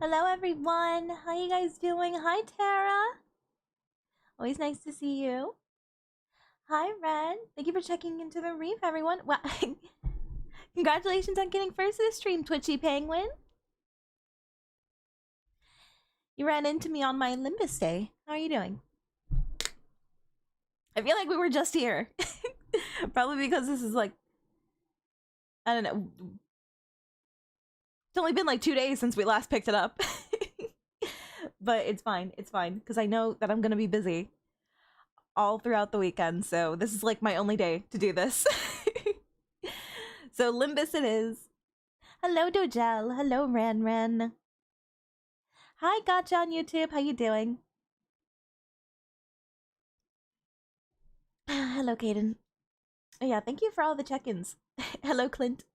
Hello everyone! How you guys doing? Hi Tara! Always nice to see you. Hi Ren! Thank you for checking into the reef, everyone. Well, congratulations on getting first to the stream, Twitchy Penguin. You ran into me on my Limbus day. How are you doing? I feel like we were just here. Probably because this is like, I don't know. It's only been like 2 days since we last picked it up. But it's fine. It's fine. Because I know that I'm going to be busy all throughout the weekend. So this is like my only day to do this. So Limbus it is. Hello Dojel. Hello Ran. Hi Gotcha on YouTube. How you doing? Hello Kaden. Oh yeah, thank you for all the check-ins. Hello Clint.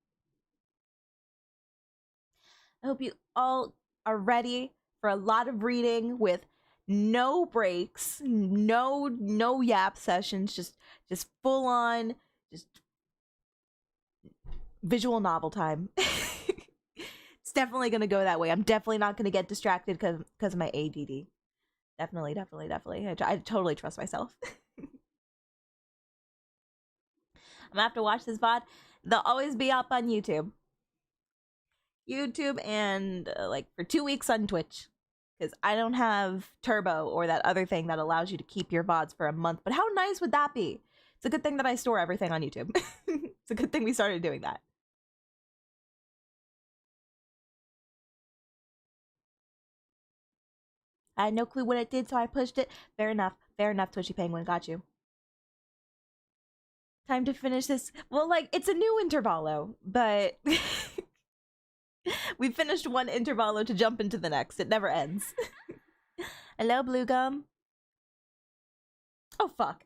I hope you all are ready for a lot of reading with no breaks, no yap sessions, just full on, just visual novel time. It's definitely gonna go that way. I'm definitely not gonna get distracted because of my ADD. Definitely. I totally trust myself. I'm gonna have to watch this VOD. They'll always be up on YouTube. And like for 2 weeks on Twitch. Because I don't have Turbo or that other thing that allows you to keep your VODs for a month. But how nice would that be? It's a good thing that I store everything on YouTube. It's a good thing we started doing that. I had no clue what it did, so I pushed it. Fair enough, Twitchy Penguin. Got you. Time to finish this. Well, like, it's a new Intervallo, but we finished one Intervallo to jump into the next. It never ends. Hello, Blue Gum. Oh, fuck.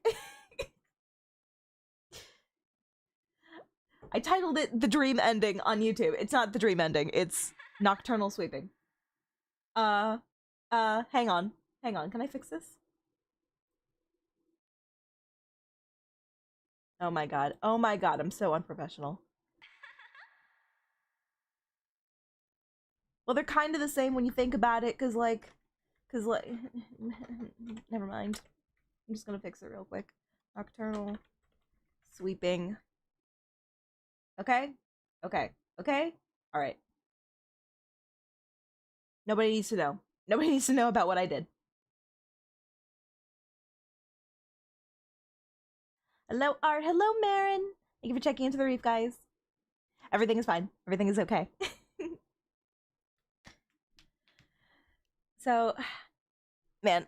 I titled it The Dream Ending on YouTube. It's not The Dream Ending. It's Nocturnal Sweeping. Hang on. Can I fix this? Oh my god. I'm so unprofessional. Well, they're kind of the same when you think about it, cause like, never mind. I'm just gonna fix it real quick. Nocturnal Sweeping. Okay? Alright. Nobody needs to know. Nobody needs to know about what I did. Hello, Art. Hello, Marin. Thank you for checking into the reef, guys. Everything is fine. Everything is okay. So, man,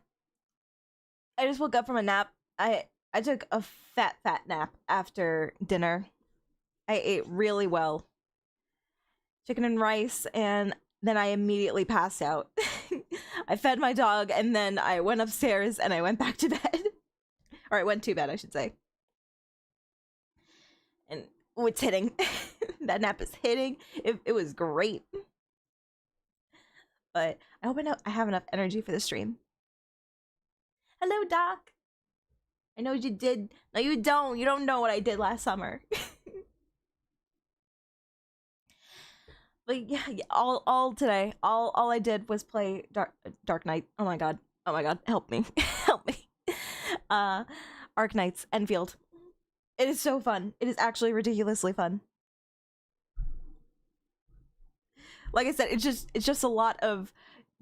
I just woke up from a nap. I took a fat nap after dinner. I ate really well. Chicken and rice, and then I immediately passed out. I fed my dog, and then I went upstairs and I went back to bed. Or I went to bed, I should say. And it's hitting. That nap is hitting. It was great. But I hope I have enough energy for the stream. Hello, Doc. I know you did. No, you don't. You don't know what I did last summer. But yeah, all today, all I did was play Dark Knight. Oh my god, help me, help me. Arknights Enfield. It is so fun. It is actually ridiculously fun. Like I said, it's just a lot of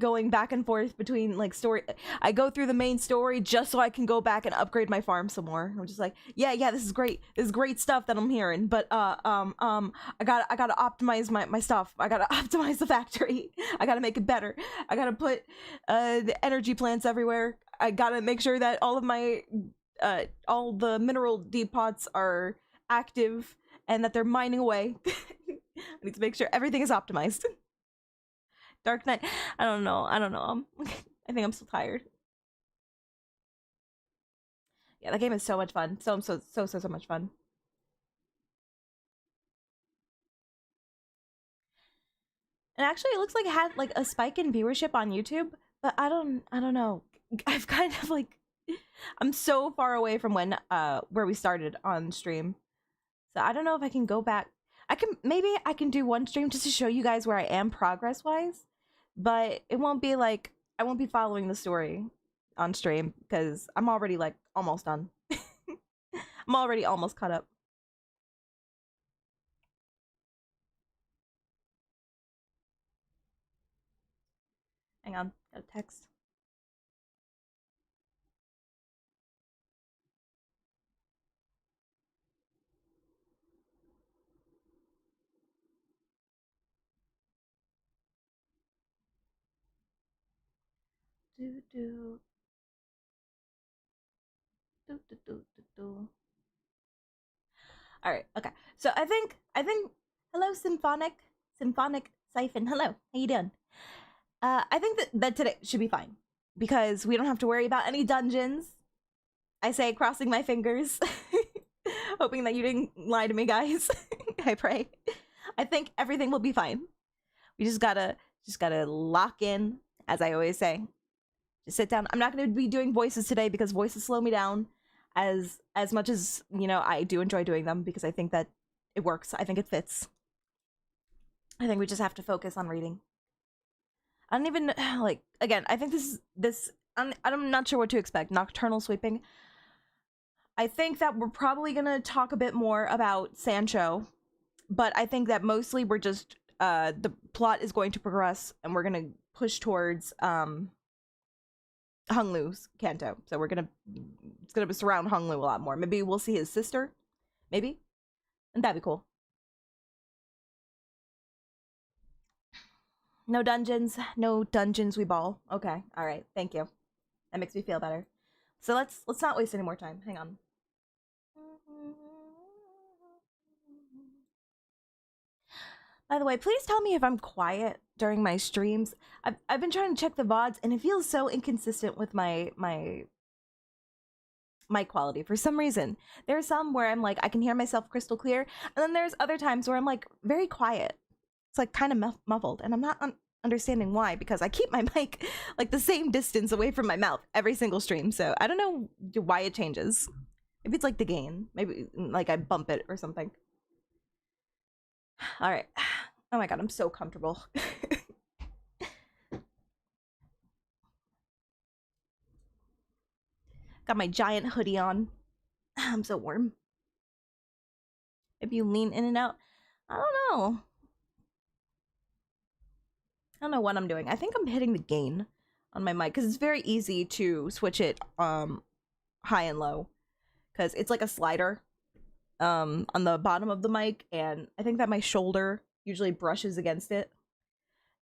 going back and forth between like story. I go through the main story just so I can go back and upgrade my farm some more. I'm just like, yeah, this is great. This is great stuff that I'm hearing. But I gotta optimize my stuff. I gotta optimize the factory. I gotta make it better. I gotta put the energy plants everywhere. I gotta make sure that all of my all the mineral depots are active and that they're mining away. I need to make sure everything is optimized. Dark Knight. I don't know. I think I'm still tired. Yeah, that game is so much fun. So much fun. And actually, it looks like it had like a spike in viewership on YouTube, but I don't know. I've kind of like, I'm so far away from when where we started on stream, so I don't know if I can go back. Maybe I can do one stream just to show you guys where I am progress wise. but it won't be like I won't be following the story on stream because I'm already like almost done. I'm already almost caught up. Hang on, got a text. Do do do do do do do. All right, okay. So I think hello symphonic siphon. Hello, how you doing? I think that today should be fine because we don't have to worry about any dungeons. I say crossing my fingers, hoping that you didn't lie to me, guys. I pray. I think everything will be fine. We just gotta lock in, as I always say. Just sit down. I'm not gonna be doing voices today because voices slow me down as much as, you know, I do enjoy doing them because I think that it works. I think it fits. I think we just have to focus on reading. I don't even, like, again, I think I'm not sure what to expect. Nocturnal sweeping. I think that we're probably gonna talk a bit more about Sancho, but I think that mostly we're just, the plot is going to progress and we're gonna push towards, Hunglu's Canto. So it's gonna surround Hunglu a lot more. Maybe we'll see his sister, maybe, and that'd be cool. No dungeons, we ball. Okay, all right, thank you. That makes me feel better. So let's not waste any more time. Hang on. By the way, please tell me if I'm quiet during my streams. I've been trying to check the VODs and it feels so inconsistent with my quality for some reason. There are some where I'm like I can hear myself crystal clear, and then there's other times where I'm like very quiet. It's like kind of muffled, and I'm not understanding why because I keep my mic like the same distance away from my mouth every single stream. So I don't know why it changes. Maybe it's like the gain. Maybe like I bump it or something. All right. Oh my god, I'm so comfortable. Got my giant hoodie on. I'm so warm. If you lean in and out, I don't know. I don't know what I'm doing. I think I'm hitting the gain on my mic because it's very easy to switch it high and low because it's like a slider on the bottom of the mic, and I think that my shoulder usually brushes against it,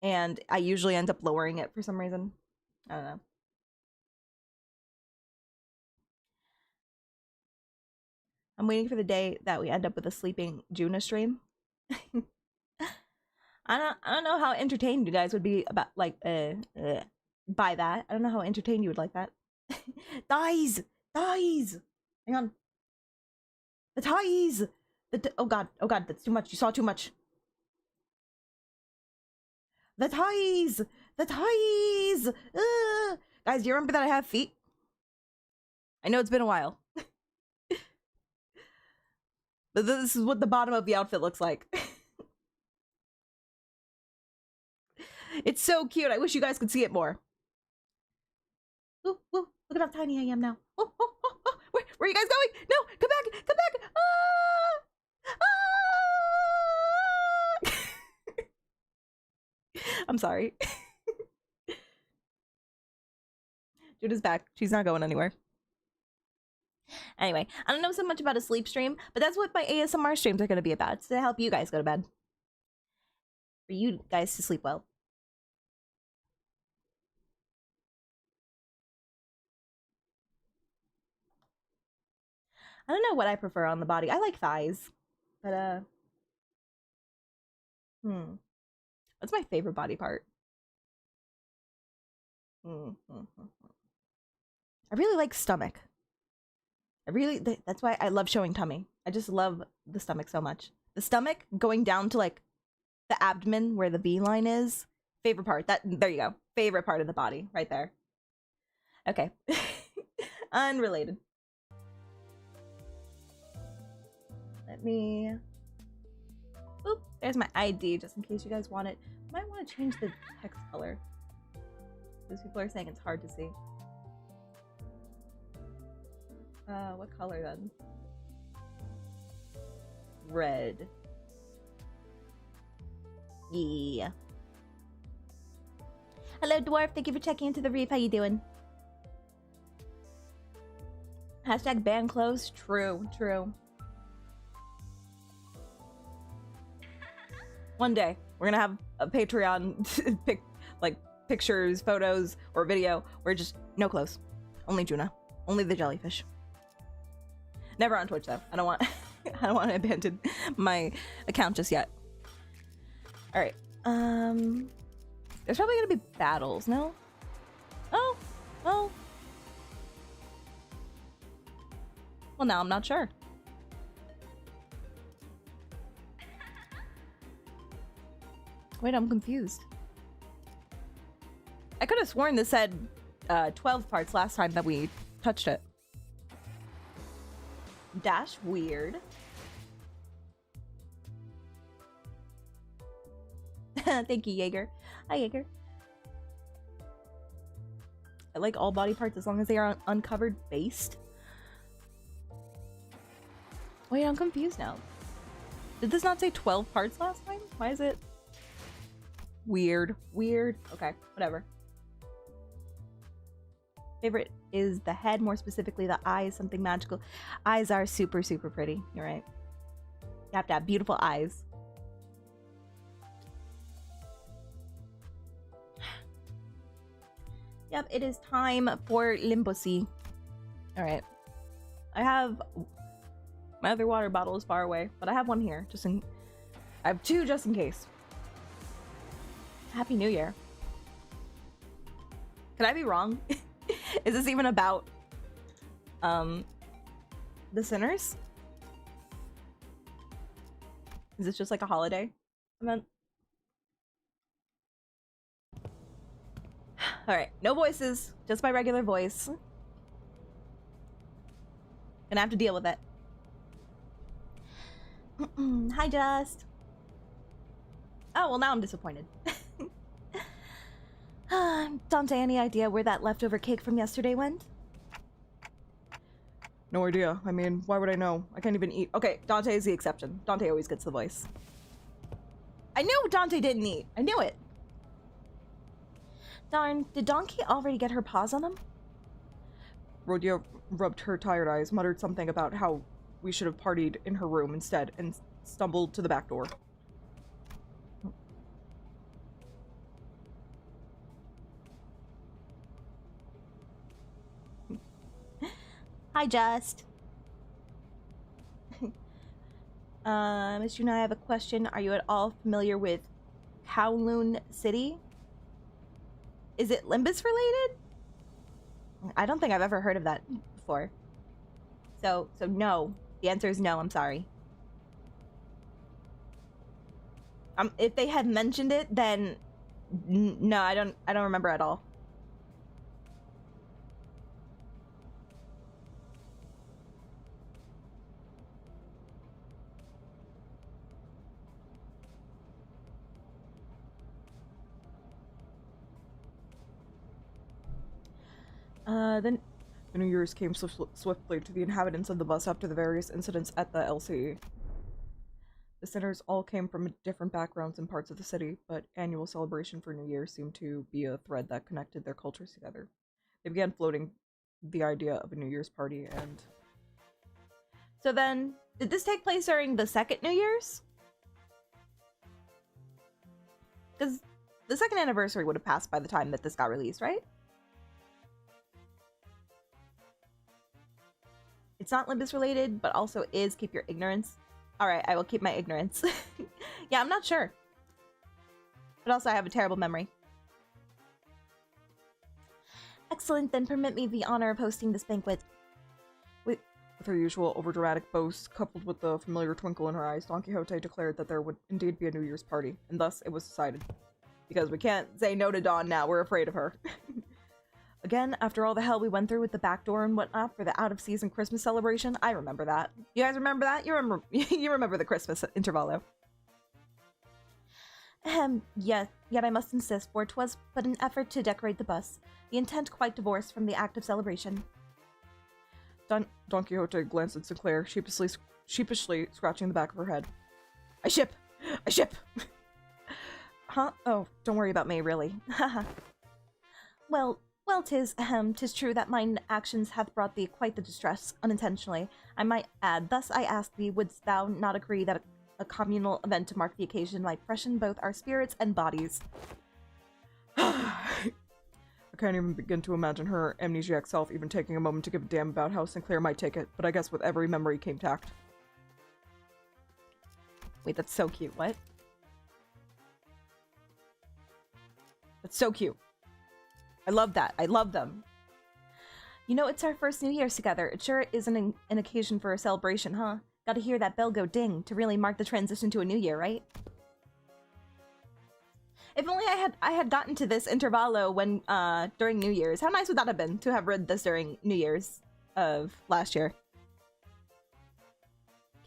and I usually end up lowering it for some reason. I don't know. I'm waiting for the day that we end up with a sleeping Juna stream. I don't know how entertained you guys would be about by that. I don't know how entertained you would like that. Dies! Hang on. The ties! Oh god, that's too much. You saw too much. The ties! Guys, do you remember that I have feet? I know it's been a while. But this is what the bottom of the outfit looks like. It's so cute. I wish you guys could see it more. Ooh, look at how tiny I am now. Where are you guys going? No, come back! I'm sorry. Judah's back. She's not going anywhere. Anyway, I don't know so much about a sleep stream, but that's what my ASMR streams are going to be about. It's to help you guys go to bed. For you guys to sleep well. I don't know what I prefer on the body. I like thighs. But, what's my favorite body part? I really like stomach. That's why I love showing tummy. I just love the stomach so much. The stomach going down to like the abdomen where the V line is. Favorite part. There you go. Favorite part of the body right there. Okay. Unrelated. Let me... Oop, there's my ID just in case you guys want it Might want to change the text color. Because people are saying it's hard to see. What color then? Red. Yeah. Hello, Dwarf. Thank you for checking into the reef. How you doing? Hashtag ban close. True, true. One day, we're gonna have a Patreon pictures, photos, or video where just no clothes. Only Juna. Only the jellyfish. Never on Twitch though. I don't want I don't want to abandon my account just yet. Alright. There's probably gonna be battles, no? Oh, well. Well, now I'm not sure. Wait, I'm confused. I could have sworn this said 12 parts last time that we touched it. Dash weird. Thank you, Jaeger. Hi, Jaeger. I like all body parts as long as they are uncovered based. Wait, I'm confused now. Did this not say 12 parts last time? Why is it weird? Weird. Okay, whatever. Favorite is the head, more specifically the eyes, something magical. Eyes are super, super pretty. You're right. You have to have beautiful eyes. Yep, it is time for Limbusy. Alright. I have... My other water bottle is far away, but I have one here. I have two just in case. Happy New Year. Could I be wrong? Is this even about the sinners? Is this just like a holiday event? Alright, no voices, just my regular voice. Gonna have to deal with it. Hi, Just. Oh, well, now I'm disappointed. Dante, any idea where that leftover cake from yesterday went? No idea. I mean, why would I know? I can't even eat. Okay, Dante is the exception. Dante always gets the voice. I knew Dante didn't eat. I knew it. Darn, did Donkey already get her paws on him? Rhodia rubbed her tired eyes, muttered something about how we should have partied in her room instead, and stumbled to the back door. Hi, Just. Miss Juna, I have a question. Are you at all familiar with Kowloon City? Is it Limbus related? I don't think I've ever heard of that before. So no. The answer is no, I'm sorry. If they had mentioned it, then no, I don't remember at all. Then the New Year's came swiftly to the inhabitants of the bus after the various incidents at the LCE. The sinners all came from different backgrounds and parts of the city, but annual celebration for New Year seemed to be a thread that connected their cultures together. They began floating the idea of a New Year's party, and... So then, did this take place during the second New Year's? Because the second anniversary would have passed by the time that this got released, right? It's not Limbus related, but also is keep your ignorance. Alright, I will keep my ignorance. Yeah, I'm not sure. But also I have a terrible memory. Excellent, then permit me the honor of hosting this banquet. With her usual overdramatic boast, coupled with the familiar twinkle in her eyes, Don Quixote declared that there would indeed be a New Year's party, and thus it was decided. Because we can't say no to Dawn now, we're afraid of her. Again, after all the hell we went through with the back door and whatnot for the out-of-season Christmas celebration, I remember that. You guys remember that? You remember the Christmas intervallo. Yet I must insist, for 'twas but an effort to decorate the bus, the intent quite divorced from the act of celebration. Don Quixote glanced at Sinclair, sheepishly scratching the back of her head. I ship! I ship! Huh? Oh, don't worry about me, really. Haha. Well, 'tis true that mine actions hath brought thee quite the distress, unintentionally, I might add. Thus I ask thee, wouldst thou not agree that a communal event to mark the occasion might freshen both our spirits and bodies? I can't even begin to imagine her amnesiac self even taking a moment to give a damn about how Sinclair might take it, but I guess with every memory came tact. Wait, that's so cute. What? That's so cute. I love that. I love them. You know, it's our first New Year's together. It sure is an occasion for a celebration, huh? Gotta hear that bell go ding to really mark the transition to a new year, right? If only I had gotten to this Intervallo when during New Year's. How nice would that have been to have read this during New Year's of last year?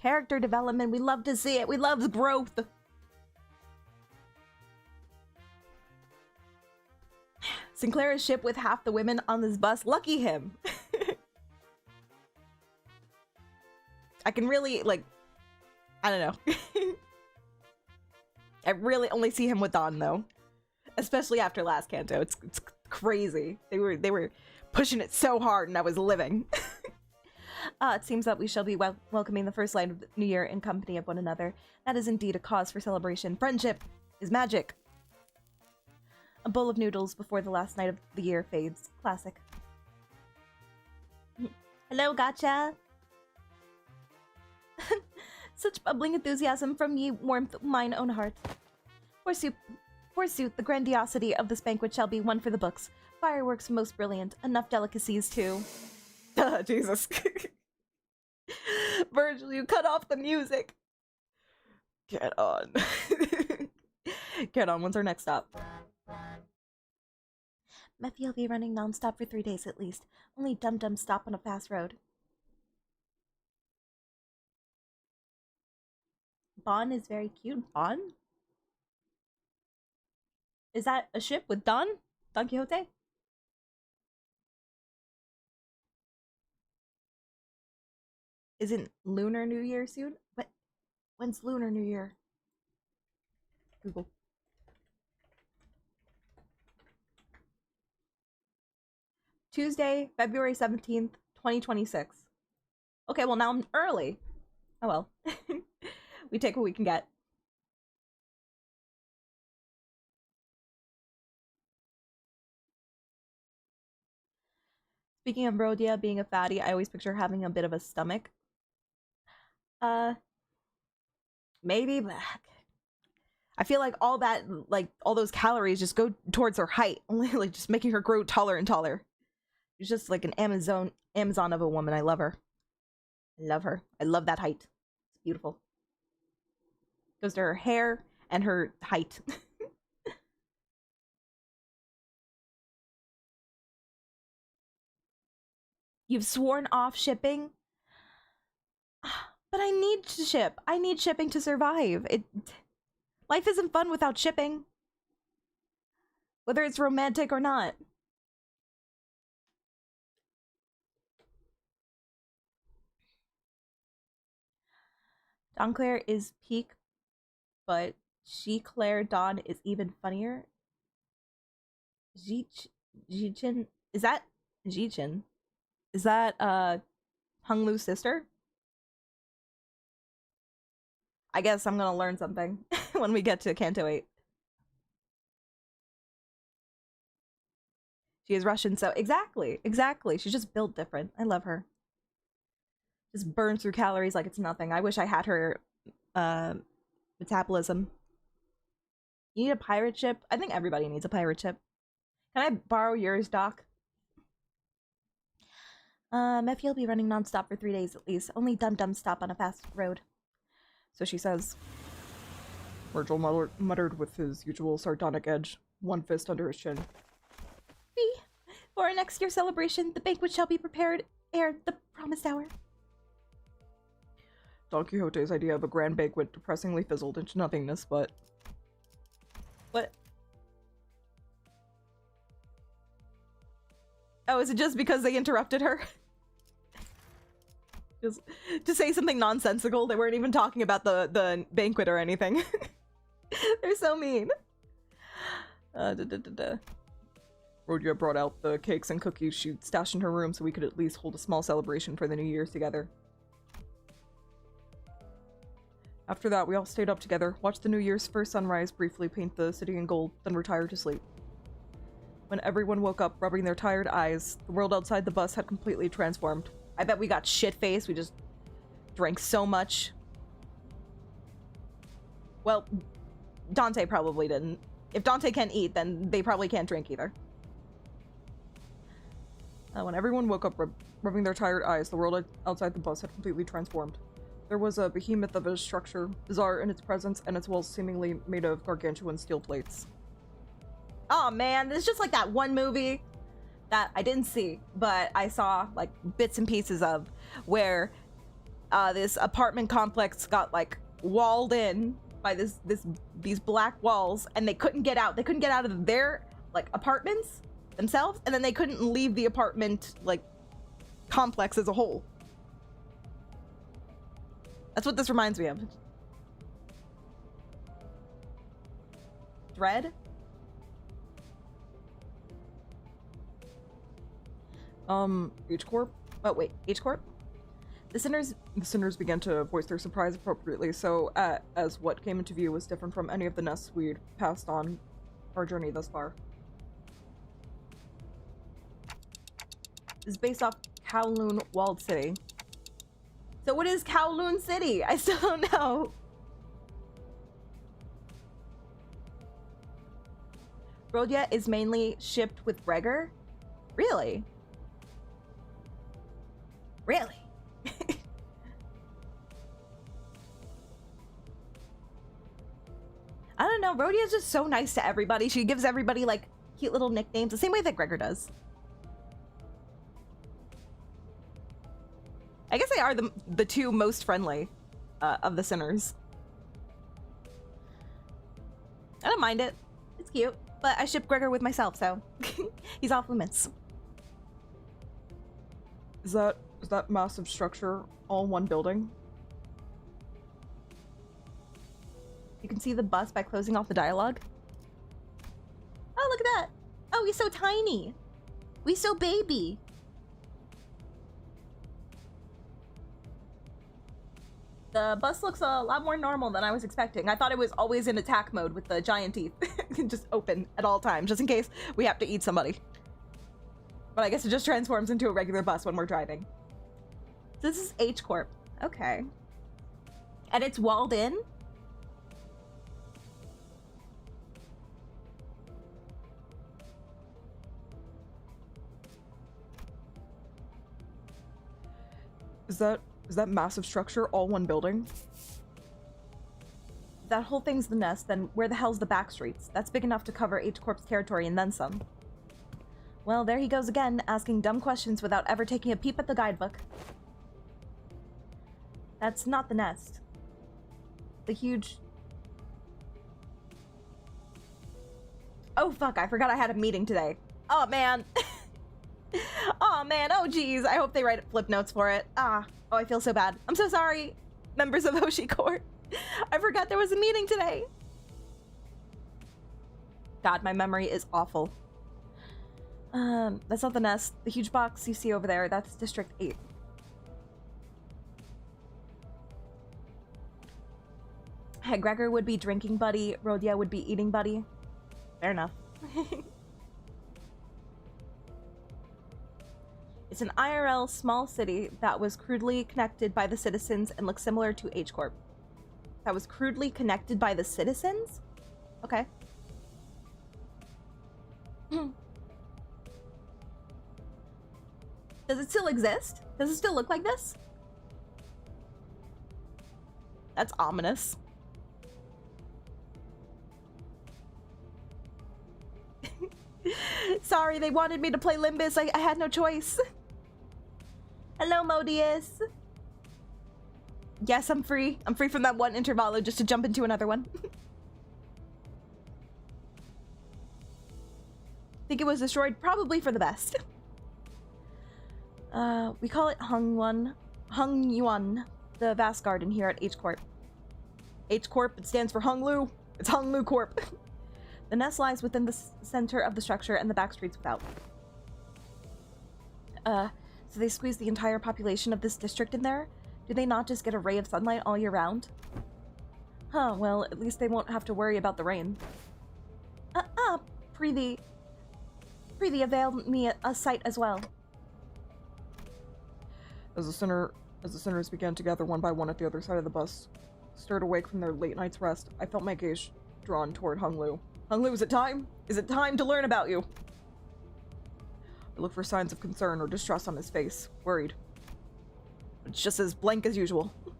Character development, we love to see it. We love the growth. Sinclair is shipped with half the women on this bus. Lucky him. I can really, like, I don't know. I really only see him with Dawn, though. Especially after last Canto. It's crazy. They were pushing it so hard and I was living. It seems that we shall be welcoming the first light of the New Year in company of one another. That is indeed a cause for celebration. Friendship is magic. A bowl of noodles before the last night of the year fades. Classic. Hello, gotcha! Such bubbling enthusiasm from ye warmth mine own heart. Forsooth, the grandiosity of this banquet shall be one for the books. Fireworks most brilliant, enough delicacies too. Jesus. Virgil, you cut off the music! Get on. Get on, when's our next stop? Mephi will be running non-stop for 3 days at least. Only dum-dum stop on a fast road. Bon is very cute. Bon? Is that a ship with Don? Don Quixote? Isn't Lunar New Year soon? What? When's Lunar New Year? Google. Tuesday, February 17th, 2026. Okay, well now I'm early. Oh well. We take what we can get. Speaking of Rhodia being a fatty, I always picture having a bit of a stomach. Maybe, but I feel like all that, like, all those calories just go towards her height. Only, like, just making her grow taller and taller. She's just like an Amazon of a woman. I love her. I love her. I love that height. It's beautiful. Goes to her hair and her height. You've sworn off shipping? But I need to ship. I need shipping to survive. Life isn't fun without shipping. Whether it's romantic or not. Don Claire is peak, but She Claire Dawn is even funnier. Jichin? Is that Jichin? Is that Hung Lu's sister? I guess I'm gonna learn something when we get to Canto 8. She is Russian, so exactly. She's just built different. I love her. Just burns through calories like it's nothing. I wish I had her metabolism. You need a pirate ship? I think everybody needs a pirate ship. Can I borrow yours, Doc? Mephi will be running non-stop for 3 days at least. Only dum-dum stop on a fast road. So she says. Virgil muttered with his usual sardonic edge, one fist under his chin. For our next year's celebration, the banquet shall be prepared ere the promised hour. Don Quixote's idea of a grand banquet depressingly fizzled into nothingness, but... What? Oh, is it just because they interrupted her? Just to say something nonsensical. They weren't even talking about the banquet or anything. They're so mean. Rhodia brought out the cakes and cookies she'd stashed in her room so we could at least hold a small celebration for the New Year's together. After that, we all stayed up together, watched the New Year's first sunrise briefly paint the city in gold, then retired to sleep. When everyone woke up, rubbing their tired eyes, the world outside the bus had completely transformed. I bet we got shit-faced. We just drank so much. Well, Dante probably didn't. If Dante can't eat, then they probably can't drink either. When everyone woke up, rubbing their tired eyes, the world outside the bus had completely transformed. There was a behemoth of a structure, bizarre in its presence, and its walls seemingly made of gargantuan steel plates. Oh man, it's just like that one movie that I didn't see, but I saw like bits and pieces of, where this apartment complex got like walled in by these black walls, and they couldn't get out. They couldn't get out of their like apartments themselves, and then they couldn't leave the apartment like complex as a whole. That's what this reminds me of. Dread? H Corp? Oh wait, H Corp? The sinners began to voice their surprise appropriately, so as what came into view was different from any of the nests we'd passed on our journey thus far. This is based off Kowloon Walled City. So what is Kowloon City? I still don't know. Rhodia is mainly shipped with Gregor? Really? Really? I don't know. Rhodia's just so nice to everybody. She gives everybody like cute little nicknames, the same way that Gregor does. I guess they are the two most friendly of the sinners. I don't mind it. It's cute. But I ship Gregor with myself, so he's off limits. Is that massive structure all one building? You can see the bus by closing off the dialogue. Oh, look at that. Oh, he's so tiny. We so baby. The bus looks a lot more normal than I was expecting. I thought it was always in attack mode with the giant teeth. Just open at all times, just in case we have to eat somebody. But I guess it just transforms into a regular bus when we're driving. So this is H Corp. Okay. And it's walled in? Is that massive structure all one building? That whole thing's the nest, then where the hell's the back streets? That's big enough to cover H Corp's territory and then some. Well, there he goes again, asking dumb questions without ever taking a peep at the guidebook. That's not the nest. The huge... Oh fuck, I forgot I had a meeting today. Oh man. Oh man, oh geez, I hope they write flip notes for it. Oh, I feel so bad. I'm so sorry, members of Hoshi Court. I forgot there was a meeting today. God, my memory is awful. That's not the nest. The huge box you see over there, that's District 8. Gregor would be drinking buddy, Rhodia would be eating buddy. Fair enough. It's an IRL small city that was crudely connected by the citizens and looks similar to H Corp. That was crudely connected by the citizens? Okay. Does it still exist? Does it still look like this? That's ominous. Sorry, they wanted me to play Limbus. I had no choice. Hello, Modius. Yes, I'm free. I'm free from that one intervallo just to jump into another one. think it was destroyed probably for the best. We call it Hung Yuan, the vast garden here at H Corp. H Corp, it stands for Hung Lu. It's Hung Lu Corp. The nest lies within the center of the structure and the back streets without. So they squeeze the entire population of this district in there? Do they not just get a ray of sunlight all year round? Huh, well, at least they won't have to worry about the rain. Prithee availed me a sight as well. As the sinners began to gather one by one at the other side of the bus, stirred awake from their late night's rest, I felt my gaze drawn toward Hung Lu. Hung Lu, is it time? Is it time to learn about you? I looked for signs of concern or distrust on his face, worried. It's just as blank as usual. It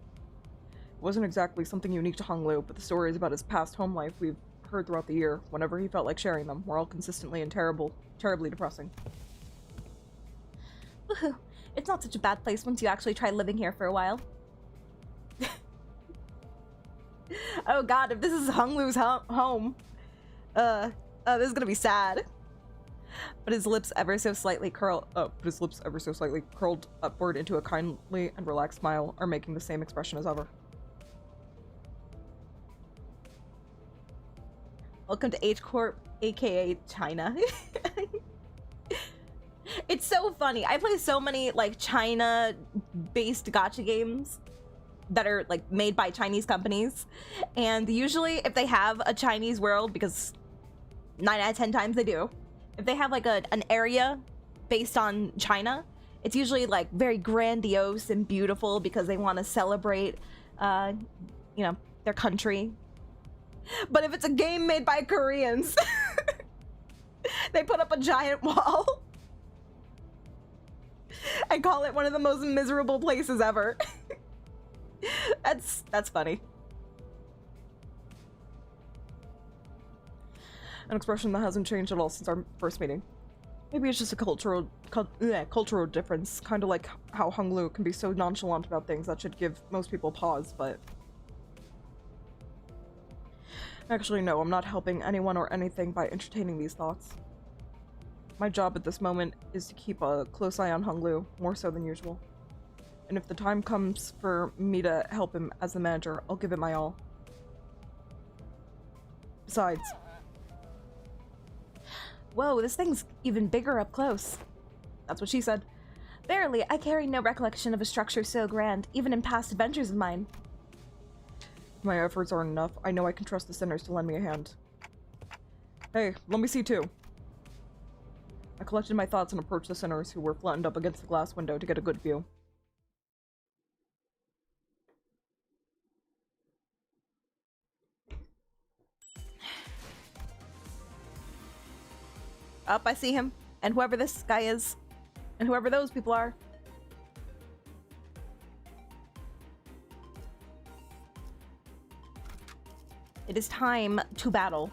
wasn't exactly something unique to Hung Lu, but the stories about his past home life we've heard throughout the year, whenever he felt like sharing them, were all consistently and terribly depressing. Woohoo! It's not such a bad place once you actually try living here for a while. Oh god, if this is Hung Lu's home, this is gonna be sad. But his lips ever so slightly curled upward into a kindly and relaxed smile are making the same expression as ever. Welcome to H Corp, aka China. It's so funny. I play so many like China-based gacha games that are like made by Chinese companies, and usually if they have a Chinese world, because 9 out of 10 times they do, if they have like an area based on China, it's usually like very grandiose and beautiful because they want to celebrate, you know, their country. But if it's a game made by Koreans, they put up a giant wall and call it one of the most miserable places ever. That's funny. An expression that hasn't changed at all since our first meeting. Maybe it's just a cultural difference, kind of like how Hung Lu can be so nonchalant about things that should give most people pause, but... Actually, no, I'm not helping anyone or anything by entertaining these thoughts. My job at this moment is to keep a close eye on Hung Lu, more so than usual. And if the time comes for me to help him as the manager, I'll give it my all. Besides... Whoa, this thing's even bigger up close. That's what she said. Verily, I carry no recollection of a structure so grand, even in past adventures of mine. My efforts aren't enough. I know I can trust the sinners to lend me a hand. Hey, let me see too. I collected my thoughts and approached the sinners, who were flattened up against the glass window to get a good view. Up, I see him. And whoever this guy is. And whoever those people are. It is time to battle.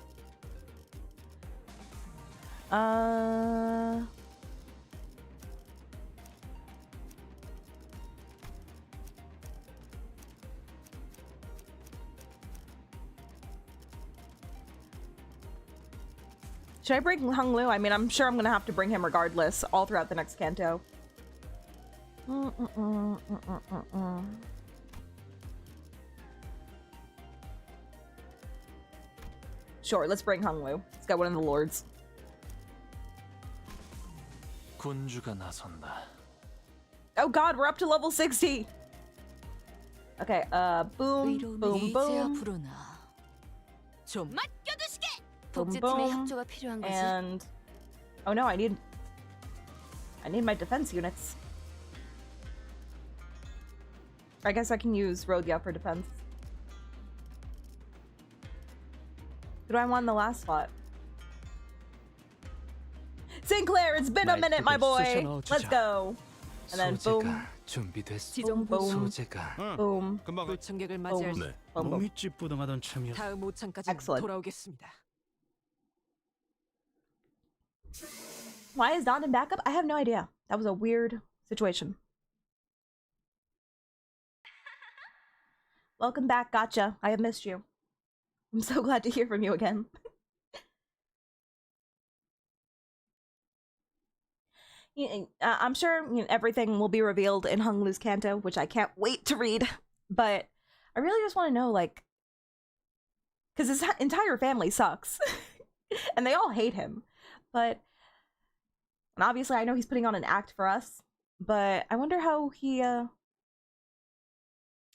Should I bring Hung Lu? I mean, I'm sure I'm gonna have to bring him regardless, all throughout the next Canto. Sure, let's bring Hung Lu. Let's get one of the lords. Oh god, we're up to level 60! Okay, boom, boom, boom. Boom, boom. And... oh no, I need my defense units. I guess I can use Rodya for defense. Who do I want in the last slot? Sinclair, it's been a minute, my boy! Let's go! And then boom. Boom, boom. Boom. Boom, boom. Excellent. Why is Don in backup? I have no idea. That was a weird situation. Welcome back, Gotcha. I have missed you. I'm so glad to hear from you again. I'm sure everything will be revealed in Hung Lu's Canto, which I can't wait to read. But I really just want to know, like, because his entire family sucks, and they all hate him. But and obviously, I know he's putting on an act for us. But I wonder how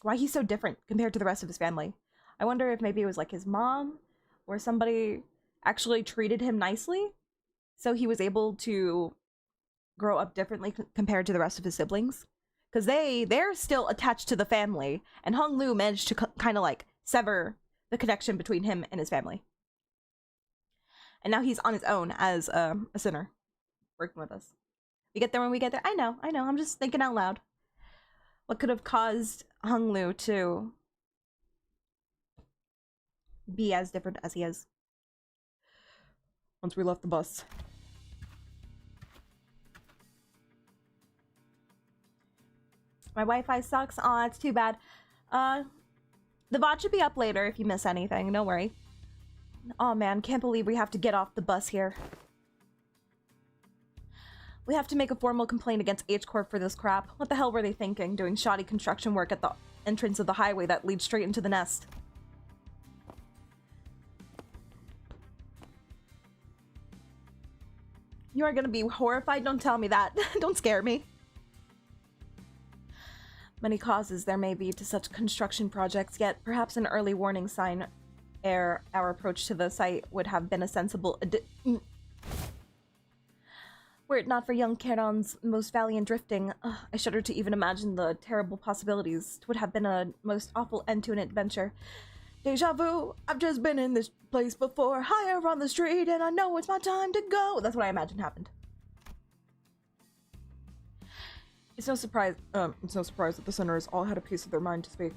why he's so different compared to the rest of his family. I wonder if maybe it was like his mom or somebody actually treated him nicely, so he was able to grow up differently compared to the rest of his siblings, because they're still attached to the family, and Hung Lu managed to kind of like sever the connection between him and his family, and now he's on his own as a sinner working with us. We get there when we get there. I know, I'm just thinking out loud. What could have caused Hung Lu to be as different as he is? Once we left the bus, my Wi-Fi sucks. Aw, it's too bad. The bot should be up later if you miss anything. Don't worry. Oh man, can't believe we have to get off the bus here. We have to make a formal complaint against H Corp for this crap. What the hell were they thinking, doing shoddy construction work at the entrance of the highway that leads straight into the nest? You are gonna be horrified? Don't tell me that. Don't scare me. Many causes there may be to such construction projects, yet perhaps an early warning sign ere our approach to the site would have been a sensible Were it not for young Charon's most valiant drifting, I shudder to even imagine the terrible possibilities. It would have been a most awful end to an adventure. Deja vu, I've just been in this place before, higher on the street, and I know it's my time to go. That's what I imagine happened. it's no surprise that the sinners all had a piece of their mind to speak.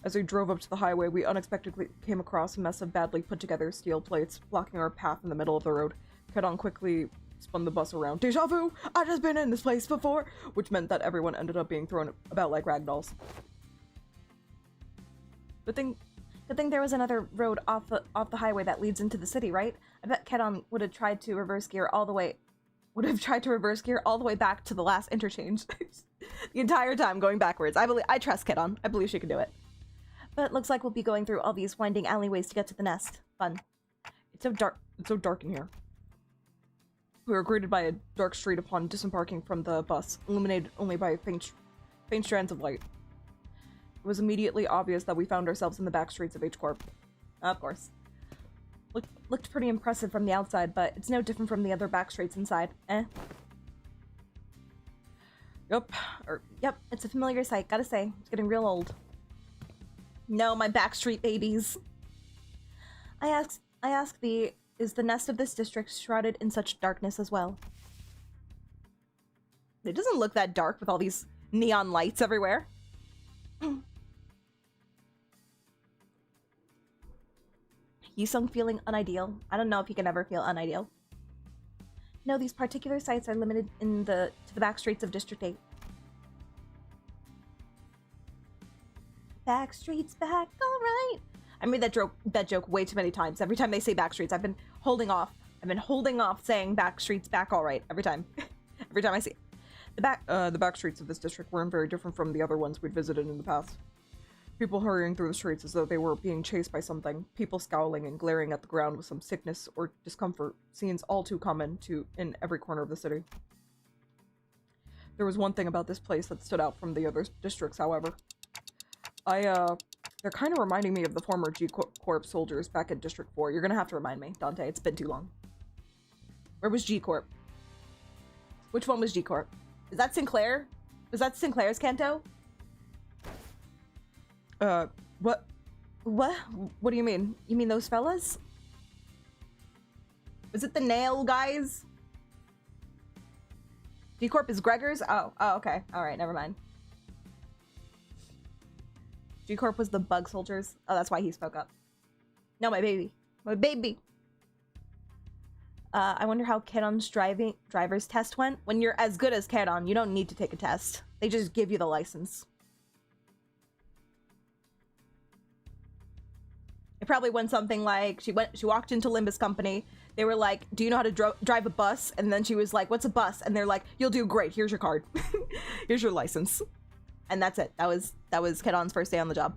As we drove up to the highway, we unexpectedly came across a mess of badly put together steel plates blocking our path in the middle of the road. Kedon quickly spun the bus around. Deja vu! I've just been in this place before! Which meant that everyone ended up being thrown about like ragdolls. Good thing there was another road off the highway that leads into the city, right? I bet Kedon would have tried to reverse gear all the way back to the last interchange. The entire time going backwards. I trust Kedon. I believe she can do it. But it looks like we'll be going through all these winding alleyways to get to the nest. Fun. It's so dark in here. We were greeted by a dark street upon disembarking from the bus, illuminated only by faint strands of light. It was immediately obvious that we found ourselves in the back streets of H Corp. Of course. Looked pretty impressive from the outside, but it's no different from the other back streets inside. Yep, it's a familiar sight, gotta say. It's getting real old. No, my backstreet babies. I ask thee, is the nest of this district shrouded in such darkness as well? It doesn't look that dark with all these neon lights everywhere. Yusung feeling unideal. I don't know if he can ever feel unideal. No, these particular sites are limited to the back streets of District 8. Back streets back, alright. I made that joke way too many times. Every time they say back streets, I've been holding off saying back streets back alright every time. Every time I see it. The back streets of this district weren't very different from the other ones we'd visited in the past. People hurrying through the streets as though they were being chased by something, people scowling and glaring at the ground with some sickness or discomfort, scenes all too common in every corner of the city. There was one thing about this place that stood out from the other districts, however. They're kind of reminding me of the former G-Corp soldiers back at District 4. You're gonna have to remind me, Dante, it's been too long. Where was G-Corp? Which one was G-Corp? Is that Sinclair? Is that Sinclair's Canto? What? What? What do you mean? You mean those fellas? Is it the nail guys? G-Corp is Gregor's? Oh, okay. Alright, never mind. G-Corp was the bug soldiers. Oh, that's why he spoke up. No, my baby. My baby! I wonder how Kedon's driver's test went. When you're as good as Kedon, you don't need to take a test. They just give you the license. It probably went something like, she walked into Limbus company, They were like, do you know how to drive a bus? And then she was like, what's a bus? And they're like, you'll do great. Here's your card. Here's your license. And that's it. That was Kedon's first day on the job.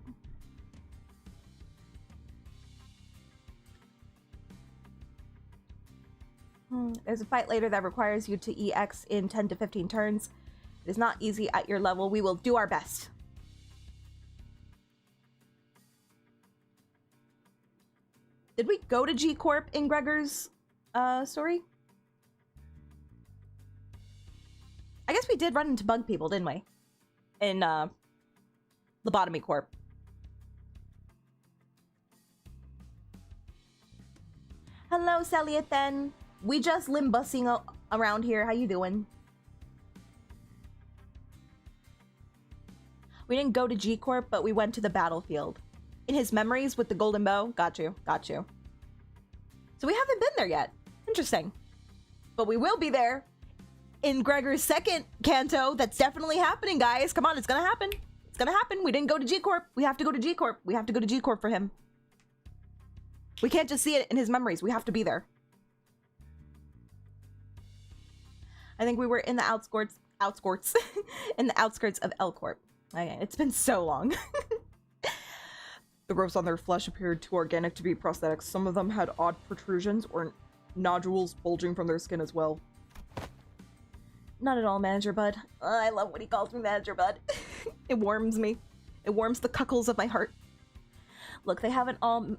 There's a fight later that requires you to EX in 10 to 15 turns. It is not easy at your level. We will do our best. Did we go to G Corp in Gregor's story? I guess we did run into bug people, didn't we? In Lobotomy Corp. Hello, Celiathan. We just limbusing around here. How you doing? We didn't go to G Corp, but we went to the battlefield. In his memories with the golden bow. Got you. Got you. So we haven't been there yet. Interesting. But we will be there in Gregor's second Canto. That's definitely happening, guys. Come on, it's gonna happen. It's gonna happen. We didn't go to G Corp. We have to go to G Corp. We have to go to G Corp for him. We can't just see it in his memories. We have to be there. I think we were in the outskirts in the outskirts of L Corp. Okay, it's been so long. The growths on their flesh appeared too organic to be prosthetics. Some of them had odd protrusions or nodules bulging from their skin as well. Not at all, Manager Bud. I love when he calls me Manager Bud. It warms me. It warms the cuckles of my heart. Look, they haven't all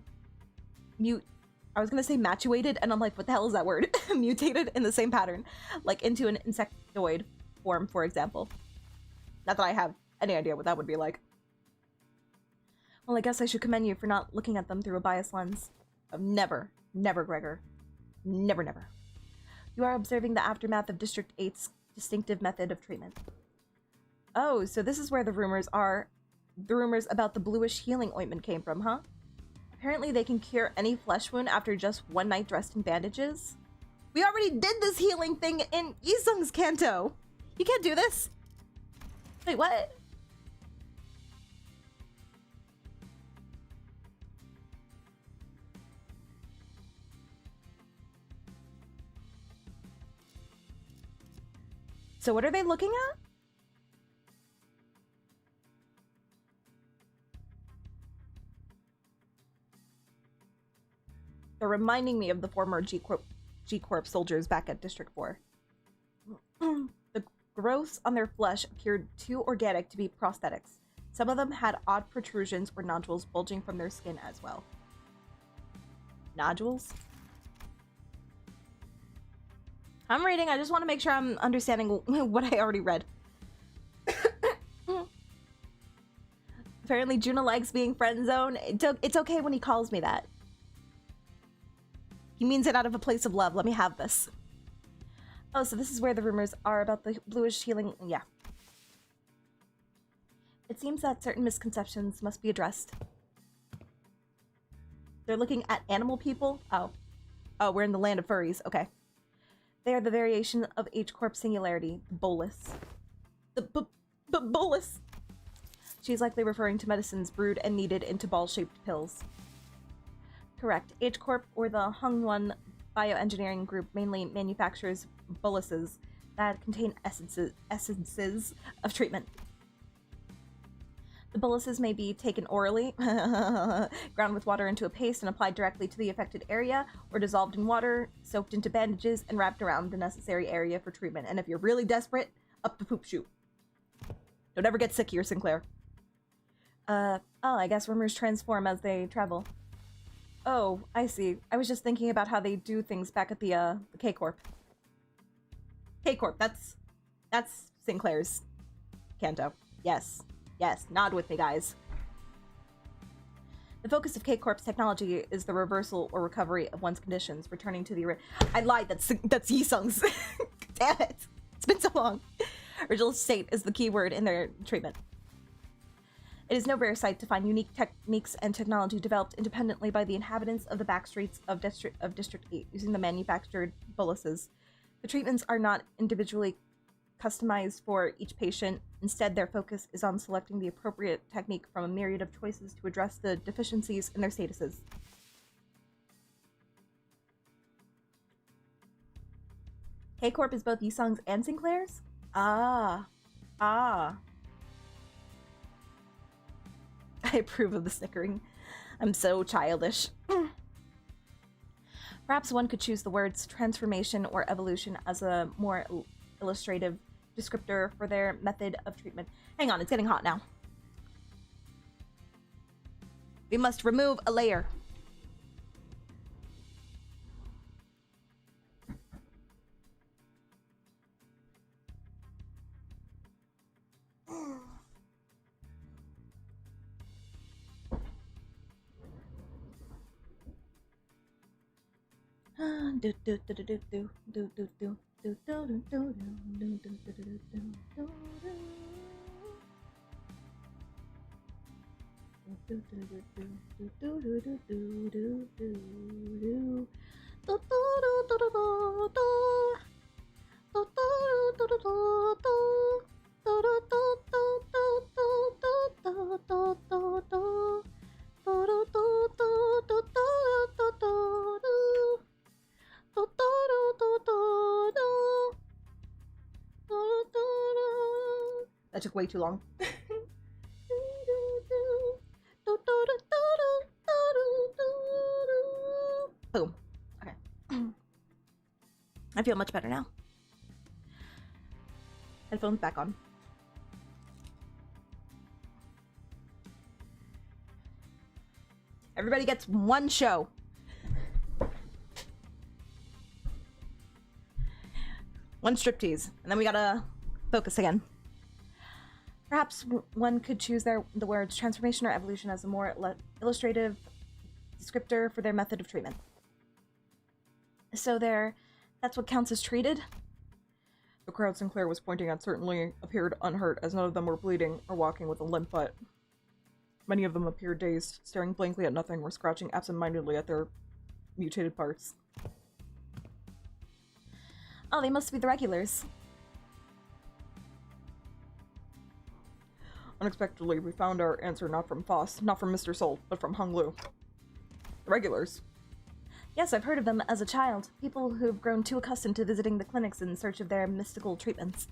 I was gonna say matuated, and I'm like, what the hell is that word? Mutated in the same pattern. Like into an insectoid form, for example. Not that I have any idea what that would be like. Well, I guess I should commend you for not looking at them through a biased lens. Never, Gregor. Never. You are observing the aftermath of District 8's distinctive method of treatment. Oh, so this is where the rumors about the bluish healing ointment came from, huh? Apparently they can cure any flesh wound after just one night dressed in bandages. We already did this healing thing in Isung's Canto. You can't do this. Wait, what? So what are they looking at? They're reminding me of the former G Corp soldiers back at District 4. The growths on their flesh appeared too organic to be prosthetics. Some of them had odd protrusions or nodules bulging from their skin as well. Nodules? I'm reading. I just want to make sure I'm understanding what I already read. Apparently Juna likes being friend zoned. It's okay when he calls me that. He means it out of a place of love. Let me have this. Oh, so this is where the rumors are about the bluish healing. Yeah. It seems that certain misconceptions must be addressed. They're looking at animal people? Oh. Oh, we're in the land of furries. Okay. They are the variation of H-Corp singularity, bolus. The bolus! She's likely referring to medicines brewed and kneaded into ball-shaped pills. Correct. H-Corp, or the Hongwon bioengineering group, mainly manufactures boluses that contain essences of treatment. The boluses may be taken orally, ground with water into a paste and applied directly to the affected area, or dissolved in water, soaked into bandages, and wrapped around the necessary area for treatment. And if you're really desperate, up the poop chute. Don't ever get sick here, Sinclair. Oh, I guess rumors transform as they travel. Oh, I see. I was just thinking about how they do things back at the K-Corp. K-Corp, that's Sinclair's Canto. Yes. Yes, nod with me, guys. The focus of K-Corp's technology is the reversal or recovery of one's conditions, returning to the I lied, that's Yisung's. Damn it. It's been so long. Original state is the key word in their treatment. It is no rare sight to find unique techniques and technology developed independently by the inhabitants of the backstreets of District 8 using the manufactured boluses. The treatments are not individually customized for each patient. Instead, their focus is on selecting the appropriate technique from a myriad of choices to address the deficiencies in their statuses. K-Corp is both Yusong's and Sinclair's? Ah. Ah. I approve of the snickering. I'm so childish. Perhaps one could choose the words transformation or evolution as a more illustrative descriptor for their method of treatment. Hang on, it's getting hot now. We must remove a layer. That took way too long. Boom. Okay. I feel much better now. Headphones back on. Everybody gets one show. One striptease, and then we gotta focus again. Perhaps one could choose the words transformation or evolution as a more illustrative descriptor for their method of treatment. So that's what counts as treated? The crowd Sinclair was pointing at certainly appeared unhurt, as none of them were bleeding or walking with a limp butt. Many of them appeared dazed, staring blankly at nothing or scratching absent-mindedly at their mutated parts. Oh, they must be the regulars. Unexpectedly, we found our answer not from Foss, not from Mr. Soul, but from Hung Lu. The regulars. Yes, I've heard of them as a child. People who've grown too accustomed to visiting the clinics in search of their mystical treatments.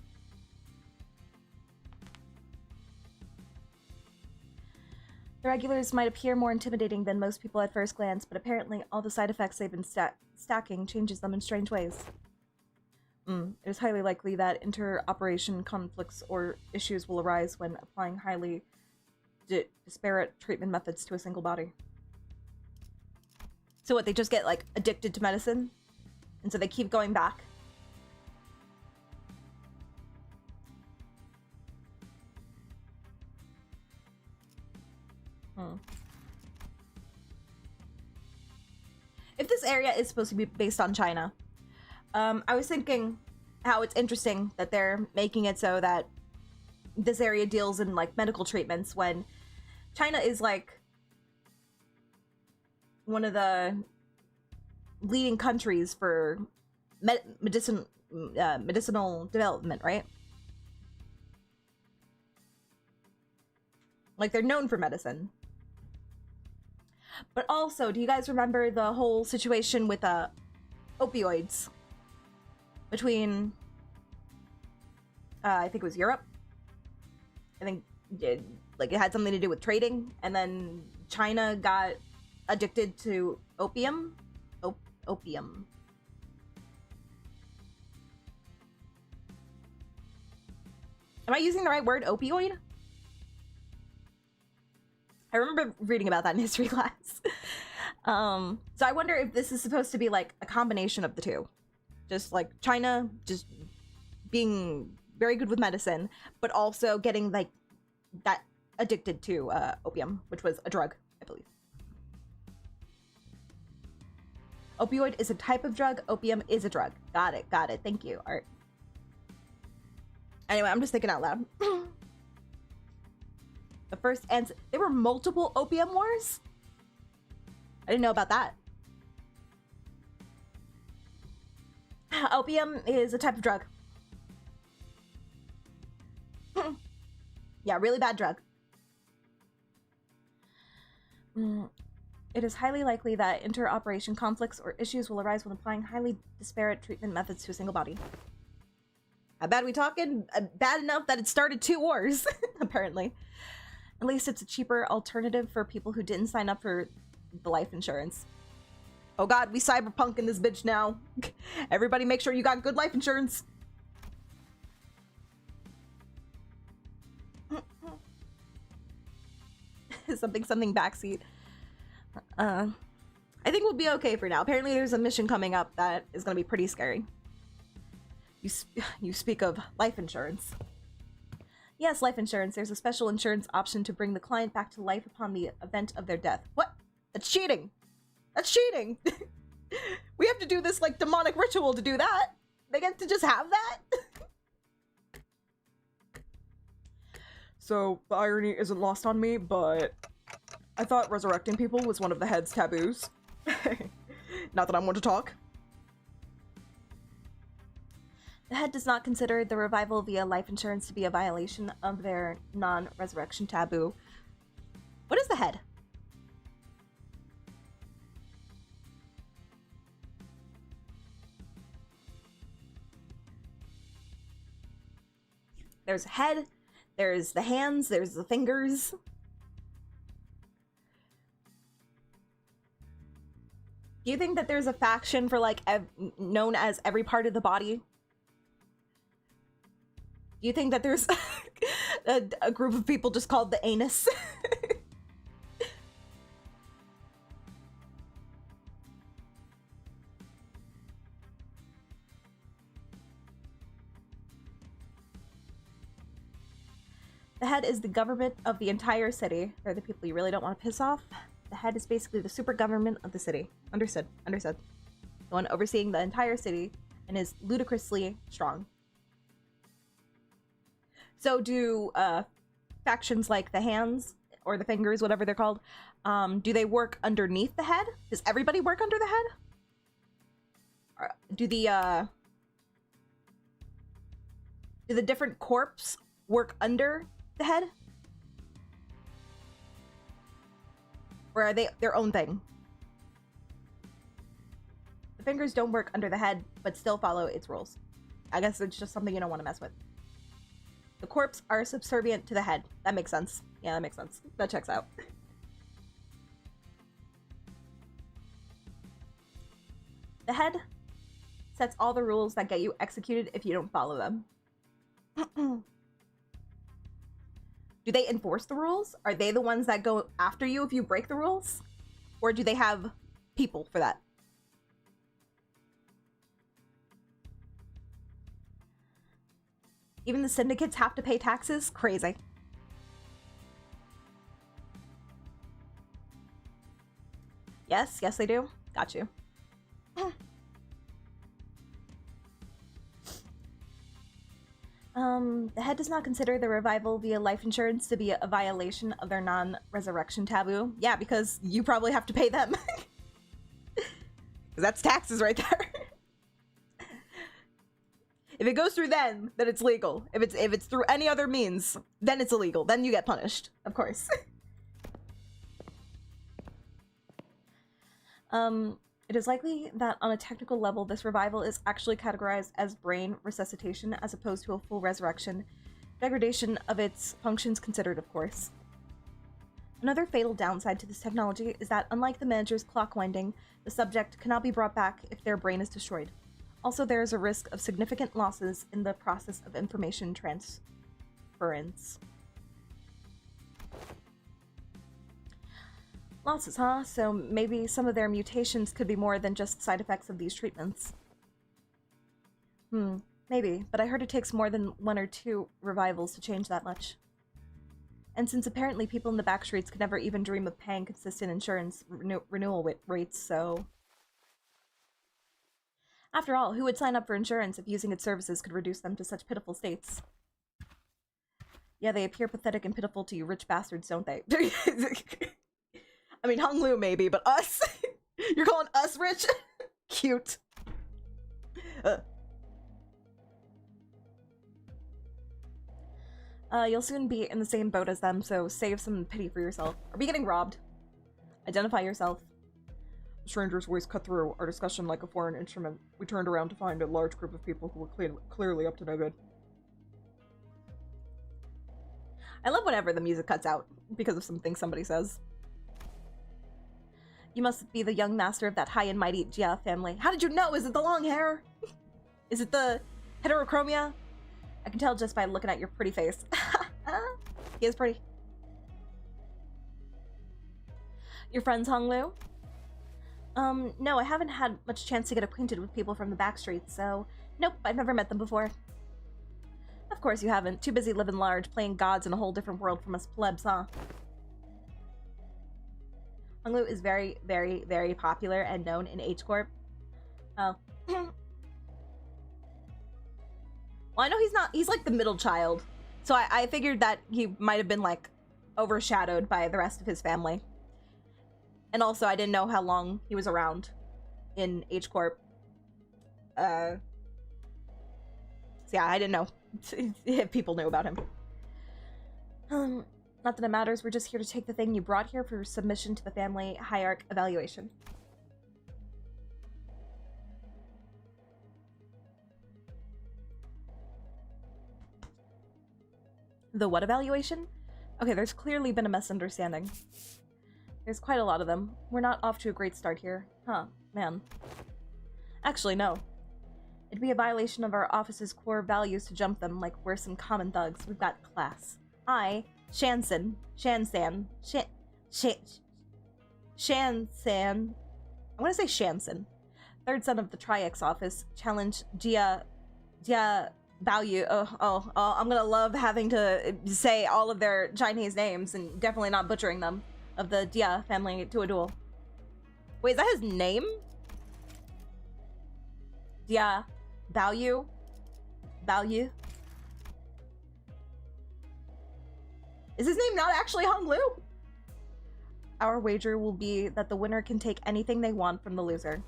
The regulars might appear more intimidating than most people at first glance, but apparently all the side effects they've been stacking changes them in strange ways. It is highly likely that interoperation conflicts or issues will arise when applying highly disparate treatment methods to a single body. So what, they just get, like, addicted to medicine? And so they keep going back? If this area is supposed to be based on China, I was thinking how it's interesting that they're making it so that this area deals in, like, medical treatments when China is, like, one of the leading countries for medicinal development, right? Like, they're known for medicine. But also, do you guys remember the whole situation with opioids between I think it was Europe? I think it had something to do with trading, and then China got addicted to opium. Opium. Am I using the right word? Opioid? I remember reading about that in history class. So I wonder if this is supposed to be like a combination of the two. Just like China just being very good with medicine, but also getting like that addicted to opium, which was a drug, I believe. Opioid is a type of drug. Opium is a drug. Got it. Got it. Thank you, Art. Anyway, I'm just thinking out loud. The first answer. There were multiple opium wars? I didn't know about that. Opium is a type of drug. Yeah, really bad drug. It is highly likely that interoperation conflicts or issues will arise when applying highly disparate treatment methods to a single body. How bad are we talking? Bad enough that it started 2 wars, apparently. At least it's a cheaper alternative for people who didn't sign up for the life insurance. Oh god, we cyberpunking this bitch now. Everybody make sure you got good life insurance. something backseat. I think we'll be okay for now. Apparently there's a mission coming up that is going to be pretty scary. You speak of life insurance. Yes, life insurance. There's a special insurance option to bring the client back to life upon the event of their death. What? That's cheating! That's cheating! We have to do this, like, demonic ritual to do that! They get to just have that? So, the irony isn't lost on me, but I thought resurrecting people was one of the head's taboos. Not that I'm one to talk. The head does not consider the revival via life insurance to be a violation of their non-resurrection taboo. What is the head? There's a head, there's the hands, there's the fingers. Do you think that there's a faction for, like, known as every part of the body? Do you think that there's a group of people just called the anus? The head is the government of the entire city. They're the people you really don't want to piss off. The head is basically the super government of the city. Understood. Understood. The one overseeing the entire city and is ludicrously strong. So do factions like the hands or the fingers, whatever they're called, do they work underneath the head? Does everybody work under the head? Or do the different corpse work under the head? Or are they their own thing? The fingers don't work under the head, but still follow its rules. I guess it's just something you don't want to mess with. The corpse are subservient to the head. That makes sense. Yeah, that makes sense. That checks out. The head sets all the rules that get you executed if you don't follow them. Do they enforce the rules? Are they the ones that go after you if you break the rules? Or do they have people for that? Even the syndicates have to pay taxes? Crazy. Yes, yes they do. Got you. The head does not consider the revival via life insurance to be a violation of their non-resurrection taboo. Yeah, because you probably have to pay them. Because that's taxes right there. If it goes through them, then it's legal. If it's through any other means, then it's illegal. Then you get punished, of course. It is likely that on a technical level, this revival is actually categorized as brain resuscitation as opposed to a full resurrection. Degradation of its functions considered, of course. Another fatal downside to this technology is that, unlike the manager's clock winding, the subject cannot be brought back if their brain is destroyed. Also, there is a risk of significant losses in the process of information transference. Losses, huh? So maybe some of their mutations could be more than just side effects of these treatments. Maybe, but I heard it takes more than 1 or 2 revivals to change that much. And since apparently people in the back streets could never even dream of paying consistent insurance renewal rates, so... After all, who would sign up for insurance if using its services could reduce them to such pitiful states? Yeah, they appear pathetic and pitiful to you rich bastards, don't they? I mean, Hung Lu maybe, but us? You're calling us rich? Cute. You'll soon be in the same boat as them, so save some pity for yourself. Are we getting robbed? Identify yourself. The stranger's voice cut through our discussion like a foreign instrument. We turned around to find a large group of people who were clearly up to no good. I love whenever the music cuts out because of something somebody says. You must be the young master of that high and mighty Jia family. How did you know? Is it the long hair? Is it the heterochromia? I can tell just by looking at your pretty face. He is pretty. Your friend's Honglu? No, I haven't had much chance to get acquainted with people from the back streets, so nope, I've never met them before. Of course you haven't. Too busy living large, playing gods in a whole different world from us plebs, huh? Honglu is very, very, very popular and known in H Corp. Oh. Well, I know he's like the middle child, so I figured that he might have been like overshadowed by the rest of his family. And also, I didn't know how long he was around in H Corp. So yeah, I didn't know if people knew about him. Not that it matters, we're just here to take the thing you brought here for submission to the family hierarch evaluation. The what evaluation? Okay, there's clearly been a misunderstanding. There's quite a lot of them. We're not off to a great start here. Huh, man. Actually, no. It'd be a violation of our office's core values to jump them like we're some common thugs. We've got class. Shansan, I want to say Shansan, third son of the Tri-X office, challenged Jia Value. I'm gonna love having to say all of their Chinese names and definitely not butchering them, of the Jia family to a duel. Wait, is that his name? Jia Value? Is his name not actually Honglu? Our wager will be that the winner can take anything they want from the loser.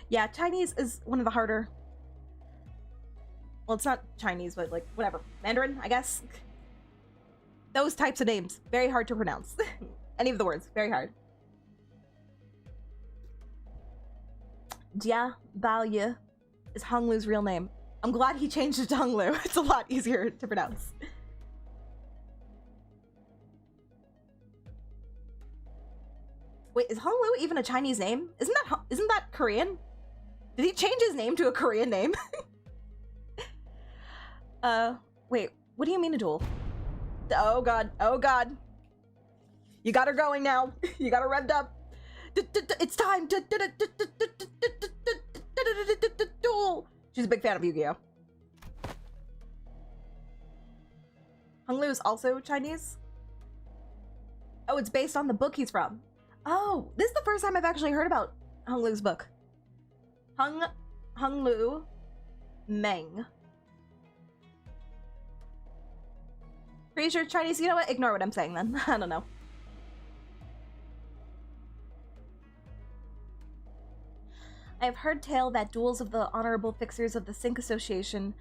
Yeah, Chinese is one of the harder... Well, it's not Chinese, but like, whatever. Mandarin, I guess? Those types of names. Very hard to pronounce. Any of the words. Very hard. Jia Baoyu is Honglu's real name. I'm glad he changed it to Honglu. It's a lot easier to pronounce. Wait, is Honglu even a Chinese name? Isn't that Korean? Did he change his name to a Korean name? Wait, what do you mean a duel? Oh god, oh god. You got her going now. You got her revved up. It's time. Duel. She's a big fan of Yu-Gi-Oh. Honglu is also Chinese? Oh, it's based on the book he's from. Oh, this is the first time I've actually heard about Honglu's book. Honglu Meng. Pretty sure Chinese. You know what? Ignore what I'm saying then. I don't know. I have heard tale that duels of the honorable fixers of the Sync Association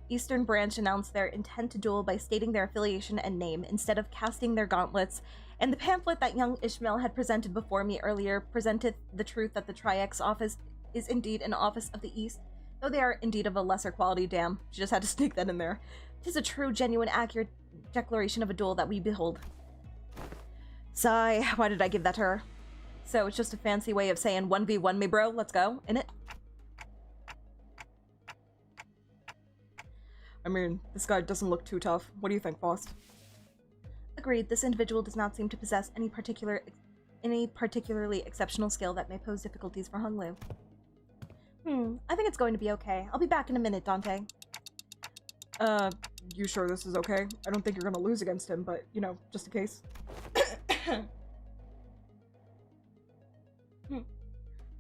Eastern Branch announced their intent to duel by stating their affiliation and name instead of casting their gauntlets, and the pamphlet that young Ishmael had presented before me earlier presenteth the truth that the Tri-X office is indeed an office of the East, though they are indeed of a lesser quality. Damn, she just had to sneak that in there. 'Tis a true, genuine, accurate declaration of a duel that we behold. Sigh, why did I give that to her? So it's just a fancy way of saying 1v1 me, bro. Let's go, innit? I mean, this guy doesn't look too tough. What do you think, Faust? Agreed. This individual does not seem to possess any particularly exceptional skill that may pose difficulties for Honglu. I think it's going to be okay. I'll be back in a minute, Dante. You sure this is okay? I don't think you're gonna lose against him, but, you know, just in case.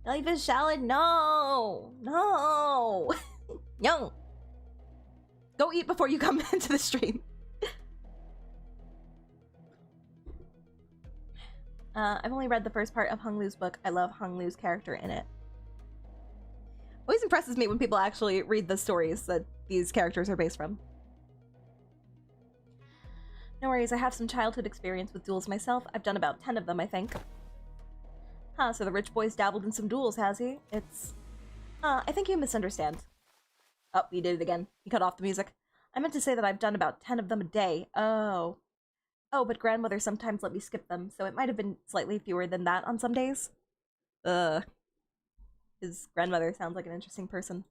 Life is shallot. No! No! No! Go eat before you come into the stream. I've only read the first part of Honglu's book. I love Honglu's character in it. Always impresses me when people actually read the stories that these characters are based from. No worries, I have some childhood experience with duels myself. I've done about 10 of them, I think. Huh, so the rich boy's dabbled in some duels, has he? I think you misunderstand. Oh, he did it again. He cut off the music. I meant to say that I've done about 10 of them a day. Oh. Oh, but grandmother sometimes let me skip them, so it might have been slightly fewer than that on some days. His grandmother sounds like an interesting person.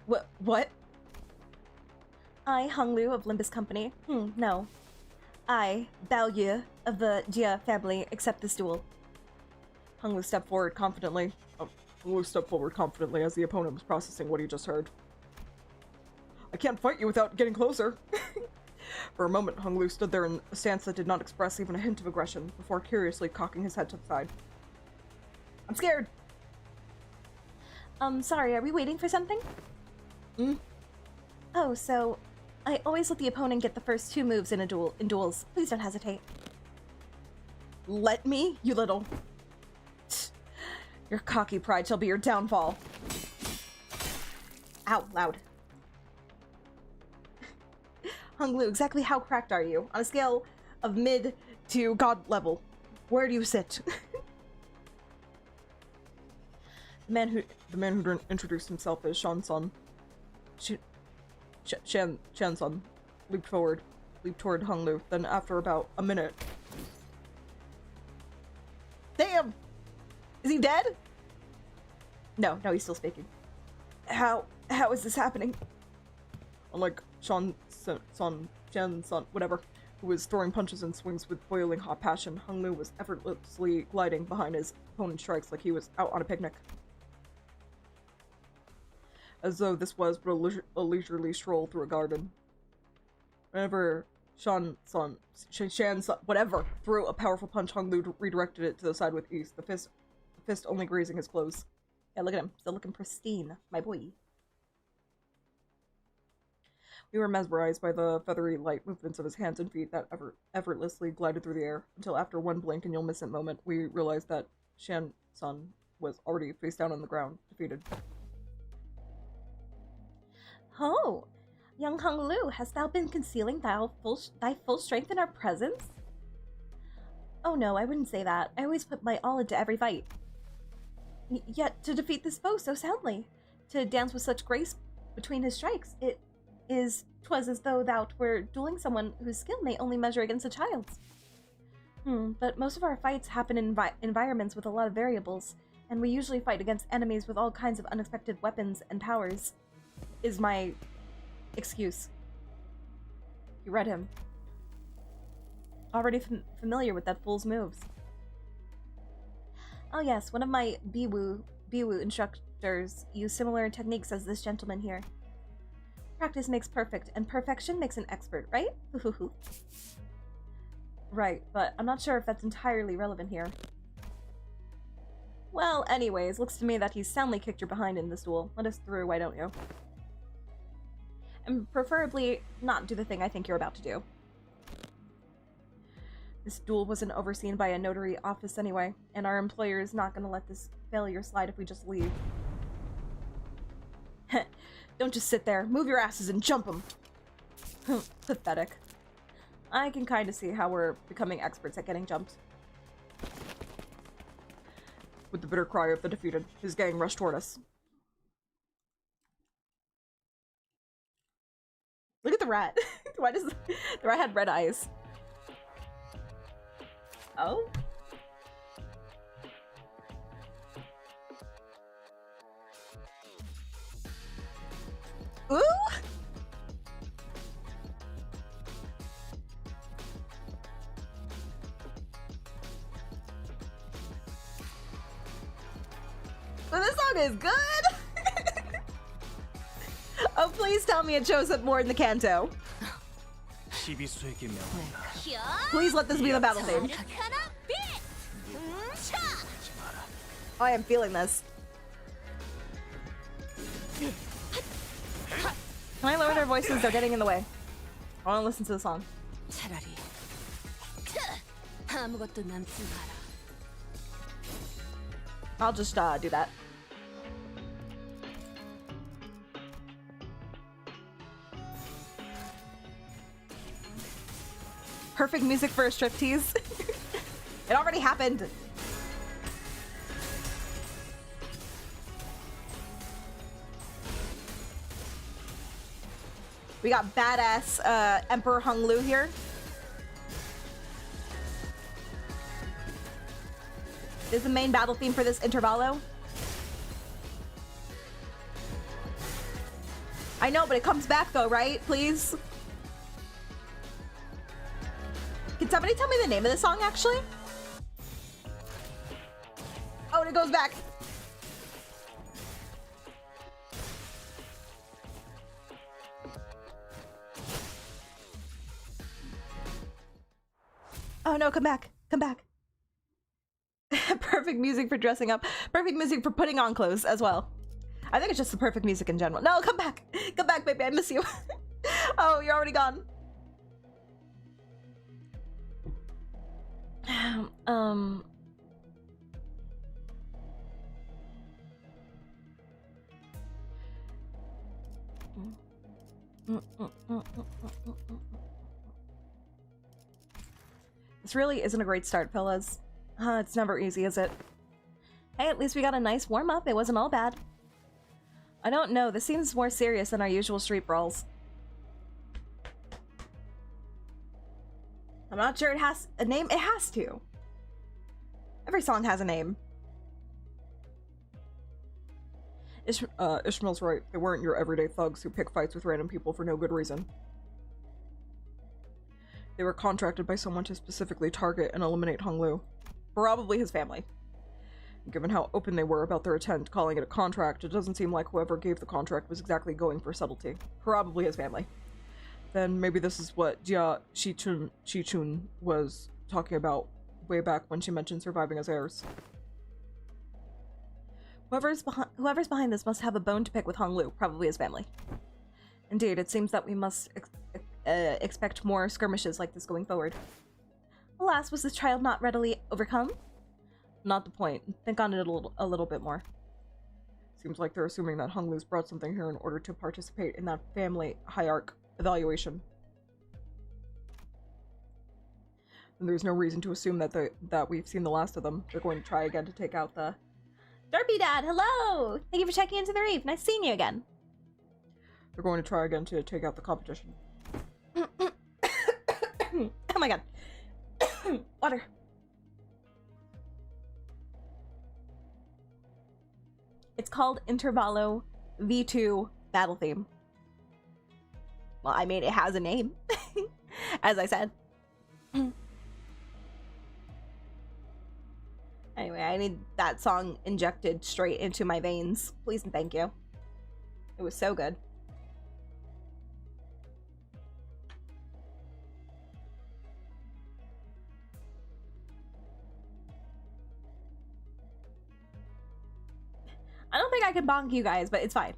What? I, Hung Lu of Limbus Company. No. I, Bao Yu of the Jia family, accept this duel. Hung Lu stepped forward confidently. As the opponent was processing what he just heard. I can't fight you without getting closer. For a moment, Hung Lu stood there in a stance that did not express even a hint of aggression, before curiously cocking his head to the side. I'm scared! Sorry, are we waiting for something? Oh, so... I always let the opponent get the first 2 moves in duels. Please don't hesitate. Let me, you little... Your cocky pride shall be your downfall. Ow, loud. Hung Lu, exactly how cracked are you? On a scale of mid to god level, where do you sit? The man who introduced himself as Shan-san. Shan-san leaped toward Hung Lu, then after about a minute... Damn! Is he dead? No, he's still speaking. How is this happening? Unlike Shan-san, whatever, who was throwing punches and swings with boiling hot passion, Hung Lu was effortlessly gliding behind his opponent's strikes like he was out on a picnic. As though this was but a leisurely stroll through a garden. Whenever Shan-san, whatever, threw a powerful punch, Hung Lu redirected it to the side with ease, the fist only grazing his clothes. Yeah, look at him. Still looking pristine. My boy. We were mesmerized by the feathery, light movements of his hands and feet that effortlessly glided through the air, until after one blink and you'll miss it moment, we realized that Shan-san was already face down on the ground, defeated. Oh, young Hung Lu, hast thou been concealing thy full strength in our presence? Oh no, I wouldn't say that. I always put my all into every fight. Yet, to defeat this foe so soundly, to dance with such grace between his strikes, 'twas as though thou were dueling someone whose skill may only measure against a child's. But most of our fights happen in environments with a lot of variables, and we usually fight against enemies with all kinds of unexpected weapons and powers, is my excuse. You read him. Already familiar with that fool's moves. Oh yes, one of my Biwu instructors used similar techniques as this gentleman here. Practice makes perfect, and perfection makes an expert, right? Right, but I'm not sure if that's entirely relevant here. Well, anyways, looks to me that he's soundly kicked your behind in this duel. Let us through, why don't you? And preferably not do the thing I think you're about to do. This duel wasn't overseen by a notary office anyway, and our employer is not gonna let this failure slide if we just leave. Don't just sit there. Move your asses and jump them. Pathetic. I can kind of see how we're becoming experts at getting jumped. With the bitter cry of the defeated, his gang rushed toward us. Look at the rat. Why does the rat had red eyes? Oh? Ooh! Well, this song is good! Oh, please tell me it shows up more in the Canto. Please let this be the battle theme. Oh, I am feeling this. Can I lower their voices? They're getting in the way. I want to listen to the song. I'll just do that. Perfect music for a striptease. It already happened. We got badass Emperor Hung Lu here. This is the main battle theme for this Intervallo. I know, but it comes back though, right? Please? Can somebody tell me the name of the song, actually? Oh, and it goes back. Oh no, come back. Come back. Perfect music for dressing up. Perfect music for putting on clothes as well. I think it's just the perfect music in general. No, come back. Come back, baby. I miss you. Oh, you're already gone. This really isn't a great start, fellas. It's never easy, is it? Hey, at least we got a nice warm-up. It wasn't all bad. I don't know. This seems more serious than our usual street brawls. I'm not sure it has a name. It has to. Every song has a name. Ishmael's right. They weren't your everyday thugs who pick fights with random people for no good reason. They were contracted by someone to specifically target and eliminate Hung Lu. Probably his family. Given how open they were about their intent, calling it a contract, it doesn't seem like whoever gave the contract was exactly going for subtlety. Probably his family. Then maybe this is what Jia Shichun was talking about way back when she mentioned surviving as heirs. Whoever's behind this must have a bone to pick with Hung Lu, probably his family. Indeed, it seems that we must expect more skirmishes like this going forward. Alas, was this child not readily overcome? Not the point. Think on it a little bit more. Seems like they're assuming that Hung Lu's brought something here in order to participate in that family hierarch evaluation. And there's no reason to assume that we've seen the last of them. They're going to try again to take out the... Derpy Dad, hello! Thank you for checking into the reef. Nice seeing you again. They're going to try again to take out the competition. Oh my god. Water. It's called Intervallo V2 Battle Theme. Well, I mean, it has a name, as I said. Anyway, I need that song injected straight into my veins. Please and thank you. It was so good. I don't think I can bonk you guys, but it's fine.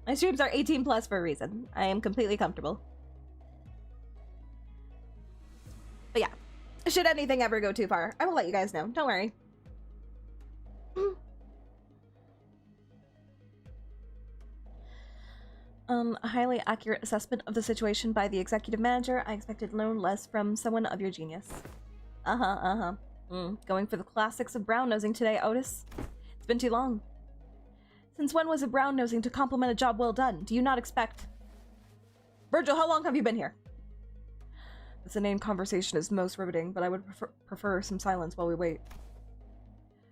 My streams are 18 plus for a reason. I am completely comfortable. But yeah, should anything ever go too far, I will let you guys know. Don't worry. A highly accurate assessment of the situation by the executive manager. I expected no less from someone of your genius. Going for the classics of brown-nosing today, Otis. It's been too long. Since when was a brown-nosing to compliment a job well done? Do you not expect... Virgil, how long have you been here? This inane conversation is most riveting, but I would prefer some silence while we wait.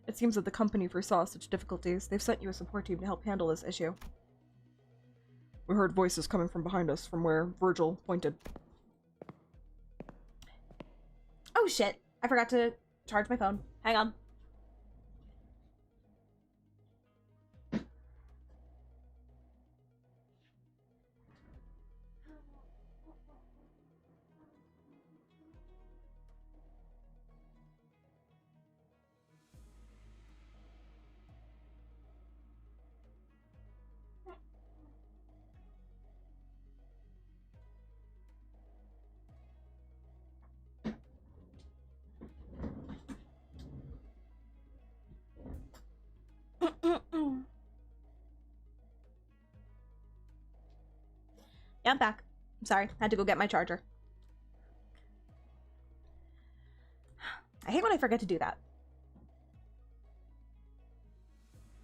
It seems that the company foresaw such difficulties. They've sent you a support team to help handle this issue. We heard voices coming from behind us, from where Virgil pointed. Oh shit, I forgot to charge my phone. Hang on. Yeah, I'm back. I'm sorry. Had to go get my charger. I hate when I forget to do that.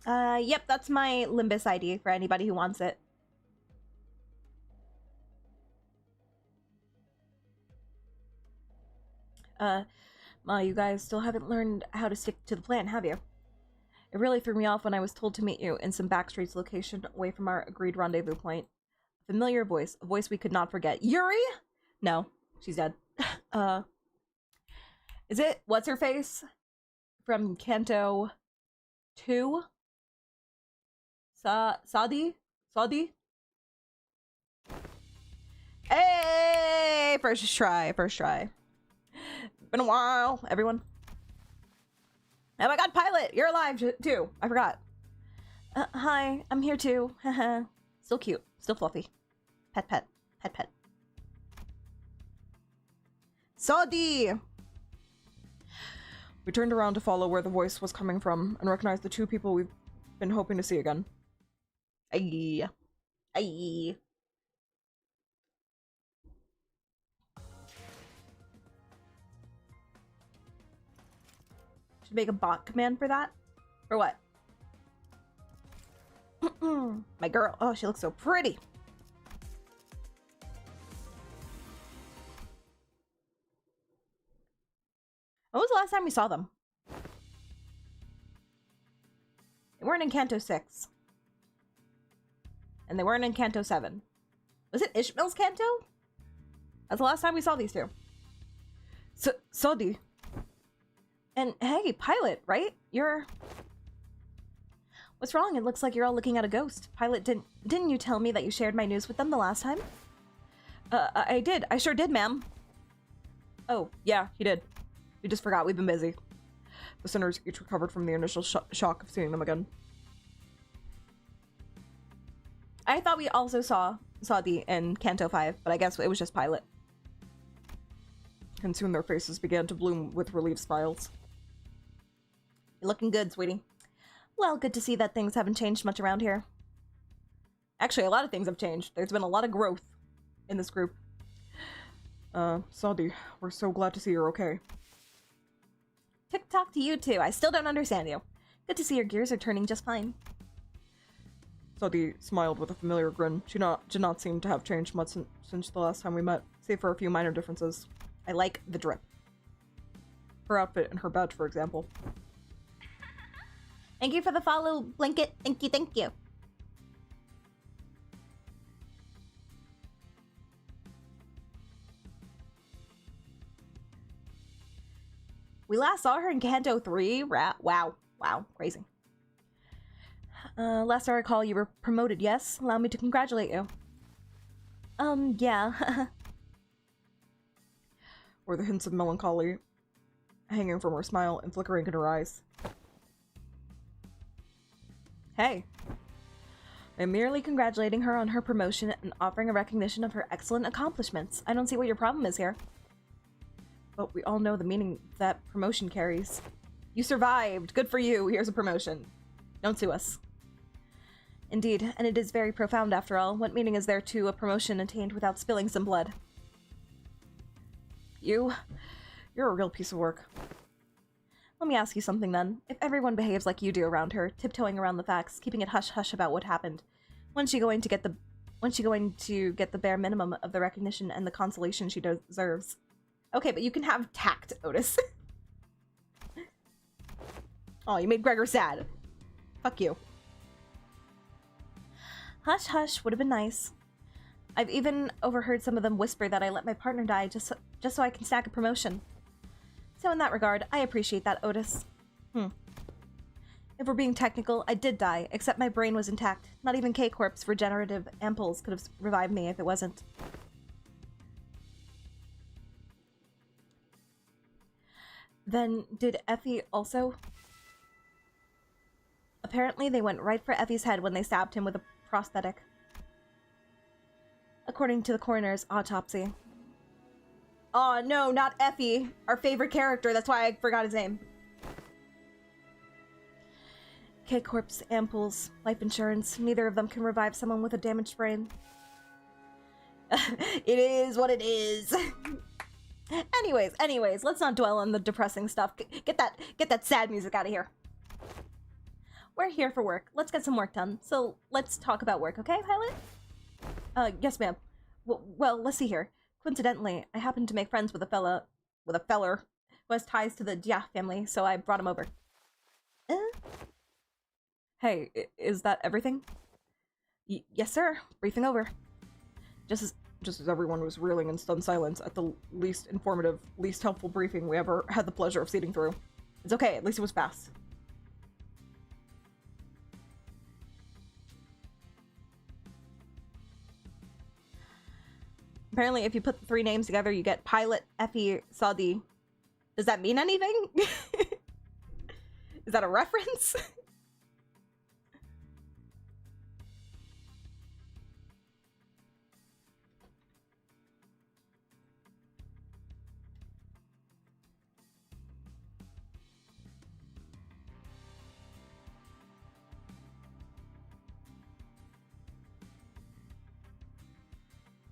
Yep, that's my Limbus ID for anybody who wants it. Ma, you guys still haven't learned how to stick to the plan, have you? It really threw me off when I was told to meet you in some backstreets location away from our agreed rendezvous point. A familiar voice, a voice we could not forget. Yuri? No, she's dead. Is it what's-her-face? From Canto 2? Saudi? Saudi? Hey! First try, first try. Been a while, everyone. Oh my god, Pilot! You're alive too! I forgot. Hi, I'm here too. Haha. Still cute. Still fluffy. Pet pet. Pet pet. Saudi! We turned around to follow where the voice was coming from and recognized the two people we've been hoping to see again. Aye. Aye. Should make a bot command for that? For what? My girl. Oh, she looks so pretty. When was the last time we saw them? They weren't in Canto 6. And they weren't in Canto 7. Was it Ishmael's Canto? That's the last time we saw these two. Saudi. And hey, Pilot, right? You're... What's wrong? It looks like you're all looking at a ghost. Pilot, didn't you tell me that you shared my news with them the last time? I did. I sure did, ma'am. Oh, yeah, he did. We just forgot. We've been busy. The sinners each recovered from the initial shock of seeing them again. I thought we also saw Saudi in Canto 5, but I guess it was just Pilot. And soon their faces began to bloom with relieved smiles. You're looking good, sweetie. Well, good to see that things haven't changed much around here. Actually, a lot of things have changed. There's been a lot of growth in this group. Saudi, we're so glad to see you're okay. Tick-tock to you too. I still don't understand you. Good to see your gears are turning just fine. Saudi smiled with a familiar grin. She did not seem to have changed much since the last time we met, save for a few minor differences. I like the drip. Her outfit and her badge, for example. Thank you for the follow, Blanket. Thank you, thank you. We last saw her in Canto 3? Wow. Wow. Crazy. Last I recall, you were promoted, yes? Allow me to congratulate you. Yeah. Were the hints of melancholy hanging from her smile and flickering in her eyes. Hey. I'm merely congratulating her on her promotion and offering a recognition of her excellent accomplishments. I don't see what your problem is here. But we all know the meaning that promotion carries. You survived! Good for you! Here's a promotion. Don't sue us. Indeed, and it is very profound after all. What meaning is there to a promotion attained without spilling some blood? You're a real piece of work. Let me ask you something then. If everyone behaves like you do around her, tiptoeing around the facts, keeping it hush-hush about what happened, when's she going to get the bare minimum of the recognition and the consolation she deserves? Okay, but you can have tact, Otis. Oh, you made Gregor sad. Fuck you. Hush hush would have been nice. I've even overheard some of them whisper that I let my partner die just so I can stack a promotion. So in that regard, I appreciate that, Otis. If we're being technical, I did die, except my brain was intact. Not even K-Corp's regenerative ampoules could have revived me if it wasn't. Then, did Effie also? Apparently, they went right for Effie's head when they stabbed him with a prosthetic. According to the coroner's autopsy. Oh no, not Effie! Our favorite character, that's why I forgot his name. K-Corp's ampoules, life insurance, neither of them can revive someone with a damaged brain. It is what it is. Anyways, let's not dwell on the depressing stuff. Get that sad music out of here. We're here for work. Let's get some work done. So let's talk about work, okay, Pilot? Yes, ma'am. Well, let's see here. Coincidentally, I happened to make friends with a feller who has ties to the Dia family, so I brought him over. Hey, is that everything? Yes, sir. Briefing over. Just as everyone was reeling in stunned silence at the least informative, least helpful briefing we ever had the pleasure of sitting through. It's okay, at least it was fast. Apparently, if you put the three names together, you get Pilot, Effie, Saudi. Does that mean anything? Is that a reference?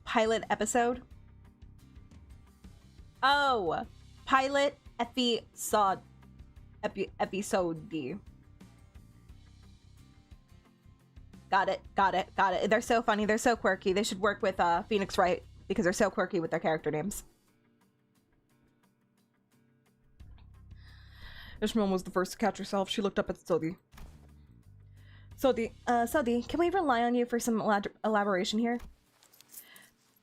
Pilot episode? Oh, pilot episode. Episode. Got it. They're so funny. They're so quirky. They should work with Phoenix Wright because they're so quirky with their character names. Ishmael was the first to catch herself. She looked up at Sodi. Sodi, can we rely on you for some elaboration here?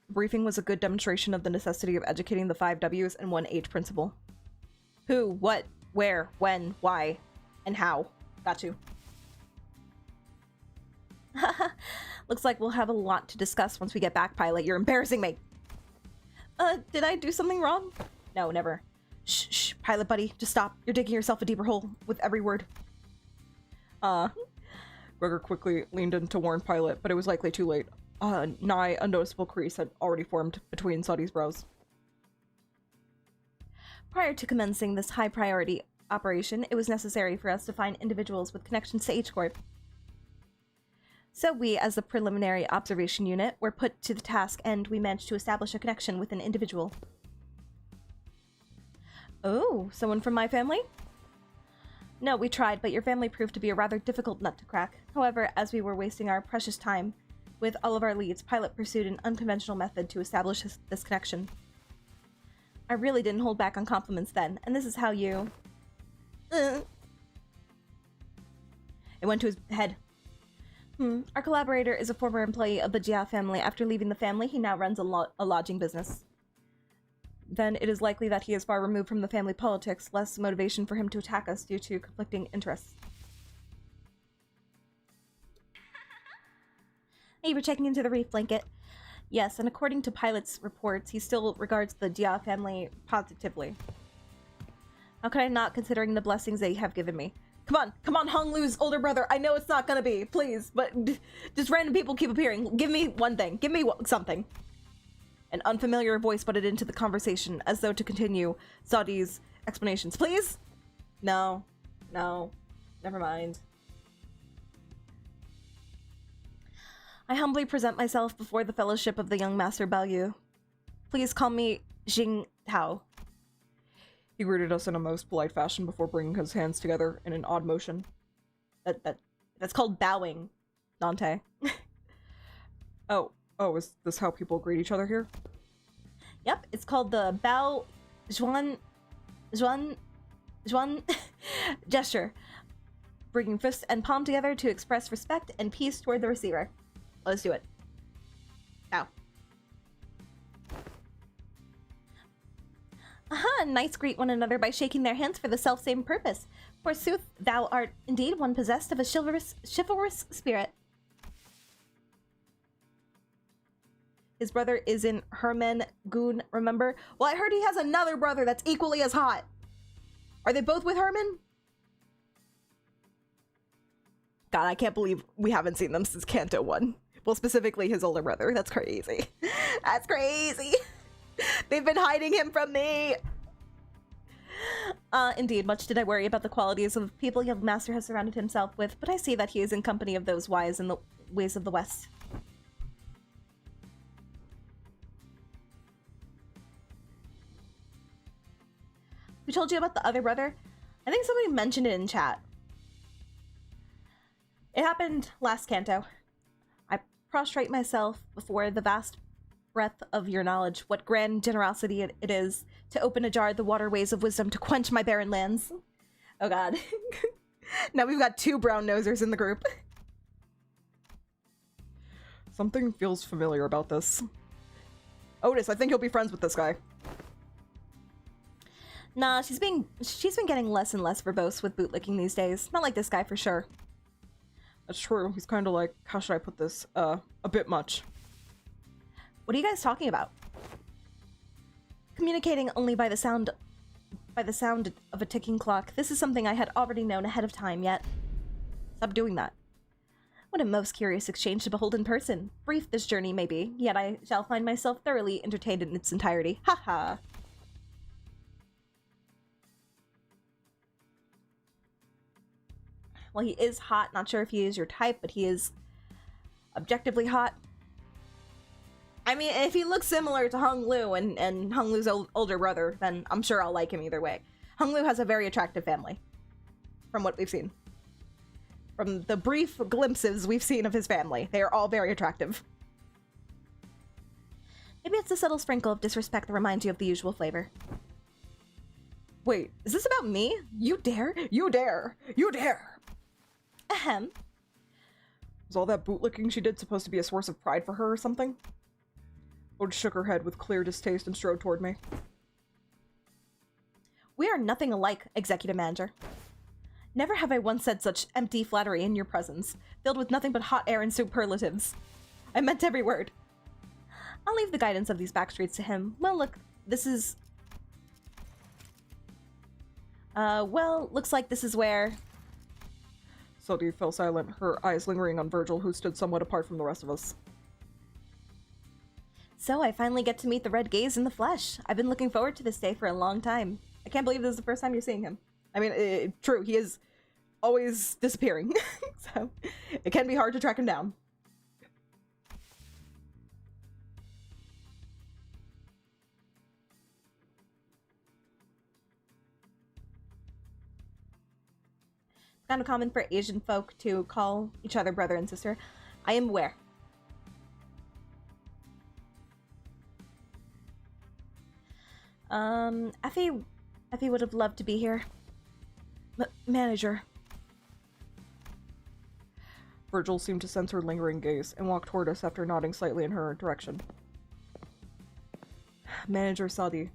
The briefing was a good demonstration of the necessity of educating the 5 W's and 1 H principle. Who, what, where, when, why, and how. Got you. Looks like we'll have a lot to discuss once we get back, Pilot. You're embarrassing me. Did I do something wrong? No, never. Shh, Pilot buddy, just stop. You're digging yourself a deeper hole with every word. Gregor quickly leaned in to warn Pilot, but it was likely too late. Nigh unnoticeable crease had already formed between Saudi's brows. Prior to commencing this high-priority operation, it was necessary for us to find individuals with connections to H-Corp. So we, as the preliminary observation unit, were put to the task and we managed to establish a connection with an individual. Oh, someone from my family? No, we tried, but your family proved to be a rather difficult nut to crack. However, as we were wasting our precious time with all of our leads, Pilot pursued an unconventional method to establish this connection. I really didn't hold back on compliments then, and this is how you... It went to his head. Our collaborator is a former employee of the Jia family. After leaving the family, he now runs a lodging business. Then it is likely that he is far removed from the family politics, less motivation for him to attack us due to conflicting interests. Hey, we're checking into the reef blanket. Yes, and according to Pilot's reports, he still regards the Jia family positively. How could I not, considering the blessings they have given me? Come on, Hong Lu's older brother. I know it's not gonna be, please, but just random people keep appearing. Give me one thing. Give me something. An unfamiliar voice butted into the conversation, as though to continue Saudi's explanations. Please? No, never mind. I humbly present myself before the fellowship of the young master Baoyu. Please call me Jing Tao. He greeted us in a most polite fashion before bringing his hands together in an odd motion. That's called bowing, Dante. Oh, is this how people greet each other here? Yep, it's called the Bao Zhuan gesture, bringing fist and palm together to express respect and peace toward the receiver. Let's do it. Bow. Aha, knights greet one another by shaking their hands for the self-same purpose. Forsooth, thou art indeed one possessed of a chivalrous spirit. His brother is in Herman Goon, remember? Well, I heard he has another brother that's equally as hot. Are they both with Herman? God, I can't believe we haven't seen them since Canto 1. Well, specifically his older brother. That's crazy. That's crazy. They've been hiding him from me. Indeed, much did I worry about the qualities of people young master has surrounded himself with, but I see that he is in company of those wise in the ways of the West. Who told you about the other brother? I think somebody mentioned it in chat. It happened last Canto. I prostrate myself before the vast breadth of your knowledge. What grand generosity it is to open ajar the waterways of wisdom to quench my barren lands. Oh god. Now we've got 2 brown nosers in the group. Something feels familiar about this. Otis, I think you'll be friends with this guy. Nah, she's been getting less and less verbose with bootlicking these days. Not like this guy for sure. That's true. He's kind of like, how should I put this? A bit much. What are you guys talking about? Communicating only by the sound of a ticking clock. This is something I had already known ahead of time, yet stop doing that. What a most curious exchange to behold in person. Brief this journey may be, yet I shall find myself thoroughly entertained in its entirety. Haha. Well, he is hot. Not sure if he is your type, but he is objectively hot. I mean, if he looks similar to Hung Lu and Hung Lu's older brother, then I'm sure I'll like him either way. Hung Lu has a very attractive family, from what we've seen. From the brief glimpses we've seen of his family, they are all very attractive. Maybe it's a subtle sprinkle of disrespect that reminds you of the usual flavor. Wait, is this about me? You dare? You dare! You dare! Ahem. Was all that bootlicking she did supposed to be a source of pride for her or something? Oda shook her head with clear distaste and strode toward me. We are nothing alike, Executive Manager. Never have I once said such empty flattery in your presence, filled with nothing but hot air and superlatives. I meant every word. I'll leave the guidance of these back streets to him. Well, look, this is... well, looks like this is where... Sylvie fell silent, her eyes lingering on Virgil, who stood somewhat apart from the rest of us. So I finally get to meet the Red Gaze in the flesh. I've been looking forward to this day for a long time. I can't believe this is the first time you're seeing him. I mean, true, he is always disappearing, so it can be hard to track him down. It's kind of common for Asian folk to call each other brother and sister. I am aware. Effie would have loved to be here. Manager. Virgil seemed to sense her lingering gaze and walked toward us after nodding slightly in her direction. Manager Sadi,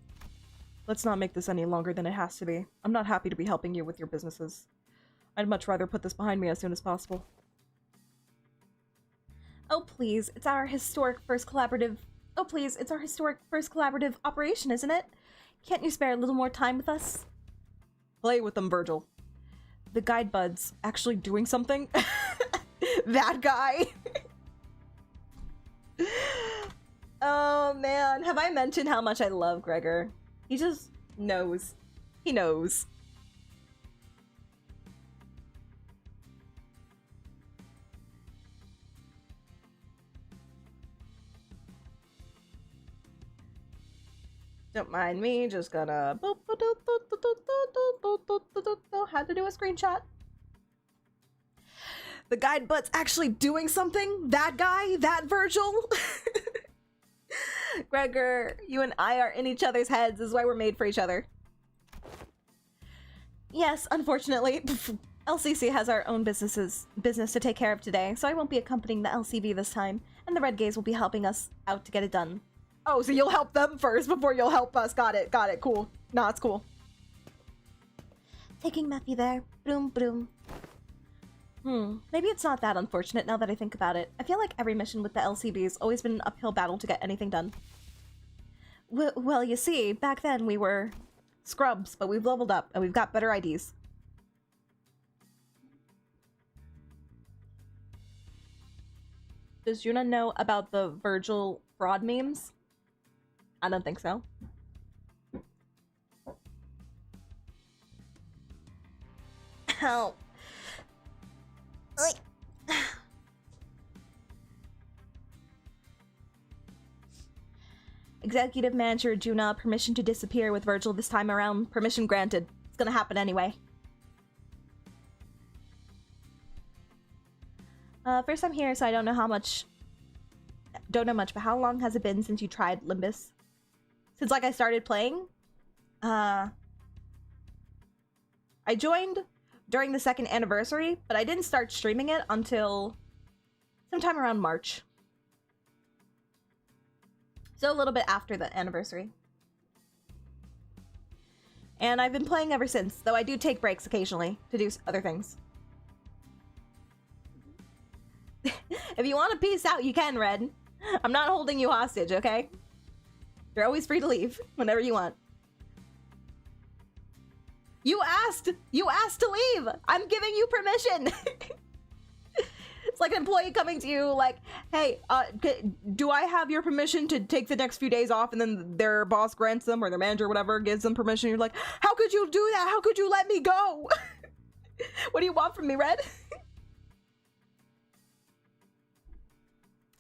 let's not make this any longer than it has to be. I'm not happy to be helping you with your businesses. I'd much rather put this behind me as soon as possible. Oh please, it's our historic first collaborative operation, isn't it? Can't you spare a little more time with us? Play with them, Virgil. The guide bud's actually doing something? That guy! Oh man, have I mentioned how much I love Gregor? He just knows. He knows. Don't mind me, just gonna had to do a screenshot. The guide butt's actually doing something? That guy? That Virgil? Gregor, you and I are in each other's heads. This is why we're made for each other. Yes, unfortunately, LCC has our own business to take care of today, so I won't be accompanying the LCV this time, and the Red Gaze will be helping us out to get it done. Oh, so you'll help them first before you'll help us. Got it, cool. Nah, it's cool. Taking Matthew there. Broom, broom. Maybe it's not that unfortunate now that I think about it. I feel like every mission with the LCB has always been an uphill battle to get anything done. Well, you see, back then we were scrubs, but we've leveled up and we've got better IDs. Does Yuna know about the Virgil fraud memes? I don't think so. Ow. Executive Manager Juna, permission to disappear with Virgil this time around. Permission granted. It's gonna happen anyway. First time here, so I don't know much, but how long has it been since you tried Limbus? Since, like, I started playing? I joined during the 2nd anniversary, but I didn't start streaming it until sometime around March. So a little bit after the anniversary. And I've been playing ever since, though I do take breaks occasionally to do other things. If you want to peace out, you can, Red. I'm not holding you hostage, okay? You're always free to leave whenever you want. You asked to leave! I'm giving you permission! It's like an employee coming to you like, hey, do I have your permission to take the next few days off? And then their boss grants them, or their manager or whatever gives them permission. You're like, how could you do that? How could you let me go? What do you want from me, Red?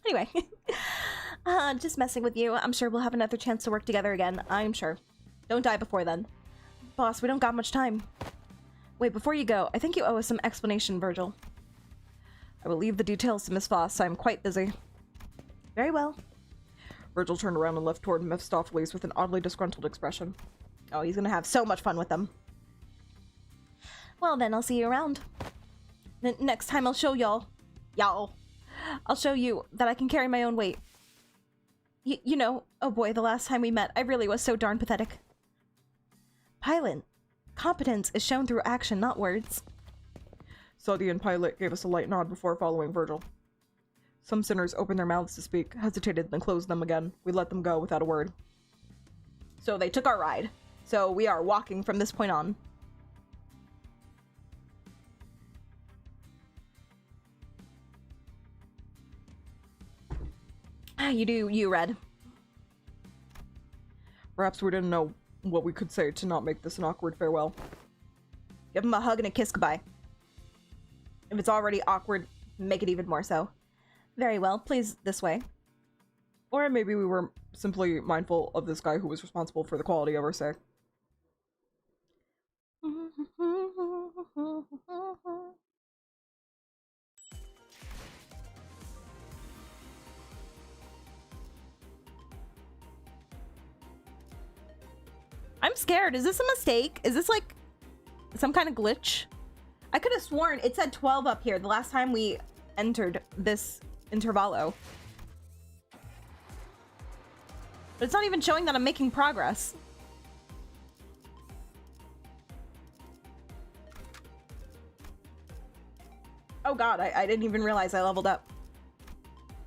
Anyway, just messing with you. I'm sure we'll have another chance to work together again. I'm sure. Don't die before then. Boss, we don't got much time. Wait, before you go, I think you owe us some explanation, Virgil. I will leave the details to Miss Voss. I'm quite busy. Very well. Virgil turned around and left toward Mephistopheles with an oddly disgruntled expression. Oh, he's gonna have so much fun with them. Well, then I'll see you around. Next time I'll show y'all. I'll show you that I can carry my own weight. You know, oh boy, the last time we met, I really was so darn pathetic. Pilot, competence is shown through action, not words. Suddy and Pilot gave us a light nod before following Virgil. Some sinners opened their mouths to speak, hesitated, then closed them again. We let them go without a word. So they took our ride. So we are walking from this point on. You do, you, Red. Perhaps we didn't know what we could say to not make this an awkward farewell. Give him a hug and a kiss goodbye. If it's already awkward, make it even more so. Very well, please, this way. Or maybe we were simply mindful of this guy who was responsible for the quality of our stay. I'm scared. Is this a mistake? Is this like some kind of glitch? I could have sworn it said 12 up here the last time we entered this Intervallo. But it's not even showing that I'm making progress. Oh god, I didn't even realize I leveled up.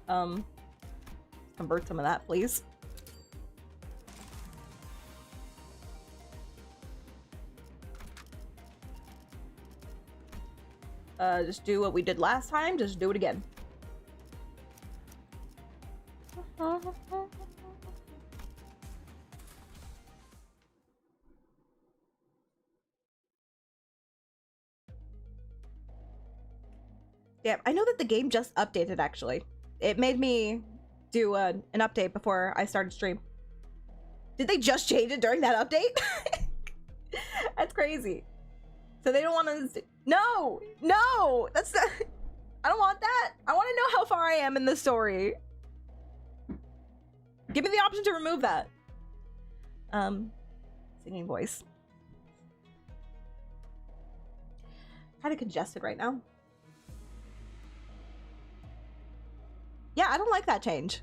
Convert some of that, please. Just do what we did last time, just do it again. Yeah, I know that the game just updated, actually. It made me do an update before I started stream. Did they just change it during that update? That's crazy. So they don't want to... No! No! That's the... I don't want that. I want to know how far I am in the story. Give me the option to remove that. Singing voice. Kind of congested right now. Yeah, I don't like that change.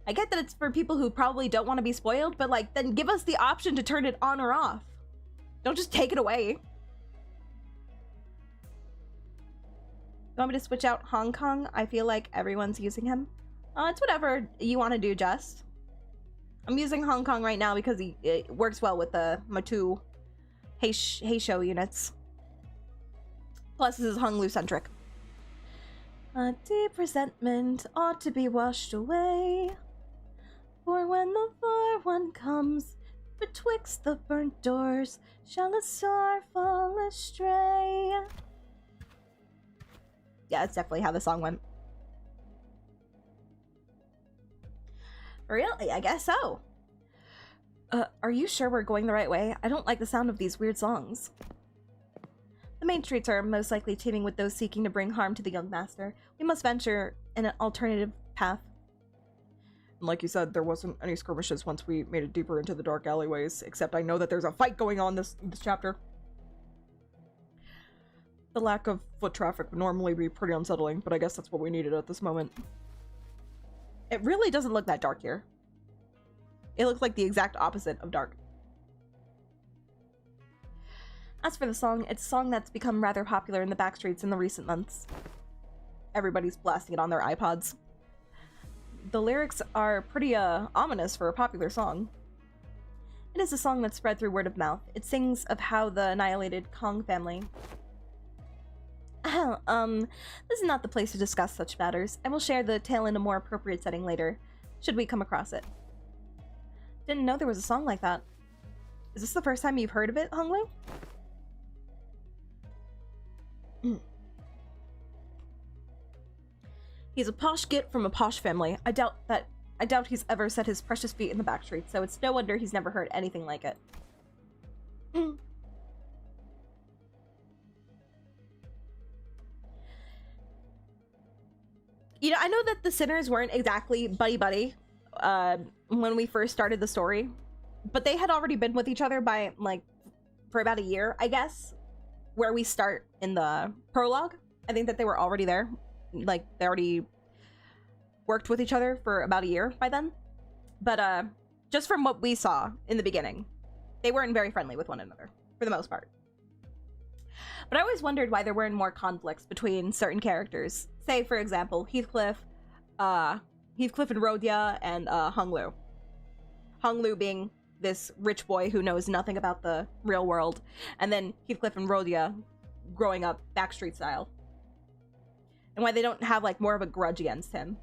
I get that it's for people who probably don't want to be spoiled, but like, then give us the option to turn it on or off. Don't just take it away. You want me to switch out Hong Kong? I feel like everyone's using him. It's whatever you want to do, Just. I'm using Hong Kong right now because it works well with the Matu Heisho units. Plus, this is Honglu-centric. A deep resentment ought to be washed away. For when the far one comes, betwixt the burnt doors, shall a star fall astray. Yeah, that's definitely how the song went. Really? I guess so. Are you sure we're going the right way? I don't like the sound of these weird songs. The main streets are most likely teeming with those seeking to bring harm to the young master. We must venture in an alternative path. And like you said, there wasn't any skirmishes once we made it deeper into the dark alleyways, except I know that there's a fight going on this chapter. The lack of foot traffic would normally be pretty unsettling, but I guess that's what we needed at this moment. It really doesn't look that dark here. It looks like the exact opposite of dark. As for the song, it's a song that's become rather popular in the backstreets in the recent months. Everybody's blasting it on their iPods. The lyrics are pretty ominous for a popular song. It is a song that's spread through word of mouth. It sings of how the annihilated Kong family... this is not the place to discuss such matters. I will share the tale in a more appropriate setting later, should we come across it. Didn't know there was a song like that. Is this the first time you've heard of it, Honglu? He's a posh git from a posh family. I doubt he's ever set his precious feet in the back streets, so it's no wonder he's never heard anything like it. You know, I know that the sinners weren't exactly buddy-buddy when we first started the story, but they had already been with each other by, like, for about a year, I guess, where we start in the prologue. I think that they were already there. Like, they already worked with each other for about a year by then. But, just from what we saw in the beginning, they weren't very friendly with one another, for the most part. But I always wondered why there weren't more conflicts between certain characters. Say, for example, Heathcliff and Rhodia, and Honglu. Honglu being this rich boy who knows nothing about the real world, and then Heathcliff and Rhodia growing up backstreet style. And why they don't have, like, more of a grudge against him.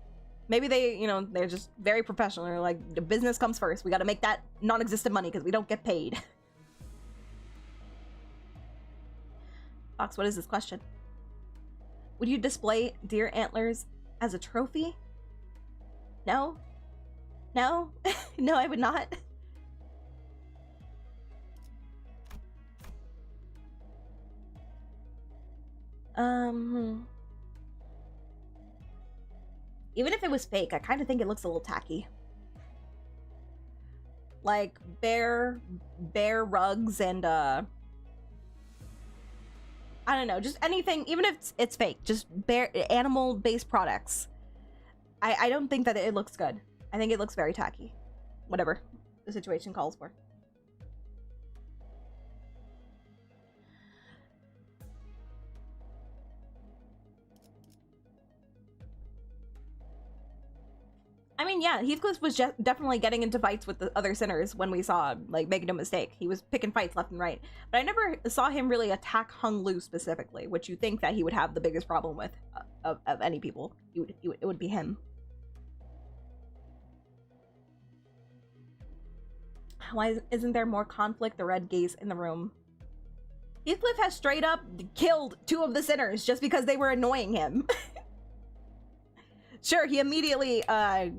Maybe they, you know, they're just very professional. They're like, the business comes first. We gotta make that non-existent money because we don't get paid. Fox, what is this question? Would you display deer antlers as a trophy? No? No? No, I would not. Even if it was fake, I kind of think it looks a little tacky. Like, bear rugs and, I don't know, just anything, even if it's fake, just animal-based products. I don't think that it looks good. I think it looks very tacky. Whatever the situation calls for. I mean, yeah, Heathcliff was definitely getting into fights with the other sinners when we saw him, like, make no mistake. He was picking fights left and right. But I never saw him really attack Honglu specifically, which you think that he would have the biggest problem with of any people. It would be him. Why isn't there more conflict or red gaze in the room? Heathcliff has straight up killed 2 of the sinners just because they were annoying him. Sure, he immediately got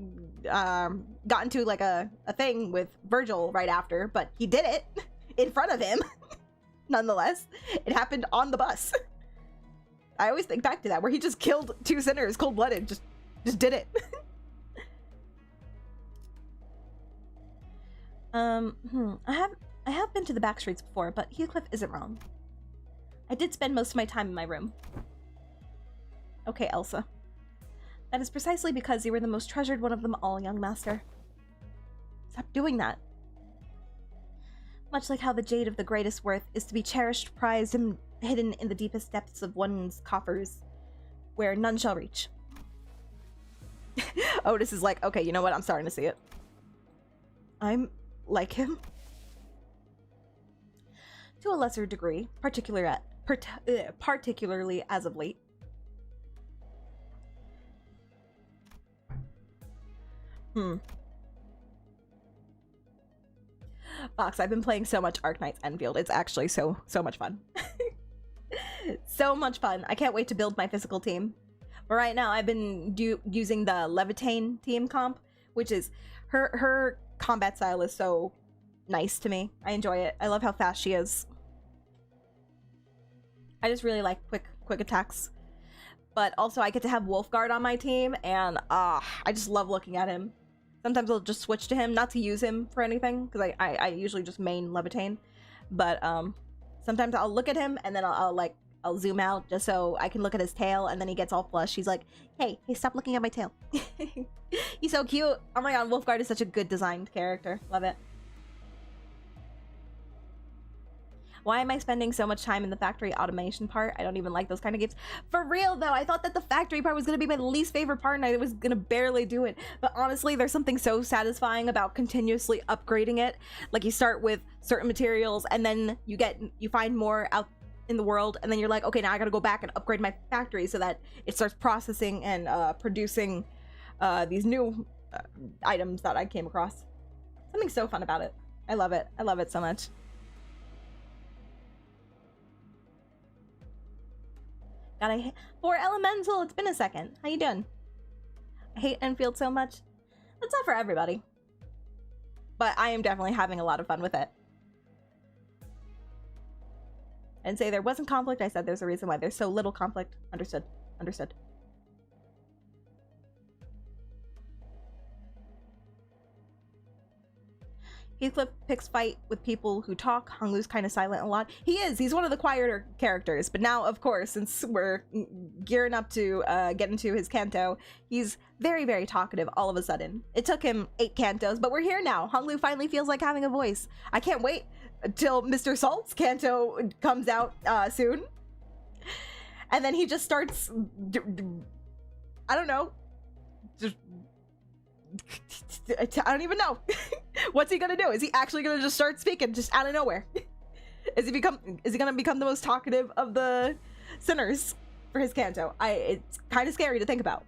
into, like, a thing with Virgil right after, but he did it in front of him. Nonetheless, it happened on the bus. I always think back to that, where he just killed 2 sinners cold-blooded, just did it. I have been to the back streets before, but Heathcliff isn't wrong. I did spend most of my time in my room. Okay, Elsa. That is precisely because you were the most treasured one of them all, young master. Stop doing that. Much like how the jade of the greatest worth is to be cherished, prized, and hidden in the deepest depths of one's coffers, where none shall reach. Otis is like, okay, you know what? I'm starting to see it. I'm like him. To a lesser degree, particularly as of late. Fox, I've been playing so much Arknight's Enfield. It's actually so much fun. So much fun. I can't wait to build my physical team. But right now, I've been using the Levitain team comp, which is Her combat style is so nice to me. I enjoy it. I love how fast she is. I just really like quick attacks. But also I get to have Wolfguard on my team, and I just love looking at him. Sometimes I'll just switch to him, not to use him for anything, because I usually just main Levitate. But sometimes I'll look at him and then I'll zoom out just so I can look at his tail, and then he gets all flushed. He's like, hey, stop looking at my tail. He's so cute. Oh my god, Wolfguard is such a good designed character. Love it. Why am I spending so much time in the factory automation part? I don't even like those kind of games. For real though, I thought that the factory part was gonna be my least favorite part and I was gonna barely do it. But honestly, there's something so satisfying about continuously upgrading it. Like you start with certain materials and then you find more out in the world, and then you're like, okay, now I gotta go back and upgrade my factory so that it starts processing and producing these new items that I came across. Something so fun about it. I love it. I love it so much. Got for Elemental, it's been a second. How you doing? I hate Enfield so much. That's not for everybody. But I am definitely having a lot of fun with it. I didn't say there wasn't conflict, I said there's a reason why there's so little conflict. Understood. Understood. Heathcliff picks fight with people who talk. Honglu's kind of silent a lot. He is. He's one of the quieter characters. But now, of course, since we're gearing up to get into his Canto, he's very, very talkative all of a sudden. It took him 8 Cantos, but we're here now. Honglu finally feels like having a voice. I can't wait until Mr. Salt's Canto comes out soon. And then he just starts... I don't know. Just... I don't even know. What's he gonna do? Is he actually gonna just start speaking just out of nowhere? Is he gonna become the most talkative of the sinners for his Canto? It's kind of scary to think about.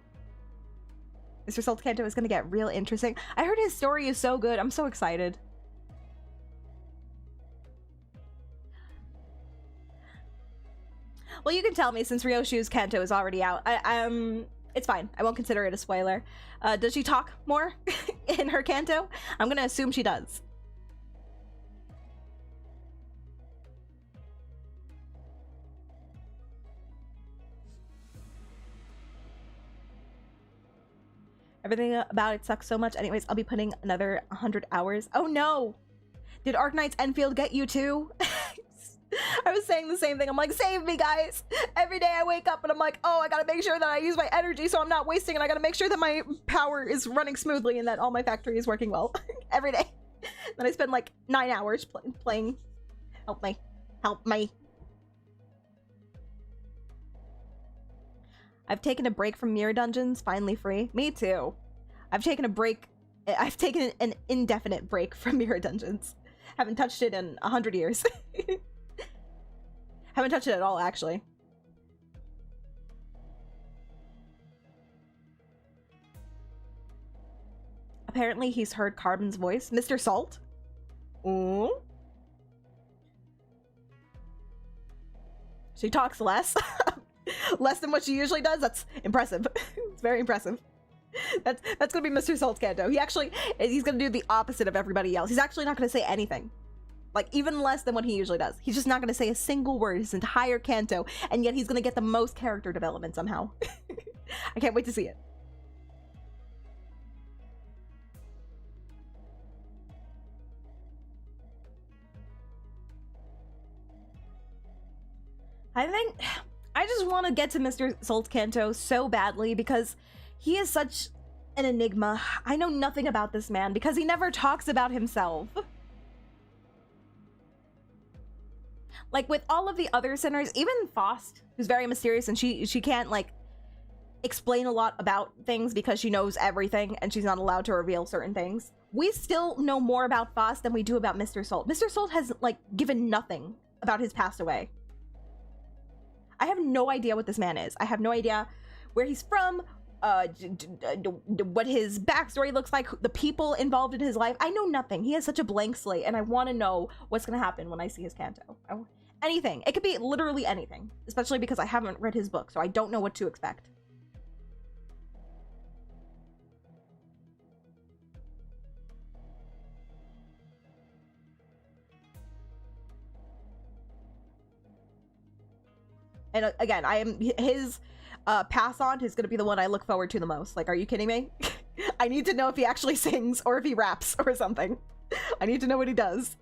Mr. Salt's Canto is gonna get real interesting. I heard his story is so good. I'm so excited. Well, you can tell me since Ryoshu's Canto is already out. It's fine. I won't consider it a spoiler. Does she talk more in her Canto? I'm gonna assume she does. Everything about it sucks so much. Anyways, I'll be putting another 100 hours. Oh no! Did Arknight's Enfield get you too? I was saying the same thing. I'm like, save me, guys. Every day I wake up and I'm like, oh, I gotta make sure that I use my energy so I'm not wasting it. I gotta make sure that my power is running smoothly and that all my factory is working well every day. Then I spend like 9 hours playing. Help me. Help me. I've taken a break from mirror dungeons, finally free. Me too. I've taken a break. I've taken an indefinite break from mirror dungeons. Haven't touched it in 100 years. Haven't touched it at all, actually. Apparently he's heard Carbon's voice. Mr. Salt? Ooh. She talks less. Less than what she usually does? That's impressive. It's very impressive. That's gonna be Mr. Salt's Canto. He's gonna do the opposite of everybody else. He's actually not gonna say anything. Like, even less than what he usually does. He's just not gonna say a single word his entire Canto, and yet he's gonna get the most character development somehow. I can't wait to see it. I just want to get to Mr. Salt's Canto so badly because he is such an enigma. I know nothing about this man because he never talks about himself. Like, with all of the other sinners, even Faust, who's very mysterious and she can't, like, explain a lot about things because she knows everything and she's not allowed to reveal certain things. We still know more about Faust than we do about Mr. Salt. Mr. Salt has, like, given nothing about his passed away. I have no idea what this man is. I have no idea where he's from, what his backstory looks like, the people involved in his life. I know nothing. He has such a blank slate, and I want to know what's going to happen when I see his Canto. Anything. It could be literally anything, especially because I haven't read his book, so I don't know what to expect. And again, I am his pass on is going to be the one I look forward to the most. Like, are you kidding me? I need to know if he actually sings or if he raps or something. I need to know what he does.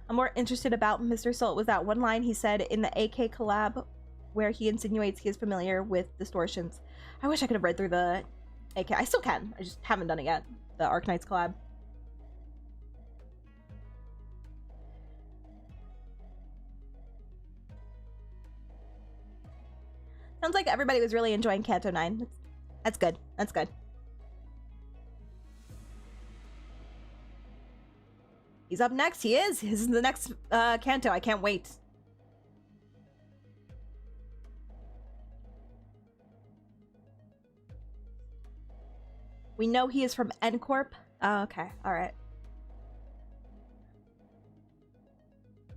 I'm more interested about Mr. Salt was that one line he said in the AK collab where he insinuates he is familiar with distortions. I wish I could have read through the AK. I still can. I just haven't done it yet. The Arknights collab. Sounds like everybody was really enjoying Canto 9. That's good. That's good. He's up next. He is. This is the next Canto. I can't wait. We know he is from N Corp. Oh, okay. All right.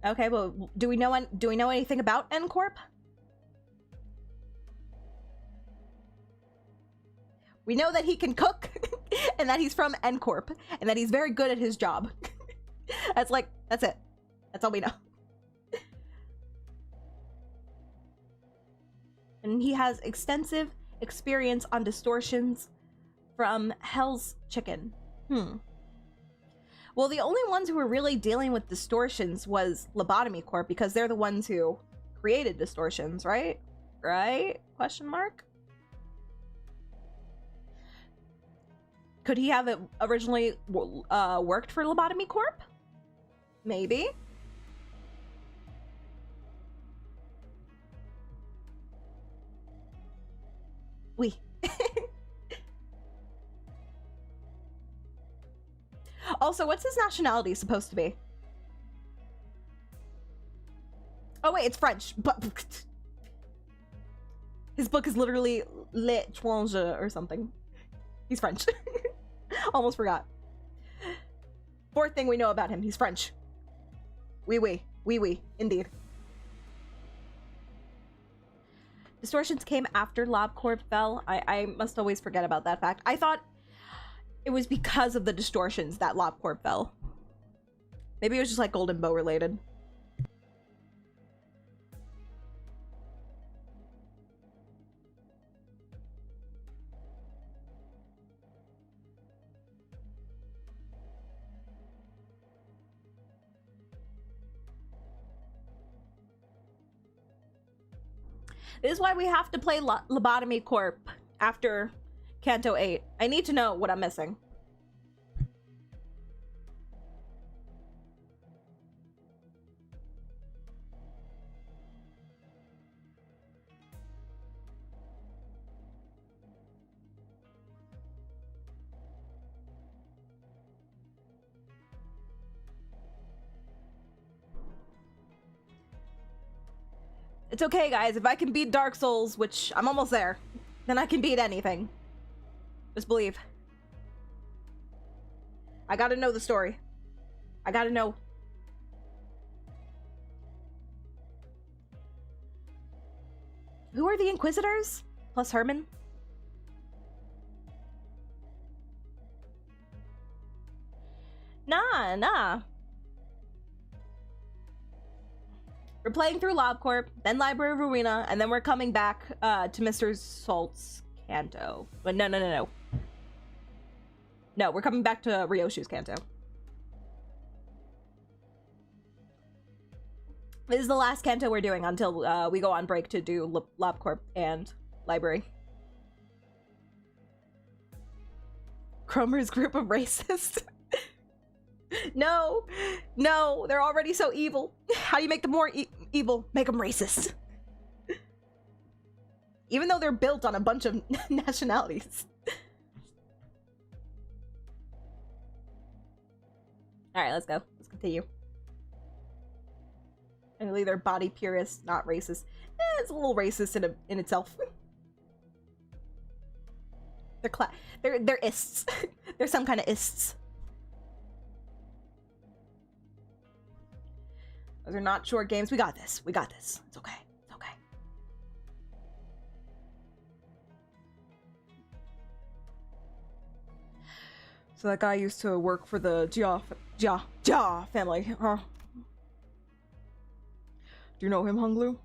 Okay. Well, do we know anything about N Corp? We know that he can cook, and that he's from N Corp, and that he's very good at his job. That's it. That's all we know. And he has extensive experience on distortions from Hell's Chicken. Well, the only ones who were really dealing with distortions was Lobotomy Corp, because they're the ones who created distortions, right? Right? Question mark? Could he have originally worked for Lobotomy Corp? Maybe. Oui. Also, what's his nationality supposed to be? Oh wait, it's French. But his book is literally L'étranger or something. He's French. Almost forgot. Fourth thing we know about him, he's French. Oui, indeed. Distortions came after LobCorp fell. I must always forget about that fact. I thought it was because of the distortions that LobCorp fell. Maybe it was just like Golden Bow related. This is why we have to play Lobotomy Corp after Canto 8. I need to know what I'm missing. It's okay, guys. If I can beat Dark Souls, which I'm almost there, then I can beat anything. Just believe. I gotta know the story. I gotta know. Who are the Inquisitors? Plus Herman? Nah. We're playing through LobCorp, then Library of Ruina, and then we're coming back to Mr. Salt's Canto. But no. No, we're coming back to Ryoshu's Canto. This is the last Canto we're doing until we go on break to do LobCorp and Library. Cromer's group of racists. No, they're already so evil. How do you make them more evil? Make them racist. Even though they're built on a bunch of nationalities. Alright, let's go. Let's continue. Anyway, they're body purists, not racist. It's a little racist in itself. They're ists. They're some kind of ists. Those are not short games. We got this. It's okay. So that guy used to work for the Jia family, huh? Do you know him, Hunglu?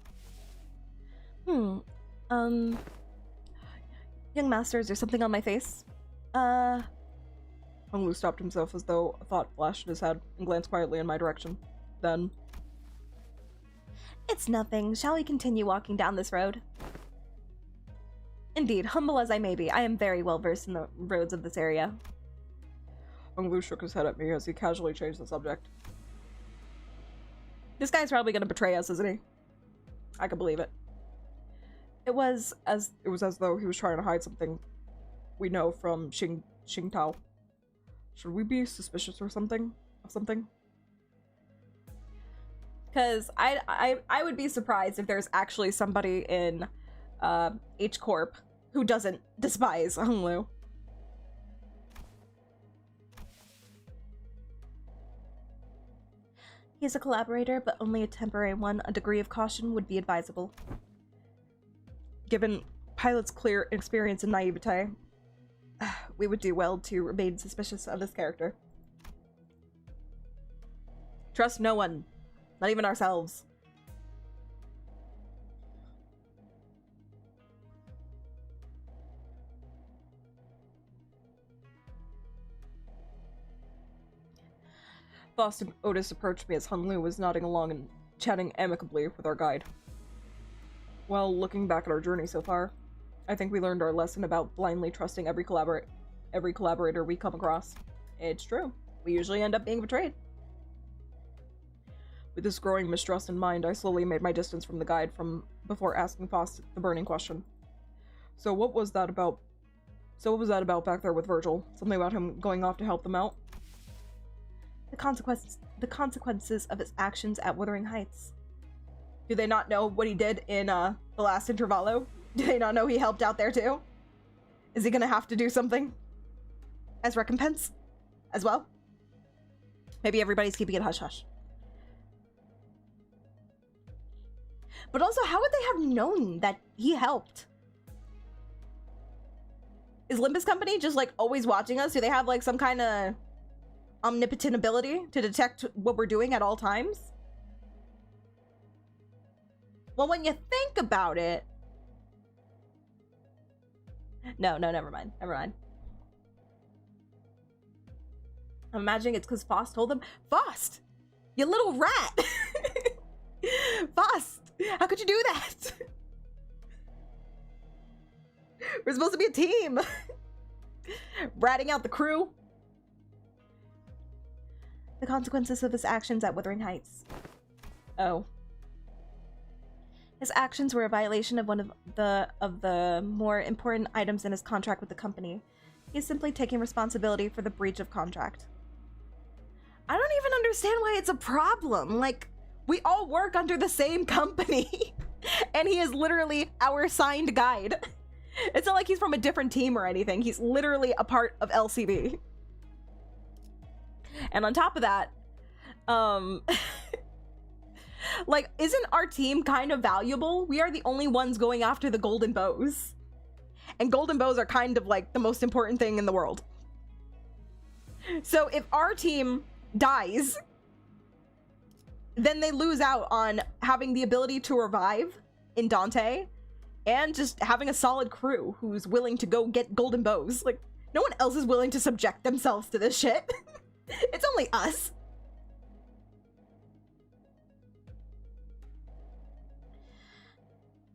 Young master, is there something on my face? Hunglu stopped himself as though a thought flashed in his head and glanced quietly in my direction. Then... It's nothing. Shall we continue walking down this road? Indeed, humble as I may be, I am very well versed in the roads of this area. Hunglu shook his head at me as he casually changed the subject. This guy's probably gonna betray us, isn't he? I could believe it. It was as though he was trying to hide something we know from Xingtao. Should we be suspicious or something? Of something? Because I would be surprised if there's actually somebody in H Corp who doesn't despise Hunglu. He is a collaborator, but only a temporary one. A degree of caution would be advisable. Given Pilot's clear experience and naivete, we would do well to remain suspicious of this character. Trust no one. Not even ourselves. Faust and Otis approached me as Hunglu was nodding along and chatting amicably with our guide. Well, looking back at our journey so far, I think we learned our lesson about blindly trusting every collaborator we come across. It's true. We usually end up being betrayed. With this growing mistrust in mind, I slowly made my distance from the guide before asking Faust the burning question. So what was that about back there with Virgil? Something about him going off to help them out? The consequences of his actions at Wuthering Heights. Do they not know what he did in the last Intervallo? Do they not know he helped out there too? Is he gonna have to do something as recompense as well? Maybe everybody's keeping it hush-hush. But also, how would they have known that he helped? Is Limbus Company just like always watching us? Do they have like some kind of omnipotent ability to detect what we're doing at all times? Well, when you think about it... No, never mind. I'm imagining it's because Faust told them. Faust! You little rat! Faust! How could you do that? We're supposed to be a team! Ratting out the crew. The consequences of his actions at Wuthering Heights. Oh. His actions were a violation of one of the more important items in his contract with the company. He is simply taking responsibility for the breach of contract. I don't even understand why it's a problem. Like, we all work under the same company. And he is literally our signed guide. It's not like he's from a different team or anything. He's literally a part of LCB. And on top of that, like, isn't our team kind of valuable? We are the only ones going after the golden bows. And golden bows are kind of like the most important thing in the world. So if our team dies, then they lose out on having the ability to revive in Dante and just having a solid crew who's willing to go get golden bows. Like, no one else is willing to subject themselves to this shit. It's only us.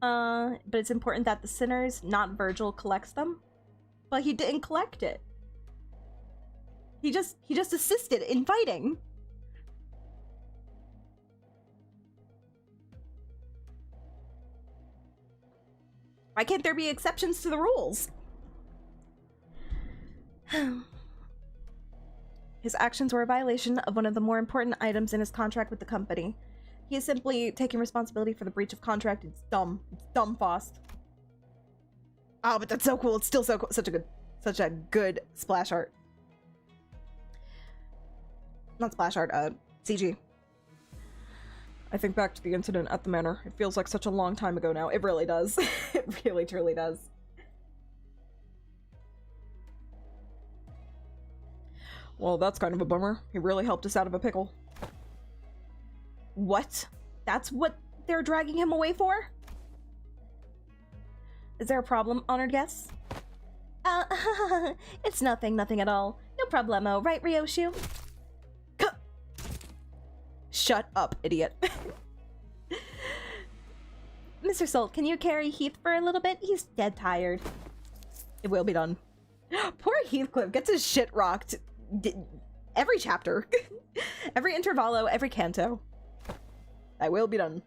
But it's important that the sinners, not Virgil, collects them. But he didn't collect it. He just assisted in fighting. Why can't there be exceptions to the rules? His actions were a violation of one of the more important items in his contract with the company. He is simply taking responsibility for the breach of contract. It's dumb. It's dumb, Faust. Oh, but that's so cool. It's still so cool. Such a good splash art. Not splash art, CG. I think back to the incident at the manor. It feels like such a long time ago now. It really does. It really, truly does. Well, that's kind of a bummer. He really helped us out of a pickle. What? That's what they're dragging him away for? Is there a problem, honored guests? It's nothing at all. No problemo, right, Ryoshu? Shut up, idiot. Mr. Salt, can you carry Heath for a little bit? He's dead tired. It will be done. Poor Heathcliff gets his shit rocked every chapter. Every intervallo, every canto. I will be done.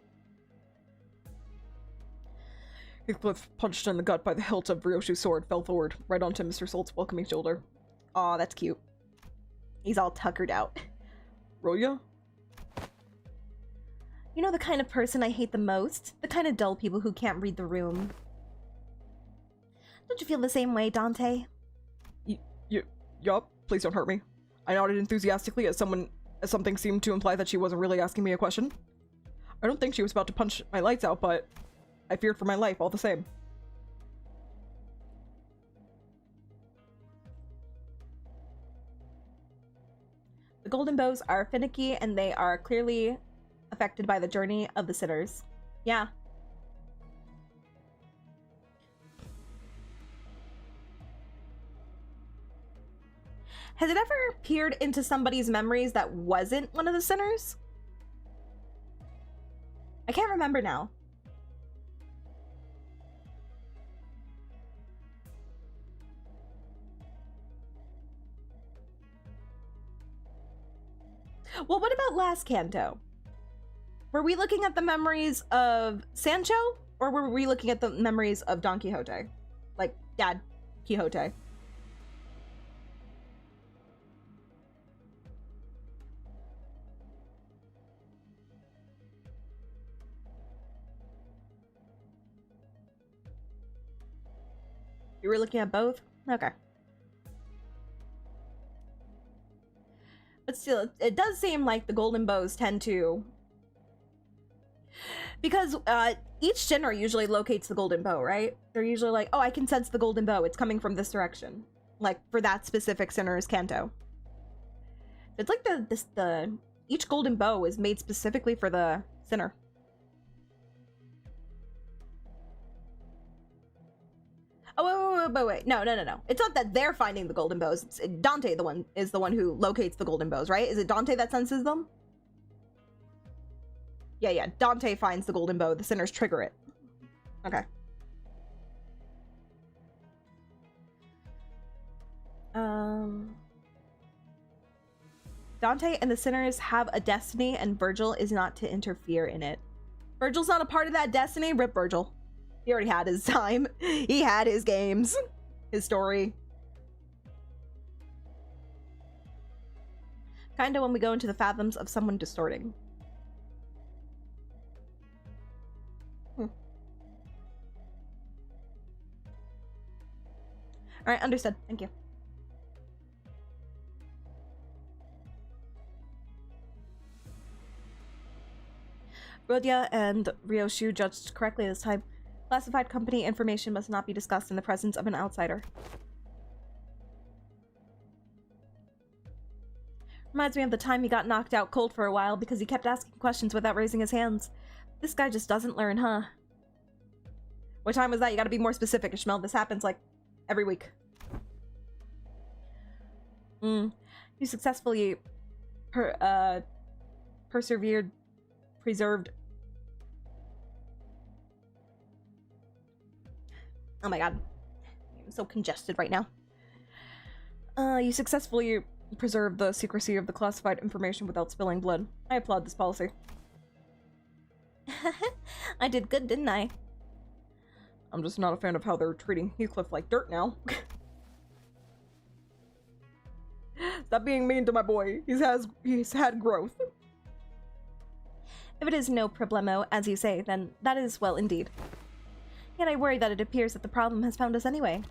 Heathcliff, punched in the gut by the hilt of Ryoshu's sword, fell forward, right onto Mr. Salt's welcoming shoulder. Aw, that's cute. He's all tuckered out. Roya? You know the kind of person I hate the most? The kind of dull people who can't read the room. Don't you feel the same way, Dante? Yup, please don't hurt me. I nodded enthusiastically as something seemed to imply that she wasn't really asking me a question. I don't think she was about to punch my lights out, but I feared for my life all the same. The golden bows are finicky and they are clearly affected by the journey of the sitters. Yeah. Has it ever peered into somebody's memories that wasn't one of the sinners? I can't remember now. Well, what about last Canto? Were we looking at the memories of Sancho, or were we looking at the memories of Don Quixote? Like, Dad Quixote. You were looking at both? Okay. But still, it does seem like the golden bows tend to... Because each sinner usually locates the golden bow, right? They're usually like, oh, I can sense the golden bow. It's coming from this direction. Like, for that specific sinner's canto. It's like each golden bow is made specifically for the sinner. Oh, wait. No. It's not that they're finding the golden bows. It's Dante is the one who locates the golden bows, right? Is it Dante that senses them? Yeah. Dante finds the golden bow. The sinners trigger it. Okay. Dante and the sinners have a destiny, and Virgil is not to interfere in it. Virgil's not a part of that destiny? Rip Virgil. He already had his time. He had his games. His story. Kinda when we go into the fathoms of someone distorting. Alright, understood. Thank you. Rodya and Ryoshu judged correctly this time. Classified company information must not be discussed in the presence of an outsider. Reminds me of the time he got knocked out cold for a while because he kept asking questions without raising his hands. This guy just doesn't learn, huh? What time was that? You gotta be more specific, Ishmael. This happens, like, every week. You successfully preserved. Oh my god. I'm so congested right now. You successfully preserved the secrecy of the classified information without spilling blood. I applaud this policy. I did good, didn't I? I'm just not a fan of how they're treating Heathcliff like dirt now. Stop being mean to my boy. He's had growth. If it is no problemo, as you say, then that is well indeed. Yet I worry that it appears that the problem has found us anyway.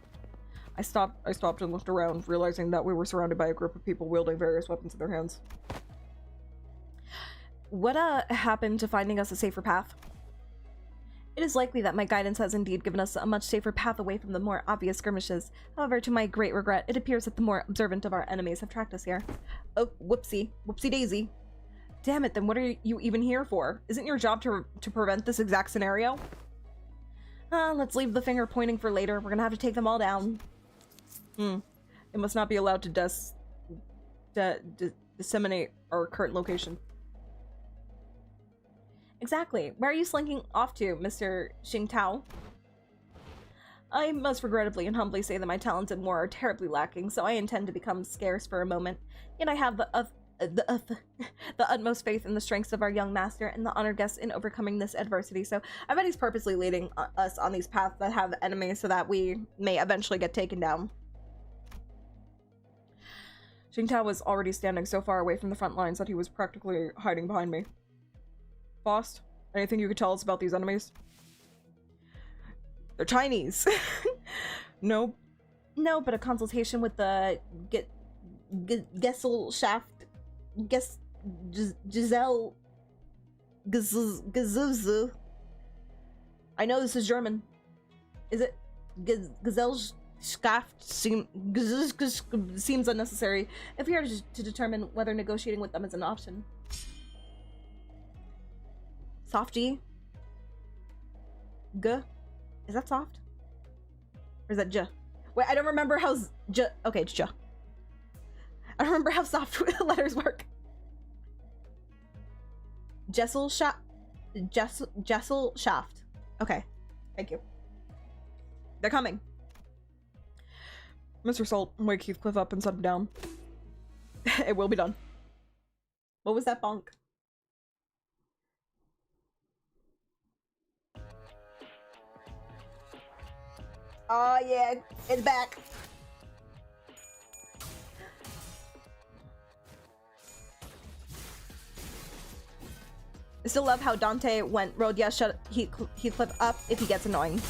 I stopped and looked around, realizing that we were surrounded by a group of people wielding various weapons in their hands. What happened to finding us a safer path? It is likely that my guidance has indeed given us a much safer path away from the more obvious skirmishes. However, to my great regret, it appears that the more observant of our enemies have tracked us here. Oh, whoopsie. Whoopsie daisy. Damn it, then what are you even here for? Isn't your job to prevent this exact scenario? Let's leave the finger pointing for later. We're gonna have to take them all down. It must not be allowed to disseminate our current location. Exactly. Where are you slinking off to, Mr. Xingtao? I must regrettably and humbly say that my talents in war are terribly lacking, so I intend to become scarce for a moment. Yet I have the utmost faith in the strengths of our young master and the honored guests in overcoming this adversity. So I bet he's purposely leading us on these paths that have enemies so that we may eventually get taken down. Xingtao was already standing so far away from the front lines that he was practically hiding behind me. Faust, anything you could tell us about these enemies? They're Chinese. No. No, but a consultation with the Gesellschaft Giselle Gazuzu. I know this is German. Is it Gesellschaft seems unnecessary if we are to determine whether negotiating with them is an option. Softy. G. Is that soft? Or is that J? Wait, I don't remember how J. Okay, it's J. I don't remember how soft letters work. Gesellschaft. Okay, thank you. They're coming. Mr. Salt, wake Heathcliff up and set him down. It will be done. What was that bonk? Oh yeah, it's back. I still love how Dante went Rhodia shut Heathcliff up if he gets annoying.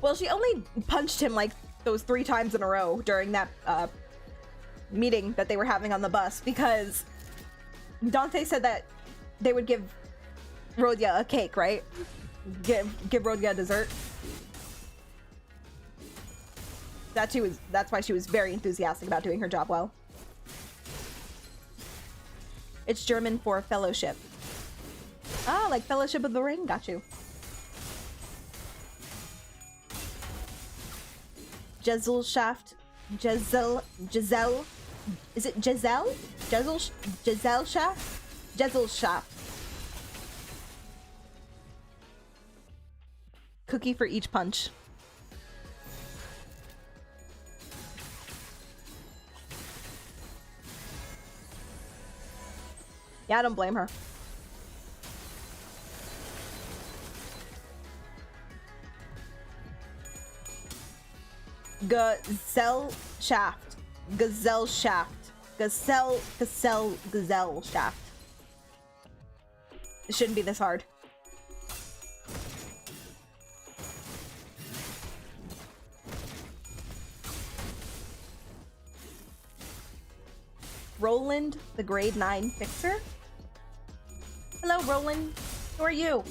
Well, she only punched him like those 3 times in a row during that meeting that they were having on the bus, because Dante said that they would give Rhodia a cake, right? Give Rhodia a dessert. That's why she was very enthusiastic about doing her job well. It's German for fellowship. Ah, like Fellowship of the Ring, got you. Gesellschaft, Giselle, is it Giselle? Gesellschaft. Cookie for each punch. Yeah, I don't blame her. Gesellschaft. Gesellschaft. It shouldn't be this hard. Roland, the grade 9 fixer? Hello, Roland. Who are you?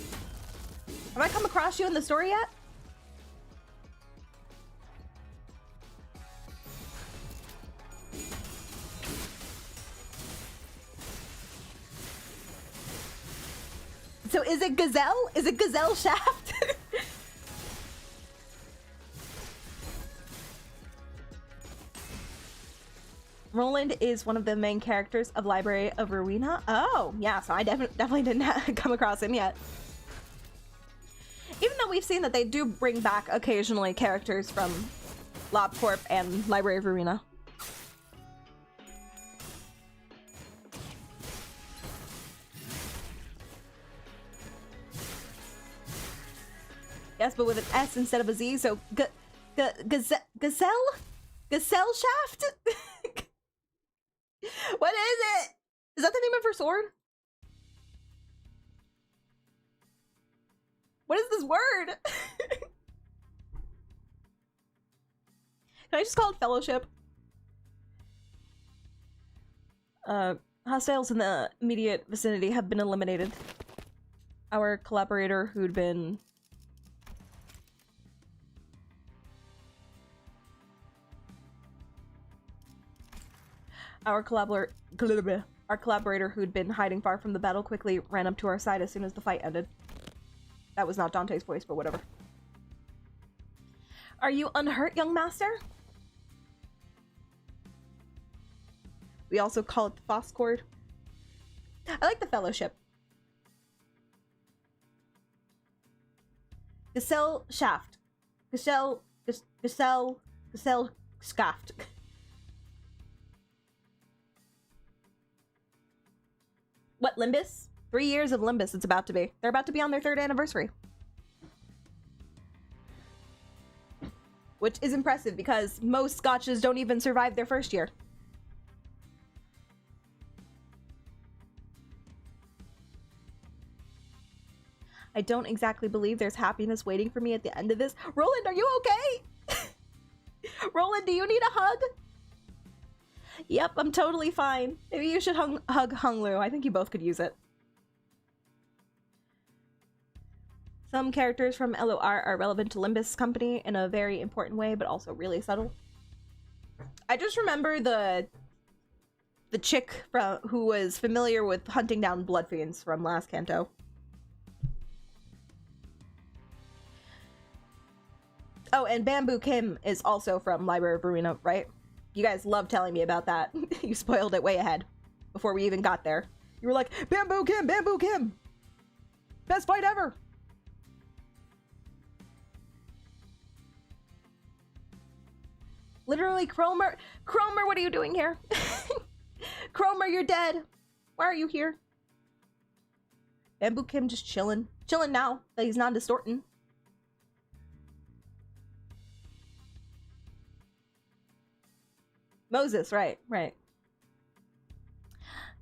Have I come across you in the story yet? So is it Gazelle? Is it Gazelle Shaft? Roland is one of the main characters of Library of Rowena. Oh, yeah, so I definitely didn't come across him yet. Even though we've seen that they do bring back occasionally characters from LobCorp and Library of Rowena. Yes, but with an S instead of a Z, so Gazelle Shaft? What is it? Is that the name of her sword? What is this word? I just call it fellowship? Hostiles in the immediate vicinity have been eliminated. Our collaborator who'd been... Our collaborator who'd been hiding far from the battle quickly ran up to our side as soon as the fight ended. That was not Dante's voice, but whatever. Are you unhurt, young master? We also call it the Foss Cord. I like the fellowship. Gazelle shaft. Gazelle scaft. What, Limbus? 3 years of Limbus it's about to be. They're about to be on their 3rd anniversary. Which is impressive because most scotches don't even survive their 1st year. I don't exactly believe there's happiness waiting for me at the end of this. Roland, are you okay? Roland, do you need a hug? Yep, I'm totally fine. Maybe you should hug Hung Lu. I think you both could use it. Some characters from LOR are relevant to Limbus Company in a very important way, but also really subtle. I just remember the chick who was familiar with hunting down blood fiends from last Canto. Oh, and Bamboo Kim is also from Library of Ruina, right? You guys love telling me about that. You spoiled it way ahead before we even got there. You were like, Bamboo Kim! Bamboo Kim! Best fight ever! Literally, Cromer, what are you doing here? Cromer, you're dead. Why are you here? Bamboo Kim just chilling. Chilling now that he's not distorting. Moses, right.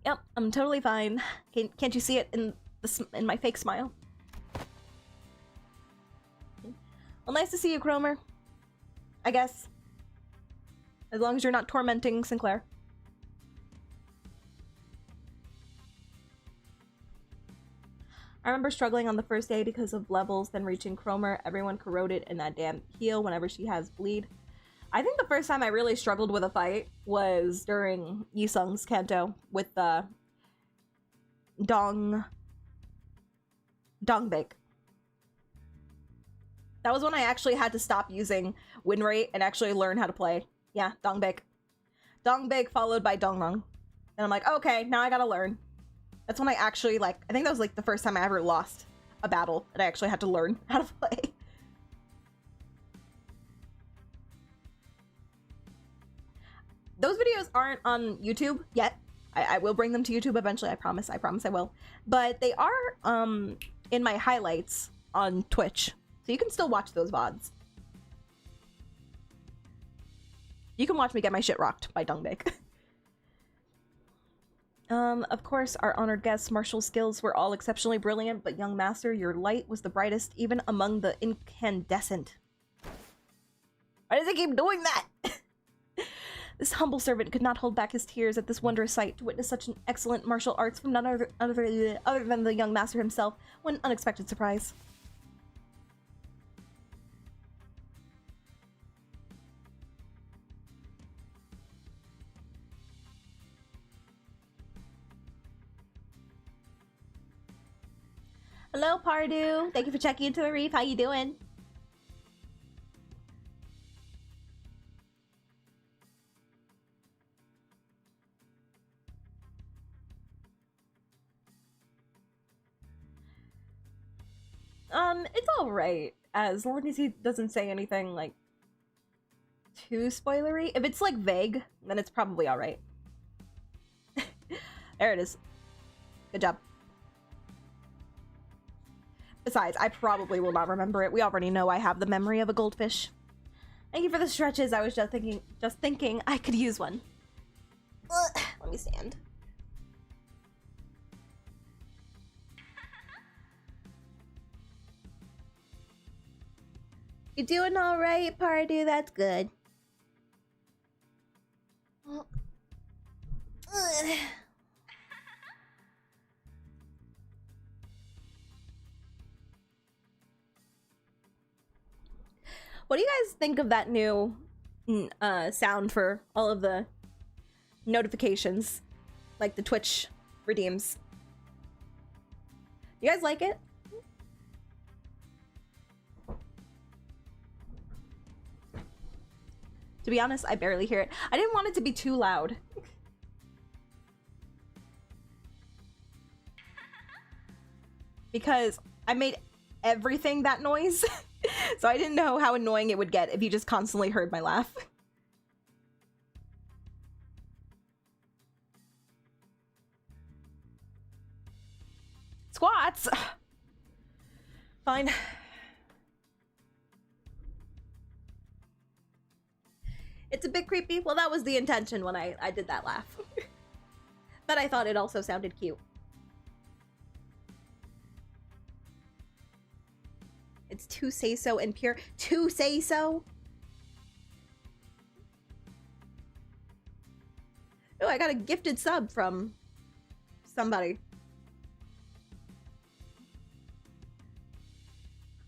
Yep, I'm totally fine. Can't you see it in my fake smile? Well, nice to see you, Cromer. I guess. As long as you're not tormenting Sinclair. I remember struggling on the first day because of levels, then reaching Cromer. Everyone corroded in that damn heal whenever she has bleed. I think the first time I really struggled with a fight was during Yisung's Canto with the Dongbake. That was when I actually had to stop using win rate and actually learn how to play. Yeah, Dongbake. Dongbake followed by Dongrung. And I'm like, okay, now I gotta learn. That's when I actually, I think that was the first time I ever lost a battle and I actually had to learn how to play. Those videos aren't on YouTube yet. I will bring them to YouTube eventually, I promise I will. But they are in my highlights on Twitch. So you can still watch those VODs. You can watch me get my shit rocked by Dongbake. Of course, our honored guest's martial skills were all exceptionally brilliant, but young master, your light was the brightest even among the incandescent. Why does it keep doing that? This humble servant could not hold back his tears at this wondrous sight. To witness such an excellent martial arts from none other than the young master himself. What an unexpected surprise. Hello, Pardu. Thank you for checking into the reef. How you doing? It's alright, as long as he doesn't say anything, too spoilery. If it's, vague, then it's probably alright. There it is. Good job. Besides, I probably will not remember it. We already know I have the memory of a goldfish. Thank you for the stretches. I was just thinking I could use one. Let me stand. You doing all right, Pardu? That's good. What do you guys think of that new sound for all of the notifications, like the Twitch redeems? You guys like it? To be honest, I barely hear it. I didn't want it to be too loud. Because I made everything that noise. So I didn't know how annoying it would get if you just constantly heard my laugh. Squats! Fine. It's a bit creepy. Well, that was the intention when I did that laugh. But I thought it also sounded cute. It's too say-so and pure. Too say-so? Oh, I got a gifted sub from somebody.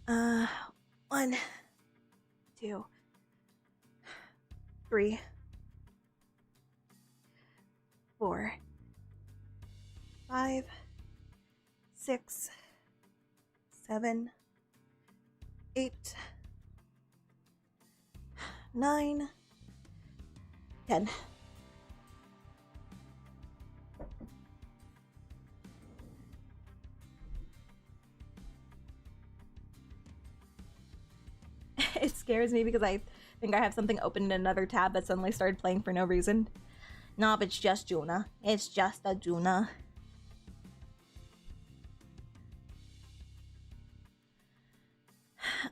1, 2, 3, 4, 5, 6, 7, 8, 9, 10. It scares me because I think I have something open in another tab that suddenly started playing for no reason. No, but it's just Juna. It's just a Juna.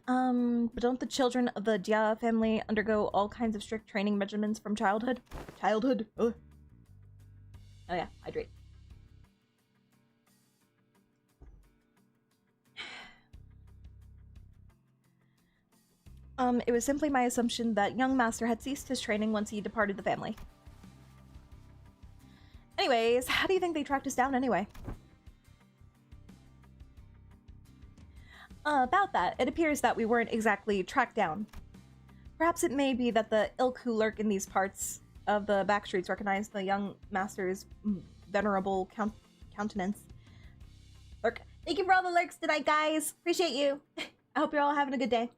But don't the children of the Jia family undergo all kinds of strict training regimens from childhood? Childhood? Ugh. Oh yeah, hydrate. It was simply my assumption that young master had ceased his training once he departed the family. Anyways, how do you think they tracked us down anyway? About that, it appears that we weren't exactly tracked down. Perhaps it may be that the ilk who lurk in these parts of the back streets recognize the young master's venerable countenance. Lurk. Thank you for all the lurks tonight, guys. Appreciate you. I hope you're all having a good day.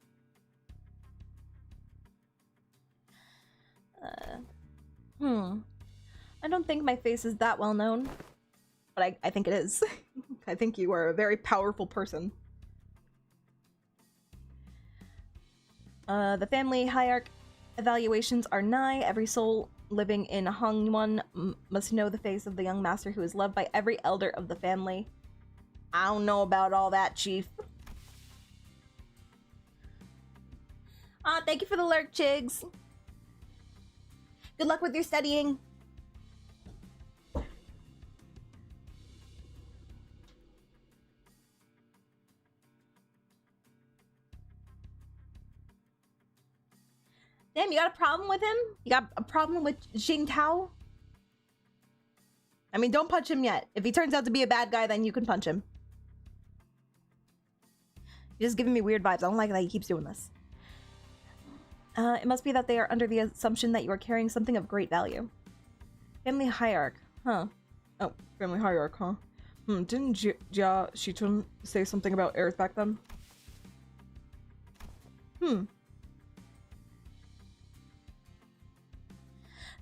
I don't think my face is that well known, but I think it is. I think you are a very powerful person. The family hierarch evaluations are nigh. Every soul living in Hongwon must know the face of the young master who is loved by every elder of the family. I don't know about all that, Chief. Thank you for the lurk, Chigs. Good luck with your studying. Damn, you got a problem with him? You got a problem with Xing Tao? I mean, don't punch him yet. If he turns out to be a bad guy, then you can punch him. You're just giving me weird vibes. I don't like that he keeps doing this. It must be that they are under the assumption that you are carrying something of great value. Family hierarch. Huh. Oh, family hierarch, huh? Didn't Jia Shichun say something about heirs back then?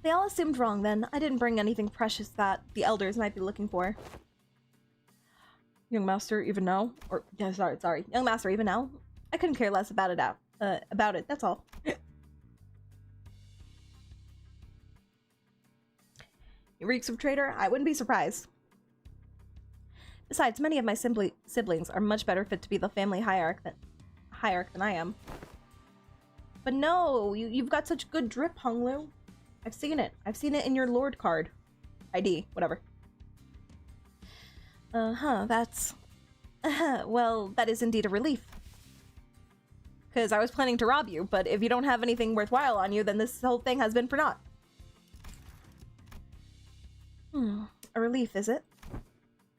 They all assumed wrong then. I didn't bring anything precious that the elders might be looking for. Young master, even now? Or, yeah, sorry. Young master, even now? I couldn't care less about it, that's all. He reeks of traitor? I wouldn't be surprised. Besides, many of my siblings are much better fit to be the family hierarch than I am. But no, you've got such good drip, Honglu. I've seen it. I've seen it in your Lord card. ID, whatever. That's... well, that is indeed a relief. Because I was planning to rob you, but if you don't have anything worthwhile on you, then this whole thing has been for naught. A relief, is it?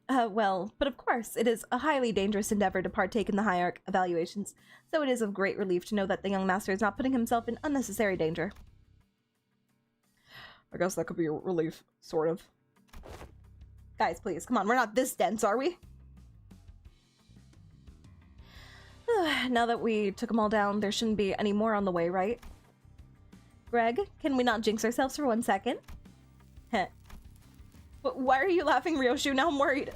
Well, but of course, it is a highly dangerous endeavor to partake in the hierarch evaluations, so it is of great relief to know that the young master is not putting himself in unnecessary danger. I guess that could be a relief, sort of. Guys, please, come on, we're not this dense, are we? Now that we took them all down, there shouldn't be any more on the way, right? Greg, can we not jinx ourselves for 1 second? Heh. But why are you laughing, Ryoshu? Now I'm worried.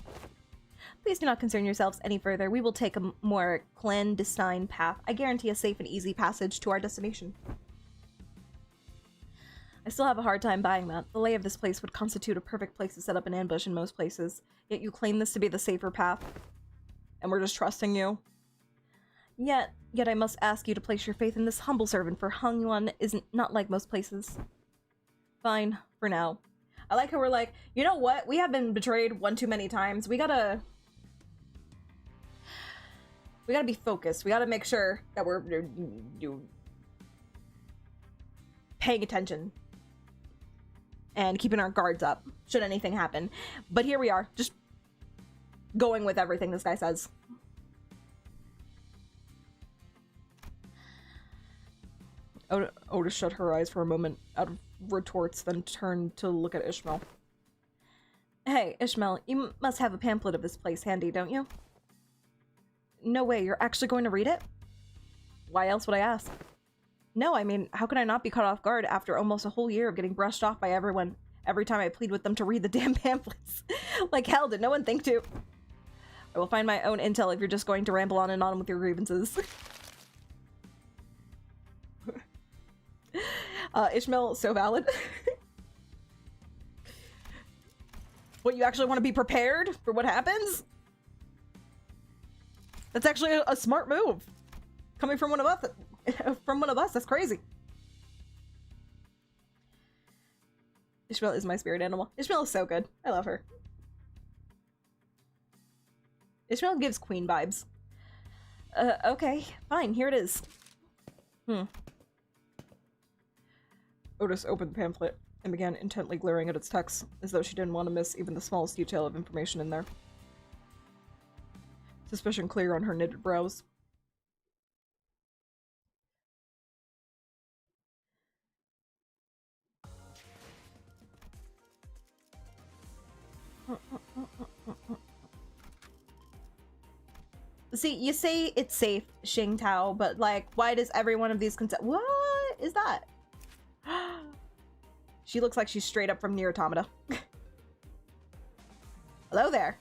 Please do not concern yourselves any further. We will take a more clandestine path. I guarantee a safe and easy passage to our destination. I still have a hard time buying that. The lay of this place would constitute a perfect place to set up an ambush in most places. Yet you claim this to be the safer path. And we're just trusting you. Yet I must ask you to place your faith in this humble servant, for Hung Yuan isn't not like most places. Fine, for now. I like how we're like, you know what? We have been betrayed one too many times. We gotta be focused. We gotta make sure that we're paying attention and keeping our guards up should anything happen. But here we are, just going with everything this guy says. Otis shut her eyes for a moment out of retorts, then turned to look at Ishmael. Hey, Ishmael, you must have a pamphlet of this place handy, don't you? No way, you're actually going to read it? Why else would I ask? No, I mean, how can I not be caught off guard after almost a whole year of getting brushed off by everyone every time I plead with them to read the damn pamphlets? Like hell, did no one think to? I will find my own intel if you're just going to ramble on and on with your grievances. Ishmael, so valid. What, you actually want to be prepared for what happens? That's actually a smart move. Coming from one of us, that's crazy. Ishmael is my spirit animal. Ishmael is so good. I love her. Ishmael gives queen vibes. Okay, fine, here it is. Otis opened the pamphlet and began intently glaring at its text, as though she didn't want to miss even the smallest detail of information in there. Suspicion clear on her knitted brows. See, you say it's safe, Xing Tao, but like, why does every one of these what is that? She looks like she's straight up from Nier Automata. Hello there.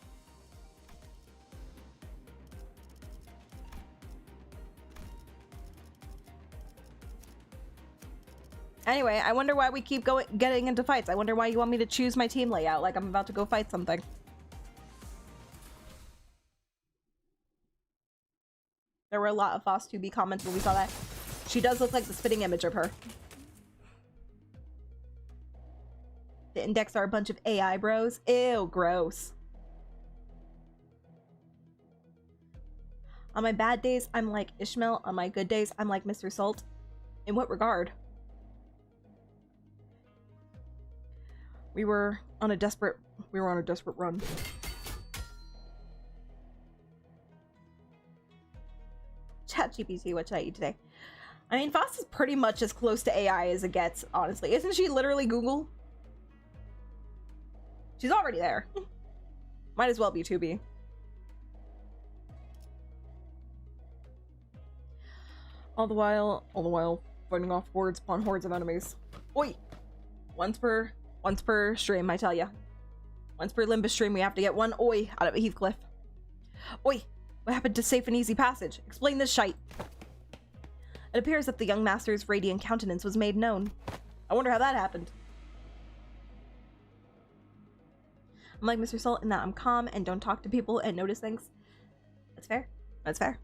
Anyway, I wonder why we keep getting into fights. I wonder why you want me to choose my team layout like I'm about to go fight something. There were a lot of Foss 2B comments when we saw that. She does look like the spitting image of her. The Index are a bunch of AI bros. Ew, gross. On my bad days, I'm like Ishmael. On my good days, I'm like Mr. Salt. In what regard? We were on a desperate run. ChatGPT, what should I eat today? I mean, Foss is pretty much as close to AI as it gets, honestly. Isn't she literally Google? She's already there. Might as well be 2B. All the while, fighting off hordes upon hordes of enemies. Oi! Once per stream, I tell ya. Once per Limbus stream, we have to get one oi out of a Heathcliff. Oi! What happened to safe and easy passage? Explain this shite. It appears that the young master's radiant countenance was made known. I wonder how that happened. I'm like Mr. Salt in that I'm calm and don't talk to people and notice things. That's fair. That's fair.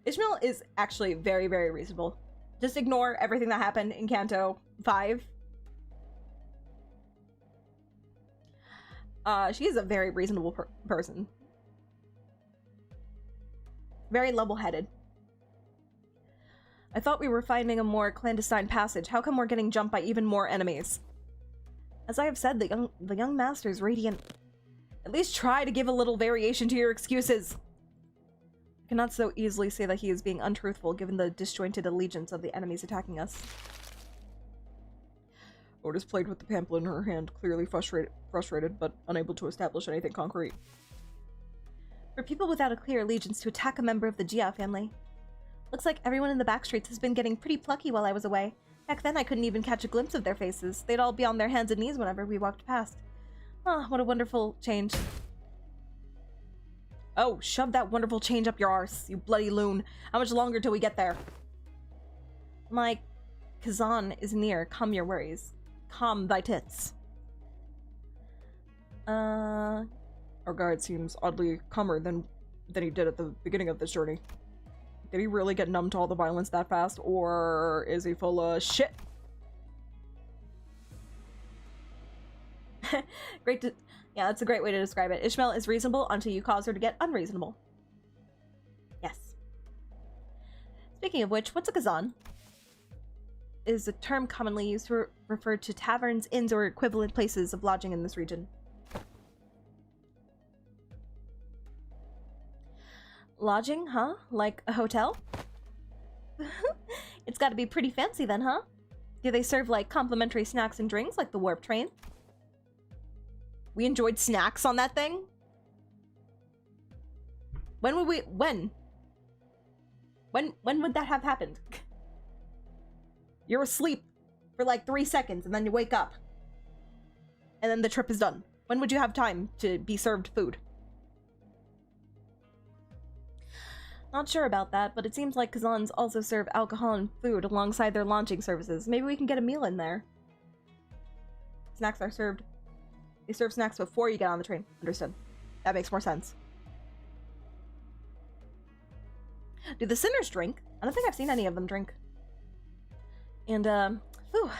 Ishmael is actually very, very reasonable. Just ignore everything that happened in Canto 5. She is a very reasonable person. Very level-headed. I thought we were finding a more clandestine passage. How come we're getting jumped by even more enemies? As I have said, the young master's radiant. At least try to give a little variation to your excuses. I cannot so easily say that he is being untruthful given the disjointed allegiance of the enemies attacking us. Otis played with the pamphlet in her hand, clearly frustrated, but unable to establish anything concrete. For people without a clear allegiance to attack a member of the Jia family. Looks like everyone in the backstreets has been getting pretty plucky while I was away. Back then I couldn't even catch a glimpse of their faces. They'd all be on their hands and knees whenever we walked past. Ah, what a wonderful change. Oh, shove that wonderful change up your arse, you bloody loon. How much longer till we get there? My Kazan is near. Calm your worries. Calm thy tits. Our guide seems oddly calmer than he did at the beginning of this journey. Did he really get numb to all the violence that fast, or is he full of shit? Yeah, that's a great way to describe it. Ishmael is reasonable until you cause her to get unreasonable. Yes. Speaking of which, what's a Kazan? Is a term commonly used to refer to taverns, inns, or equivalent places of lodging in this region. Lodging, huh? Like a hotel? It's gotta be pretty fancy then, huh? Do they serve, like, complimentary snacks and drinks, like the warp train? We enjoyed snacks on that thing? When would we- when? When would that have happened? You're asleep for like 3 seconds and then you wake up. And then the trip is done. When would you have time to be served food? Not sure about that, but it seems like Kazans also serve alcohol and food alongside their launching services. Maybe we can get a meal in there. Snacks are served. They serve snacks before you get on the train. Understood. That makes more sense. Do the sinners drink? I don't think I've seen any of them drink. And, whew.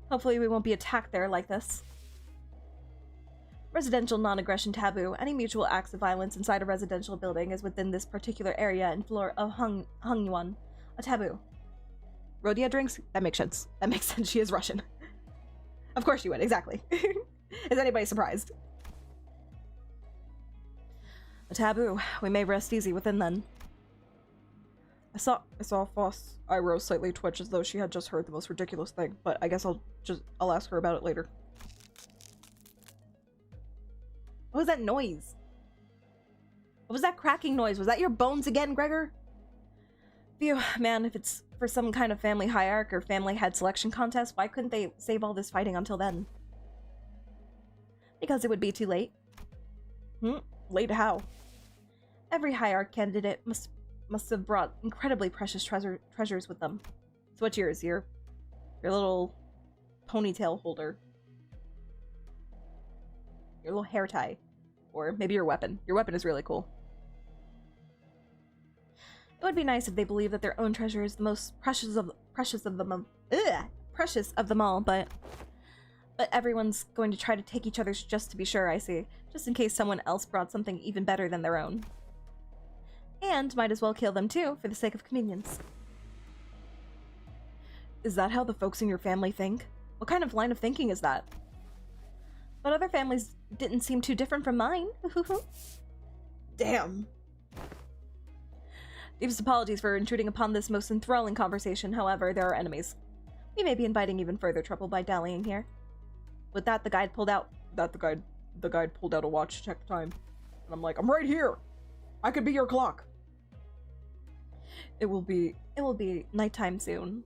Hopefully we won't be attacked there like this. Residential non-aggression taboo. Any mutual acts of violence inside a residential building is within this particular area and floor of Hangyuan. A taboo. Rodia drinks? That makes sense. That makes sense. She is Russian. Of course she would, exactly. Is anybody surprised? A taboo. We may rest easy within then. I saw Foss' eyebrows slightly twitch as though she had just heard the most ridiculous thing, but I guess I'll ask her about it later. What was that noise? What was that cracking noise? Was that your bones again, Gregor? Phew, man, if it's for some kind of family hierarchy or family head selection contest, why couldn't they save all this fighting until then? Because it would be too late. Late how? Every hierarch candidate must have brought incredibly precious treasures with them. So what's yours? Your little ponytail holder. Your little hair tie. Or maybe your weapon. Your weapon is really cool. It would be nice if they believed that their own treasure is the most precious of them all, but everyone's going to try to take each other's just to be sure, I see. Just in case someone else brought something even better than their own. And might as well kill them too, for the sake of convenience. Is that how the folks in your family think? What kind of line of thinking is that? But other families didn't seem too different from mine. Damn. Deepest apologies for intruding upon this most enthralling conversation, however, there are enemies. We may be inviting even further trouble by dallying here. With that, the guide pulled out a watch to check the time. And I'm like, I'm right here! I could be your clock! It will be nighttime soon.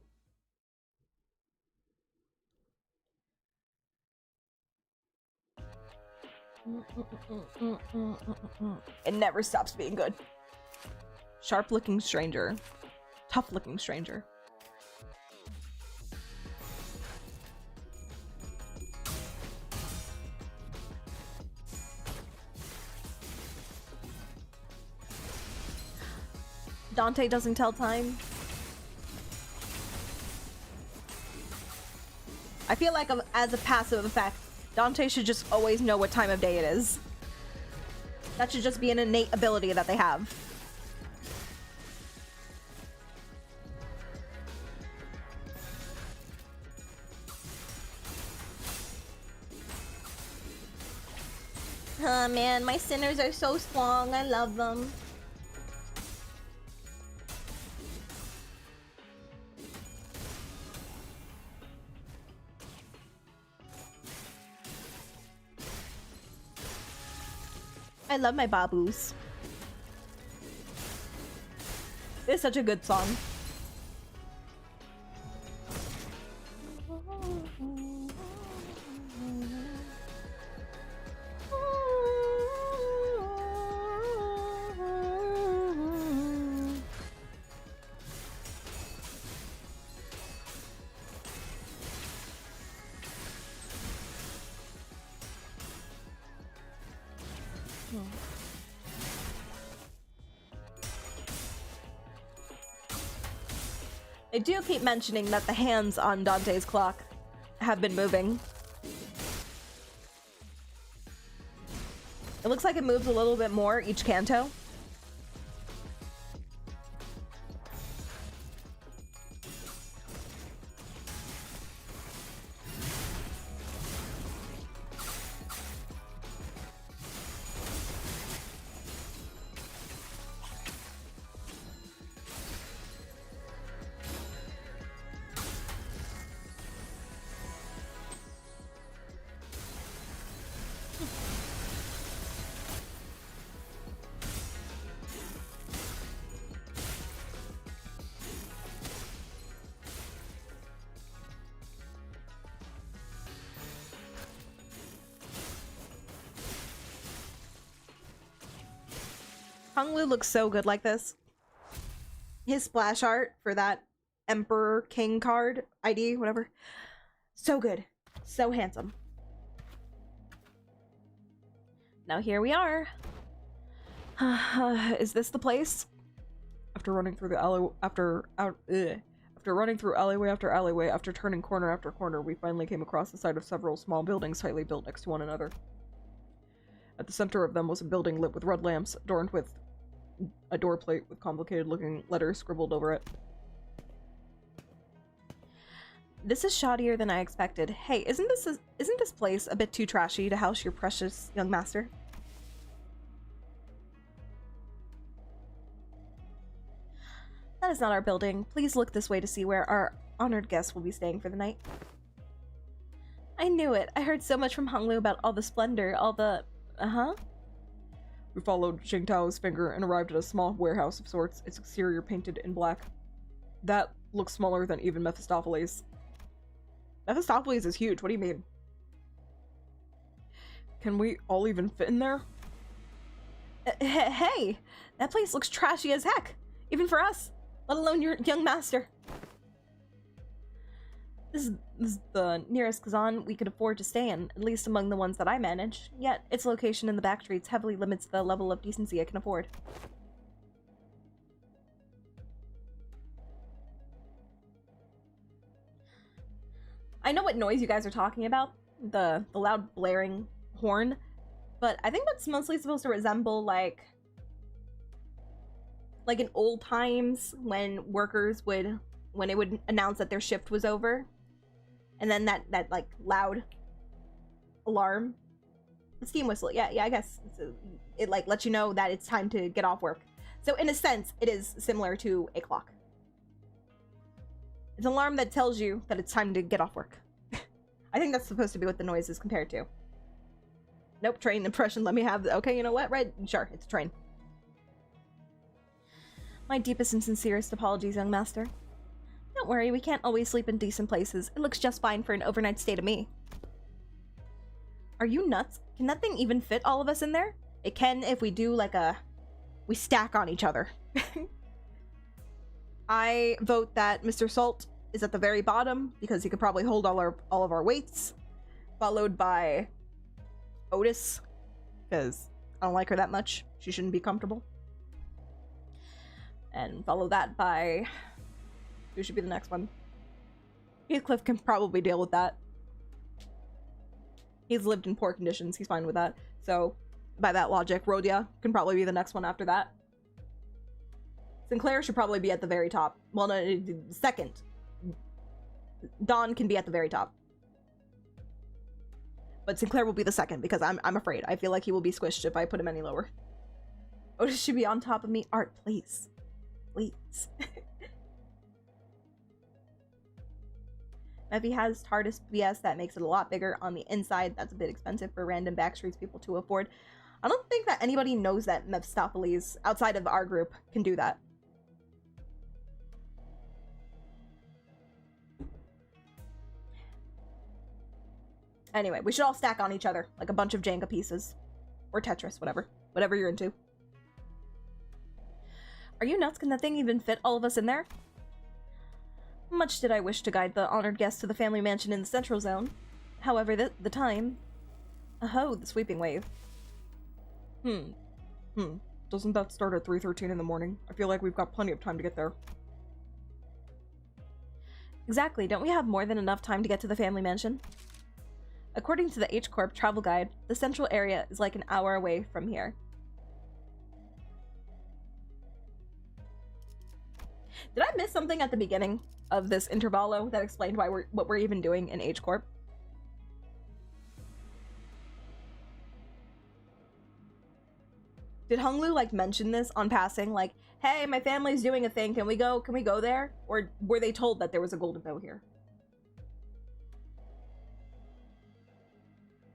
It never stops being good. Sharp-looking stranger. Tough-looking stranger. Dante doesn't tell time. I feel like as a passive effect, Dante should just always know what time of day it is. That should just be an innate ability that they have. Oh man, my sinners are so strong. I love them. I love my babus. It's such a good song. They do keep mentioning that the hands on Dante's clock have been moving. It looks like it moves a little bit more each canto. Honglu looks so good like this. His splash art for that Emperor King card, ID, whatever. So good. So handsome. Now here we are. Is this the place? After running through the alley, after running through alleyway after alleyway, after turning corner after corner, we finally came across the site of several small buildings tightly built next to one another. At the center of them was a building lit with red lamps, adorned with a door plate with complicated-looking letters scribbled over it. This is shoddier than I expected. Hey, isn't this place a bit too trashy to house your precious young master? That is not our building. Please look this way to see where our honored guests will be staying for the night. I knew it. I heard so much from Honglu about all the splendor, all the... We followed Xingtao's finger and arrived at a small warehouse of sorts, its exterior painted in black. That looks smaller than even Mephistopheles. Mephistopheles is huge, what do you mean? Can we all even fit in there? Hey! That place looks trashy as heck! Even for us! Let alone your young master. This is the nearest Kazan we could afford to stay in, at least among the ones that I manage. Yet, its location in the back streets heavily limits the level of decency I can afford. I know what noise you guys are talking about, the loud blaring horn, but I think that's mostly supposed to resemble like in old times when workers would, when it would announce that their shift was over, and then that like loud alarm, the steam whistle. Yeah, I guess it like lets you know that it's time to get off work. So in a sense, it is similar to a clock. It's an alarm that tells you that it's time to get off work. I think that's supposed to be what the noise is compared to. Nope, train impression. Let me have. Okay, you know what? Right? Sure, it's a train. My deepest and sincerest apologies, young master. Don't worry, we can't always sleep in decent places. It looks just fine for an overnight stay to me. Are you nuts? Can that thing even fit all of us in there? It can if we do like we stack on each other. I vote that Mr. Salt is at the very bottom because he could probably hold all of our weights, followed by Otis, because I don't like her that much. She shouldn't be comfortable. And follow that by... who should be the next one? Heathcliff can probably deal with that. He's lived in poor conditions. He's fine with that. So, by that logic, Rhodia can probably be the next one after that. Sinclair should probably be at the very top. Well, no, second. Dawn can be at the very top. But Sinclair will be the second because I'm afraid. I feel like he will be squished if I put him any lower. Otis should be on top of me. Art, please. Please. If he has TARDIS BS, that makes it a lot bigger on the inside. That's a bit expensive for random Backstreets people to afford. I don't think that anybody knows that Mephistopheles, outside of our group, can do that. Anyway, we should all stack on each other, like a bunch of Jenga pieces. Or Tetris, whatever. Whatever you're into. Are you nuts? Can that thing even fit all of us in there? Much did I wish to guide the honored guest to the family mansion in the central zone. However, the time... Oh, the sweeping wave. Doesn't that start at 3:13 in the morning? I feel like we've got plenty of time to get there. Exactly, don't we have more than enough time to get to the family mansion? According to the H-Corp travel guide, the central area is like an hour away from here. Did I miss something at the beginning of this Intervallo that explained why what we're even doing in H-Corp? Did Honglu like mention this on passing, like, hey, my family's doing a thing, can we go there? Or were they told that there was a golden bow here?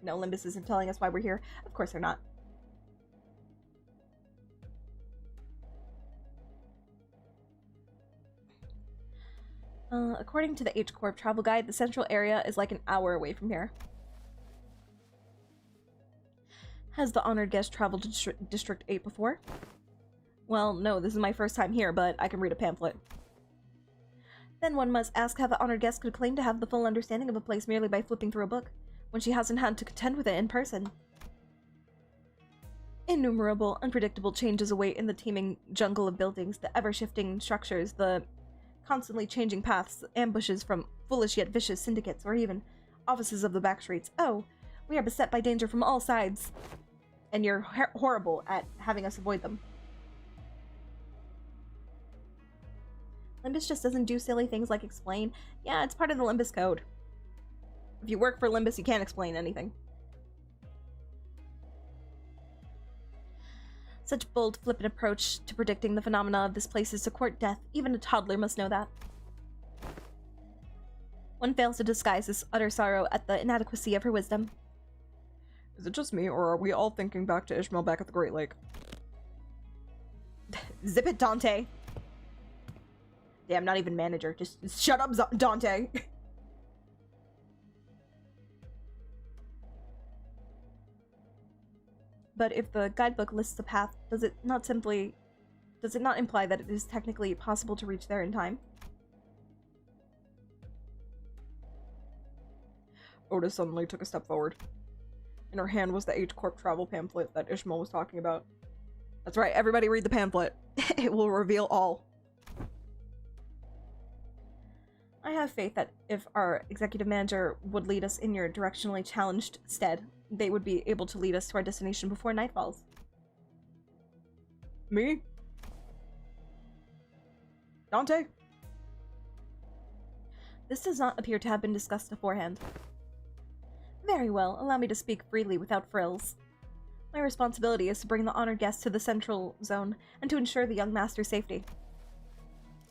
No, Limbus isn't telling us why we're here. Of course they're not. According to the H-Corp travel guide, the central area is like an hour away from here. Has the honored guest traveled to District 8 before? Well, no, this is my first time here, but I can read a pamphlet. Then one must ask how the honored guest could claim to have the full understanding of a place merely by flipping through a book, when she hasn't had to contend with it in person. Innumerable, unpredictable changes await in the teeming jungle of buildings, the ever-shifting structures, the constantly changing paths, ambushes from foolish yet vicious syndicates, or even offices of the backstreets. Oh, we are beset by danger from all sides, and you're horrible at having us avoid them. Limbus just doesn't do silly things like explain. Yeah, it's part of the Limbus code. If you work for Limbus, you can't explain anything. Such bold, flippant approach to predicting the phenomena of this place is to court death. Even a toddler must know that. One fails to disguise this utter sorrow at the inadequacy of her wisdom. Is it just me, or are we all thinking back to Ishmael back at the Great Lake? Zip it, Dante. Damn, not even manager. Just shut up, Dante. But if the guidebook lists a path, does it not imply that it is technically possible to reach there in time? Otis suddenly took a step forward. In her hand was the H-Corp travel pamphlet that Ishmael was talking about. That's right, everybody read the pamphlet. It will reveal all. I have faith that if our executive manager would lead us in your directionally challenged stead, they would be able to lead us to our destination before night falls. Me? Dante? This does not appear to have been discussed beforehand. Very well, allow me to speak freely without frills. My responsibility is to bring the honored guest to the central zone and to ensure the young master's safety.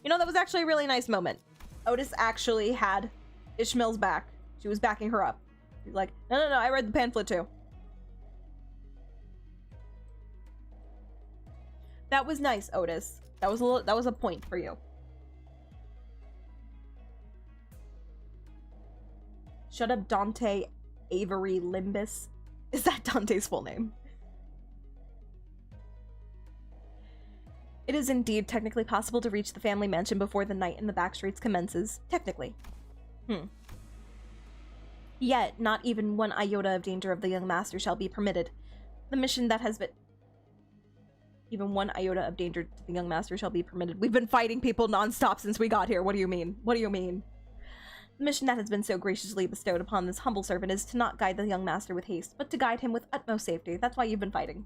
You know, that was actually a really nice moment. Otis actually had Ishmael's back. She was backing her up. She's like, no, I read the pamphlet too. That was nice, Otis. That was a point for you. Shut up, Dante Avery Limbus. Is that Dante's full name? It is indeed technically possible to reach the family mansion before the night in the backstreets commences. Technically. Yet, not even one iota of danger of the young master shall be permitted. The mission that has been... Even one iota of danger to the young master shall be permitted. We've been fighting people non-stop since we got here. What do you mean? What do you mean? The mission that has been so graciously bestowed upon this humble servant is to not guide the young master with haste, but to guide him with utmost safety. That's why you've been fighting.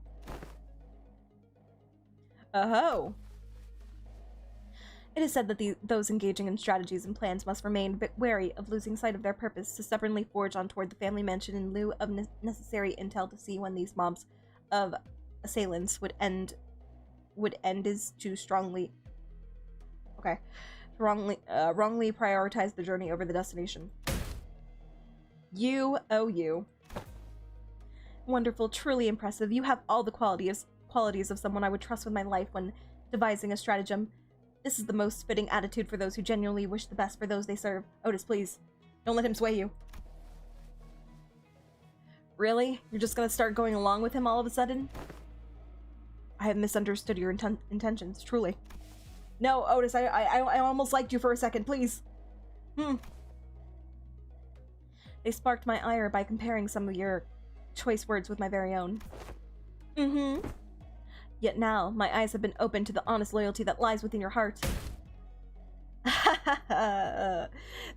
Oh. It is said that those engaging in strategies and plans must remain wary of losing sight of their purpose to stubbornly forge on toward the family mansion in lieu of necessary intel to see when these mobs of assailants would end is to wrongly prioritize the journey over the destination. You. Wonderful, truly impressive. You have all the qualities of someone I would trust with my life when devising a stratagem. This is the most fitting attitude for those who genuinely wish the best for those they serve. Otis, please. Don't let him sway you. Really? You're just gonna start going along with him all of a sudden? I have misunderstood your intentions, truly. No, Otis, I almost liked you for a second, please. They sparked my ire by comparing some of your choice words with my very own. Yet now, my eyes have been opened to the honest loyalty that lies within your heart.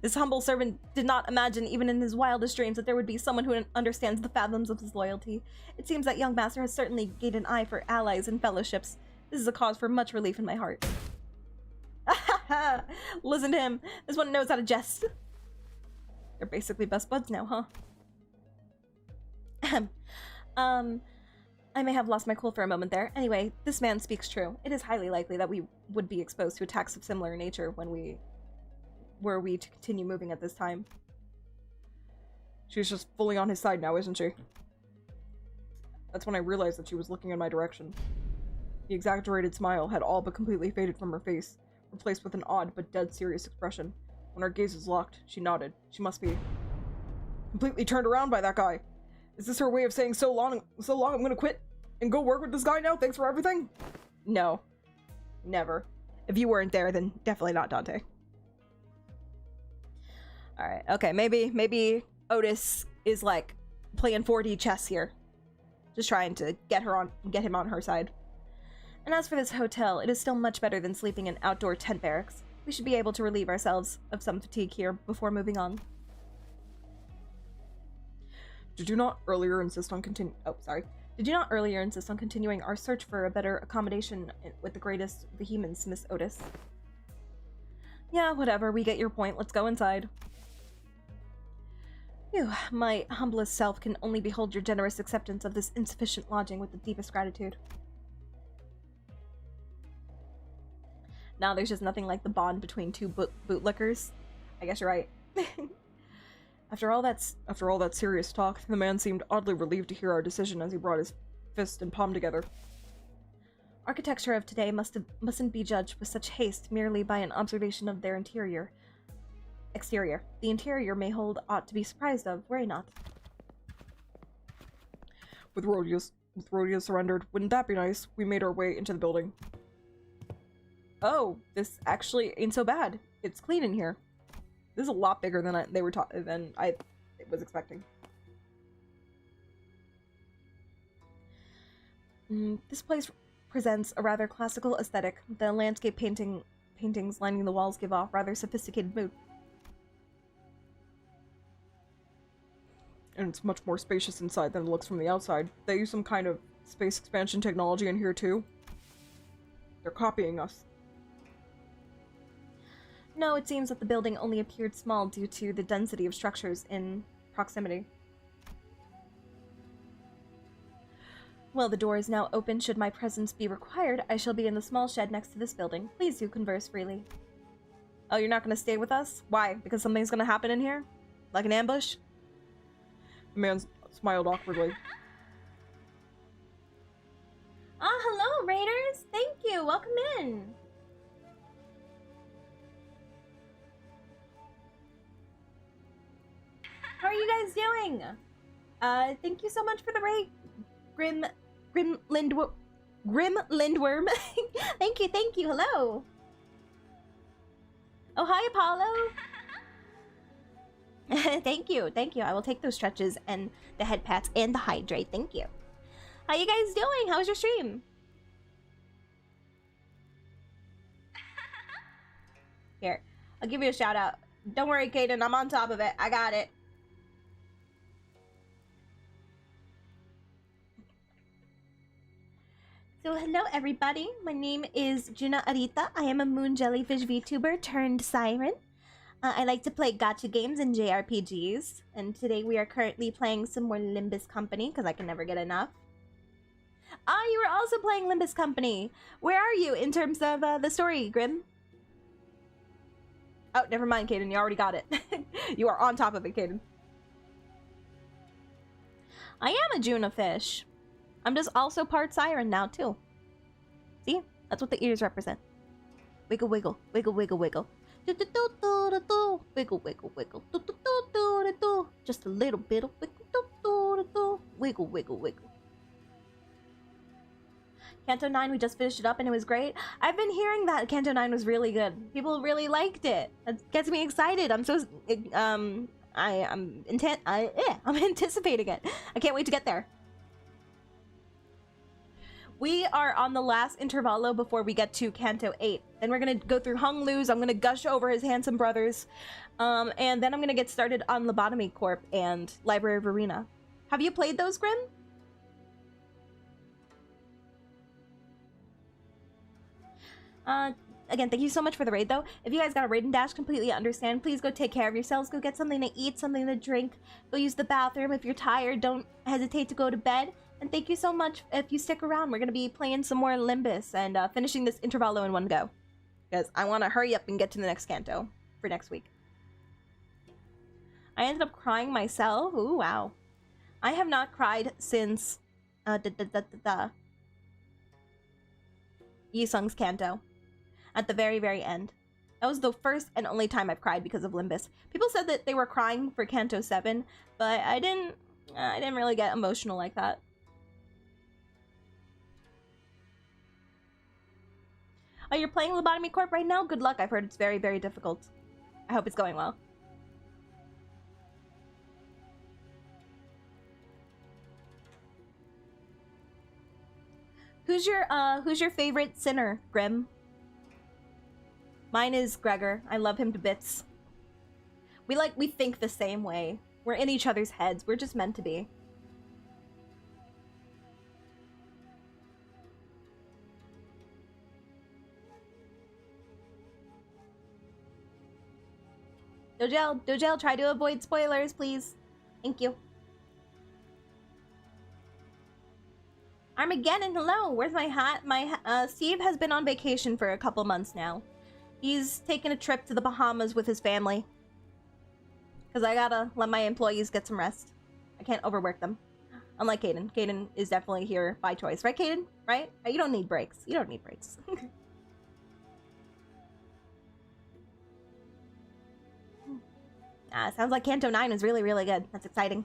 This humble servant did not imagine, even in his wildest dreams, that there would be someone who understands the fathoms of his loyalty. It seems that young master has certainly gained an eye for allies and fellowships. This is a cause for much relief in my heart. Listen to him. This one knows how to jest. They're basically best buds now, huh? I may have lost my cool for a moment there. Anyway, this man speaks true. It is highly likely that we would be exposed to attacks of similar nature were we to continue moving at this time. She's just fully on his side now, isn't she? That's when I realized that she was looking in my direction. The exaggerated smile had all but completely faded from her face, replaced with an odd but dead serious expression. When our gazes locked, she nodded. She must be completely turned around by that guy. Is this her way of saying so long I'm gonna quit and go work with this guy now? Thanks for everything? No. Never. If you weren't there, then definitely not Dante. Alright, okay, maybe Otis is like playing 4D chess here. Just trying to get him on her side. And as for this hotel, it is still much better than sleeping in outdoor tent barracks. We should be able to relieve ourselves of some fatigue here before moving on. Did you not earlier insist on continuing our search for a better accommodation with the greatest vehemence, Miss Otis? Yeah, whatever, we get your point. Let's go inside. Phew, my humblest self can only behold your generous acceptance of this insufficient lodging with the deepest gratitude. Now there's just nothing like the bond between two bootlickers. I guess you're right. After all that serious talk, the man seemed oddly relieved to hear our decision as he brought his fist and palm together. Architecture of today mustn't be judged with such haste merely by an observation of their exterior. The interior may hold aught to be surprised of, worry not. With Rhodia surrendered, wouldn't that be nice? We made our way into the building. Oh, this actually ain't so bad. It's clean in here. This is a lot bigger than I was expecting. This place presents a rather classical aesthetic. The landscape paintings lining the walls give off rather sophisticated mood. And it's much more spacious inside than it looks from the outside. They use some kind of space expansion technology in here too. They're copying us. No, it seems that the building only appeared small due to the density of structures in proximity. Well, the door is now open. Should my presence be required, I shall be in the small shed next to this building. Please do converse freely. Oh, you're not gonna stay with us? Why? Because something's gonna happen in here? Like an ambush? The man smiled awkwardly. Ah, hello, Raiders! Thank you! Welcome in! How are you guys doing? Thank you so much for the raid, Grim Lindworm. Thank you, hello! Oh, hi, Apollo! Thank you. I will take those stretches and the head pats and the hydrate, thank you. How you guys doing? How was your stream? Here, I'll give you a shout out. Don't worry, Kaden, I'm on top of it. I got it. So hello everybody, my name is Juna Arita. I am a moon jellyfish VTuber turned siren. I like to play gacha games and JRPGs, and today we are currently playing some more Limbus Company because I can never get enough. Ah, you were also playing Limbus Company. Where are you in terms of the story, Grim? Oh, never mind, Kaden. You already got it. You are on top of it, Kaden. I am a Juna fish. I'm just also part siren now, too. See? That's what the ears represent. Wiggle, wiggle, wiggle, wiggle, wiggle. Wiggle, wiggle, wiggle. Just a little bit of wiggle, wiggle, wiggle, wiggle. Canto 9, we just finished it up and it was great. I've been hearing that Canto 9 was really good. People really liked it. That gets me excited. I'm so I'm anticipating it. I can't wait to get there. We are on the last Intervallo before we get to Canto 8. Then we're gonna go through Hung Lu's. I'm gonna gush over his handsome brothers. And then I'm gonna get started on Lobotomy Corp and Library of Arena. Have you played those, Grim? Again, thank you so much for the raid, though. If you guys got a raid and dash, completely understand. Please go take care of yourselves. Go get something to eat, something to drink. Go use the bathroom. If you're tired, don't hesitate to go to bed. And thank you so much if you stick around. We're going to be playing some more Limbus and finishing this Intervallo in one go. Because I want to hurry up and get to the next Canto for next week. I ended up crying myself. Ooh, wow. I have not cried since Yi Sung's Canto. At the very, very end. That was the first and only time I've cried because of Limbus. People said that they were crying for Canto 7, but I didn't really get emotional like that. Oh, you're playing Lobotomy Corp right now? Good luck. I've heard it's very, very difficult. I hope it's going well. Who's your favorite sinner, Grim? Mine is Gregor. I love him to bits. We think the same way. We're in each other's heads. We're just meant to be. Dojel, try to avoid spoilers, please. Thank you. Armageddon, hello. Where's my hat? Steve has been on vacation for a couple months now. He's taking a trip to the Bahamas with his family. Because I gotta let my employees get some rest. I can't overwork them. Unlike Kaden. Kaden is definitely here by choice. Right, Kaden? Right? You don't need breaks. You don't need breaks. Sounds like Canto 9 is really, really good. That's exciting.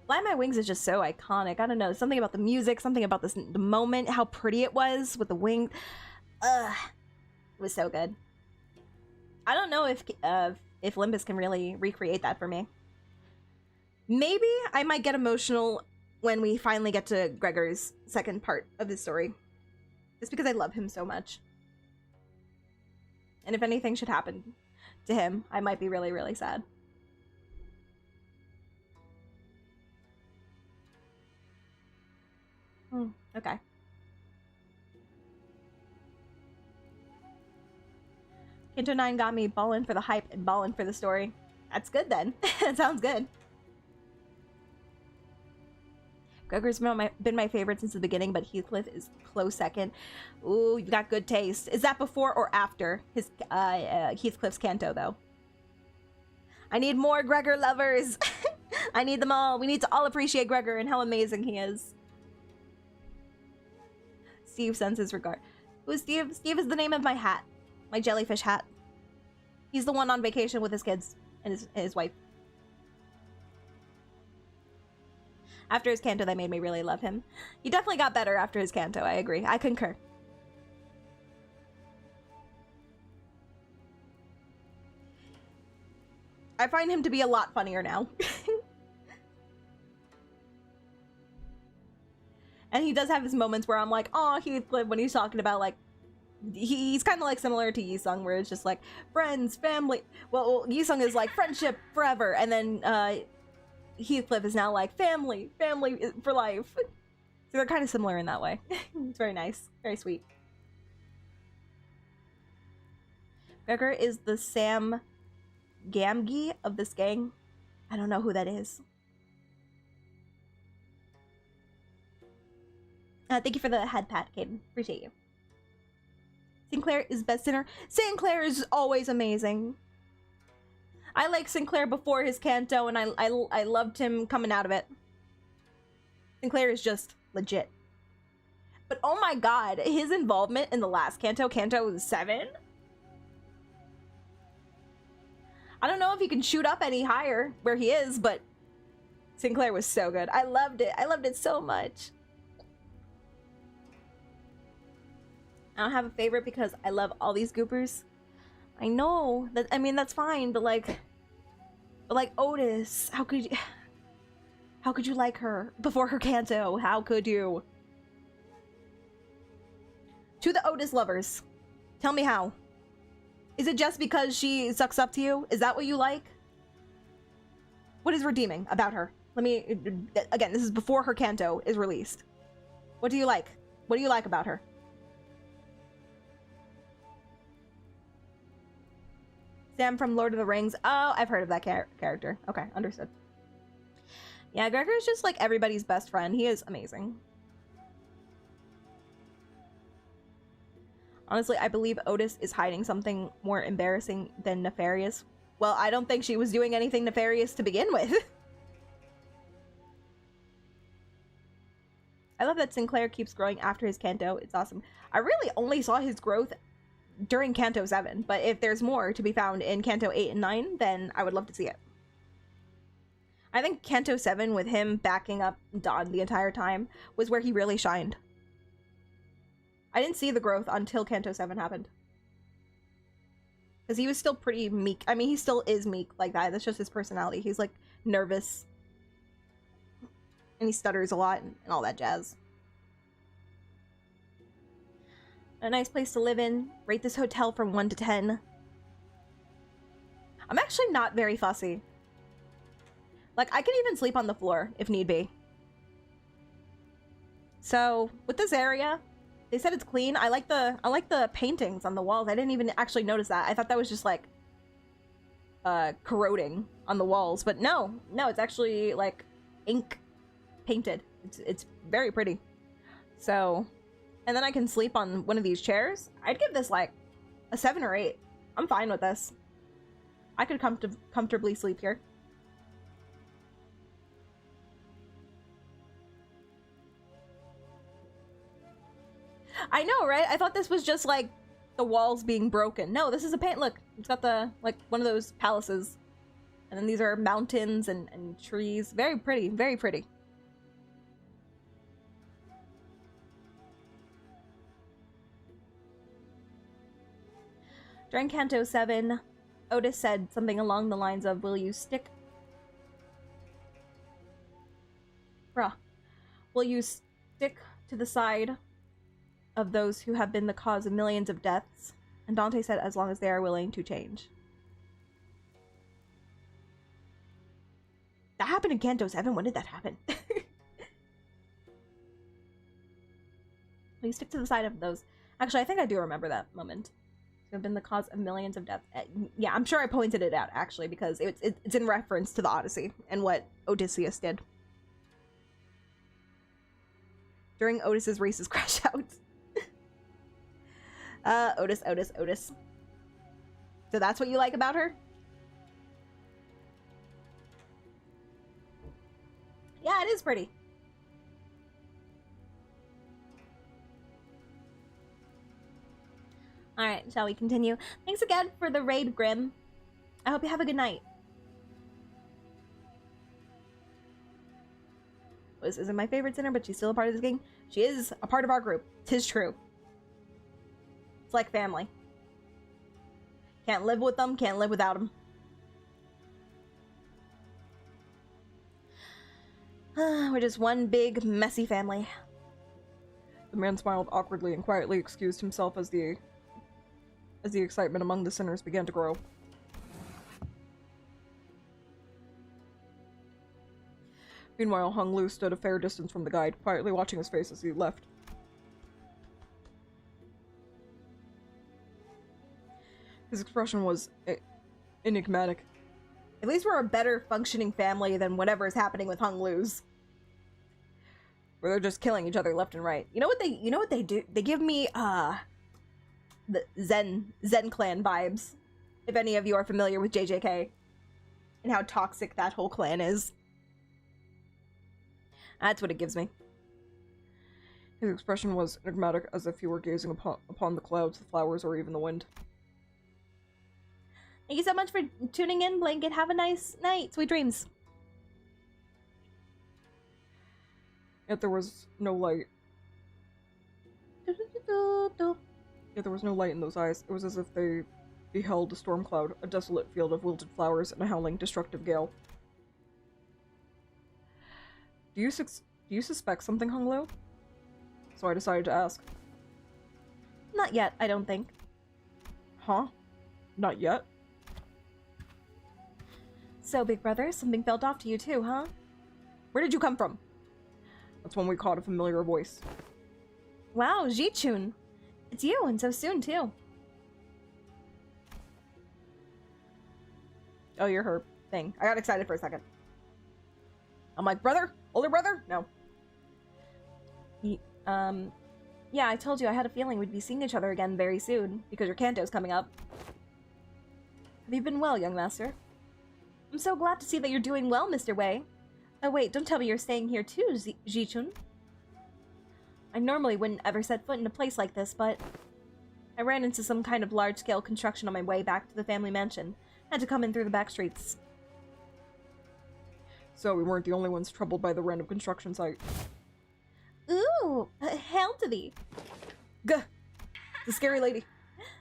Fly My Wings is just so iconic. I don't know, something about the music, something about the moment, how pretty it was with the wing. It was so good. I don't know if Limbus can really recreate that for me. Maybe I might get emotional when we finally get to Gregor's second part of his story. Just because I love him so much. And if anything should happen to him, I might be really, really sad. Okay. Canto 9 got me ballin' for the hype and ballin' for the story. That's good then. That sounds good. Gregor's been my favorite since the beginning, but Heathcliff is close second. Ooh, you've got good taste. Is that before or after his Heathcliff's Canto, though? I need more Gregor lovers. I need them all. We need to all appreciate Gregor and how amazing he is. Steve sends his regard. Who's Steve? Steve is the name of my hat. My jellyfish hat. He's the one on vacation with his kids and his wife. After his Canto, that made me really love him. He definitely got better after his Canto, I agree. I concur. I find him to be a lot funnier now. And he does have his moments where I'm like, oh, Heathcliff, when he's talking about, like, he's kind of like similar to Yi Sung, where it's just like friends, family. Well, Yi Sung is like friendship forever, and then Heathcliff is now like family for life. So they're kind of similar in that way. It's very nice, very sweet. Gregor is the Sam Gamgee of this gang. I don't know who that is. Thank you for the head pat, Caden. Appreciate you. Sinclair is best dinner. Sinclair is always amazing. I like Sinclair before his Canto, and I loved him coming out of it. Sinclair is just legit. But oh my god, his involvement in the last Canto, Canto 7? I don't know if he can shoot up any higher where he is, but Sinclair was so good. I loved it. I loved it so much. I don't have a favorite because I love all these goopers. I know that, I mean, that's fine, but like Otis, how could you like her before her Canto? How could you? To the Otis lovers, tell me how. Is it just because she sucks up to you? Is that what you like? What is redeeming about her? Let me, again, this is before her Canto is released. What do you like? What do you like about her? Sam from Lord of the Rings. Oh, I've heard of that character. Okay, understood. Yeah, Gregor's just like everybody's best friend. He is amazing. Honestly, I believe Otis is hiding something more embarrassing than nefarious. Well, I don't think she was doing anything nefarious to begin with. I love that Sinclair keeps growing after his Canto. It's awesome. I really only saw his growth during Canto 7, but if there's more to be found in Canto 8 and 9, then I would love to see it. I think Canto 7, with him backing up Don the entire time, was where he really shined. I didn't see the growth until Canto 7 happened. Because he was still pretty meek. I mean, he still is meek like that. That's just his personality. He's, like, nervous. And he stutters a lot and all that jazz. A nice place to live in. Rate this hotel from 1 to 10. I'm actually not very fussy. Like, I can even sleep on the floor if need be. So, with this area, they said it's clean. I like the paintings on the walls. I didn't even actually notice that. I thought that was just like corroding on the walls, but no, it's actually like ink painted. It's very pretty. So, and then I can sleep on one of these chairs. I'd give this like a 7 or 8. I'm fine with this. I could comfortably sleep here. I know, right? I thought this was just like the walls being broken. No, this is a paint. Look, it's got the, like, one of those palaces. And then these are mountains and trees. Very pretty, very pretty. During Canto 7, Otis said something along the lines of, will you stick to the side of those who have been the cause of millions of deaths? And Dante said, as long as they are willing to change. That happened in Canto 7? When did that happen? Will you stick to the side of those? Actually, I think I do remember that moment. Who have been the cause of millions of deaths. Yeah, I'm sure I pointed it out, actually, because it's in reference to the Odyssey and what Odysseus did. During Otis's race's crash out. Otis. So that's what you like about her? Yeah, it is pretty. Alright, shall we continue? Thanks again for the raid, Grim. I hope you have a good night. Liz isn't my favorite sinner, but she's still a part of this gang. She is a part of our group. 'Tis true. It's like family. Can't live with them, can't live without them. We're just one big, messy family. The man smiled awkwardly and quietly excused himself as the excitement among the sinners began to grow. Meanwhile, Hung Lu stood a fair distance from the guide, quietly watching his face as he left. His expression was enigmatic. At least we're a better functioning family than whatever is happening with Hung Lu's. Where they're just killing each other left and right. You know what they do? They give me the Zen clan vibes. If any of you are familiar with JJK and how toxic that whole clan is. That's what it gives me. His expression was enigmatic, as if he were gazing upon the clouds, the flowers, or even the wind. Thank you so much for tuning in, Blanket. Have a nice night. Sweet dreams. Yet there was no light. Yet there was no light in those eyes. It was as if they beheld a storm cloud, a desolate field of wilted flowers, and a howling, destructive gale. Do you suspect something, Hung Lu? So I decided to ask. Not yet, I don't think. Huh? Not yet? So, big brother, something felt off to you too, huh? Where did you come from? That's when we caught a familiar voice. Wow, Jichun. It's you, and so soon, too. Oh, you're her thing. I got excited for a second. I'm like, brother? Older brother? No. Yeah, I told you I had a feeling we'd be seeing each other again very soon, because your Canto's coming up. Have you been well, young master? I'm so glad to see that you're doing well, Mr. Wei. Oh wait, don't tell me you're staying here too, Jichun. I normally wouldn't ever set foot in a place like this, but I ran into some kind of large-scale construction on my way back to the family mansion. Had to come in through the back streets. So we weren't the only ones troubled by the random construction site. Ooh, hail to thee. Gah! The scary lady.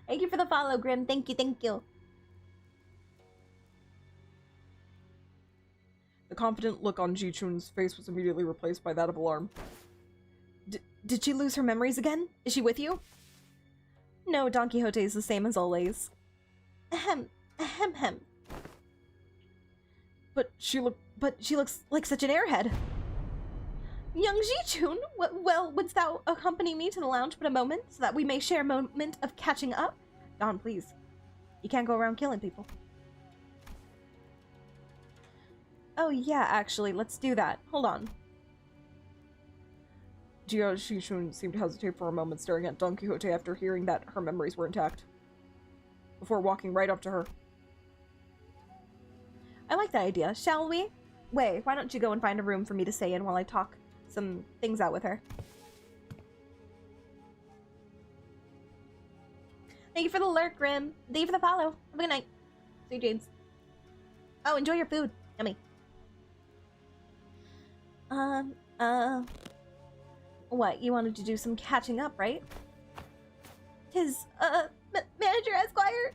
Thank you for the follow, Grim. Thank you, thank you. The confident look on Jichun's face was immediately replaced by that of alarm. Did she lose her memories again? Is she with you? No, Don Quixote is the same as always. Ahem, ahem, ahem. But she looks like such an airhead. Young Jichun, well, wouldst thou accompany me to the lounge for a moment, so that we may share a moment of catching up? Don, please. You can't go around killing people. Oh yeah, actually, let's do that. Hold on. Jichun seemed to hesitate for a moment, staring at Don Quixote after hearing that her memories were intact, before walking right up to her. I like that idea. Shall we? Wei, why don't you go and find a room for me to stay in while I talk some things out with her? Thank you for the lurk, Grim. Thank you for the follow. Have a good night. Sweet dreams. Oh, enjoy your food. Yummy. What, you wanted to do some catching up, right? Manager Esquire?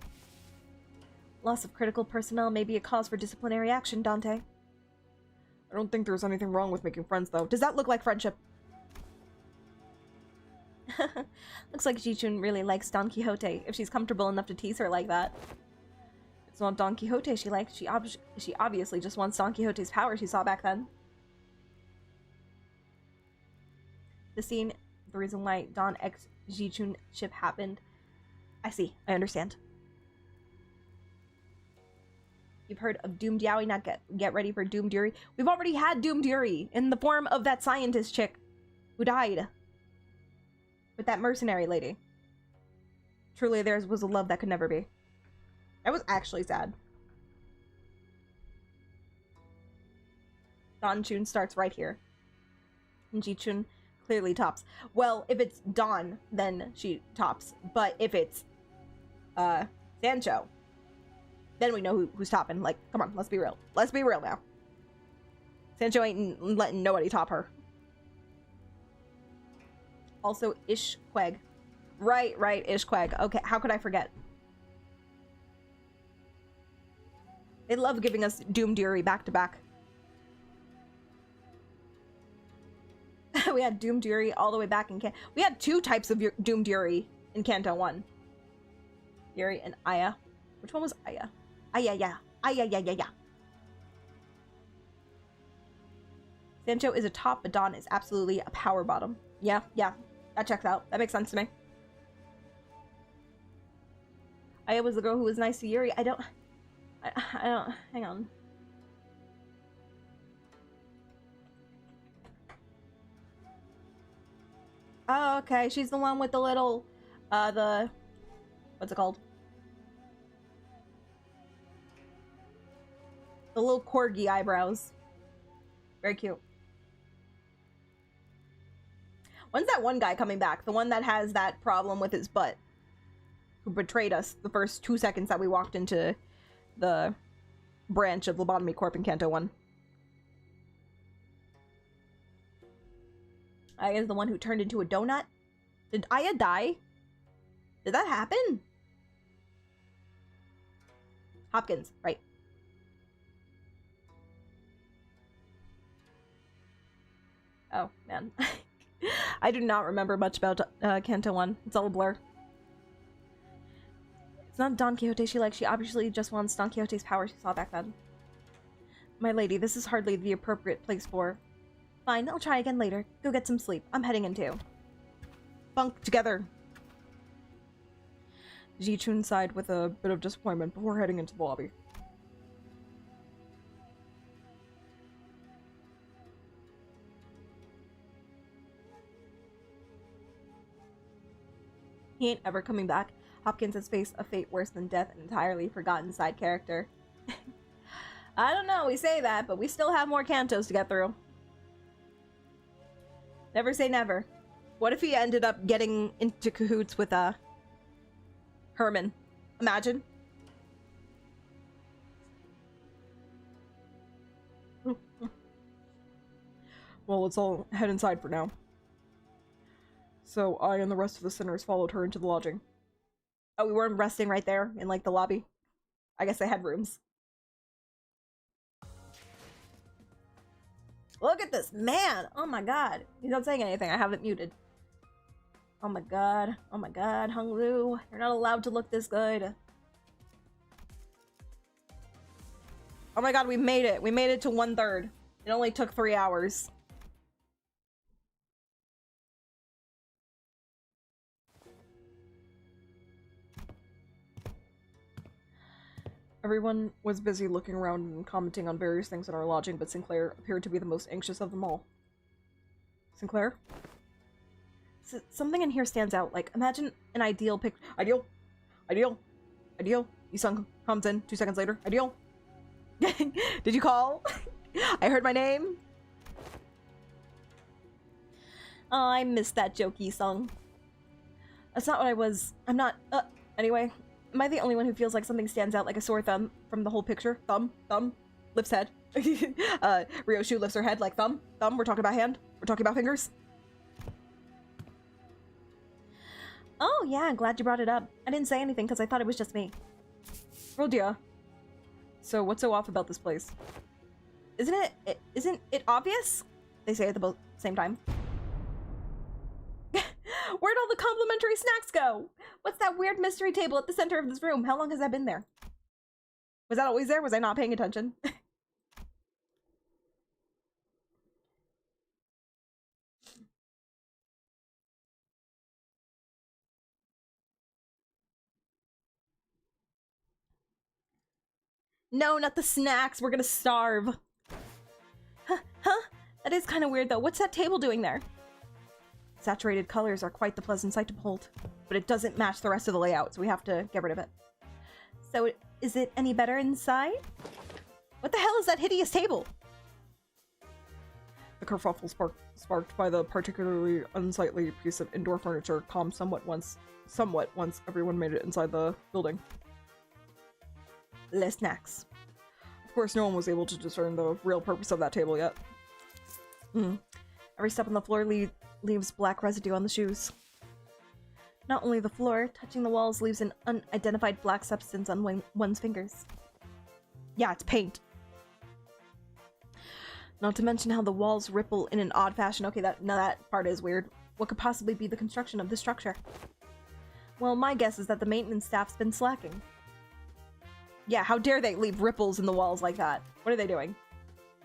Loss of critical personnel may be a cause for disciplinary action, Dante. I don't think there's anything wrong with making friends, though. Does that look like friendship? Looks like Jichun really likes Don Quixote, if she's comfortable enough to tease her like that. It's not Don Quixote she likes. She obviously just wants Don Quixote's power she saw back then. The scene, the reason why Don X Jichun ship happened. I see. I understand. You've heard of Doomed Yaoi, not get ready for Doomed Yuri. We've already had Doomed Yuri in the form of that scientist chick who died. With that mercenary lady. Truly, theirs was a love that could never be. That was actually sad. Don Chun starts right here. And Ji Chun clearly tops. Well, if it's Dawn, then she tops. But if it's Sancho, then we know who's topping. Like, come on, let's be real. Let's be real now. Sancho ain't letting nobody top her. Also, Ishqueg. Right, Ishqueg. Okay, how could I forget? They love giving us Doomed Yuri back to back. We had Doomed Yuri all the way back in we had two types of Doomed Yuri in Canto 1. Yuri and Aya. Which one was Aya? Aya, yeah. Aya, yeah. Sancho is a top, but Dawn is absolutely a power bottom. Yeah, that checks out. That makes sense to me. Aya was the girl who was nice to Yuri. I don't, hang on. Oh, okay, she's the one with the little, what's it called? The little corgi eyebrows. Very cute. When's that one guy coming back? The one that has that problem with his butt? Who betrayed us the first 2 seconds that we walked into the branch of Lobotomy Corp in Canto 1. Aya's the one who turned into a donut? Did Aya die? Did that happen? Hopkins, right. Oh, man. I do not remember much about Canto 1. It's all a blur. It's not Don Quixote she likes. She obviously just wants Don Quixote's power she saw back then. My lady, this is hardly the appropriate place for... Fine, I'll try again later. Go get some sleep. I'm heading in too. Bunk together. Ji-chun sighed with a bit of disappointment before heading into the lobby. He ain't ever coming back. Hopkins has faced a fate worse than death, an entirely forgotten side character. I don't know, we say that, but we still have more Cantos to get through. Never say never. What if he ended up getting into cahoots with, Herman? Imagine. Well, let's all head inside for now. So I and the rest of the sinners followed her into the lodging. Oh, we weren't resting right there in, like, the lobby? I guess they had rooms. Look at this man! Oh my god. He's not saying anything. I have it muted. Oh my god. Oh my god. Hung Lu, you're not allowed to look this good. Oh my god, we made it. We made it to 1/3. It only took 3 hours. Everyone was busy looking around and commenting on various things in our lodging, but Sinclair appeared to be the most anxious of them all. Sinclair? Something in here stands out. Like, imagine an ideal picture. Ideal! Yusung comes in 2 seconds later. Ideal! Did you call? I heard my name. Oh, I missed that jokey song. That's not what I was. I'm not. Anyway. Am I the only one who feels like something stands out like a sore thumb from the whole picture? Thumb, lifts head. Ryoshu lifts her head like thumb. We're talking about hand. We're talking about fingers. Oh yeah, glad you brought it up. I didn't say anything because I thought it was just me. Rodia. So what's so off about this place? Isn't it obvious? They say it at the same time. Where'd all the complimentary snacks go? What's that weird mystery table at the center of this room? How long has that been there? Was that always there? Was I not paying attention? No, not the snacks. We're gonna starve. Huh? That is kind of weird though. What's that table doing there? Saturated colors are quite the pleasant sight to behold, but it doesn't match the rest of the layout, so we have to get rid of it. So, is it any better inside? What the hell is that hideous table? The kerfuffle sparked by the particularly unsightly piece of indoor furniture calmed somewhat once everyone made it inside the building. Les snacks. Of course, no one was able to discern the real purpose of that table yet. Every step on the floor leaves black residue on the shoes. Not only the floor, touching the walls leaves an unidentified black substance on one's fingers. Yeah, it's paint. Not to mention how the walls ripple in an odd fashion. Okay, that part is weird. What could possibly be the construction of this structure? Well, my guess is that the maintenance staff's been slacking. Yeah, how dare they leave ripples in the walls like that? What are they doing?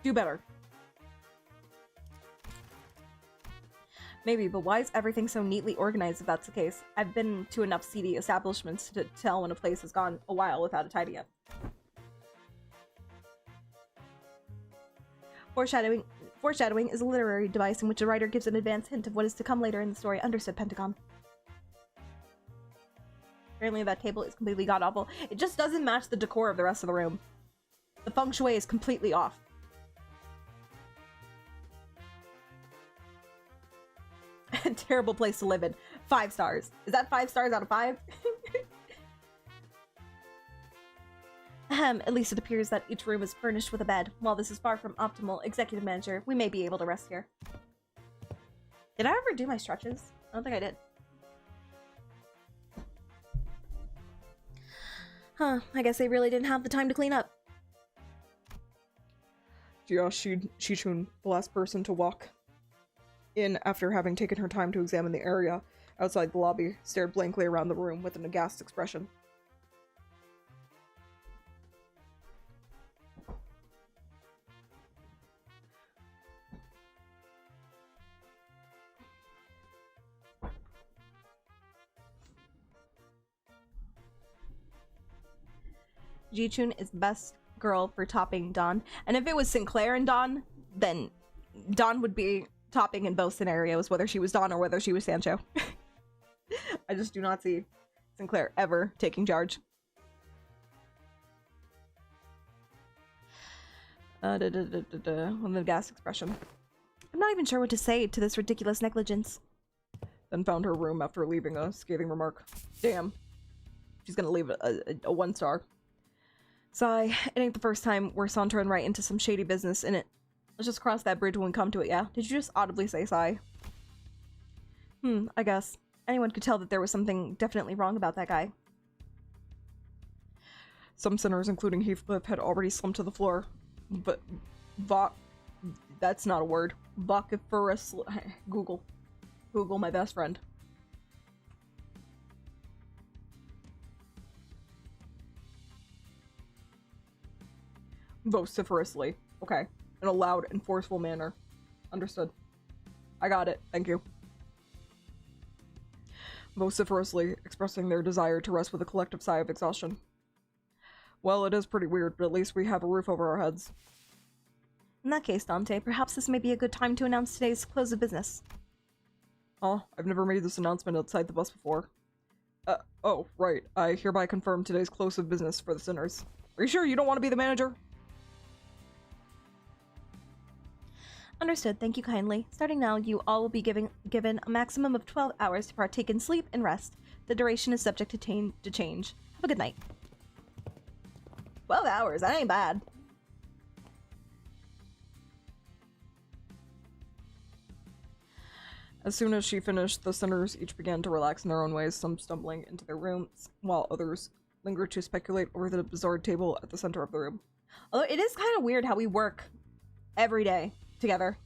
Do better. Maybe, but why is everything so neatly organized if that's the case? I've been to enough seedy establishments to tell when a place has gone a while without a tidy up. Foreshadowing is a literary device in which a writer gives an advance hint of what is to come later in the story. Understood, Pentagon. Apparently that table is completely god-awful. It just doesn't match the decor of the rest of the room. The feng shui is completely off. Terrible place to live in. 5 stars. Is that 5 stars out of 5? At least it appears that each room is furnished with a bed. While this is far from optimal, Executive Manager, we may be able to rest here. Did I ever do my stretches? I don't think I did. Huh, I guess they really didn't have the time to clean up. Yeah, Shichun, the last person to walk in after having taken her time to examine the area outside the lobby, stared blankly around the room with an aghast expression. Ji-chun is the best girl for topping Dawn. And if it was Sinclair and Dawn, then Dawn would be topping in both scenarios, whether she was Dawn or whether she was Sancho. I just do not see Sinclair ever taking charge. With a gas expression. I'm not even sure what to say to this ridiculous negligence. Then found her room after leaving a scathing remark. Damn. She's gonna leave a 1 star. Sigh, it ain't the first time we're sauntering right into some shady business, innit? Let's just cross that bridge when we come to it, yeah? Did you just audibly say sigh? I guess. Anyone could tell that there was something definitely wrong about that guy. Some sinners, including Heathcliff, had already slumped to the floor. But that's not a word. Vociferous. Google, my best friend. Vociferously. Okay. In a loud and forceful manner. Understood. I got it. Thank you. Vociferously, expressing their desire to rest with a collective sigh of exhaustion. Well, it is pretty weird, but at least we have a roof over our heads. In that case, Dante, perhaps this may be a good time to announce today's close of business. Oh, I've never made this announcement outside the bus before. Oh, right. I hereby confirm today's close of business for the sinners. Are you sure you don't want to be the manager? Understood, thank you kindly. Starting now, you all will be given a maximum of 12 hours to partake in sleep and rest. The duration is subject to change. Have a good night. 12 hours, that ain't bad. As soon as she finished, the sinners each began to relax in their own ways, some stumbling into their rooms, while others lingered to speculate over the bizarre table at the center of the room. Although it is kind of weird how we work every day together.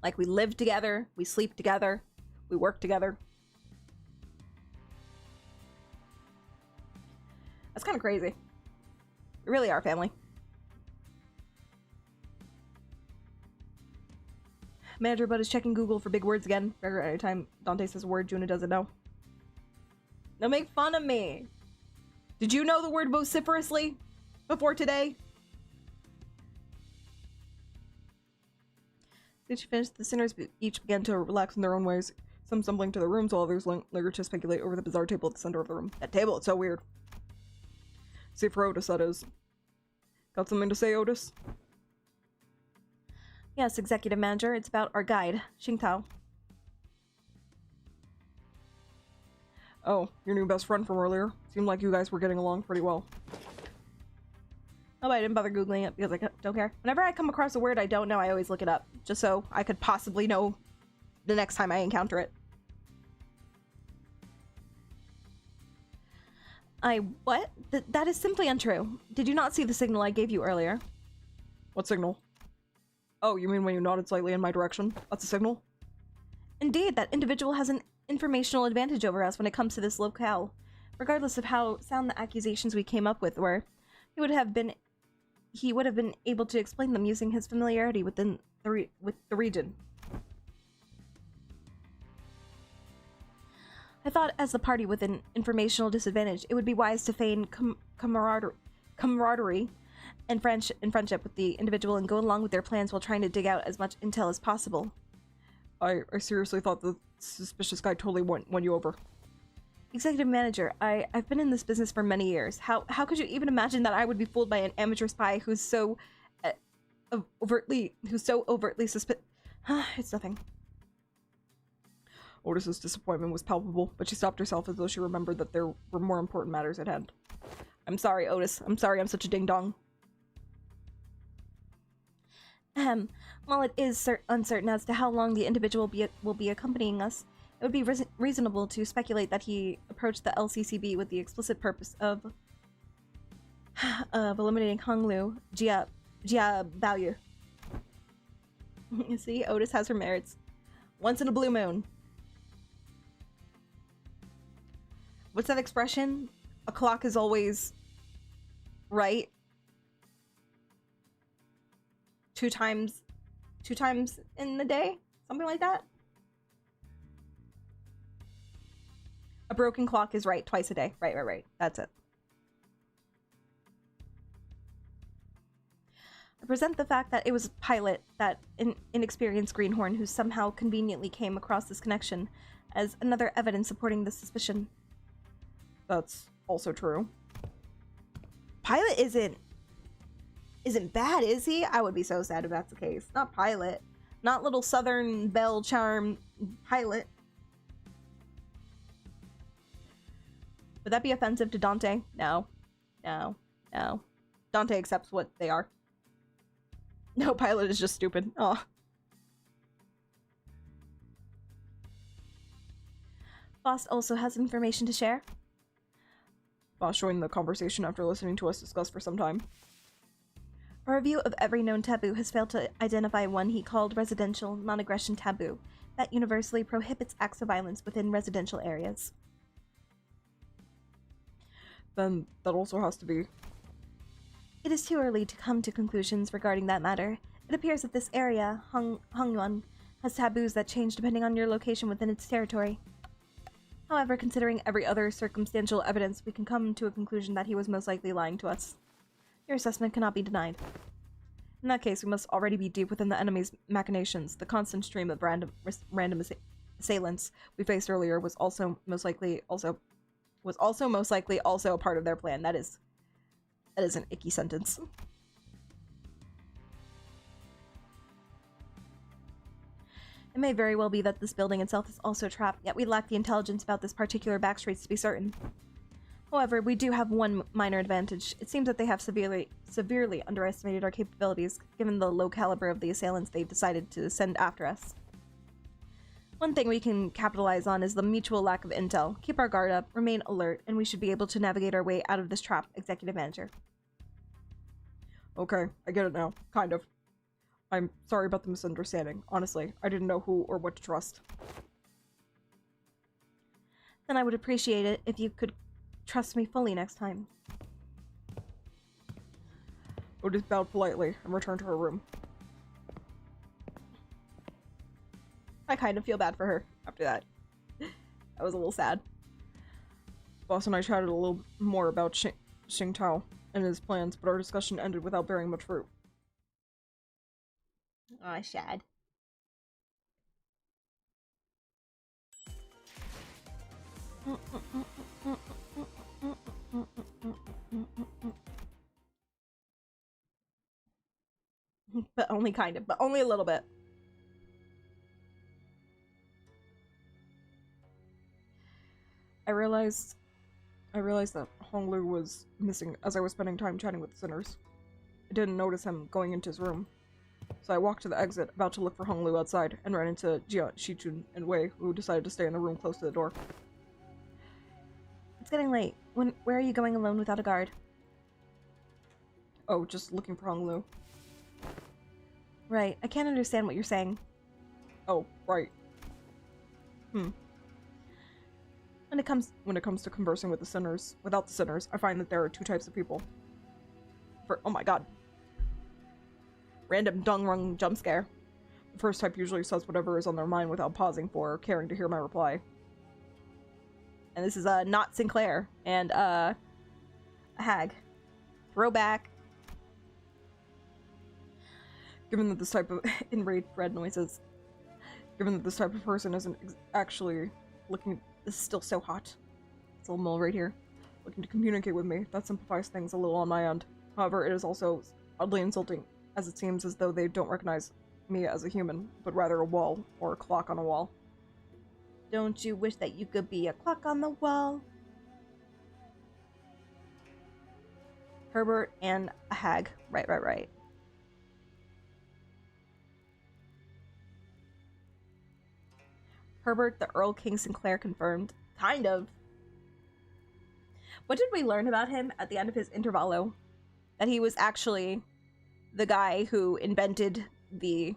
Like, we live together, we sleep together, we work together. That's kind of crazy. We really are family. Manager Bud is checking Google for big words again. Every time Dante says a word, Juna doesn't know. Don't make fun of me. Did you know the word vociferously before today? Since she finished, the sinners each began to relax in their own ways, some stumbling to their rooms while others lingered to speculate over the bizarre table at the center of the room. That table, it's so weird. See for Otis, that is. Got something to say, Otis? Yes, Executive Manager. It's about our guide, Xingtao. Oh, your new best friend from earlier? Seemed like you guys were getting along pretty well. Oh, I didn't bother Googling it because I don't care. Whenever I come across a word I don't know, I always look it up, just so I could possibly know the next time I encounter it. What? That is simply untrue. Did you not see the signal I gave you earlier? What signal? Oh, you mean when you nodded slightly in my direction? That's a signal? Indeed, that individual has an informational advantage over us when it comes to this locale. Regardless of how sound the accusations we came up with were, he would have been he would have been able to explain them using his familiarity with the region. I thought, as the party with an informational disadvantage, it would be wise to feign camaraderie and friendship with the individual and go along with their plans while trying to dig out as much intel as possible. I seriously thought the suspicious guy totally won you over. Executive manager, I've been in this business for many years. How could you even imagine that I would be fooled by an amateur spy who's so overtly suspicious? It's nothing. Otis's disappointment was palpable, but she stopped herself as though she remembered that there were more important matters at hand. I'm sorry, Otis. I'm sorry I'm such a ding-dong. While it is uncertain as to how long the individual will be accompanying us, it would be reasonable to speculate that he approached the LCCB with the explicit purpose of eliminating Honglu Jia Baoyu. You see, Otis has her merits. Once in a blue moon. What's that expression? A clock is always right. Two times in the day? Something like that? A broken clock is right twice a day. Right. That's it. I present the fact that it was a pilot, that inexperienced greenhorn, who somehow conveniently came across this connection, as another evidence supporting the suspicion. That's also true. Pilot isn't bad, is he? I would be so sad if that's the case. Not Pilot. Not little Southern Belle Charm Pilot. Would that be offensive to Dante? No. Dante accepts what they are. No, Pilot is just stupid. Oh. Boss also has information to share. Boss joined the conversation after listening to us discuss for some time. A review of every known taboo has failed to identify one he called residential non-aggression taboo that universally prohibits acts of violence within residential areas. Then that also has to be... It is too early to come to conclusions regarding that matter. It appears that this area, Hongyuan, has taboos that change depending on your location within its territory. However, considering every other circumstantial evidence, we can come to a conclusion that he was most likely lying to us. Your assessment cannot be denied. In that case, we must already be deep within the enemy's machinations. The constant stream of random assailants we faced earlier was also most likely also a part of their plan. That is an icky sentence. It may very well be that this building itself is also trapped, yet we lack the intelligence about this particular backstreets to be certain. However, we do have one minor advantage. It seems that they have severely underestimated our capabilities, given the low caliber of the assailants they've decided to send after us. One thing we can capitalize on is the mutual lack of intel. Keep our guard up, remain alert, and we should be able to navigate our way out of this trap, Executive Manager. Okay, I get it now. Kind of. I'm sorry about the misunderstanding. Honestly, I didn't know who or what to trust. Then I would appreciate it if you could trust me fully next time. Otis bowed politely and returned to her room. I kind of feel bad for her after that. That was a little sad. Boss and I chatted a little more about Xing Tao and his plans, but our discussion ended without bearing much fruit. Aw, Shad. But only kind of, but only a little bit. I realized that Honglu was missing as I was spending time chatting with the sinners. I didn't notice him going into his room. So I walked to the exit, about to look for Honglu outside, and ran into Jia, Shichun, and Wei, who decided to stay in the room close to the door. It's getting late. Where are you going alone without a guard? Oh, just looking for Honglu. Right. I can't understand what you're saying. Oh, right. When it comes to conversing with the sinners, without the sinners, I find that there are two types of people. Oh my god. random dung-rung jump scare. The first type usually says whatever is on their mind without pausing for or caring to hear my reply. And this is not Sinclair and a hag. Throwback. Given that this type of enraged red noises, given that this type of person isn't actually looking, this is still so hot. It's a little mole right here. Looking to communicate with me, that simplifies things a little on my end. However, it is also oddly insulting, as it seems as though they don't recognize me as a human, but rather a wall, or a clock on a wall. Don't you wish that you could be a clock on the wall? Herbert and a hag. Right. Herbert, the Earl King Sinclair confirmed. Kind of. What did we learn about him at the end of his Intervallo? That he was actually the guy who invented the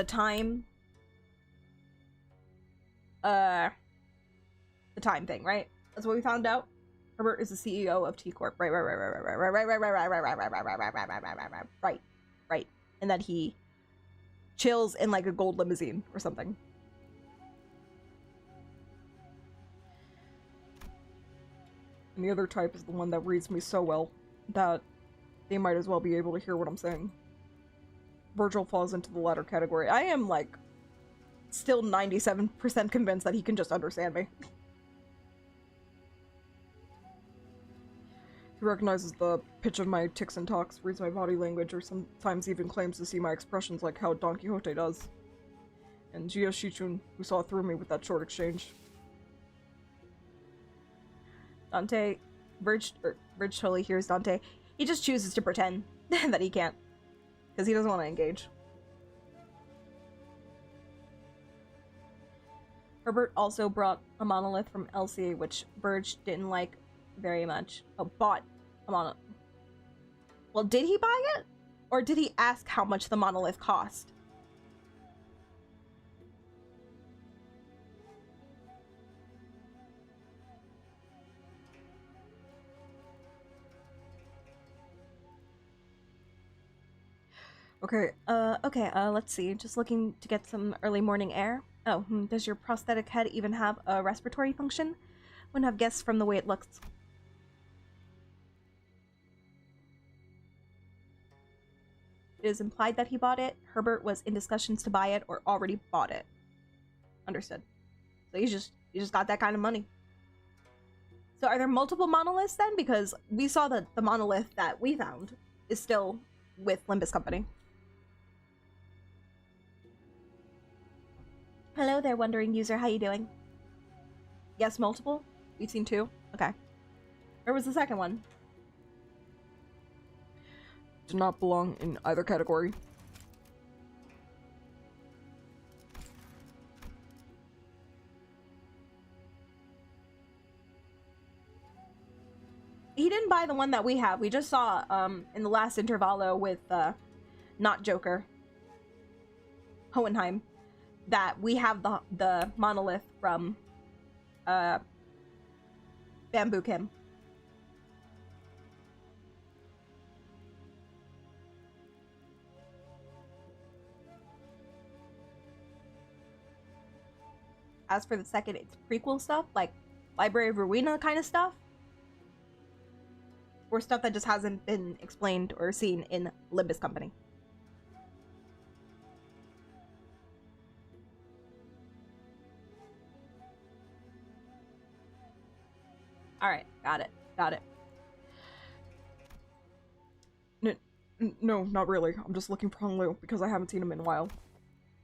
time the time thing, right? That's what we found out. Herbert is the CEO of T Corp. Right. And that he chills in like a gold limousine or something. And the other type is the one that reads me so well that they might as well be able to hear what I'm saying. Virgil falls into the latter category. I am, like, still 97% convinced that he can just understand me. He recognizes the pitch of my tics and talks, reads my body language, or sometimes even claims to see my expressions like how Don Quixote does. And Jia Shichun, who saw through me with that short exchange. Dante, Verge totally hears Dante. He just chooses to pretend that he can't. Because he doesn't want to engage. Herbert also brought a monolith from Elsie, which Verge didn't like very much. Oh, bought a monolith. Well, did he buy it? Or did he ask how much the monolith cost? Okay. Let's see. Just looking to get some early morning air. Oh, does your prosthetic head even have a respiratory function? Wouldn't have guessed from the way it looks. It is implied that he bought it. Herbert was in discussions to buy it or already bought it. Understood. So he's just got that kind of money. So are there multiple monoliths then? Because we saw that the monolith that we found is still with Limbus Company. Hello there, wandering user. How you doing? Yes, multiple? We've seen 2? Okay. Where was the second one? Do not belong in either category. He didn't buy the one that we have. We just saw in the last Intervallo with not Joker, Hohenheim, that we have the monolith from Bamboo Kim. As for the second, it's prequel stuff, like Library of Rowena kind of stuff. Or stuff that just hasn't been explained or seen in Limbus Company. Alright, got it. No, not really. I'm just looking for Hong Liu because I haven't seen him in a while.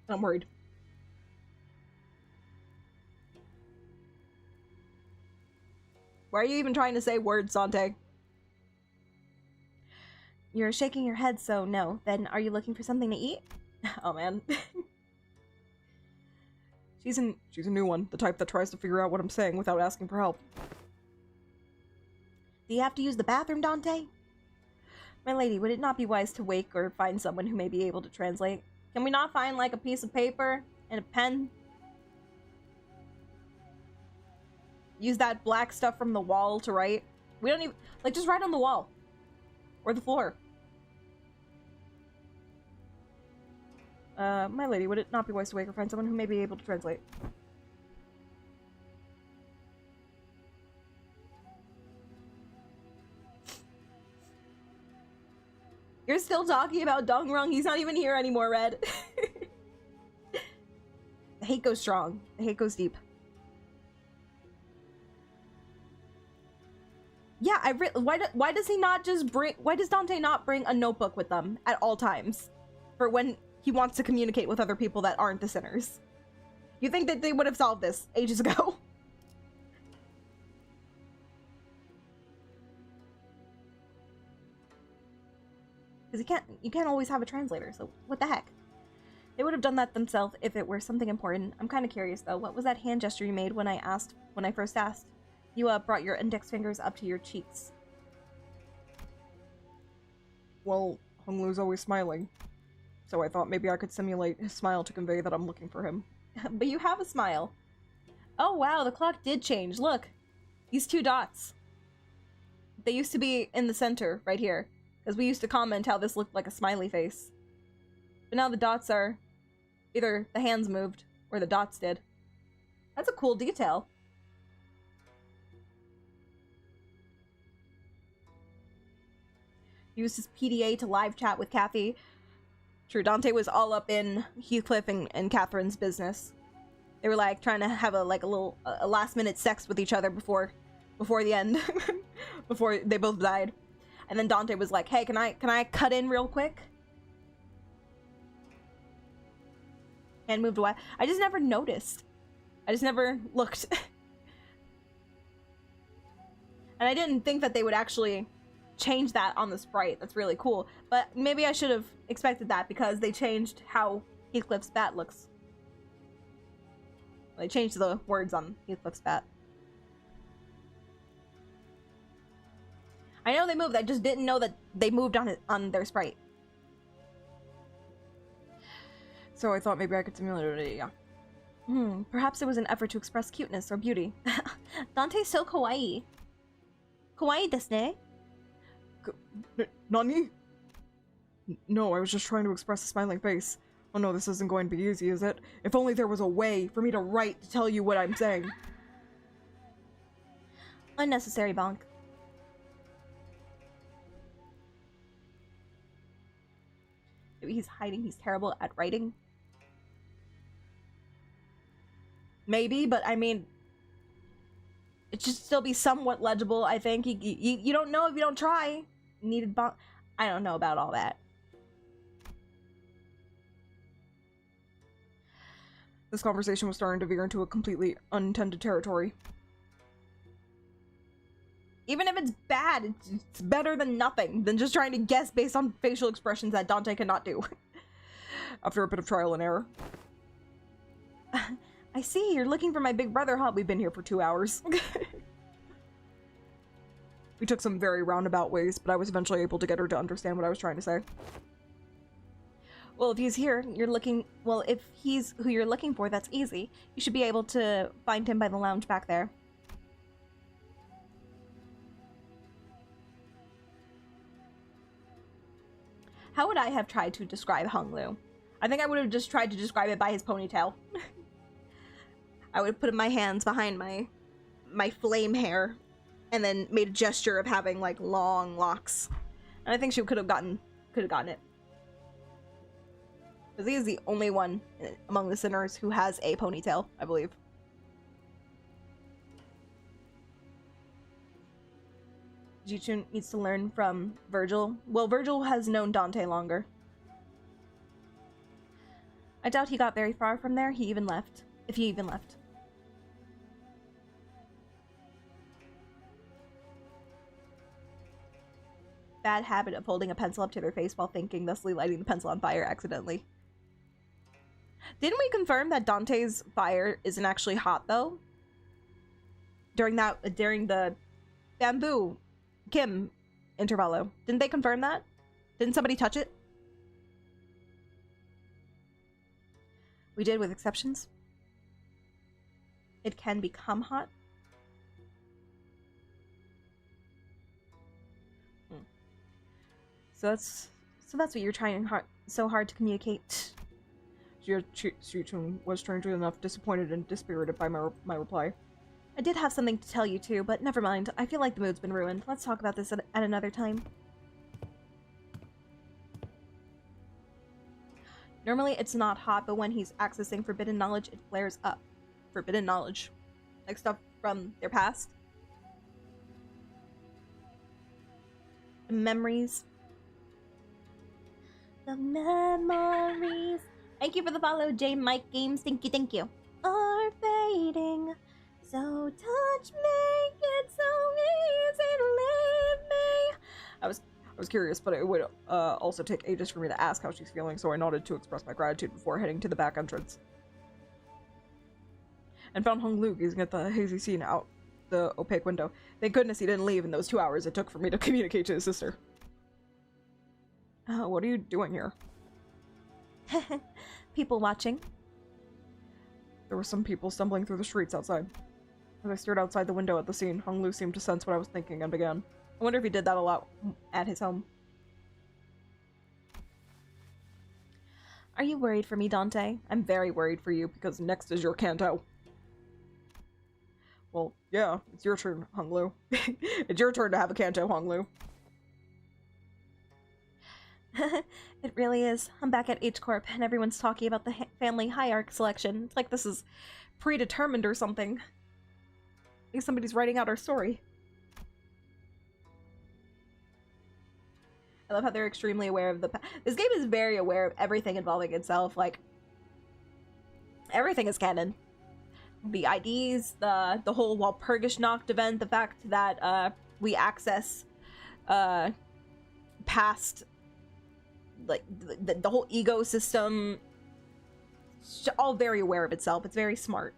And I'm worried. Why are you even trying to say words, Dante? You're shaking your head, so no. Then are you looking for something to eat? Oh, man. She's a new one, the type that tries to figure out what I'm saying without asking for help. Do you have to use the bathroom, Dante? My lady, would it not be wise to wake or find someone who may be able to translate? Can we not find, like, a piece of paper and a pen? Use that black stuff from the wall to write? We don't even... Like, just write on the wall. Or the floor. My lady, would it not be wise to wake or find someone who may be able to translate? You're still talking about Dongrung. He's not even here anymore, Red. The hate goes strong. The hate goes deep. Yeah, why does he not just bring... Why does Dante not bring a notebook with them at all times? For when he wants to communicate with other people that aren't the sinners. You think that they would have solved this ages ago? Because you can't always have a translator, so what the heck? They would have done that themselves if it were something important. I'm kind of curious though. What was that hand gesture you made when I first asked? You brought your index fingers up to your cheeks. Well, Honglu's always smiling, so I thought maybe I could simulate his smile to convey that I'm looking for him. But you have a smile. Oh wow, the clock did change. Look, these 2 dots. They used to be in the center, right here. Because we used to comment how this looked like a smiley face. But now the dots are... Either the hands moved, or the dots did. That's a cool detail. He used his PDA to live chat with Kathy. True, Dante was all up in Heathcliff and Catherine's business. They were like trying to have a little last minute sex with each other before the end. Before they both died. And then Dante was like, hey, can I cut in real quick? And moved away. I just never noticed. I just never looked. And I didn't think that they would actually change that on the sprite. That's really cool. But maybe I should have expected that because they changed how Heathcliff's bat looks. They changed the words on Heathcliff's bat. I know they moved, I just didn't know that they moved on their sprite. So I thought maybe I could simulate it, yeah. Perhaps it was an effort to express cuteness or beauty. Dante's so kawaii. Kawaii desu ne? Nani? No, I was just trying to express a smiling face. Oh no, this isn't going to be easy, is it? If only there was a way for me to write to tell you what I'm saying. Unnecessary bonk. Maybe he's hiding, he's terrible at writing. Maybe, but I mean, it should still be somewhat legible, I think. You don't know if you don't try. Needed bonk. I don't know about all that. This conversation was starting to veer into a completely unintended territory. Even if it's bad, it's better than nothing, than just trying to guess based on facial expressions that Dante cannot do. After a bit of trial and error. I see, you're looking for my big brother, huh? We've been here for 2 hours. We took some very roundabout ways, but I was eventually able to get her to understand what I was trying to say. Well, if he's here, you're looking... Well, if he's who you're looking for, that's easy. You should be able to find him by the lounge back there. How would I have tried to describe Honglu? I think I would have just tried to describe it by his ponytail. I would have put my hands behind my flame hair and then made a gesture of having like long locks. And I think she could have gotten it. Because he is the only one among the sinners who has a ponytail, I believe. Jichun needs to learn from Virgil. Well, Virgil has known Dante longer. I doubt he got very far from there. If he even left. Bad habit of holding a pencil up to their face while thinking, thusly lighting the pencil on fire accidentally. Didn't we confirm that Dante's fire isn't actually hot, though? During the bamboo Kim intervallo. Didn't they confirm that? Didn't somebody touch it? We did, with exceptions. It can become hot. So that's what you're trying so hard to communicate. Xiuchun was strangely enough disappointed and dispirited by my reply. I did have something to tell you too, but never mind. I feel like the mood's been ruined. Let's talk about this at another time. Normally it's not hot, but when he's accessing forbidden knowledge, it flares up. Forbidden knowledge. Like stuff from their past. Memories. The memories. Thank you for the follow, J Mike Games. Thank you, thank you. Are fading. So touch me. It's so easy to leave me. I was curious, but it would also take ages for me to ask how she's feeling, so I nodded to express my gratitude before heading to the back entrance. And found Hung Lu gazing at the hazy scene out the opaque window. Thank goodness he didn't leave in those 2 hours it took for me to communicate to his sister. What are you doing here? People watching. There were some people stumbling through the streets outside. As I stared outside the window at the scene, Hung Lu seemed to sense what I was thinking and began. I wonder if he did that a lot at his home. Are you worried for me, Dante? I'm very worried for you because next is your Canto. Well, yeah, it's your turn, Hung Lu. It's your turn to have a Canto, Hung Lu. It really is. I'm back at H Corp and everyone's talking about the family hierarch selection. It's like this is predetermined or something. I think somebody's writing out our story. I love how they're extremely aware of this game is very aware of everything involving itself. Like, everything is canon. The IDs, the whole Walpurgis Nacht event, the fact that we access past, like, the whole ecosystem, it's all very aware of itself. It's very smart.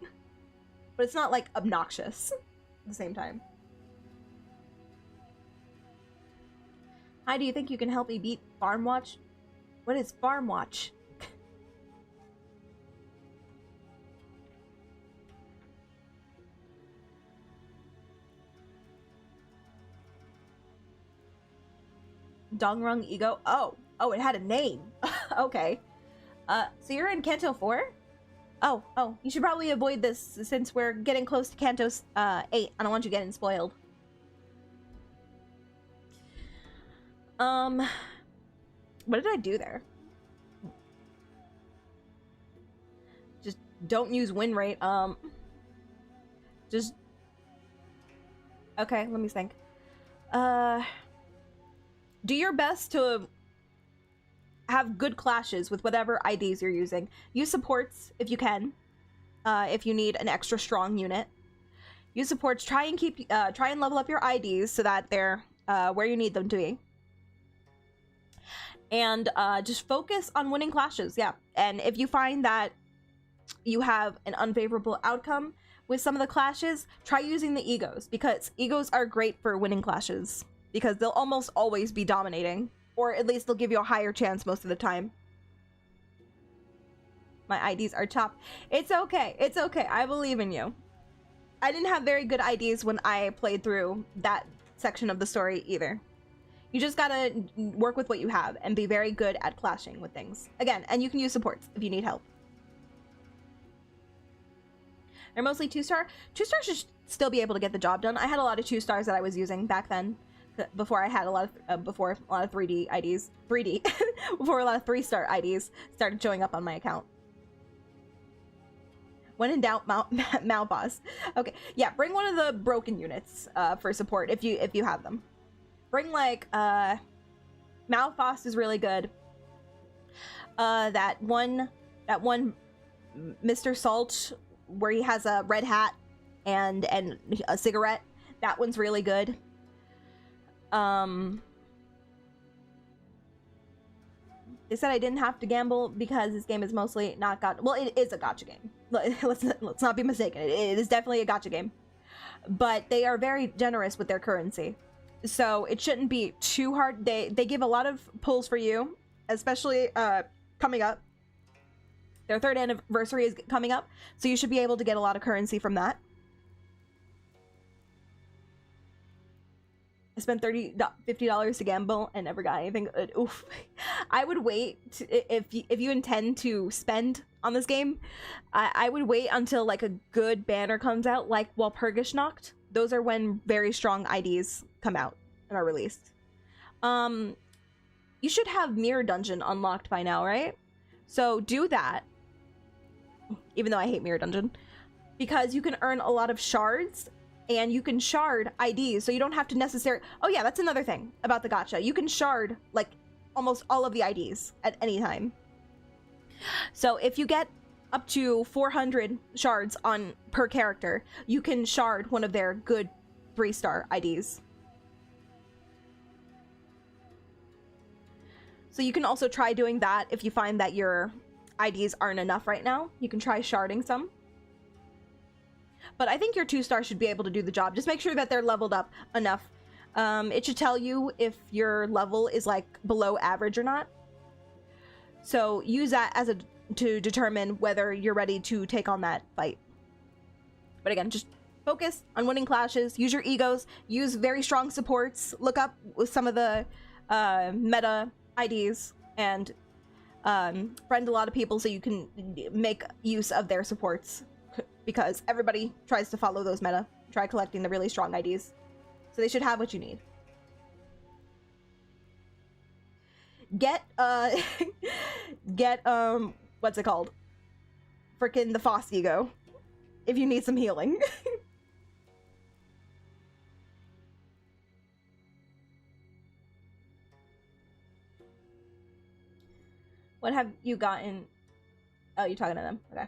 But it's not, like, obnoxious at the same time. Hi, do you think you can help me beat Farm Watch? What is Farm Watch? Dongrung Ego? Oh, it had a name. Okay. So you're in Canto 4? Oh, you should probably avoid this since we're getting close to Canto 8. I don't want you getting spoiled. What did I do there? Just don't use win rate. Just... Okay, let me think. Do your best to have good clashes with whatever IDs you're using. Use supports if you can. If you need an extra strong unit. Use supports. Try and level up your IDs so that they're where you need them to be. And just focus on winning clashes, yeah. And if you find that you have an unfavorable outcome with some of the clashes, try using the egos, because egos are great for winning clashes, because they'll almost always be dominating, or at least they'll give you a higher chance most of the time. My IDs are chopped. It's okay, it's okay, I believe in you. I didn't have very good IDs when I played through that section of the story either. You just gotta work with what you have and be very good at clashing with things. Again, and you can use supports if you need help. They're mostly 2-star. 2-star should still be able to get the job done. I had a lot of 2-stars that I was using back then, before I had a lot of 3D IDs. 3D. Before a lot of 3-star IDs started showing up on my account. When in doubt, mount boss. Okay, yeah, bring one of the broken units for support if you have them. Bring, like, Malphos is really good. That one Mr. Salt, where he has a red hat and a cigarette, that one's really good. They said I didn't have to gamble because this game is mostly not gacha. Well, it is a gacha game. Let's not be mistaken. It is definitely a gacha game. But they are very generous with their currency. So it shouldn't be too hard. They give a lot of pulls for you, especially coming up. Their 3rd anniversary is coming up, so you should be able to get a lot of currency from that. I spent $50 to gamble and never got anything. Oof. I would wait if you intend to spend on this game. I would wait until like a good banner comes out, like Walpurgis Nacht. Those are when very strong IDs come out and are released. You should have Mirror Dungeon unlocked by now, right? So do that. Even though I hate Mirror Dungeon, because you can earn a lot of shards. And you can shard IDs, so you don't have to necessarily... Oh yeah, that's another thing about the gacha. You can shard, like, almost all of the IDs at any time. So if you get up to 400 shards per character, you can shard one of their good 3-star IDs. So you can also try doing that if you find that your IDs aren't enough right now. You can try sharding some. But I think your 2-star should be able to do the job. Just make sure that they're leveled up enough. It should tell you if your level is like below average or not. So use that as to determine whether you're ready to take on that fight. But again, just focus on winning clashes. Use your egos. Use very strong supports. Look up with some of the meta IDs and friend a lot of people so you can make use of their supports. Because everybody tries to follow those meta. Try collecting the really strong IDs. So they should have what you need. Get, what's it called? Frickin' the Foss ego. If you need some healing. What have you gotten? Oh, you're talking to them. Okay.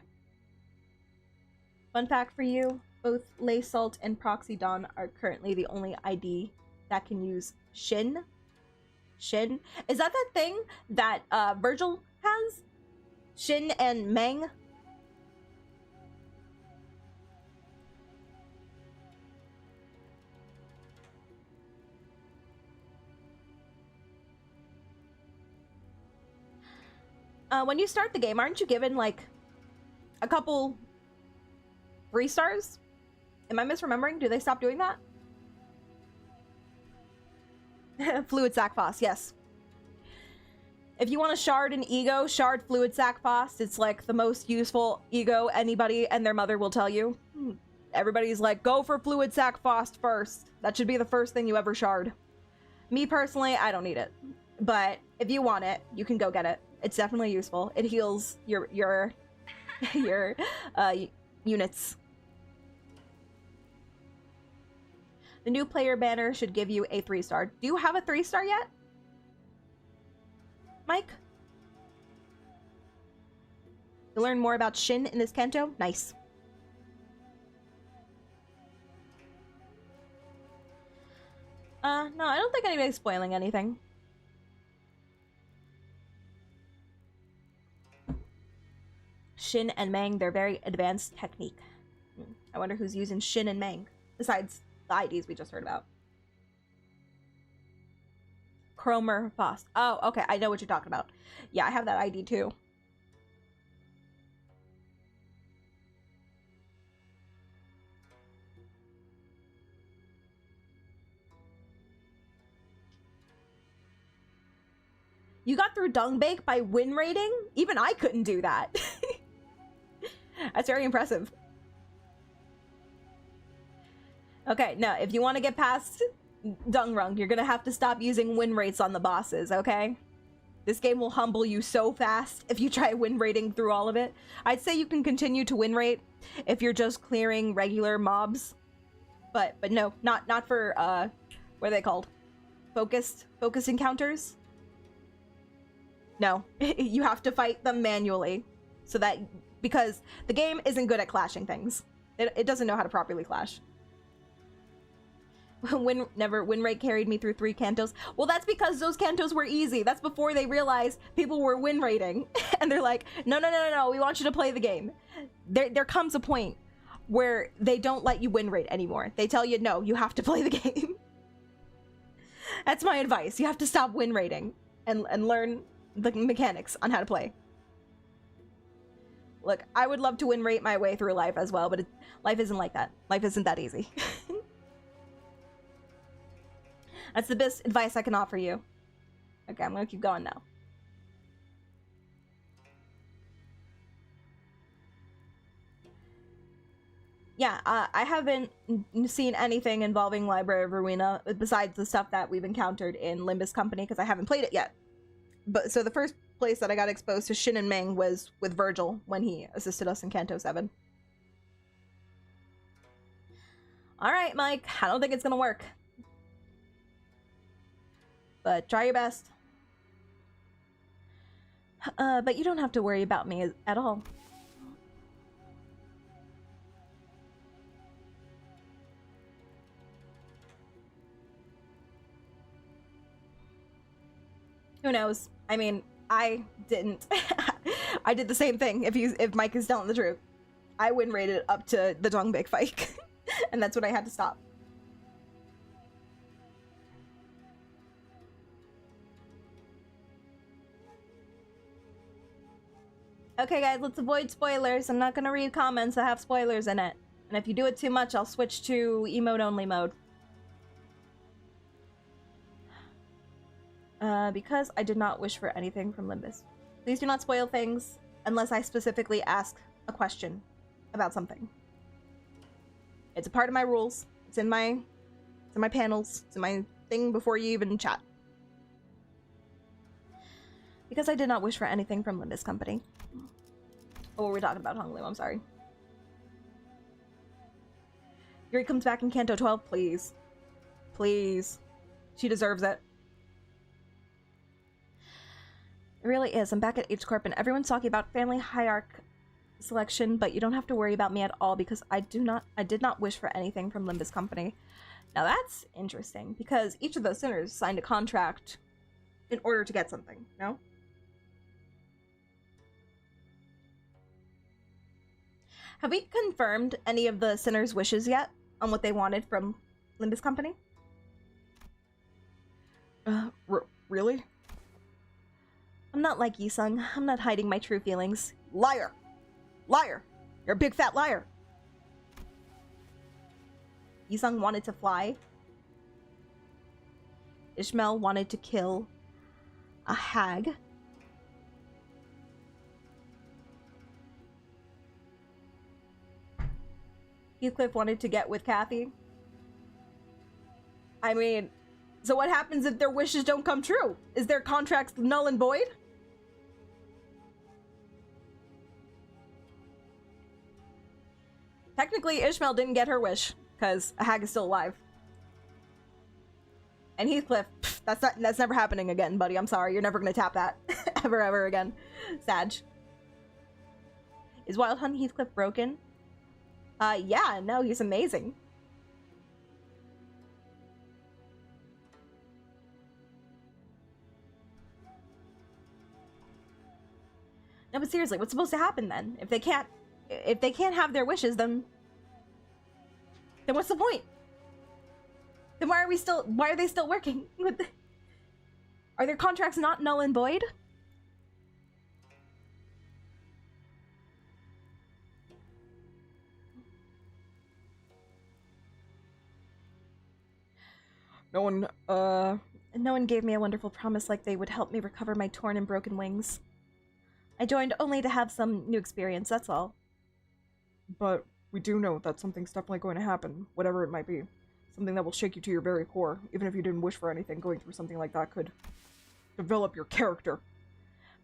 Fun fact for you, both Lay Salt and Proxy Dawn are currently the only ID that can use Shin. Shin? Is that thing that Virgil has? Shin and Meng? When you start the game, aren't you given like a couple 3 stars? Am I misremembering? Do they stop doing that? Fluid Sac Foss, yes. If you want to shard an ego, shard Fluid Sac Foss. It's like the most useful ego anybody and their mother will tell you. Everybody's like, go for Fluid Sac Foss first. That should be the first thing you ever shard. Me personally, I don't need it. But if you want it, you can go get it. It's definitely useful. It heals your units. The new player banner should give you a 3-star. Do you have a 3-star yet? Mike? You learn more about Shin in this Canto? Nice. No, I don't think anybody's spoiling anything. Shin and Meng, they're very advanced technique. I wonder who's using Shin and Meng, besides the IDs we just heard about. Cromer Foss. Oh, okay, I know what you're talking about. Yeah, I have that ID too. You got through Dungbake by win rating? Even I couldn't do that. That's very impressive. Okay, now, if you want to get past Dungrung, you're gonna have to stop using win rates on the bosses, okay? This game will humble you so fast if you try win rating through all of it. I'd say you can continue to win rate if you're just clearing regular mobs. But no, not for, what are they called? Focus encounters? No, you have to fight them manually. So that, because the game isn't good at clashing things. It doesn't know how to properly clash. Win rate carried me through 3 cantos. Well, that's because those cantos were easy. That's before they realized people were win rating. And they're like, no, we want you to play the game. There comes a point where they don't let you win rate anymore. They tell you, no, you have to play the game. That's my advice. You have to stop win rating and learn the mechanics on how to play. Look, I would love to win rate my way through life as well, but life isn't like that. Life isn't that easy. That's the best advice I can offer you. Okay, I'm gonna keep going now. Yeah, I haven't seen anything involving Library of Ruina besides the stuff that we've encountered in Limbus Company, because I haven't played it yet. But so the first place that I got exposed to Shin and Ming was with Virgil when he assisted us in Canto 7. Alright, Mike, I don't think it's gonna work. But try your best. But you don't have to worry about me at all. Who knows? I mean, I didn't. I did the same thing, if Mike is telling the truth. I win rated up to the Dongbek fight. And that's when I had to stop. Okay guys, let's avoid spoilers. I'm not gonna read comments that have spoilers in it. And if you do it too much, I'll switch to emote only mode. Because I did not wish for anything from Limbus. Please do not spoil things unless I specifically ask a question about something. It's a part of my rules. It's in my panels. It's in my thing before you even chat. Because I did not wish for anything from Limbus Company. Oh, what were we talking about, Honglu? I'm sorry. Yuri comes back in Canto 12, please. Please. She deserves it. It really is. I'm back at H Corp and everyone's talking about family hierarch selection, but you don't have to worry about me at all because I did not wish for anything from Limbus Company. Now that's interesting because each of those sinners signed a contract in order to get something, no? Have we confirmed any of the sinners' wishes yet on what they wanted from Limbus Company? Really? I'm not like Yisung. I'm not hiding my true feelings. Liar! Liar! You're a big fat liar! Yisung wanted to fly. Ishmael wanted to kill a hag. Heathcliff wanted to get with Kathy. I mean, so what happens if their wishes don't come true? Is their contracts null and void? Technically, Ishmael didn't get her wish, because a hag is still alive. And Heathcliff, pff, that's never happening again, buddy. I'm sorry, you're never gonna tap that. ever again. Sag. Is Wild Hunt Heathcliff broken? Yeah, no, he's amazing. No, but seriously, what's supposed to happen then? If they can't have their wishes, then what's the point? Then why are they still working with are their contracts not null and void? No one gave me a wonderful promise like they would help me recover my torn and broken wings. I joined only to have some new experience, that's all. But we do know that something's definitely going to happen, whatever it might be. Something that will shake you to your very core. Even if you didn't wish for anything, going through something like that could develop your character.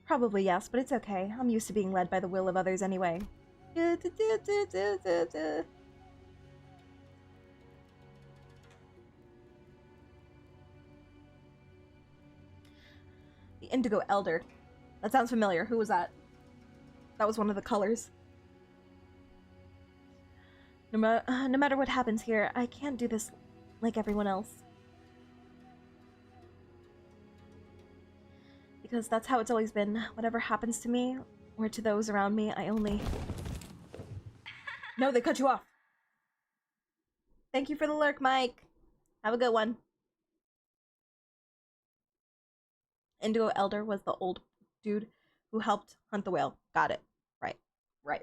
Probably yes, but it's okay. I'm used to being led by the will of others anyway. The Indigo Elder. That sounds familiar. Who was that? That was one of the colors. No matter what happens here, I can't do this like everyone else. Because that's how it's always been. Whatever happens to me, or to those around me, I only... No, they cut you off. Thank you for the lurk, Mike. Have a good one. Indigo Elder was the old dude who helped hunt the whale. Got it. Right. Right.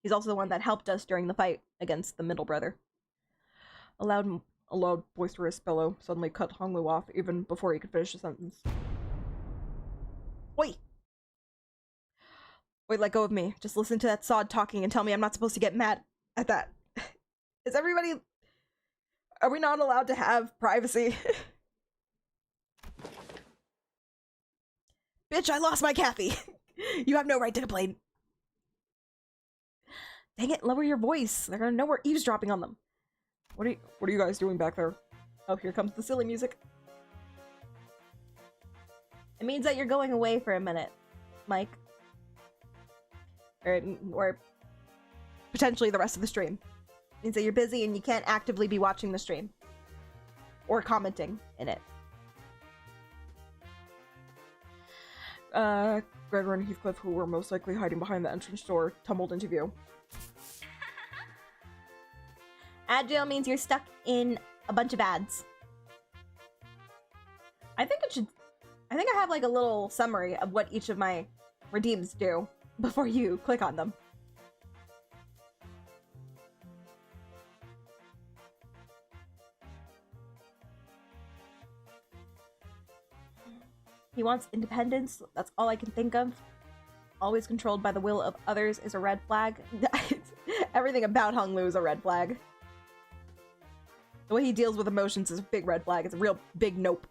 He's also the one that helped us during the fight against the middle brother. A loud, boisterous bellow suddenly cut Honglu off even before he could finish the sentence. Wait! Wait, let go of me. Just listen to that sod talking and tell me I'm not supposed to get mad at that. Is everybody... Are we not allowed to have privacy? Bitch, I lost my Kathy! You have no right to complain. Dang it, lower your voice. They're gonna know we're eavesdropping on them. What are you guys doing back there? Oh, here comes the silly music. It means that you're going away for a minute, Mike. Or potentially the rest of the stream. It means that you're busy and you can't actively be watching the stream. Or commenting in it. Gregor and Heathcliff, who were most likely hiding behind the entrance door, tumbled into view. Ad jail means you're stuck in a bunch of ads. I think I have like a little summary of what each of my redeems do before you click on them. He wants independence. That's all I can think of. Always controlled by the will of others is a red flag. Everything about Hung Lu is a red flag. The way he deals with emotions is a big red flag. It's a real big nope.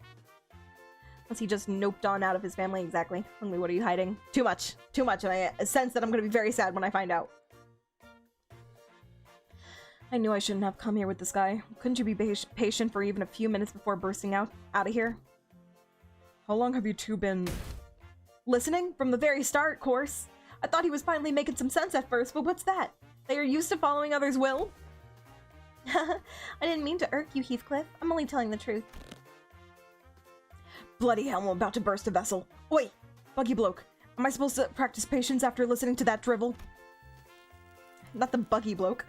Unless he just noped on out of his family. Exactly. Hung Lu, what are you hiding? Too much. Too much. And I sense that I'm going to be very sad when I find out. I knew I shouldn't have come here with this guy. Couldn't you be patient for even a few minutes before bursting out of here? How long have you two been... Listening? From the very start, course. I thought he was finally making some sense at first, but what's that? They are used to following others' will? I didn't mean to irk you, Heathcliff. I'm only telling the truth. Bloody hell, I'm about to burst a vessel. Wait, Buggy Bloke. Am I supposed to practice patience after listening to that drivel? Not the Buggy Bloke.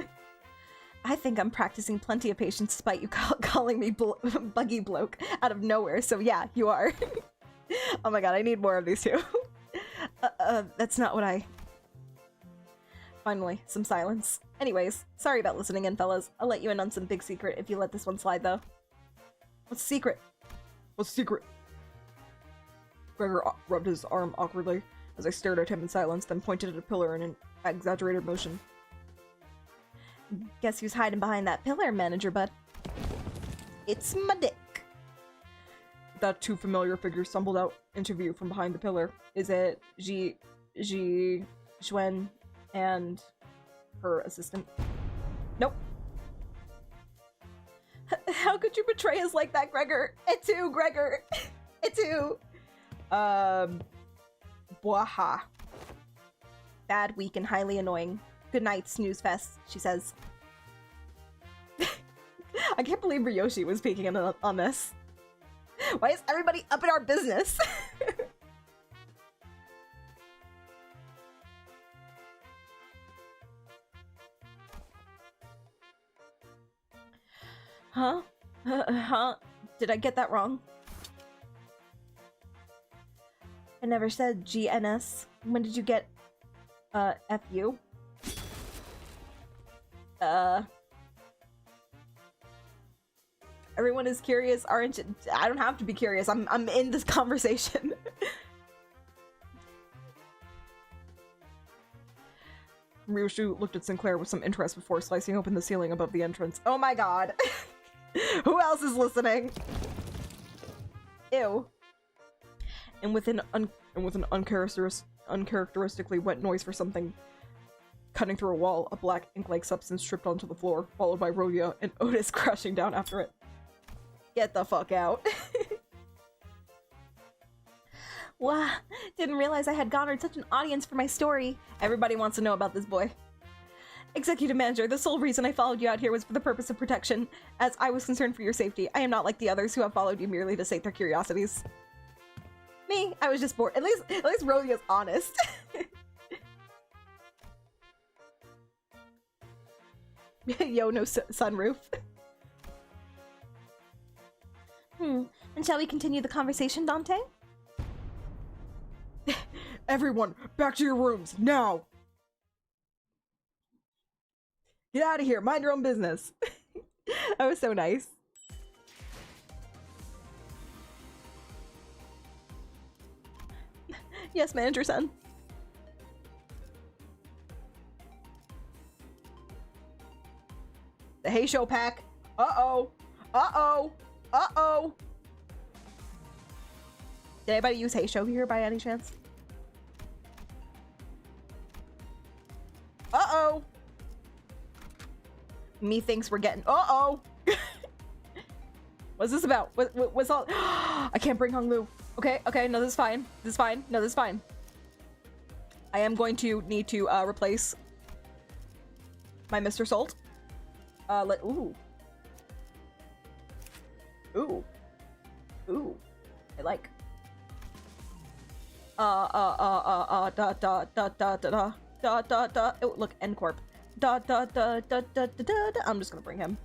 I think I'm practicing plenty of patience despite you calling me Buggy Bloke out of nowhere, so yeah, you are. Oh my god, I need more of these two. That's not what I... Finally, some silence. Anyways, sorry about listening in, fellas. I'll let you in on some big secret if you let this one slide, though. What's the secret? What's the secret? Gregor rubbed his arm awkwardly as I stared at him in silence, then pointed at a pillar in an exaggerated motion. Guess who's hiding behind that pillar, manager bud? It's my dick. That two familiar figures stumbled out into view from behind the pillar. Is it Xuan and her assistant? Nope. How could you betray us like that, Gregor? Et tu, Gregor? Et tu? Bwaha. Bad, weak, and highly annoying. Good night, snooze fest, she says. I can't believe Ryoshi was peeking on this. Why is everybody up in our business? Huh? Huh? Did I get that wrong? I never said GNS. When did you get, FU? Everyone is curious, aren't you? I don't have to be curious. I'm in this conversation. Ryoshu looked at Sinclair with some interest before slicing open the ceiling above the entrance. Oh my god. Who else is listening? Ew. And with an uncharacteristically wet noise for something cutting through a wall, a black ink-like substance tripped onto the floor, followed by Rhodia and Otis crashing down after it. Get the fuck out. Wow, didn't realize I had garnered such an audience for my story. Everybody wants to know about this boy. Executive Manager, the sole reason I followed you out here was for the purpose of protection, as I was concerned for your safety. I am not like the others who have followed you merely to sate their curiosities. Me, I was just bored. At least Rhodia's honest. Yo, no sunroof. And shall we continue the conversation, Dante? Everyone, back to your rooms, now! Get out of here, mind your own business. That was so nice. Yes, manager-san. The Hey Show pack. Uh-oh. Uh-oh. Uh-oh. Did anybody use Hey Show here by any chance? Uh-oh. Methinks we're getting... Uh-oh. What's this about? What's all... I can't bring Hung Lu. Okay, okay, no, this is fine. This is fine. No, this is fine. I am going to need to replace my Mr. Salt. Ooh. Ooh. Ooh. I like. Da da da da da da da da da. Oh, look, N Corp. Da da da da da da da. I'm just gonna bring him.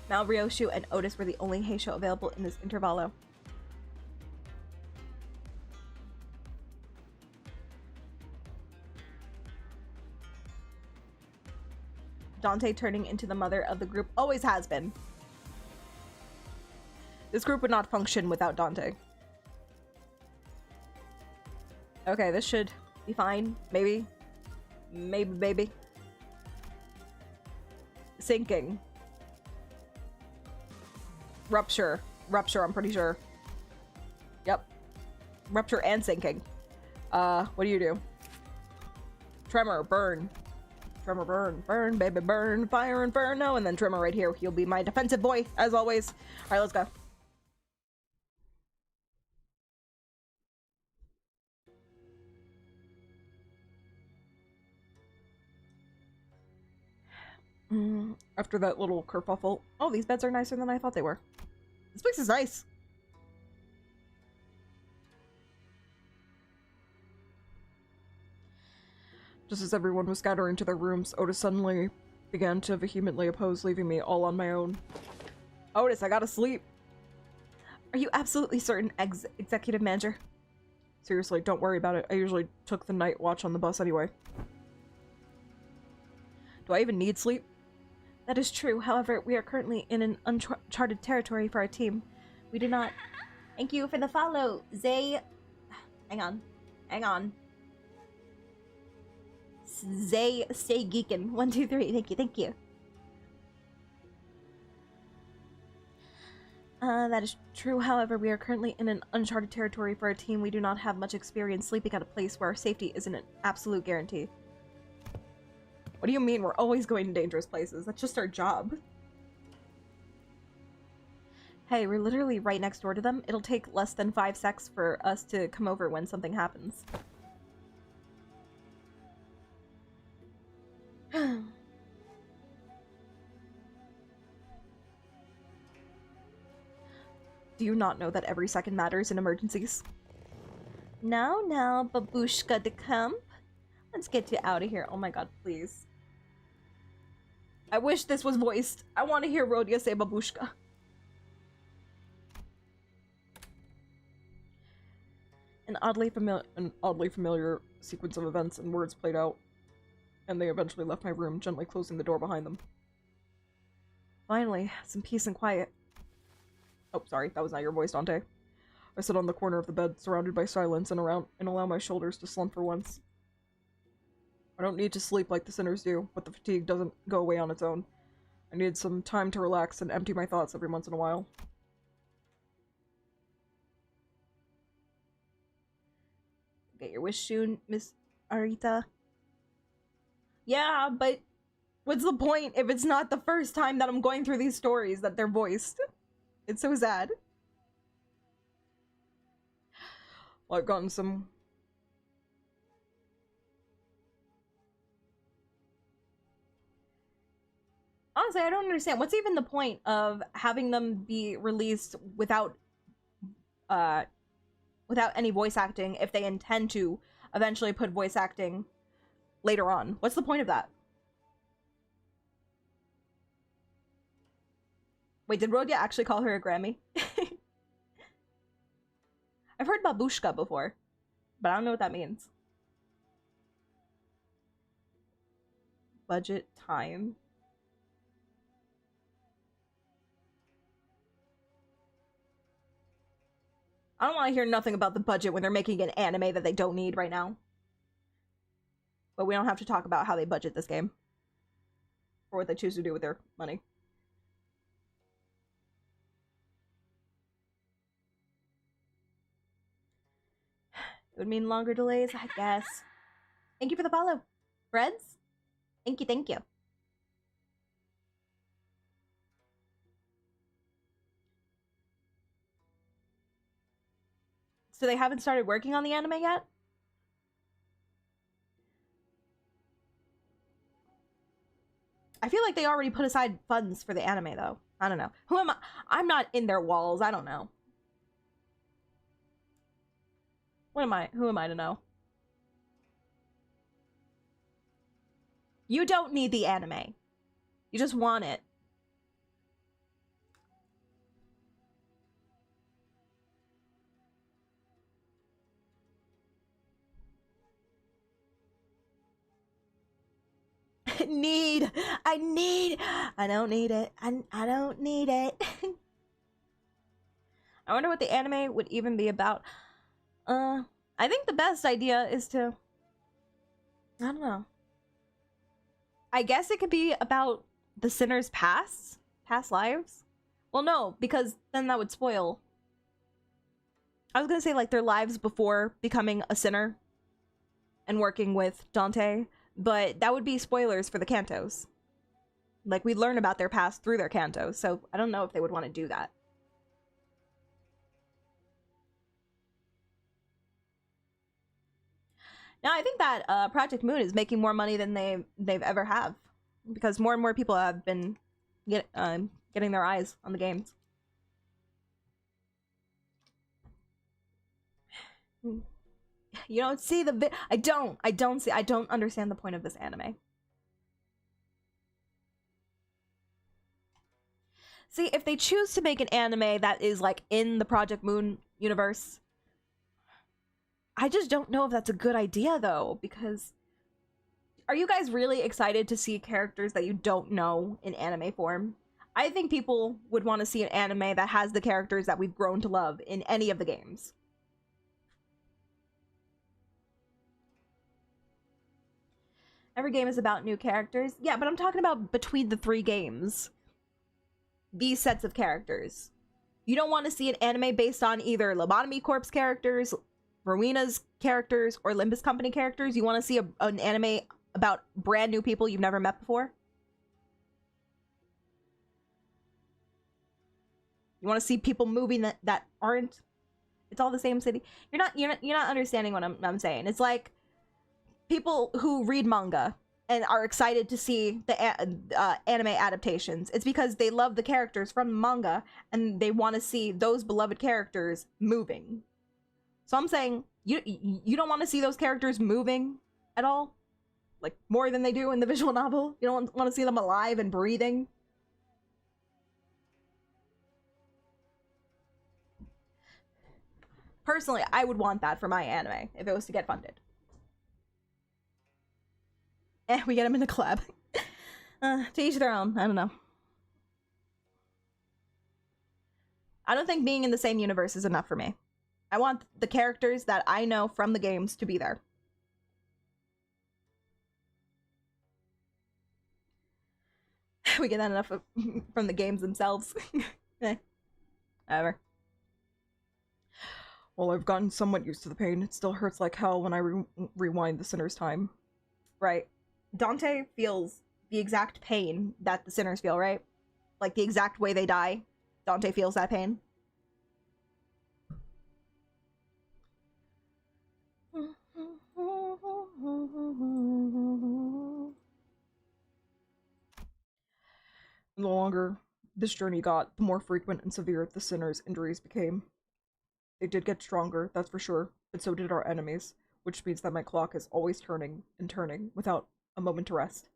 Mal, Ryoshu, and Otis were the only Heisho available in this Intervallo. Dante turning into the mother of the group always has been. This group would not function without Dante. Okay, this should be fine. Maybe. Maybe, baby. Sinking. Rupture. Rupture, I'm pretty sure. Yep. Rupture and sinking. What do you do? Tremor, burn. Tremor, burn. Burn, baby, burn. Fire, inferno. And then Tremor right here. He'll be my defensive boy, as always. Alright, let's go. After that little kerfuffle. Oh, these beds are nicer than I thought they were. This place is nice. Just as everyone was scattering to their rooms, Otis suddenly began to vehemently oppose leaving me all on my own. Otis, I gotta sleep. Are you absolutely certain, executive manager? Seriously, don't worry about it. I usually took the night watch on the bus anyway. Do I even need sleep? That is true. However, we are currently in an uncharted territory for our team. We do not... Thank you for the follow, Zay... Hang on. Hang on. Zay Stay Geekin. 1, 2, 3. Thank you, thank you. That is true. However, we are currently in an uncharted territory for our team. We do not have much experience sleeping at a place where our safety isn't an absolute guarantee. What do you mean we're always going to dangerous places? That's just our job. Hey, we're literally right next door to them. It'll take less than 5 seconds for us to come over when something happens. Do you not know that every second matters in emergencies? Now, babushka de camp. Let's get you out of here. Oh my god, please. I wish this was voiced. I want to hear Rhodia say babushka. An oddly familiar sequence of events and words played out, and they eventually left my room, gently closing the door behind them. Finally, some peace and quiet. Oh, sorry, that was not your voice, Dante. I sit on the corner of the bed, surrounded by silence, and allow my shoulders to slump for once. I don't need to sleep like the sinners do, but the fatigue doesn't go away on its own. I need some time to relax and empty my thoughts every once in a while. Get your wish soon, Miss Arita. Yeah, but what's the point if it's not the first time that I'm going through these stories that they're voiced? It's so sad. Well, I've gotten some... Honestly, I don't understand. What's even the point of having them be released without any voice acting if they intend to eventually put voice acting later on? What's the point of that? Wait, did Rhodia actually call her a Grammy? I've heard babushka before. but I don't know what that means. Budget time. I don't want to hear nothing about the budget when they're making an anime that they don't need right now. But we don't have to talk about how they budget this game. Or what they choose to do with their money. It would mean longer delays, I guess. Thank you for the follow. Freds? Thank you, thank you. So they haven't started working on the anime yet? I feel like they already put aside funds for the anime, though. I don't know. Who am I? I'm not in their walls. I don't know. What am I? Who am I to know? You don't need the anime. You just want it. I don't need it. I don't need it. I wonder what the anime would even be about. I think the best idea is to... I don't know. I guess it could be about the sinner's past lives. Well, no, because then that would spoil. I was gonna say, like, their lives before becoming a sinner and working with Dante, but that would be spoilers for the Cantos. Like, we learn about their past through their Cantos, so I don't know if they would want to do that. Now, I think that Project Moon is making more money than they've ever have, because more and more people have been getting their eyes on the games. You don't see the I don't understand the point of this anime. See, if they choose to make an anime that is like in the Project Moon universe, I just don't know if that's a good idea though, because are you guys really excited to see characters that you don't know in anime form? I think people would want to see an anime that has the characters that we've grown to love in any of the games. Every game is about new characters. Yeah, but I'm talking about between the 3 games. These sets of characters. You don't want to see an anime based on either Lobotomy Corpse characters, Rowena's characters, or Limbus Company characters. You want to see an anime about brand new people you've never met before? You want to see people moving that aren't? It's all the same city. You're not understanding what I'm saying. It's like people who read manga and are excited to see the anime adaptations. It's because they love the characters from the manga and they want to see those beloved characters moving. So I'm saying you don't want to see those characters moving at all, like more than they do in the visual novel. You don't want to see them alive and breathing. Personally, I would want that for my anime if it was to get funded. We get them in a collab. To each their own. I don't know. I don't think being in the same universe is enough for me. I want the characters that I know from the games to be there. We get that enough from the games themselves. Whatever. Well, I've gotten somewhat used to the pain. It still hurts like hell when I rewind the sinner's time. Right. Dante feels the exact pain that the sinners feel, right? Like the exact way they die. Dante feels that pain. The longer this journey got, the more frequent and severe the sinner's injuries became. They did get stronger, that's for sure, but so did our enemies, which means that my clock is always turning and turning without a moment to rest.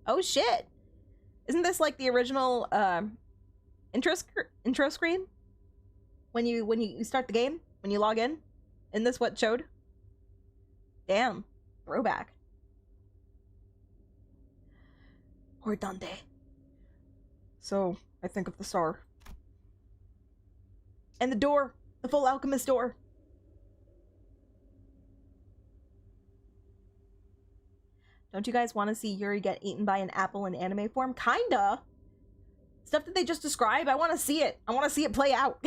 Oh shit! Isn't this like the original intro screen? When you start the game? when you log in? Isn't this what showed? Damn. Throwback. Or Dante. So, I think of the star. And the door. The full alchemist door. Don't you guys want to see Yuri get eaten by an apple in anime form? Kinda. Stuff that they just described, I want to see it. I want to see it play out.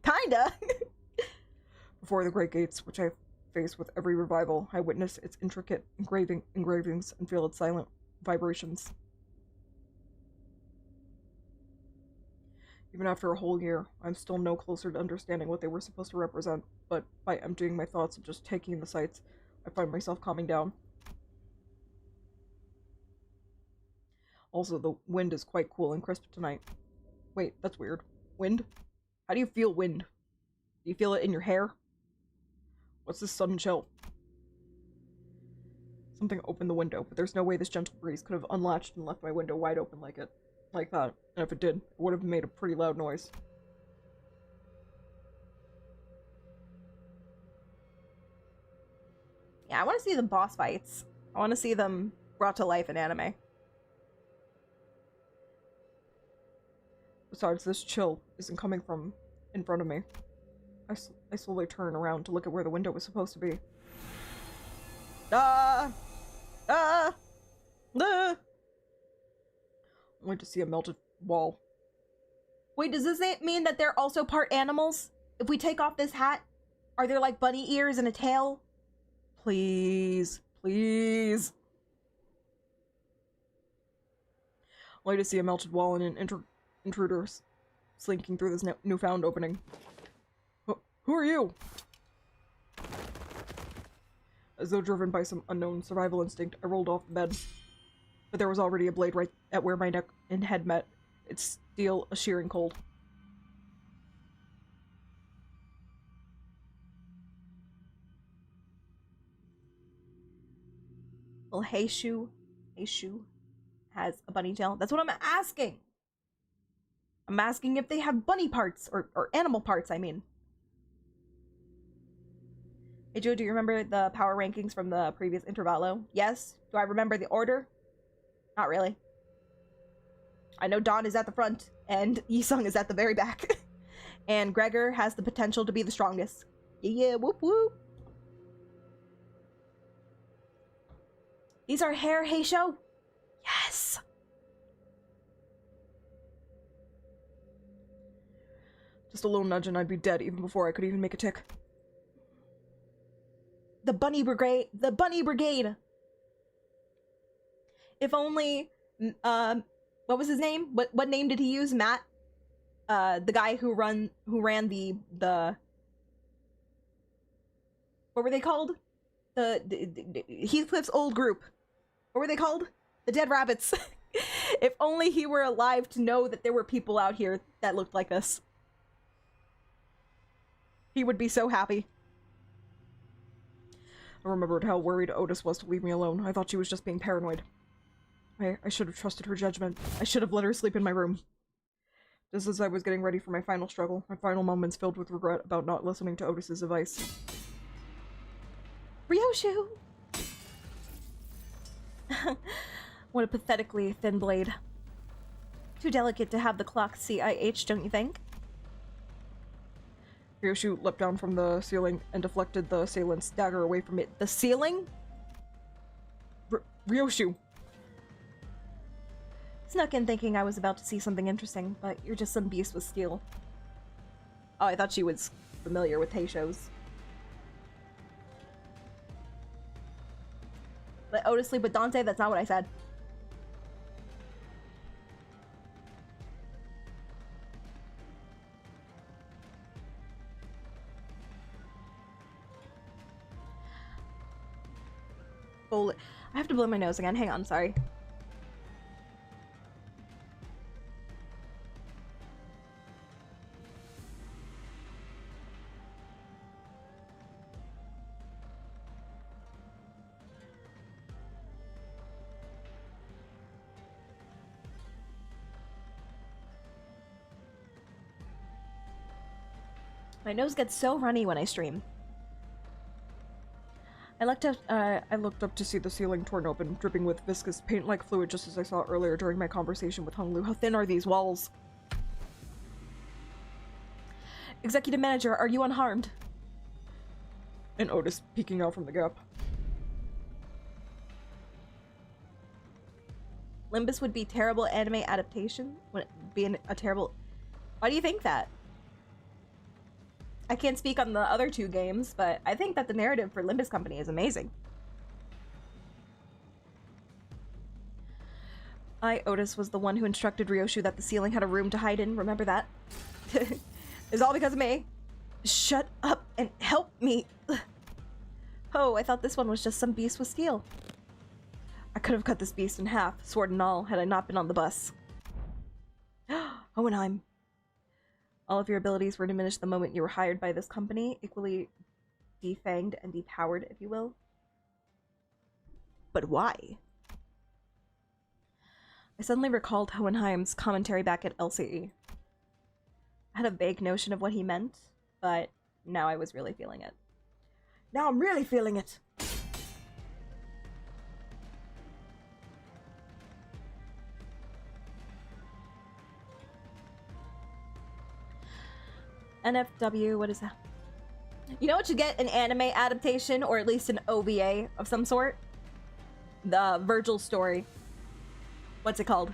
Kinda. Before the Great Gates, which I face with every revival, I witness its intricate engravings and feel its silent vibrations. Even after a whole year, I'm still no closer to understanding what they were supposed to represent, but by emptying my thoughts and just taking in the sights, I find myself calming down. Also, the wind is quite cool and crisp tonight. Wait, that's weird. Wind? How do you feel wind? Do you feel it in your hair? What's this sudden chill? Something opened the window, but there's no way this gentle breeze could have unlatched and left my window wide open like that. And if it did, it would have made a pretty loud noise. Yeah, I want to see the boss fights. I want to see them brought to life in anime. Besides, this chill isn't coming from in front of me. I slowly turn around to look at where the window was supposed to be. Ah! Ah! Ah! Only to see a melted wall. Wait, does this mean that they're also part animals? If we take off this hat, are there like bunny ears and a tail? Please. Please. Only to see a melted wall and an intruder slinking through this newfound opening. Who are you? As though driven by some unknown survival instinct, I rolled off the bed. But there was already a blade right at where my neck and head met. Its steel a shearing cold. Well, Heishu has a bunny tail. That's what I'm asking. I'm asking if they have bunny parts, or animal parts, I mean. Hey Joe, do you remember the power rankings from the previous Intervallo? Yes. Do I remember the order? Not really. I know Dawn is at the front, and Yisung is at the very back. And Gregor has the potential to be the strongest. Yeah, whoop whoop. These are hair, Heisho? Yes! Just a little nudge and I'd be dead even before I could even make a tick. The Bunny Brigade! The Bunny Brigade! If only, what was his name? What name did he use? Matt? The guy who ran the what were they called? The Heathcliff's old group. What were they called? The Dead Rabbits. If only he were alive to know that there were people out here that looked like this. He would be so happy. I remembered how worried Otis was to leave me alone. I thought she was just being paranoid. I should have trusted her judgment. I should have let her sleep in my room. Just as I was getting ready for my final struggle, my final moments filled with regret about not listening to Otis's advice. Ryoshu! What a pathetically thin blade. Too delicate to have the clock CIH, don't you think? Ryoshu leapt down from the ceiling and deflected the assailant's dagger away from it. The ceiling? Ryoshu! Snuck in thinking I was about to see something interesting, but you're just some beast with steel. Oh, I thought she was familiar with Heisho's. Let Otis sleep with Dante? That's not what I said. I have to blow my nose again. Hang on, sorry. My nose gets so runny when I stream. I looked up to see the ceiling torn open, dripping with viscous paint-like fluid, just as I saw earlier during my conversation with Hung Lu. How thin are these walls? Executive Manager, are you unharmed? And Otis peeking out from the gap. Limbus would be terrible anime adaptation? Would it be a terrible... Why do you think that? I can't speak on the other two games, but I think that the narrative for Limbus Company is amazing. Otis, was the one who instructed Ryoshu that the ceiling had a room to hide in. Remember that? It's all because of me. Shut up and help me. Oh, I thought this one was just some beast with steel. I could have cut this beast in half, sword and all, had I not been on the bus. Hohenheim. All of your abilities were diminished the moment you were hired by this company, equally defanged and depowered, if you will. But why? I suddenly recalled Hohenheim's commentary back at LCE. I had a vague notion of what he meant, but now I was really feeling it. Now I'm really feeling it! NFW, what is that? You know what should get an anime adaptation, or at least an OVA of some sort? The Virgil story. What's it called?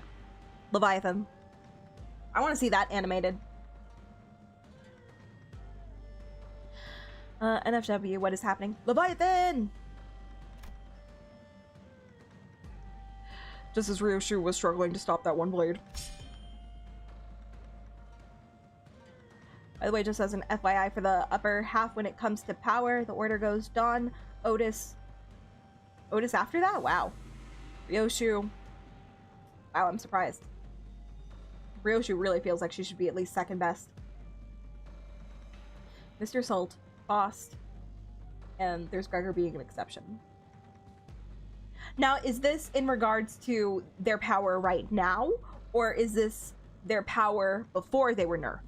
Leviathan. I want to see that animated. NFW, what is happening? Leviathan! Just as Ryoshu was struggling to stop that one blade. By the way, just as an FYI for the upper half, when it comes to power, the order goes Dawn, Otis. Otis after that? Wow. Ryoshu. Wow, I'm surprised. Ryoshu really feels like she should be at least second best. Mr. Salt, Faust, and there's Gregor being an exception. Now, is this in regards to their power right now, or is this their power before they were nerfed?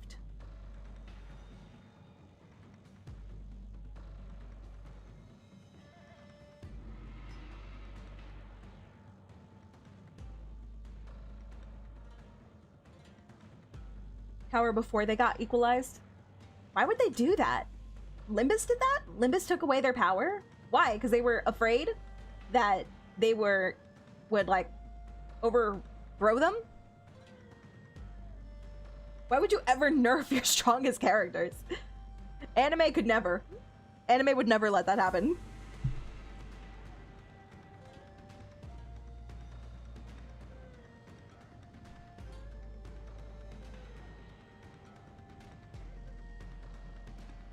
Power before they got equalized? Why would they do that? Limbus did that? Limbus took away their power? Why? Because they were afraid that they would like overthrow them? Why would you ever nerf your strongest characters? Anime could never. Anime would never let that happen.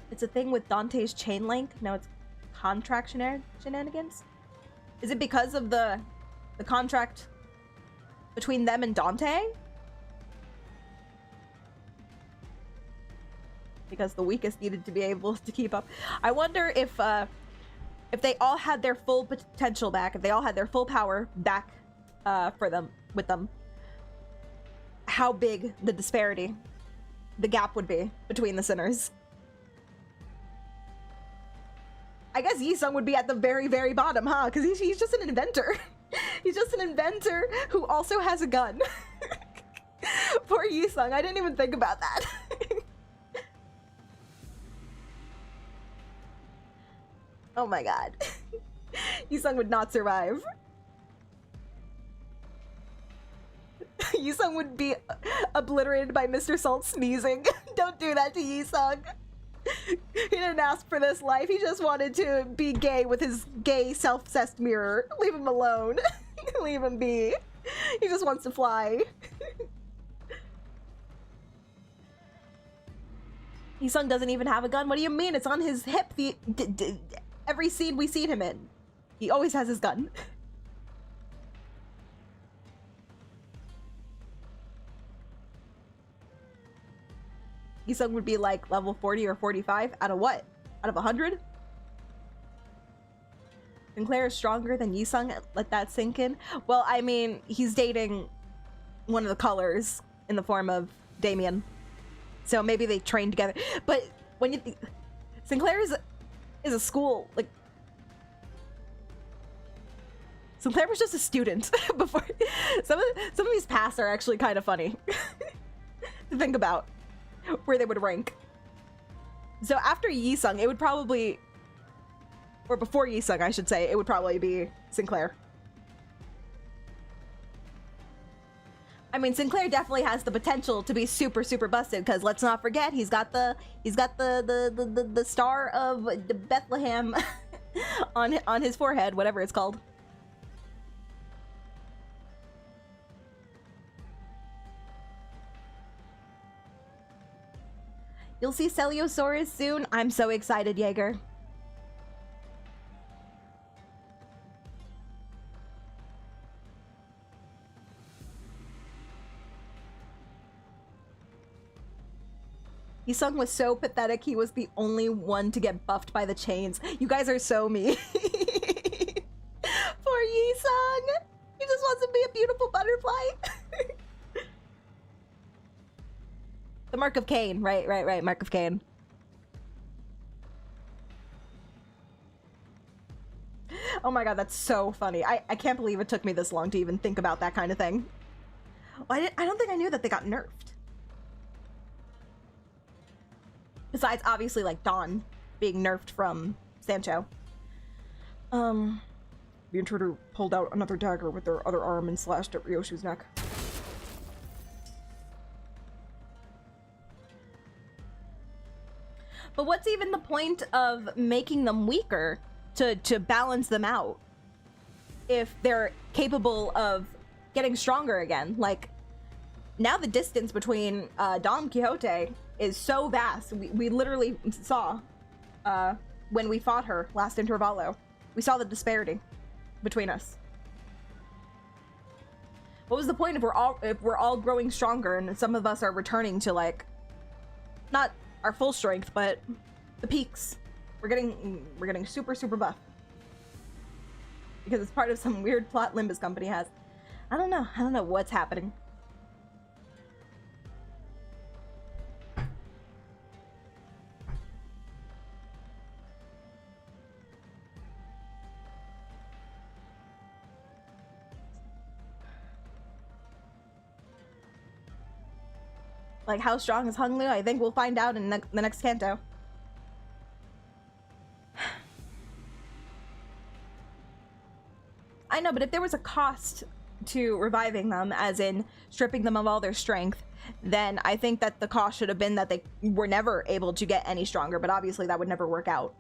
It's a thing with Dante's chain link. No, it's contract shenanigans. Is it because of the contract between them and Dante? Because the weakest needed to be able to keep up. I wonder if they all had their full potential back, if they all had their full power back with them, how big the disparity, the gap would be between the sinners. I guess Yi-sung would be at the very, very bottom, huh? Because he's just an inventor. He's just an inventor who also has a gun. Poor Yi-sung, I didn't even think about that. Oh my god. Yi-sung would not survive. Yi-sung would be obliterated by Mr. Salt sneezing. Don't do that to Yi-sung. He didn't ask for this life. He just wanted to be gay with his gay, self-obsessed mirror. Leave him alone. Leave him be. He just wants to fly. Yi-sung doesn't even have a gun. What do you mean? It's on his hip. Every scene we see him in, he always has his gun. Yi-sung would be like level 40 or 45 out of what? Out of 100? Sinclair is stronger than Yi-sung. Let that sink in. Well, I mean, he's dating one of the colors in the form of Damien. So maybe they trained together. But when you think Sinclair is a school, like Sinclair was just a student before. Some of these pasts are actually kind of funny to think about where they would rank. So after Yi-sung, it would probably, or before Yi-sung, I should say, it would probably be Sinclair. I mean, Sinclair definitely has the potential to be super, super busted, because let's not forget, he's got the star of the Bethlehem on his forehead, whatever it's called. You'll see Celiosaurus soon. I'm so excited, Jaeger. Yi-sung was so pathetic, he was the only one to get buffed by the chains. You guys are so mean. Poor Yi-sung! He just wants to be a beautiful butterfly. The Mark of Cain. Right. Mark of Cain. Oh my god, that's so funny. I can't believe it took me this long to even think about that kind of thing. I don't think I knew that they got nerfed. Besides, obviously, like, Dawn being nerfed from Sancho. The intruder pulled out another dagger with their other arm and slashed at Ryoshu's neck. But what's even the point of making them weaker to balance them out if they're capable of getting stronger again? Like, now the distance between Don Quixote is so vast. We literally saw when we fought her last Intervallo. We saw the disparity between us. What was the point if we're all growing stronger and some of us are returning to, like, not our full strength, but the peaks? We're getting super, super buff because it's part of some weird plot Limbus company has. I don't know what's happening. Like, how strong is Hung Liu? I think we'll find out in the next Canto. I know, but if there was a cost to reviving them, as in stripping them of all their strength, then I think that the cost should have been that they were never able to get any stronger, but obviously that would never work out.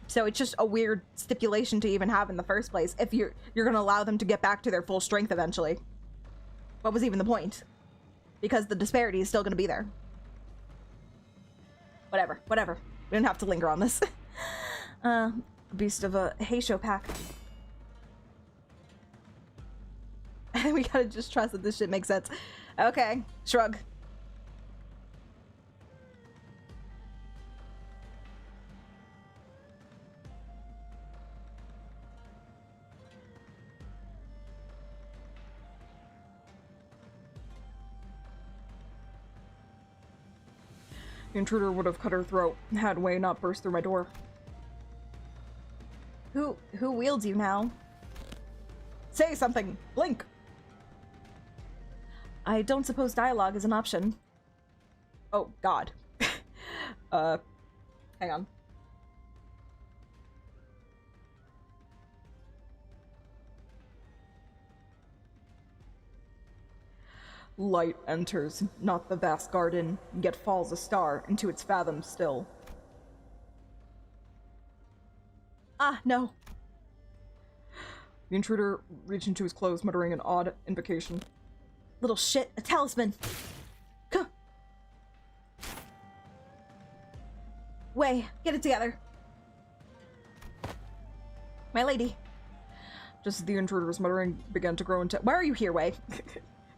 So it's just a weird stipulation to even have in the first place if you're going to allow them to get back to their full strength eventually. What was even the point? Because the disparity is still going to be there. Whatever. We don't have to linger on this. Beast of a Heisho pack. We gotta just trust that this shit makes sense. Okay, shrug. The intruder would have cut her throat had Wei not burst through my door. Who wields you now? Say something! Blink! I don't suppose dialogue is an option. Oh, God. Hang on. Light enters, not the vast garden, yet falls a star into its fathom still. Ah, no. The intruder reached into his clothes, muttering an odd invocation. Little shit, a talisman! Come. Wei, get it together. My lady. Just as the intruder's muttering began to grow intense. Why are you here, Wei?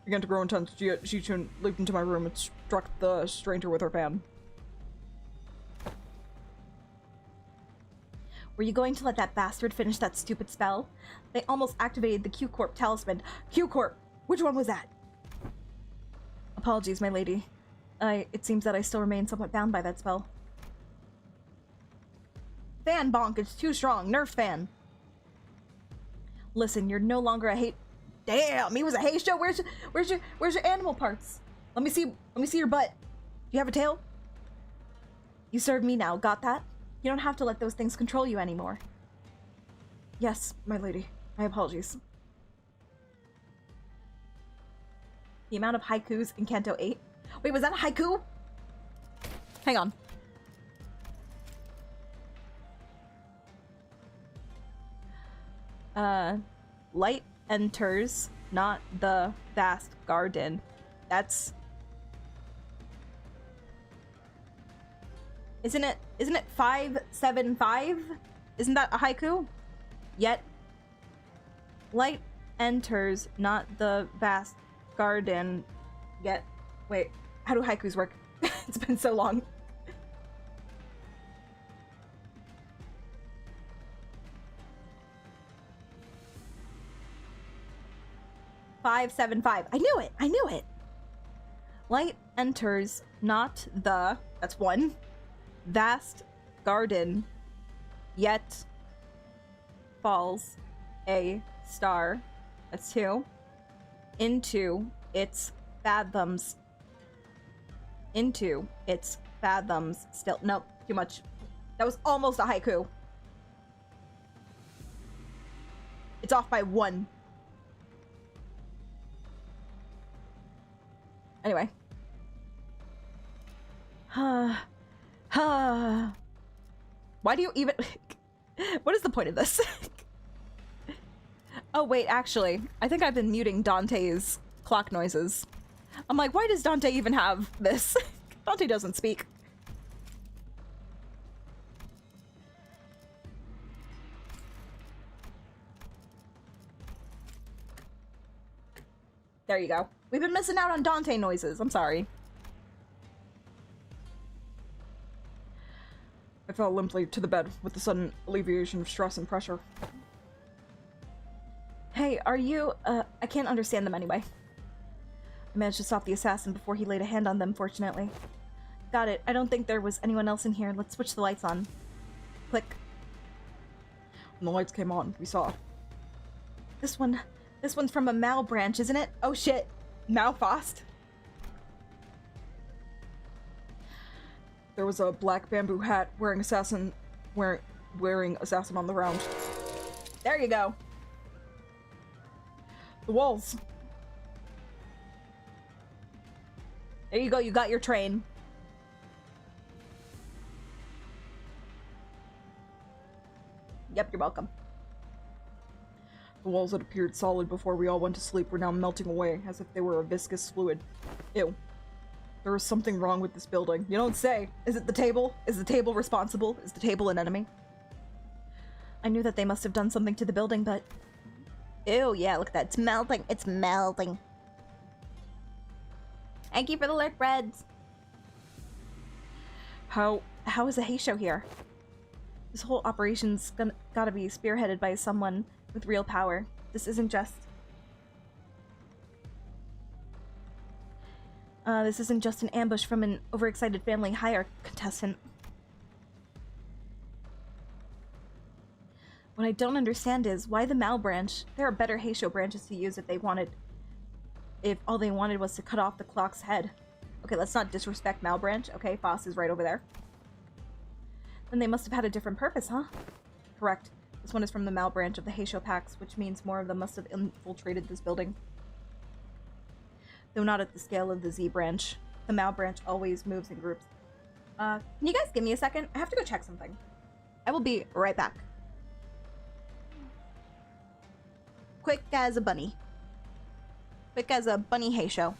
Began to grow intense, Ji-chun leaped into my room and struck the stranger with her fan. Were you going to let that bastard finish that stupid spell? They almost activated the Q-Corp talisman. Q-Corp! Which one was that? Apologies, my lady. It seems that I still remain somewhat bound by that spell. Fan bonk, it's too strong. Nerf fan. Listen, you're no longer a hate. Damn, he was a hate show. Where's your animal parts? Let me see your butt. Do you have a tail? You serve me now. Got that? You don't have to let those things control you anymore. Yes, my lady. My apologies. The amount of haikus in Canto 8. Wait, was that a haiku? Hang on. Light enters, not the vast garden. That's... Isn't it 575? Isn't that a haiku? Yet, light enters, not the vast garden. Yet, wait, how do haikus work? It's been so long. 575. I knew it. Light enters, not the, that's one, vast garden, yet falls a star, that's two, into its fathoms. Still, nope, too much. That was almost a haiku. It's off by one. Anyway. Why do you even... What is the point of this? Oh, wait, actually, I think I've been muting Dante's clock noises. I'm like, why does Dante even have this? Dante doesn't speak. There you go. We've been missing out on Dante noises. I'm sorry. I fell limply to the bed with the sudden alleviation of stress and pressure. Hey, are you, I can't understand them anyway. I managed to stop the assassin before he laid a hand on them, fortunately. Got it. I don't think there was anyone else in here. Let's switch the lights on. Click. When the lights came on, we saw. This one's from a Mal branch, isn't it? Oh shit. Malfast. There was a black bamboo hat wearing assassin on the round. There you go. The walls. There you go, you got your train. Yep, you're welcome. The walls that appeared solid before we all went to sleep were now melting away as if they were a viscous fluid. Ew. There is something wrong with this building. You don't say. Is it the table? Is the table responsible? Is the table an enemy? I knew that they must have done something to the building, but... Ew, yeah, look at that. It's melting. It's melting. Thank you for the lurk, Reds. How is the Heisho here? This whole operation's gotta be spearheaded by someone with real power. This isn't just... this isn't just an ambush from an overexcited family hire contestant. What I don't understand is, why the Mal branch? There are better Heisho branches to use if all they wanted was to cut off the clock's head. Okay, let's not disrespect Mal branch. Okay, Foss is right over there. Then they must have had a different purpose, huh? Correct. This one is from the Mal branch of the Heisho Pax, which means more of them must have infiltrated this building. Though not at the scale of the Z branch. The Mal branch always moves in groups. Can you guys give me a second? I have to go check something. I will be right back. Quick as a bunny. Quick as a bunny Heisho.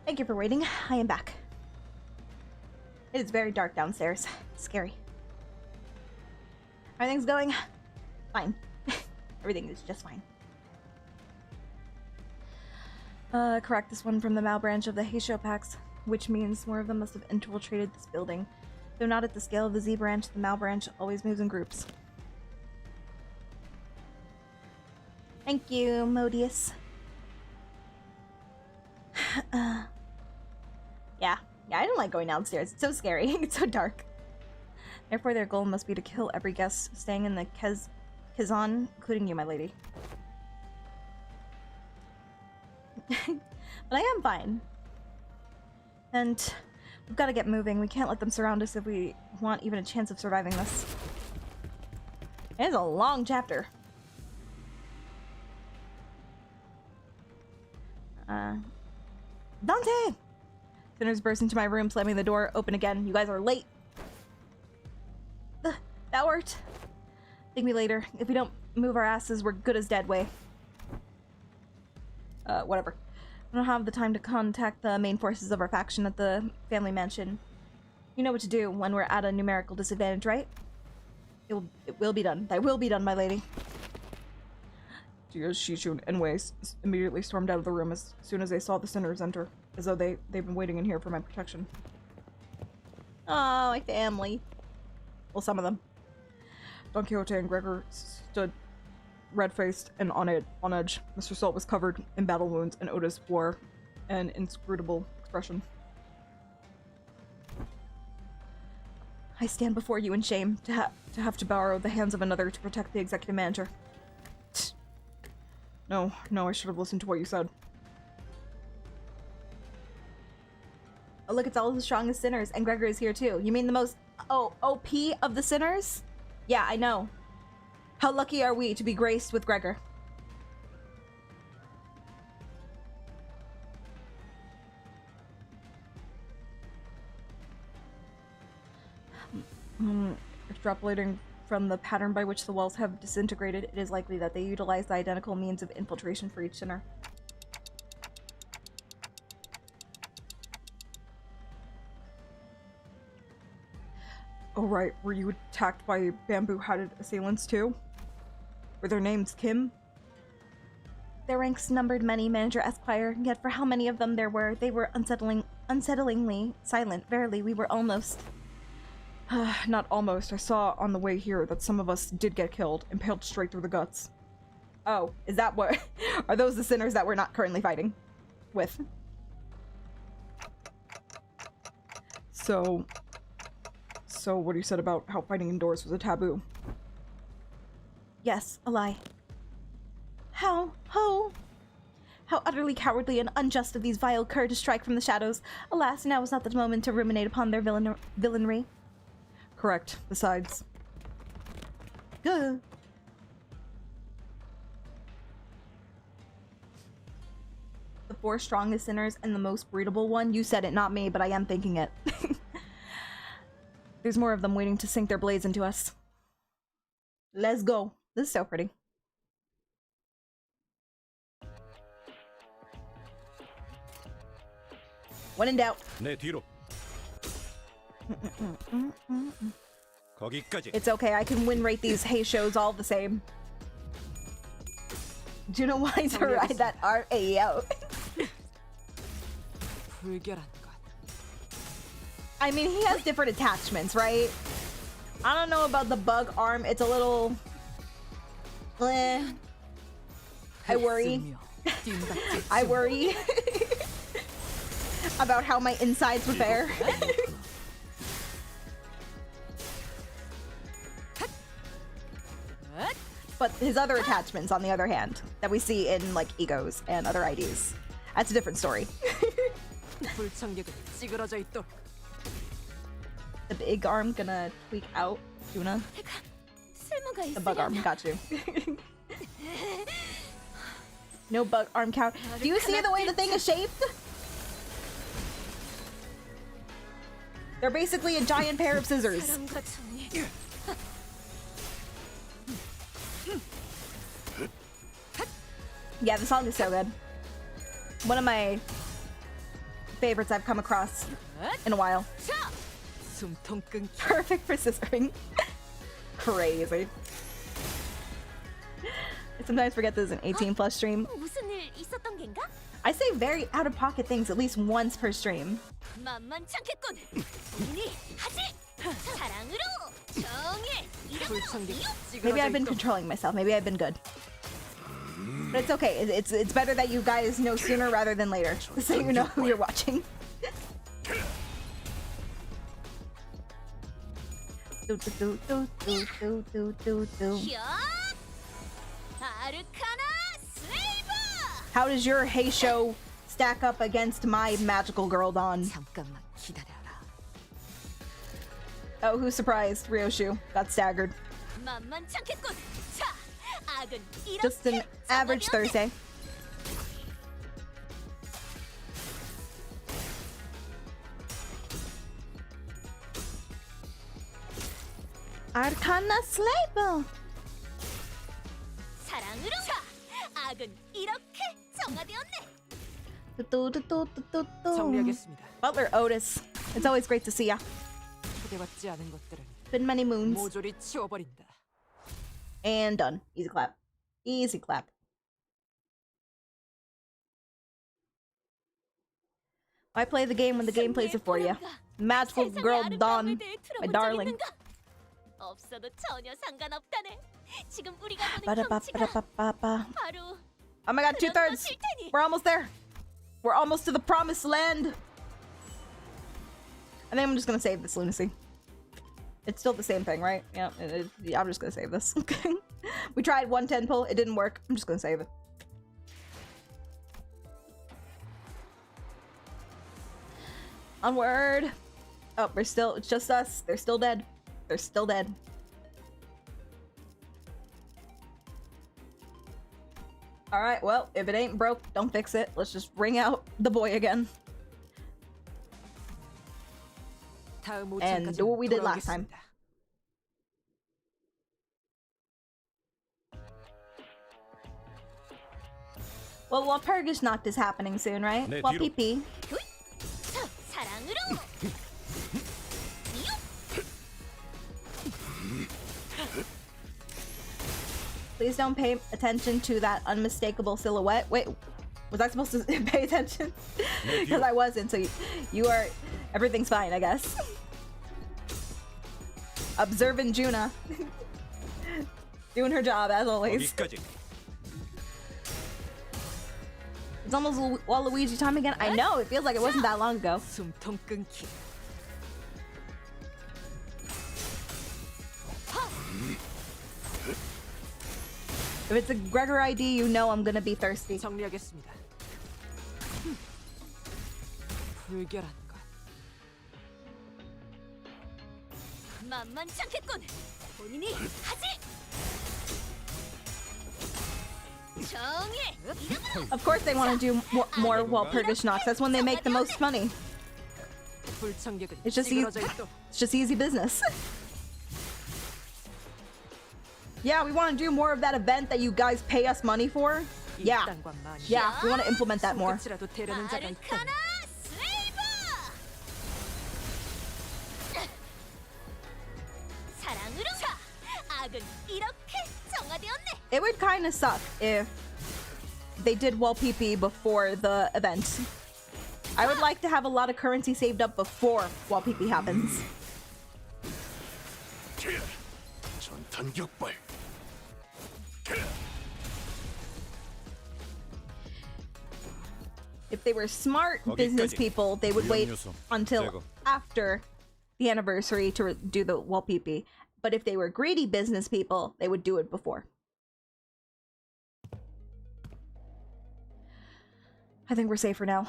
Thank you for waiting. I am back. It is very dark downstairs. Scary. Everything's going fine. Everything is just fine. Correct this one from the Mao branch of the Heisho Pax, which means more of them must have infiltrated this building. Though not at the scale of the Z branch, the Mao branch always moves in groups. Thank you, Modius. Yeah, I don't like going downstairs. It's so scary. It's so dark. Therefore, their goal must be to kill every guest staying in the Kazan, including you, my lady. But I am fine. And we've got to get moving. We can't let them surround us if we want even a chance of surviving this. It is a long chapter. Dante! Sinners burst into my room, slamming the door open again. You guys are late. That worked. Thank me later. If we don't move our asses, we're good as dead, way. Whatever. I don't have the time to contact the main forces of our faction at the family mansion. You know what to do when we're at a numerical disadvantage, right? It will be done. That will be done, my lady. Shishu and Wei immediately stormed out of the room as soon as they saw the sinners enter, as though they've been waiting in here for my protection. Oh, my family. Well, some of them. Don Quixote and Gregor stood red-faced and on edge. Mr. Salt was covered in battle wounds, and Otis wore an inscrutable expression. I stand before you in shame to have to borrow the hands of another to protect the executive manager. No, I should have listened to what you said. Oh, look, it's all the strongest sinners, and Gregor is here too. You mean the most OP of the sinners? Yeah, I know. How lucky are we to be graced with Gregor? Extrapolating from the pattern by which the walls have disintegrated, it is likely that they utilize the identical means of infiltration for each sinner. Oh right, were you attacked by bamboo-hatted assailants too? Were their names Kim? Their ranks numbered many, Manager Esquire, yet for how many of them there were, they were unsettlingly silent. Verily, we were almost... Not almost. I saw on the way here that some of us did get killed, impaled straight through the guts. Oh, is that what... Are those the sinners that we're not currently fighting with? So what you said about how fighting indoors was a taboo? Yes, a lie. How utterly cowardly and unjust of these vile cur to strike from the shadows. Alas, now is not the moment to ruminate upon their villainry. Correct. Besides... The 4 strongest sinners and the most breedable one. You said it, not me, but I am thinking it. There's more of them waiting to sink their blades into us. Let's go. This is so pretty. When in doubt. It's okay, I can win rate these hay shows all the same. Do you know why to ride that RA out? I mean, he has different attachments, right? I don't know about the bug arm. It's a little... I worry. I worry about how my insides would fare. But his other attachments, on the other hand, that we see in, like, egos and other IDs, that's a different story. The big arm gonna tweak out, Tuna. The bug arm, got you. No bug arm count. Do you see the way the thing is shaped? They're basically a giant pair of scissors. Yeah, the song is so good. One of my favorites I've come across in a while. Perfect for scissoring. Crazy. I sometimes forget this is an 18 plus stream. I say very out of pocket things at least once per stream. Maybe I've been controlling myself. Maybe I've been good. But it's okay. It's better that you guys know sooner rather than later, so you know who you're watching. How does your Hey Show stack up against my magical girl Dawn? Oh, who's surprised? Ryoshu got staggered. Just an average Thursday. Arcana Slaver. Butler Otis. It's always great to see ya. Been many moons. And done. Easy clap. Easy clap. I play the game when the game plays it for you. Magical girl Dawn, my darling. Oh my god, 2/3! We're almost there! We're almost to the promised land! I think I'm just gonna save this lunacy. It's still the same thing, right? Yeah, I'm just gonna save this. We tried 110 pull, it didn't work. I'm just gonna save it. Onward! Oh, it's just us. They're still dead. They're still dead. Alright, well, if it ain't broke, don't fix it. Let's just ring out the boy again. And do what we did last time. Well, Walpurgis Nacht is happening soon, right? Well, PP. Please don't pay attention to that unmistakable silhouette. Wait, was I supposed to pay attention? Because I wasn't, so you are... Everything's fine, I guess. Observant Juna. Doing her job, as always. It's almost Waluigi time again. I know, it feels like it wasn't that long ago. If it's a Gregor ID, you know I'm gonna be thirsty. Of course they want to do more Walpurgis Knocks. That's when they make the most money. It's just easy business. Yeah, we want to do more of that event that you guys pay us money for. Yeah, we want to implement that more. It would kind of suck if they did Wall PP before the event. I would like to have a lot of currency saved up before Wall PP happens. If they were smart business people, they would wait until after the anniversary to do the Wall PP. But if they were greedy business people, they would do it before. I think we're safer now.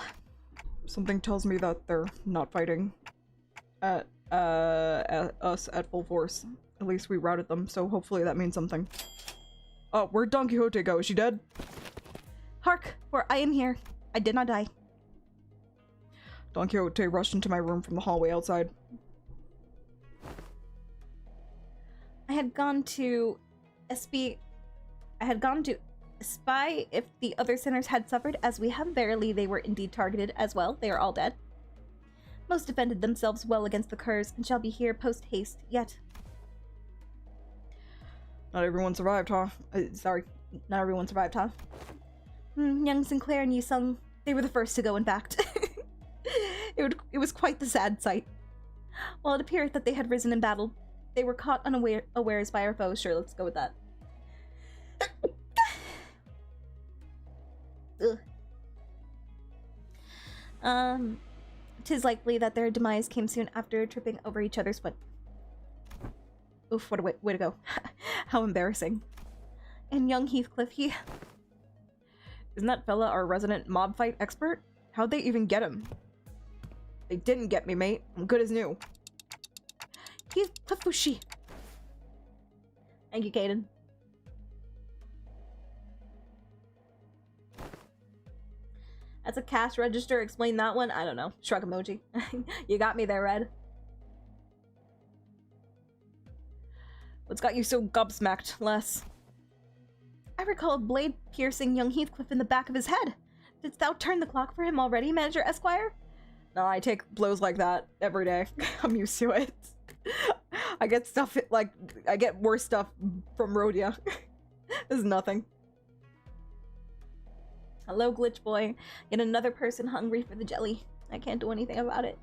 Something tells me that they're not fighting at us at full force. At least we routed them, so hopefully that means something. Oh, where'd Don Quixote go? Is she dead? Hark, for I am here. I did not die. Don Quixote rushed into my room from the hallway outside. I had gone to spy if the other sinners had suffered, as we have. Verily, they were indeed targeted as well. They are all dead. Most defended themselves well against the curs, and shall be here post-haste, yet. Not everyone survived, huh? Sorry, not everyone survived, huh? Young Sinclair and Yi Sung, they were the first to go, in fact. It was quite the sad sight. While it appeared that they had risen in battle, they were caught unawares by our foes. Sure, let's go with that. Ugh. 'Tis likely that their demise came soon after tripping over each other's foot. Oof, what a way to go. How embarrassing. And young Heathcliff, he... Isn't that fella our resident mob fight expert? How'd they even get him? They didn't get me, mate. I'm good as new. Heathcliff Fushi. Thank you, Caden. That's a cash register. Explain that one. I don't know. Shrug emoji. You got me there, Red. What's got you so gobsmacked, Les? I recall a blade piercing young Heathcliff in the back of his head. Didst thou turn the clock for him already, Manager Esquire? No, I take blows like that every day. I'm used to it. I get stuff like I get worse stuff from Rhodia. This is nothing. Hello, Glitch Boy. Yet another person hungry for the jelly. I can't do anything about it.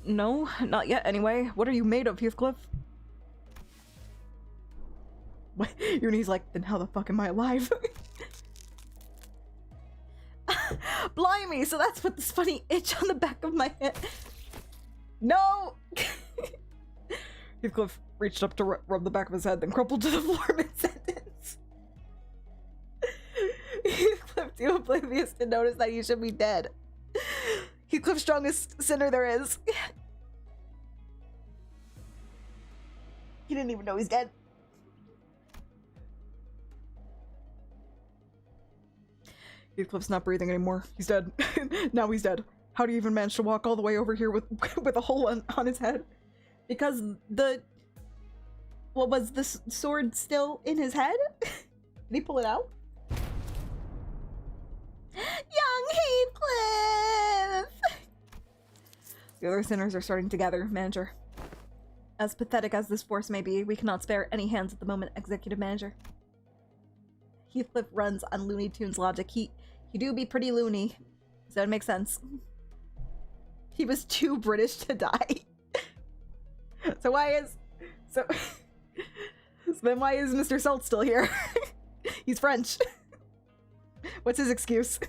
No, not yet anyway. What are you made of, Heathcliff? What? Uni's like, then how the fuck am I alive? Blimey, so that's what this funny itch on the back of my head. No! Heathcliff reached up to rub the back of his head, then crumpled to the floor mid-sentence. Heathcliff, too oblivious to notice that he should be dead. Heathcliff's strongest sinner there is. He didn't even know he's dead. Heathcliff's not breathing anymore. He's dead. Now he's dead. How do you even manage to walk all the way over here with a hole on his head? Because what was the sword still in his head? Did he pull it out? Young Heathcliff! The other sinners are starting to gather, Manager. As pathetic as this force may be, we cannot spare any hands at the moment, Executive Manager. Heathcliff runs on Looney Tunes logic. He do be pretty loony, so it makes sense. He was too British to die. So then why is Mr. Salt still here? He's French. What's his excuse?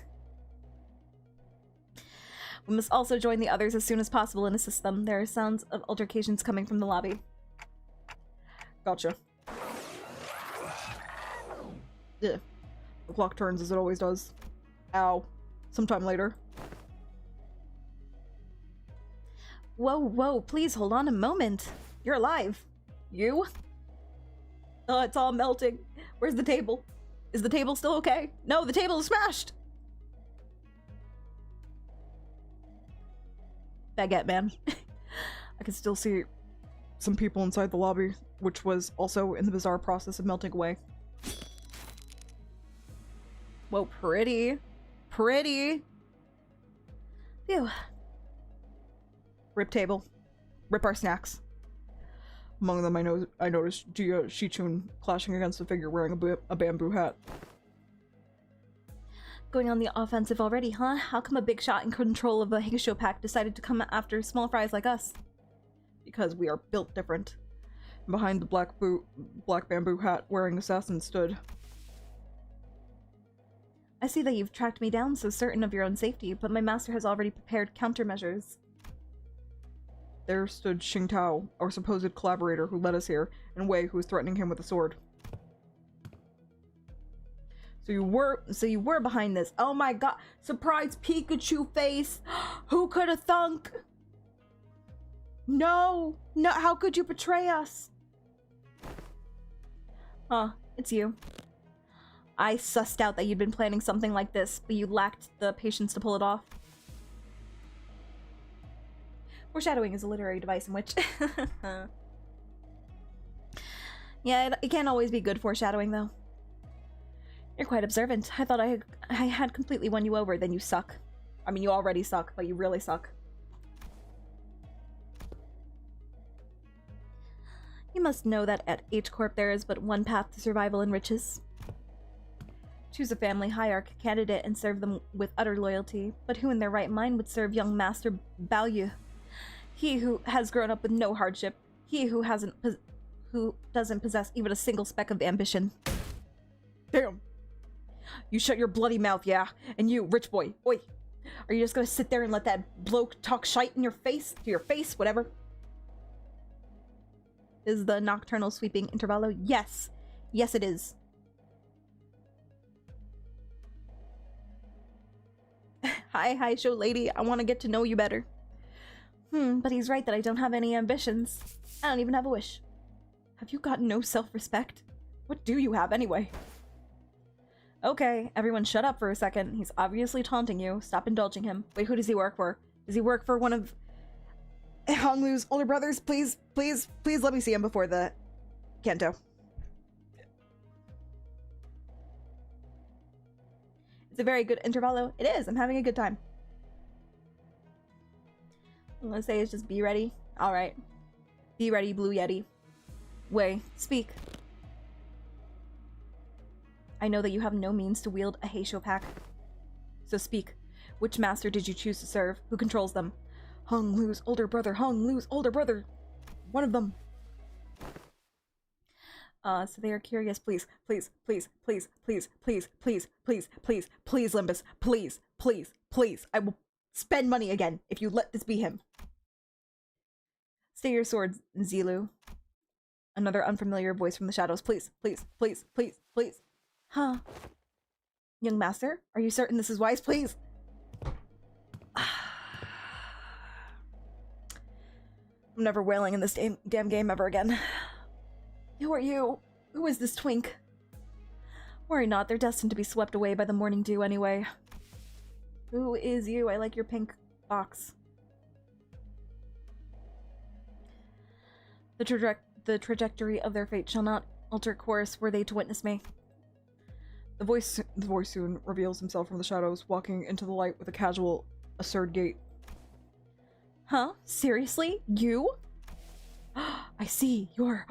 We must also join the others as soon as possible and assist them. There are sounds of altercations coming from the lobby. Gotcha. Yeah. The clock turns as it always does. Ow. Sometime later. Whoa, please hold on a moment. You're alive. You? Oh, it's all melting. Where's the table? Is the table still okay? No, the table is smashed! Baguette man. I can still see some people inside the lobby, which was also in the bizarre process of melting away. Whoa, pretty. Pretty. Phew. Rip table. Rip our snacks. Among them, I noticed Jia Shichun clashing against a figure wearing a bamboo hat. Going on the offensive already, huh? How come a big shot in control of a Higasho pack decided to come after small fries like us? Because we are built different. Behind the black bamboo hat wearing assassin stood. I see that you've tracked me down, so certain of your own safety, but my master has already prepared countermeasures. There stood Xingtao, our supposed collaborator who led us here, and Wei, who was threatening him with a sword. So you were behind this. Oh my god. Surprise Pikachu face. Who could have thunk? No, how could you betray us? Huh, it's you. I sussed out that you'd been planning something like this, but you lacked the patience to pull it off. Foreshadowing is a literary device in which... Yeah, it can't always be good foreshadowing, though. You're quite observant. I thought I had completely won you over, then you suck. I mean, you already suck, but you really suck. You must know that at H Corp there is but one path to survival and riches. Choose a family hierarch candidate and serve them with utter loyalty, but who in their right mind would serve young Master Balyu? He who has grown up with no hardship, he who doesn't possess even a single speck of ambition. Damn. You shut your bloody mouth, yeah? And you, rich boy, oi. Are you just gonna sit there and let that bloke talk shite in your face? To your face, whatever? Is the Nocturnal sweeping Intervallo? Yes. Yes, it is. Hi, show lady. I want to get to know you better. But he's right that I don't have any ambitions. I don't even have a wish. Have you got no self-respect? What do you have, anyway? Okay, everyone shut up for a second. He's obviously taunting you. Stop indulging him. Wait, who does he work for? Does he work for one of Honglu's older brothers? Please, please, please let me see him before the Canto. It's a very good Intervallo. It is. I'm having a good time. I'm gonna say is just be ready. Alright. Be ready, Blue Yeti. Wei, speak. I know that you have no means to wield a Heisho pack. So speak. Which master did you choose to serve? Who controls them? Honglu's older brother. Honglu's older brother. One of them. So they are curious. Please, please, please, please, please, please, please, please, please, please, Limbus. Please, please, please. I will spend money again if you let this be him. Stay your sword, Zilu. Another unfamiliar voice from the shadows. Please, please, please, please, please. Huh. Young master, are you certain this is wise? Please. I'm never wailing in this damn game ever again. Who are you? Who is this twink? Worry not, they're destined to be swept away by the morning dew anyway. Who is you? I like your pink box. The trajectory of their fate shall not alter course were they to witness me. The voice soon reveals himself from the shadows, walking into the light with a casual, assured gait. Huh? Seriously? You? I see. You're...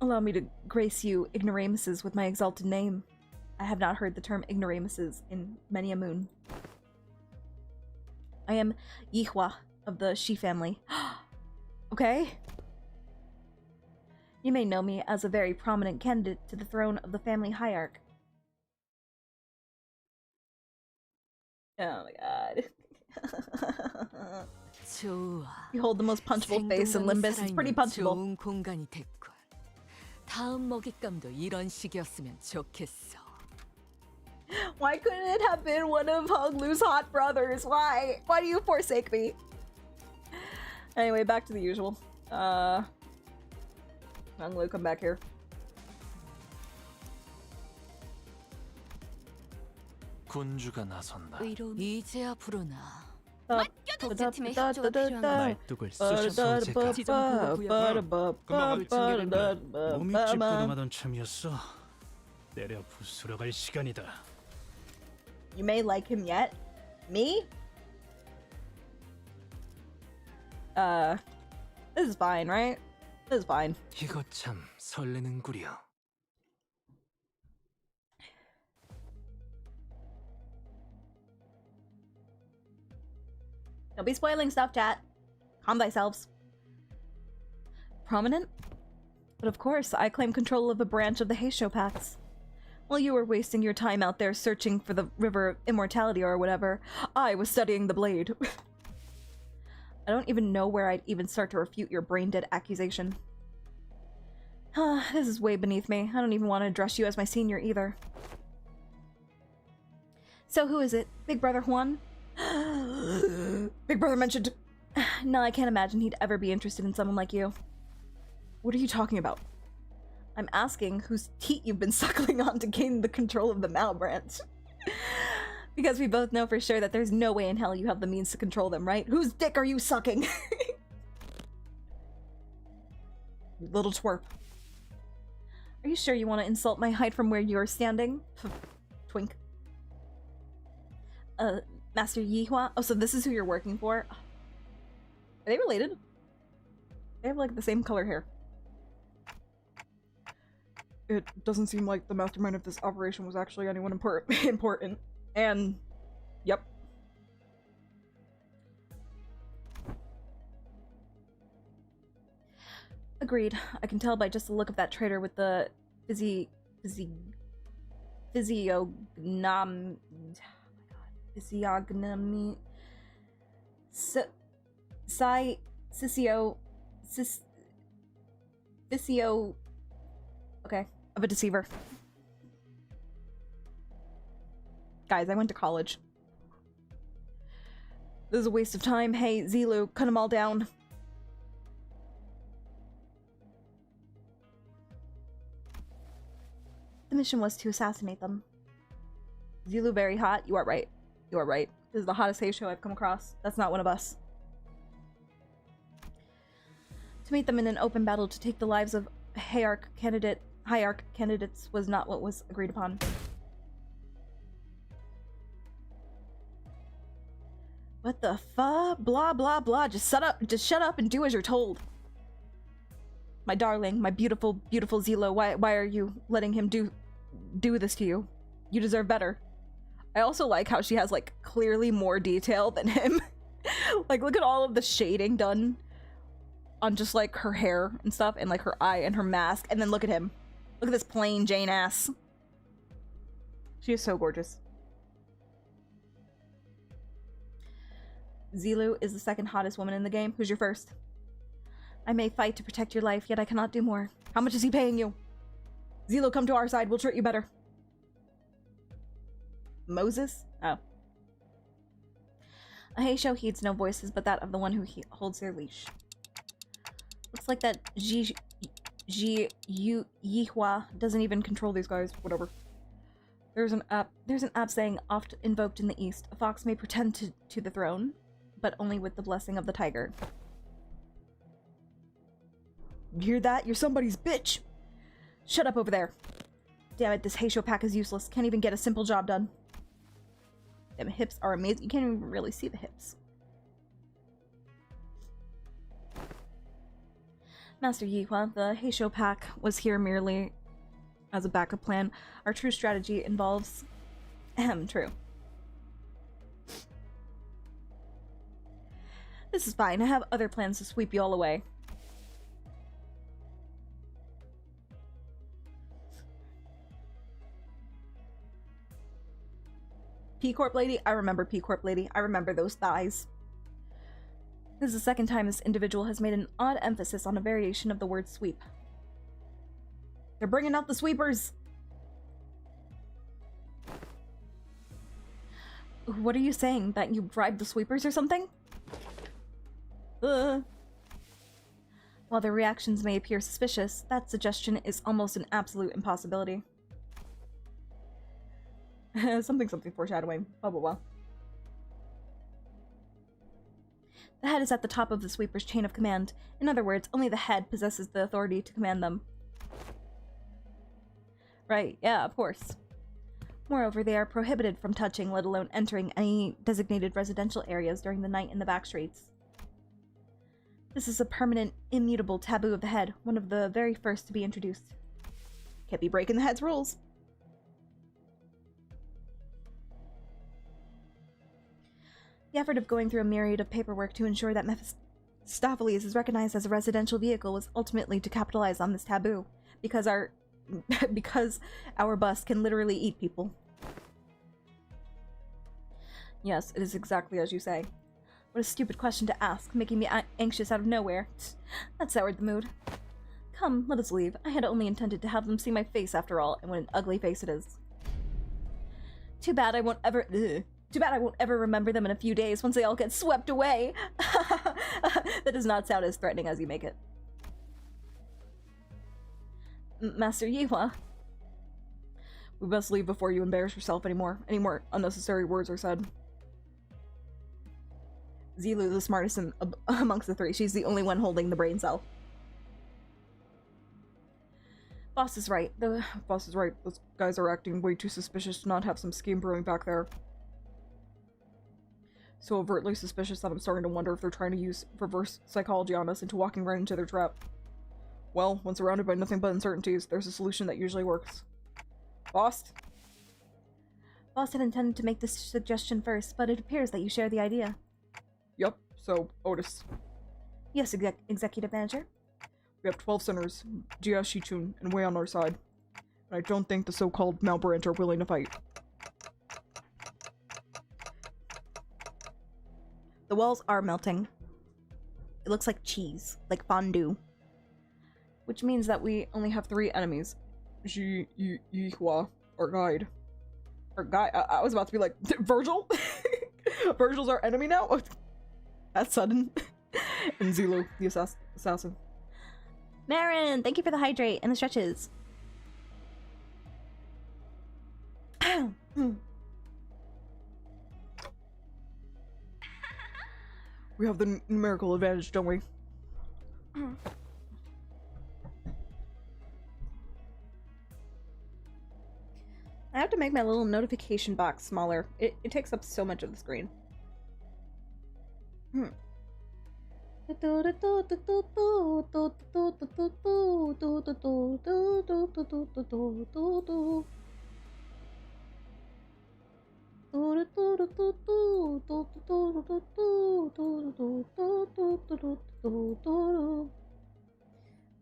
Allow me to grace you, ignoramuses, with my exalted name. I have not heard the term ignoramuses in many a moon. I am Yihua of the Shi family. Okay? You may know me as a very prominent candidate to the throne of the family hierarch. Oh my god. You hold the most punchable face in Limbus. It's pretty punchable. 다음 먹잇감도 이런 식이었으면 좋겠어. Why couldn't it have been one of Honglu's hot brothers? Why? Why do you forsake me? Anyway, back to the usual. Honglu, come back here. 군주가 나선다. 이제야 부르나. 말뚝을 쑤셔서 제가 금방을 챙기는데 몸이 찌뿌둥하던 참이었어. 내려 부스러 갈 시간이다. You may like him yet? Me? This is fine, right? This is fine. 이거 참 설레는구려. Don't be spoiling stuff, chat. Calm thyselves. Prominent? But of course, I claim control of a branch of the Heisho Paths. While you were wasting your time out there searching for the River of Immortality or whatever, I was studying the blade. I don't even know where I'd even start to refute your brain-dead accusation. This is way beneath me. I don't even want to address you as my senior either. So who is it? Big Brother Juan? Big Brother mentioned... No, I can't imagine he'd ever be interested in someone like you. What are you talking about? I'm asking whose teat you've been suckling on to gain the control of the Mao branch. Because we both know for sure that there's no way in hell you have the means to control them, right? Whose dick are you sucking? You little twerp. Are you sure you want to insult my height from where you're standing? Twink. Master Yihua? Oh, so this is who you're working for? Are they related? They have, like, the same color hair. It doesn't seem like the mastermind of this operation was actually anyone important. And, yep. Agreed. I can tell by just the look of that traitor with the physiognomy. Okay, of a deceiver. Guys, I went to college. This is a waste of time. Hey, Zilu, cut them all down. The mission was to assassinate them. Zilu very hot. You are right. You are right. This is the hottest Heisho I've come across. That's not one of us. To meet them in an open battle to take the lives of hierarch candidates was not what was agreed upon. What the fuck? Blah blah blah. Just shut up and do as you're told. My darling, my beautiful, beautiful Zilo, why are you letting him do this to you? You deserve better. I also like how she has, like, clearly more detail than him. Like, look at all of the shading done on just, like, her hair and stuff, and, like, her eye and her mask, and then look at him. Look at this plain Jane ass. She is so gorgeous. Zilu is the second hottest woman in the game. Who's your first? I may fight to protect your life, yet I cannot do more. How much is he paying you? Zilo, come to our side. We'll treat you better. Moses? Oh. A Heisho heeds no voices but that of the one who holds their leash. Looks like that Yihua doesn't even control these guys. Whatever. There's an app saying oft invoked in the east. A fox may pretend to the throne, but only with the blessing of the tiger. You hear that? You're somebody's bitch! Shut up over there. Damn it, this Heisho pack is useless. Can't even get a simple job done. Them hips are amazing. You can't even really see the hips. Master Yihua, the Heisho pack was here merely as a backup plan. Our true strategy involves... true. This is fine. I have other plans to sweep you all away. P-Corp lady? I remember P-Corp lady. I remember those thighs. This is the second time this individual has made an odd emphasis on a variation of the word sweep. They're bringing out the sweepers! What are you saying? That you bribed the sweepers or something? While their reactions may appear suspicious, that suggestion is almost an absolute impossibility. Something foreshadowing. Blah blah blah. The head is at the top of the sweeper's chain of command. In other words, only the head possesses the authority to command them. Right, yeah, of course. Moreover, they are prohibited from touching, let alone entering, any designated residential areas during the night in the back streets. This is a permanent, immutable taboo of the head, one of the very first to be introduced. Can't be breaking the head's rules. The effort of going through a myriad of paperwork to ensure that Mephistopheles is recognized as a residential vehicle was ultimately to capitalize on this taboo, because our bus can literally eat people. Yes, it is exactly as you say. What a stupid question to ask, making me anxious out of nowhere. That soured the mood. Come, let us leave. I had only intended to have them see my face after all, and what an ugly face it is. Too bad I won't ever remember them in a few days once they all get swept away. That does not sound as threatening as you make it. Master Yihua. We best leave before you embarrass yourself anymore. Any more unnecessary words are said. Zilu, the smartest amongst the three. She's the only one holding the brain cell. Boss is right. The Boss is right. Those guys are acting way too suspicious to not have some scheme brewing back there. So overtly suspicious that I'm starting to wonder if they're trying to use reverse psychology on us into walking right into their trap. Well, when surrounded by nothing but uncertainties, there's a solution that usually works. Boss? Boss had intended to make this suggestion first, but it appears that you share the idea. Yup, so, Otis. Yes, Executive Manager. We have 12 sinners, Jia, Shichun, and Wei on our side. And I don't think the so-called Malbrant are willing to fight. The walls are melting. It looks like cheese, like fondue. Which means that we only have 3 enemies. Yihua, our guide. Our guy, I was about to be like, Virgil? Virgil's our enemy now? That's sudden. And Zulu, the assassin. Marin, thank you for the hydrate and the stretches. We have the numerical advantage, don't we? I have to make my little notification box smaller. It takes up so much of the screen.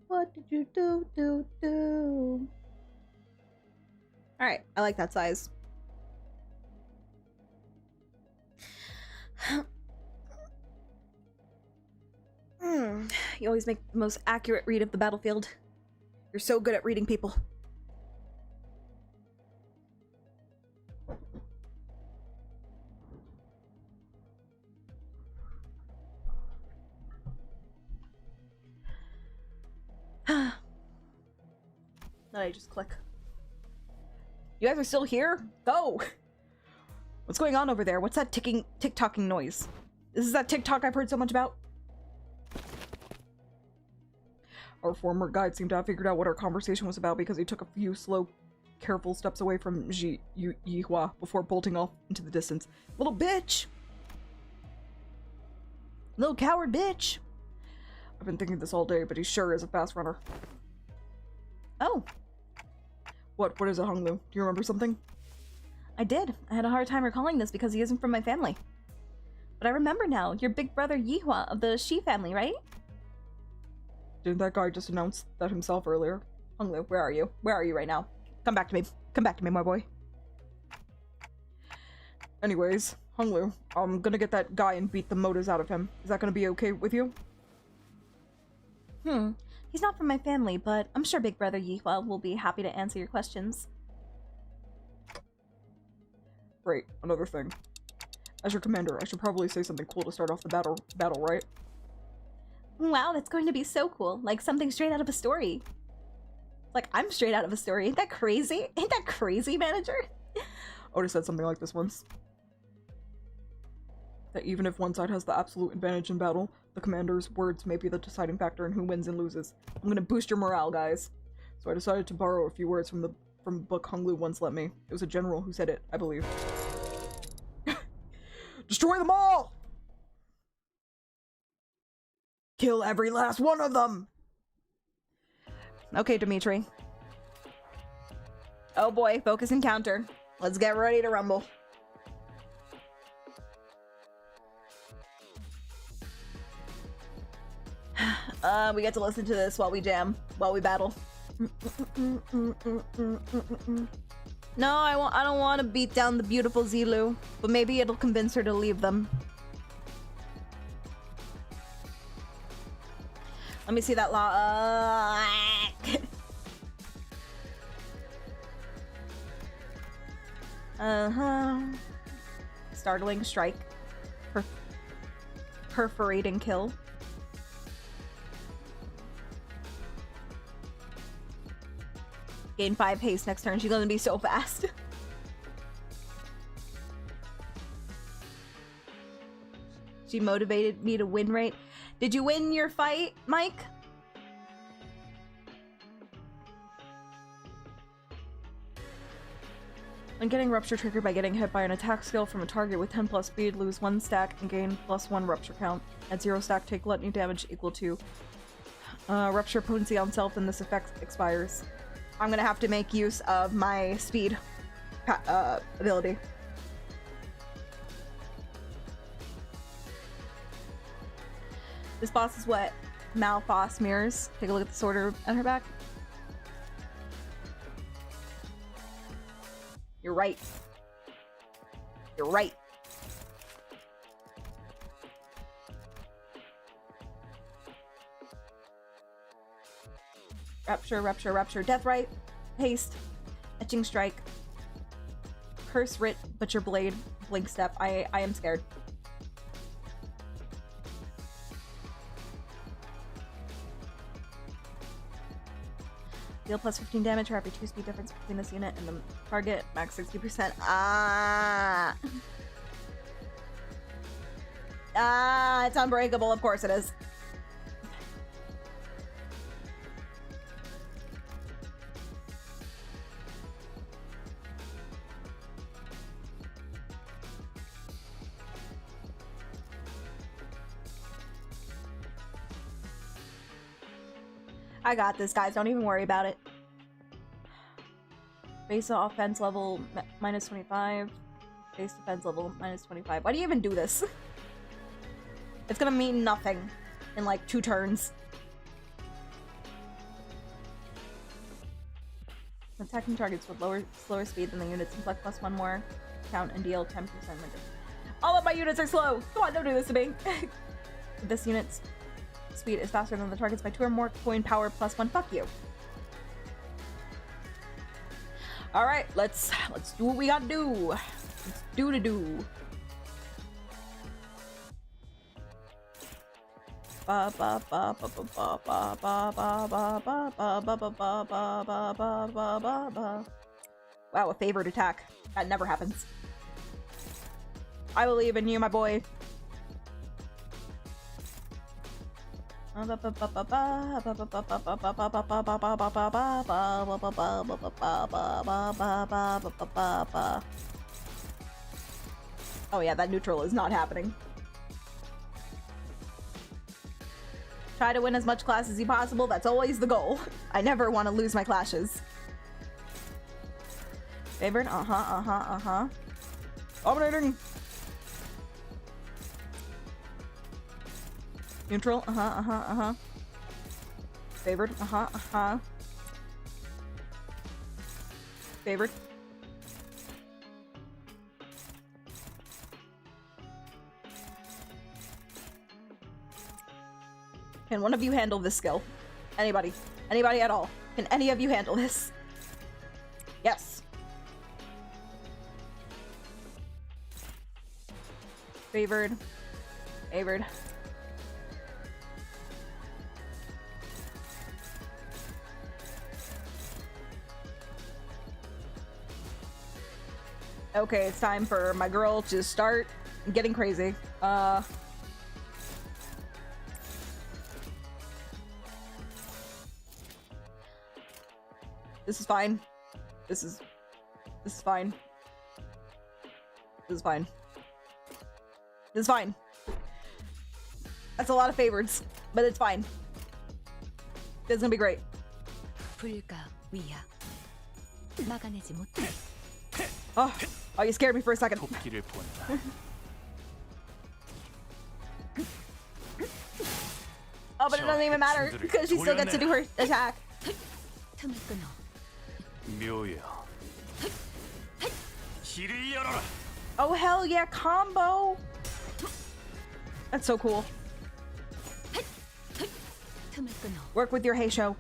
What did you do? Alright, I like that size. You always make the most accurate read of the battlefield. You're so good at reading people. Then I just click. You guys are still here? Go! What's going on over there? What's that tick-tocking noise? This is that TikTok I've heard so much about? Our former guide seemed to have figured out what our conversation was about because he took a few slow, careful steps away from Yihua before bolting off into the distance. Little bitch! Little coward bitch! I've been thinking this all day, but he sure is a fast runner. Oh. What is it, Honglu? Do you remember something? I did. I had a hard time recalling this because he isn't from my family. But I remember now. Your big brother Yihua of the Shi family, right? Didn't that guy just announce that himself earlier? Honglu, where are you? Where are you right now? Come back to me. Come back to me, my boy. Anyways, Honglu, I'm gonna get that guy and beat the motives out of him. Is that gonna be okay with you? He's not from my family, but I'm sure Big Brother Yihua will be happy to answer your questions. Great, another thing. As your commander, I should probably say something cool to start off the battle, right? Wow, that's going to be so cool. Like something straight out of a story. Like, I'm straight out of a story. Ain't that crazy? Ain't that crazy, manager? Otis said something like this once. That even if one side has the absolute advantage in battle, the commander's words may be the deciding factor in who wins and loses. I'm gonna boost your morale, guys. So I decided to borrow a few words from the book Honglu once lent me. It was a general who said it, I believe. Destroy them all! Kill every last one of them! Okay, Dimitri. Oh boy, focus and counter. Let's get ready to rumble. We get to listen to this while we jam, while we battle. No, I don't want to beat down the beautiful Zilu, but maybe it'll convince her to leave them. Let me see that law. Startling strike. Perforating kill. Gain 5 haste next turn. She's gonna be so fast. She motivated me to win rate. Did you win your fight, Mike? And getting rupture triggered by getting hit by an attack skill from a target with 10 plus speed, lose 1 stack and gain +1 rupture count. At 0 stack, take lightning damage equal to rupture potency on self, and this effect expires. I'm gonna have to make use of my speed ability. This boss is what Malphos mirrors. Take a look at the sword on her back. You're right. You're right. Rupture, rupture, rupture. Deathrite. Haste. Etching strike. Curse writ. Butcher blade. Blink step. I am scared. Deal plus 15 damage for every 2 speed difference between this unit and the target. Max 60%. Ah, it's unbreakable. Of course it is. I got this, guys. Don't even worry about it. Base offense level minus 25. Base defense level minus 25. Why do you even do this? It's gonna mean nothing in like 2 turns. Attacking targets with slower speed than the units inflict +1 more count and deal 10% damage. All of my units are slow! Come on, don't do this to me! This unit's speed is faster than the targets by 2 or more coin power +1. Fuck you. Alright, let's do what we gotta do. Let's do. Wow, a favored attack. That never happens. I believe in you, my boy. Oh yeah, that neutral is not happening. Try to win as much class as you possible. That's always the goal. I never want to lose my clashes. Favored? Dominating! Neutral? Favored? Favored? Can one of you handle this skill? Anybody? Anybody at all? Can any of you handle this? Yes. Favored. Favored. Okay, it's time for my girl to start getting crazy. This is fine. This is fine. This is fine. This is fine. That's a lot of favorites, but it's fine. This is gonna be great. 불가 위야. 막아내지 못해. Oh, you scared me for a second. 토끼를 본다. Oh, but it doesn't even matter because she still gets to do her attack. 틈을 끊어. 묘야. 길을 열어라. Oh, hell yeah, combo! That's so cool. 틈을 끊어. Work with your Heisho.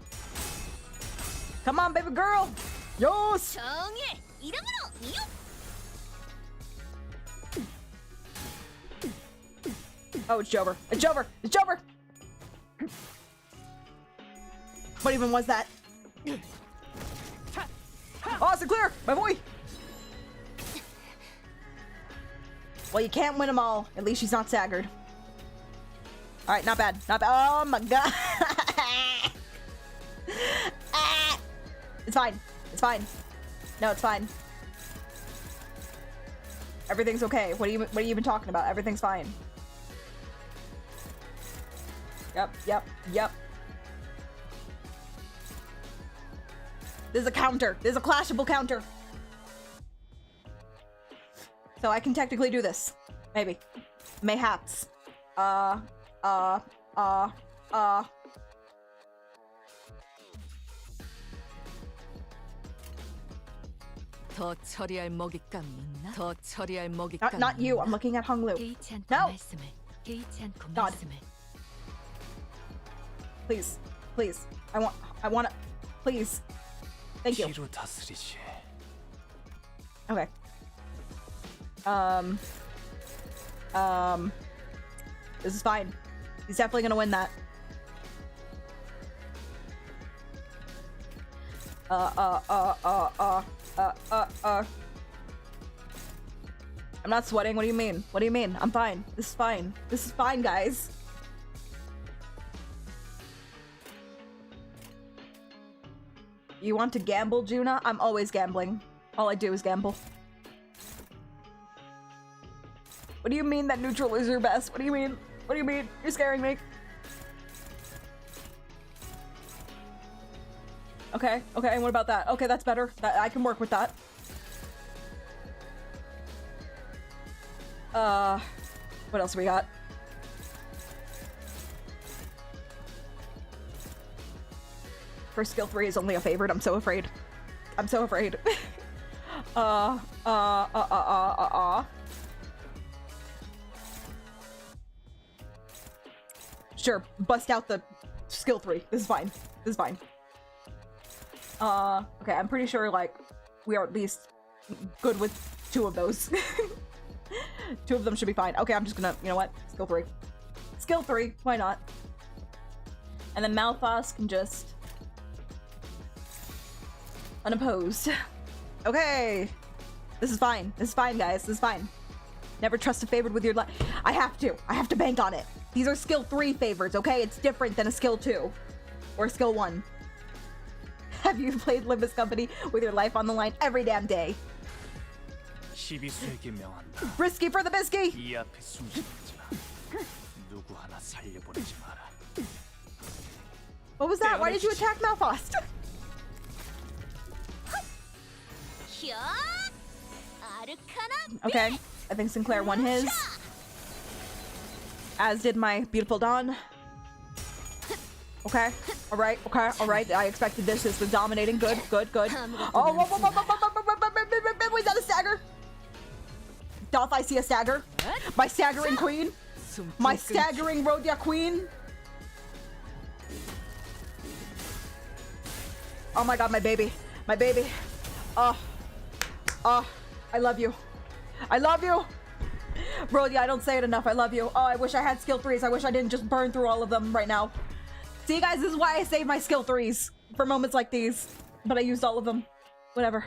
Come on, baby girl! Yes! 정의 이름으로 이웃. Oh, it's Jover. It's Jover! It's Jover! What even was that? Oh, it's a clear! My boy! Well, you can't win them all. At least she's not staggered. Alright, not bad. Not bad. Oh my god! It's fine. It's fine. No, it's fine. Everything's okay. What are you even talking about? Everything's fine. Yep. There's a counter. There's a clashable counter. So I can technically do this. Maybe. Mayhaps. 더 처리할 먹잇감이 있나? 더 처리할 먹잇감이 Not you. I'm looking at Honglu. 개의치 않고 No. 말씀을. 개의치 않고 God. 말씀을. Please. I want to. Please. Thank you. 뒤로 다스리지. Okay. This is fine. He's definitely gonna win that. I'm not sweating. What do you mean? What do you mean? I'm fine. This is fine. This is fine, guys. You want to gamble, Juna? I'm always gambling. All I do is gamble. What do you mean that neutral is your best? What do you mean? What do you mean? You're scaring me. Okay, and what about that? Okay, that's better. I can work with that. What else we got? First skill 3 is only a favorite. I'm so afraid. I'm so afraid. Sure, bust out the skill 3. This is fine. This is fine. Okay, I'm pretty sure, like, we are at least good with 2 of those. 2 of them should be fine. Okay, I'm just gonna, you know what? Skill 3. Skill 3, why not? And then Malphas can just... unopposed. Okay! This is fine. This is fine, guys. This is fine. Never trust a favorite with your life. I have to bank on it. These are skill 3 favorites, okay? It's different than a skill 2. Or skill 1. Have you played Limbus Company with your life on the line every damn day? 시비수에게 명한다. Risky for the bisky! 이 앞에 숨쉬는 자, 누구 하나 살려보내지 마라. What was that? Why did you attack Malphas? 히어! 아르카나 Okay, I think Sinclair won his. As did my beautiful Dawn. Okay, alright. I expected this. This was dominating. Good. Oh, whoa, is that a stagger? Doth I see a stagger? My staggering queen? My staggering Rhodia queen? Oh my god, my baby. Oh, I love you. Rhodia, I don't say it enough. I love you. Oh, I wish I had skill 3s. I wish I didn't just burn through all of them right now. See, guys, this is why I save my skill 3s for moments like these. But I used all of them. Whatever.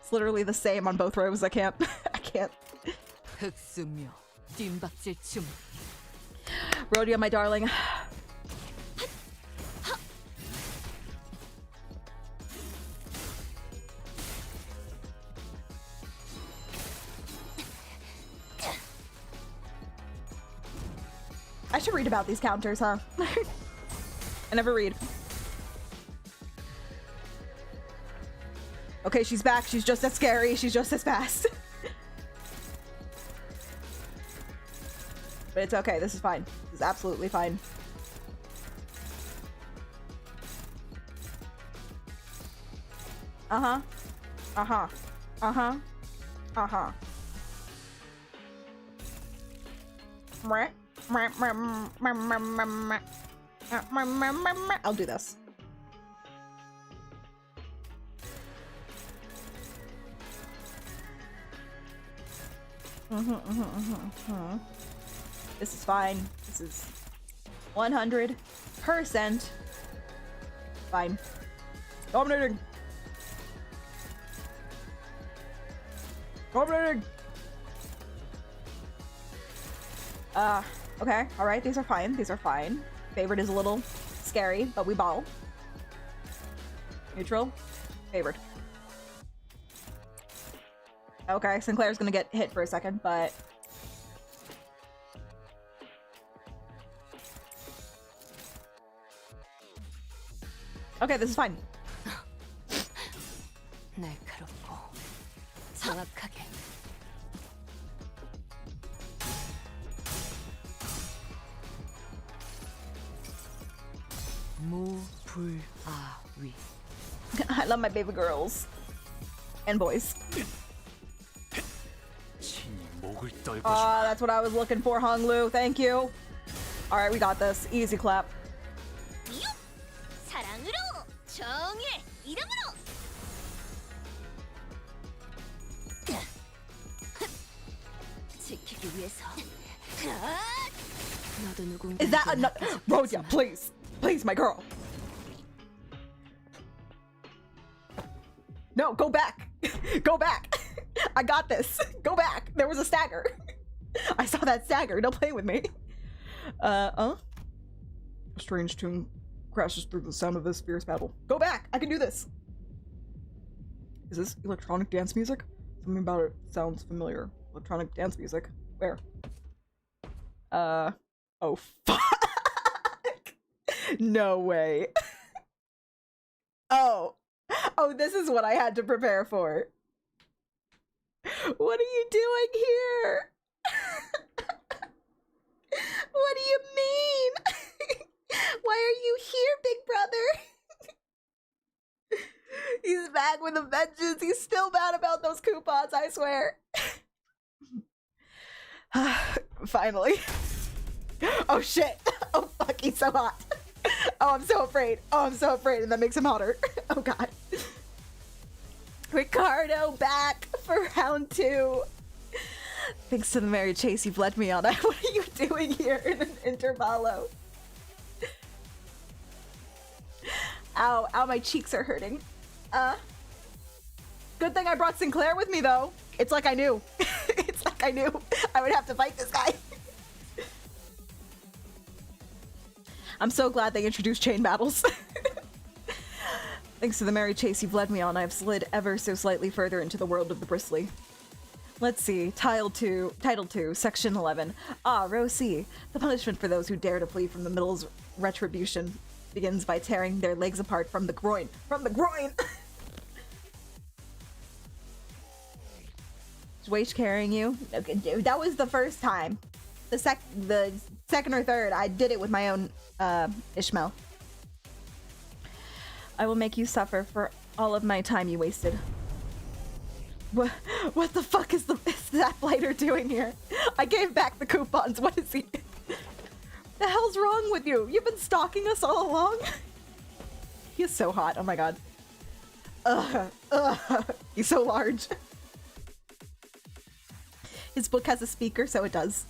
It's literally the same on both rows. I can't. 흑수묘 뒷박질 춤 Rhodia, my darling. I should read about these counters, huh? I never read. Okay, she's back. She's just as scary. She's just as fast. But it's okay. This is fine. This is absolutely fine. Uh-huh. I'll do this. This is fine. This is 100% fine. Dominating. Okay. All right. These are fine. Favorite is a little scary, but we ball. Neutral. Favored. Okay, Sinclair's gonna get hit for a second, but... Okay, this is fine. 날카롭고 정확하게. 무불아위. I love my baby girls. And boys. 친히 목을 떨궈주마. Ah, that's what I was looking for, Hong Lu. Thank you. Alright, we got this. Easy clap. 사랑으로 정의 이름으로 지키기 위해서 너도 누군가 Is that enough? Rodia, please. Please, my girl. No, go back. Go back. I got this. Go back. There was a stagger. I saw that stagger. Don't play with me. A strange tune crashes through the sound of this fierce battle. Go back. I can do this. Is this electronic dance music? Something about it sounds familiar. Electronic dance music. Where? Oh, fuck. No way. Oh, this is what I had to prepare for. What are you doing here? What do you mean? Why are you here, big brother? He's back with a vengeance. He's still mad about those coupons, I swear. Finally. Oh shit. Oh fuck, he's so hot. Oh, I'm so afraid. Oh, I'm so afraid, and that makes him hotter. Oh god. Ricardo back for round 2. Thanks to the merry chase you've led me on. What are you doing here in an intervallo? Ow, ow, my cheeks are hurting. Good thing I brought Sinclair with me though. It's like I knew. It's like I knew I would have to fight this guy. I'm so glad they introduced chain battles. Thanks to the merry chase you've led me on, I've slid ever so slightly further into the world of the bristly. Let's see, Title 2, Section 11. Ah, Row C. The punishment for those who dare to flee from the middle's retribution begins by tearing their legs apart from the groin. From the groin! Is Waish carrying you? Okay, dude, that was the first time. The second or third, I did it with my own Ishmael. I will make you suffer for all of my time you wasted. What the fuck is that blighter doing here? I gave back the coupons. What is he? The hell's wrong with you? You've been stalking us all along? He is so hot. Oh my god. He's so large. His book has a speaker, so it does.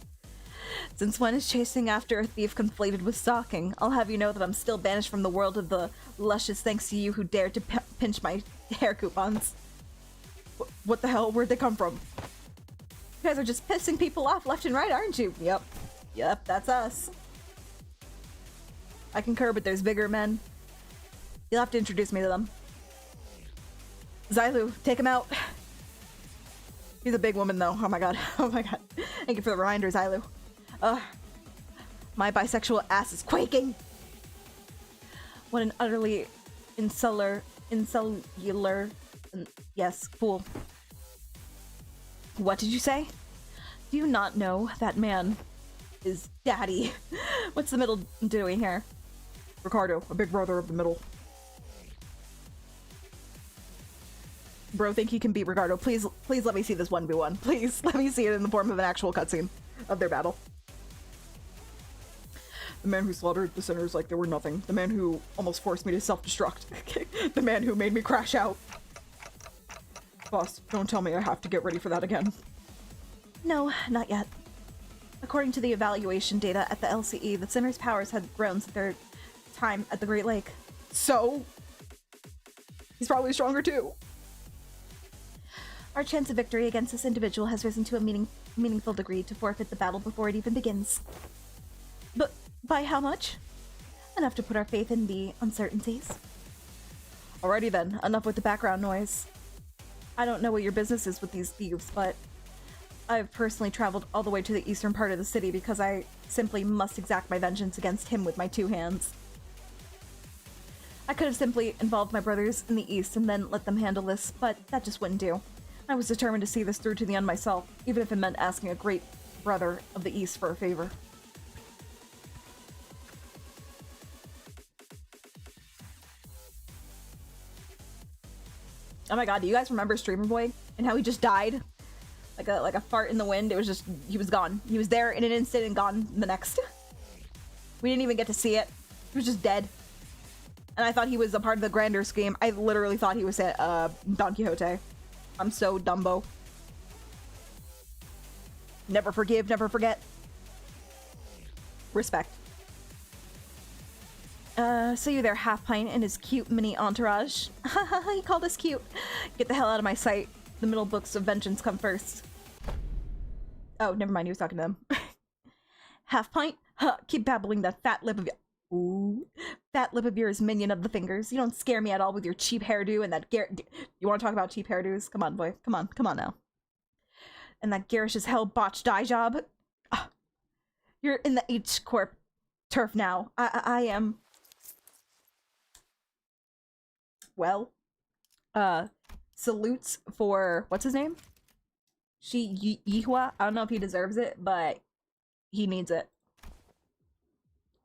Since when is chasing after a thief conflated with stalking? I'll have you know that I'm still banished from the world of the luscious thanks to you who dared to pinch my hair coupons. What the hell? Where'd they come from? You guys are just pissing people off left and right, aren't you? Yep. Yep, that's us. I concur, but there's bigger men. You'll have to introduce me to them. Xylu, take him out. He's a big woman, though. Oh my god. Oh my god. Thank you for the reminder, Xylu. My bisexual ass is quaking. What an utterly insular, yes, fool. What did you say? Do you not know that man is daddy? What's the middle doing here? Ricardo, a big brother of the middle. Bro, think he can beat Ricardo. Please let me see this 1v1. Please, let me see it in the form of an actual cutscene of their battle. The man who slaughtered the sinners like they were nothing. The man who almost forced me to self-destruct. The man who made me crash out. Boss, don't tell me I have to get ready for that again. No, not yet. According to the evaluation data at the LCE, the sinner's powers had grown since their time at the Great Lake. So? He's probably stronger too. Our chance of victory against this individual has risen to a meaningful degree to forfeit the battle before it even begins. But by how much? Enough to put our faith in the uncertainties. Alrighty then, enough with the background noise. I don't know what your business is with these thieves, but I've personally traveled all the way to the eastern part of the city because I simply must exact my vengeance against him with my 2 hands. I could have simply involved my brothers in the east and then let them handle this, but that just wouldn't do. I was determined to see this through to the end myself, even if it meant asking a great brother of the east for a favor. Oh my god, do you guys remember Streamer Boy and how he just died? Like a fart in the wind. It was just, he was gone. He was there in an instant and gone the next. We didn't even get to see it. He was just dead. And I thought he was a part of the grander scheme. I literally thought he was Don Quixote. I'm so Dumbo. Never forgive, never forget. Respect. So you there, Half Pint and his cute mini entourage. Haha, he called us cute. Get the hell out of my sight. The middle books of vengeance come first. Oh, never mind, he was talking to them. Half Pint? Huh, keep babbling that fat lip of yours. Ooh. Fat lip of yours, minion of the fingers. You don't scare me at all with your cheap hairdo and that You want to talk about cheap hairdos? Come on, boy. Come on now. And that garish as hell botched dye job. You're in the H Corp turf now. I am... Well, salutes for, what's his name? Yihua. I don't know if he deserves it, but he needs it.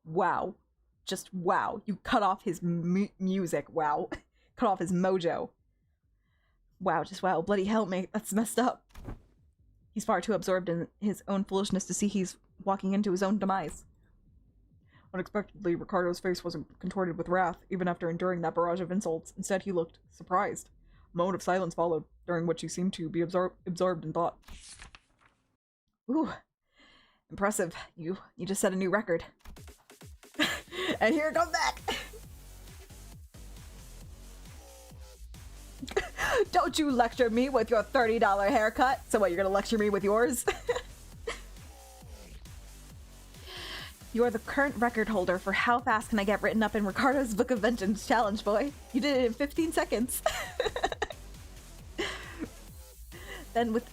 Wow. Just wow. You cut off his music. Wow. Cut off his mojo. Wow, just wow. Bloody hell, mate. That's messed up. He's far too absorbed in his own foolishness to see he's walking into his own demise. Unexpectedly, Ricardo's face wasn't contorted with wrath, even after enduring that barrage of insults. Instead, he looked surprised. A moment of silence followed, during which he seemed to be absorbed in thought. Ooh. Impressive. You just set a new record. And here it comes back! Don't you lecture me with your $30 haircut. So what, you're gonna lecture me with yours? You are the current record holder for how fast can I get written up in Ricardo's Book of Vengeance challenge, boy. You did it in 15 seconds. Then with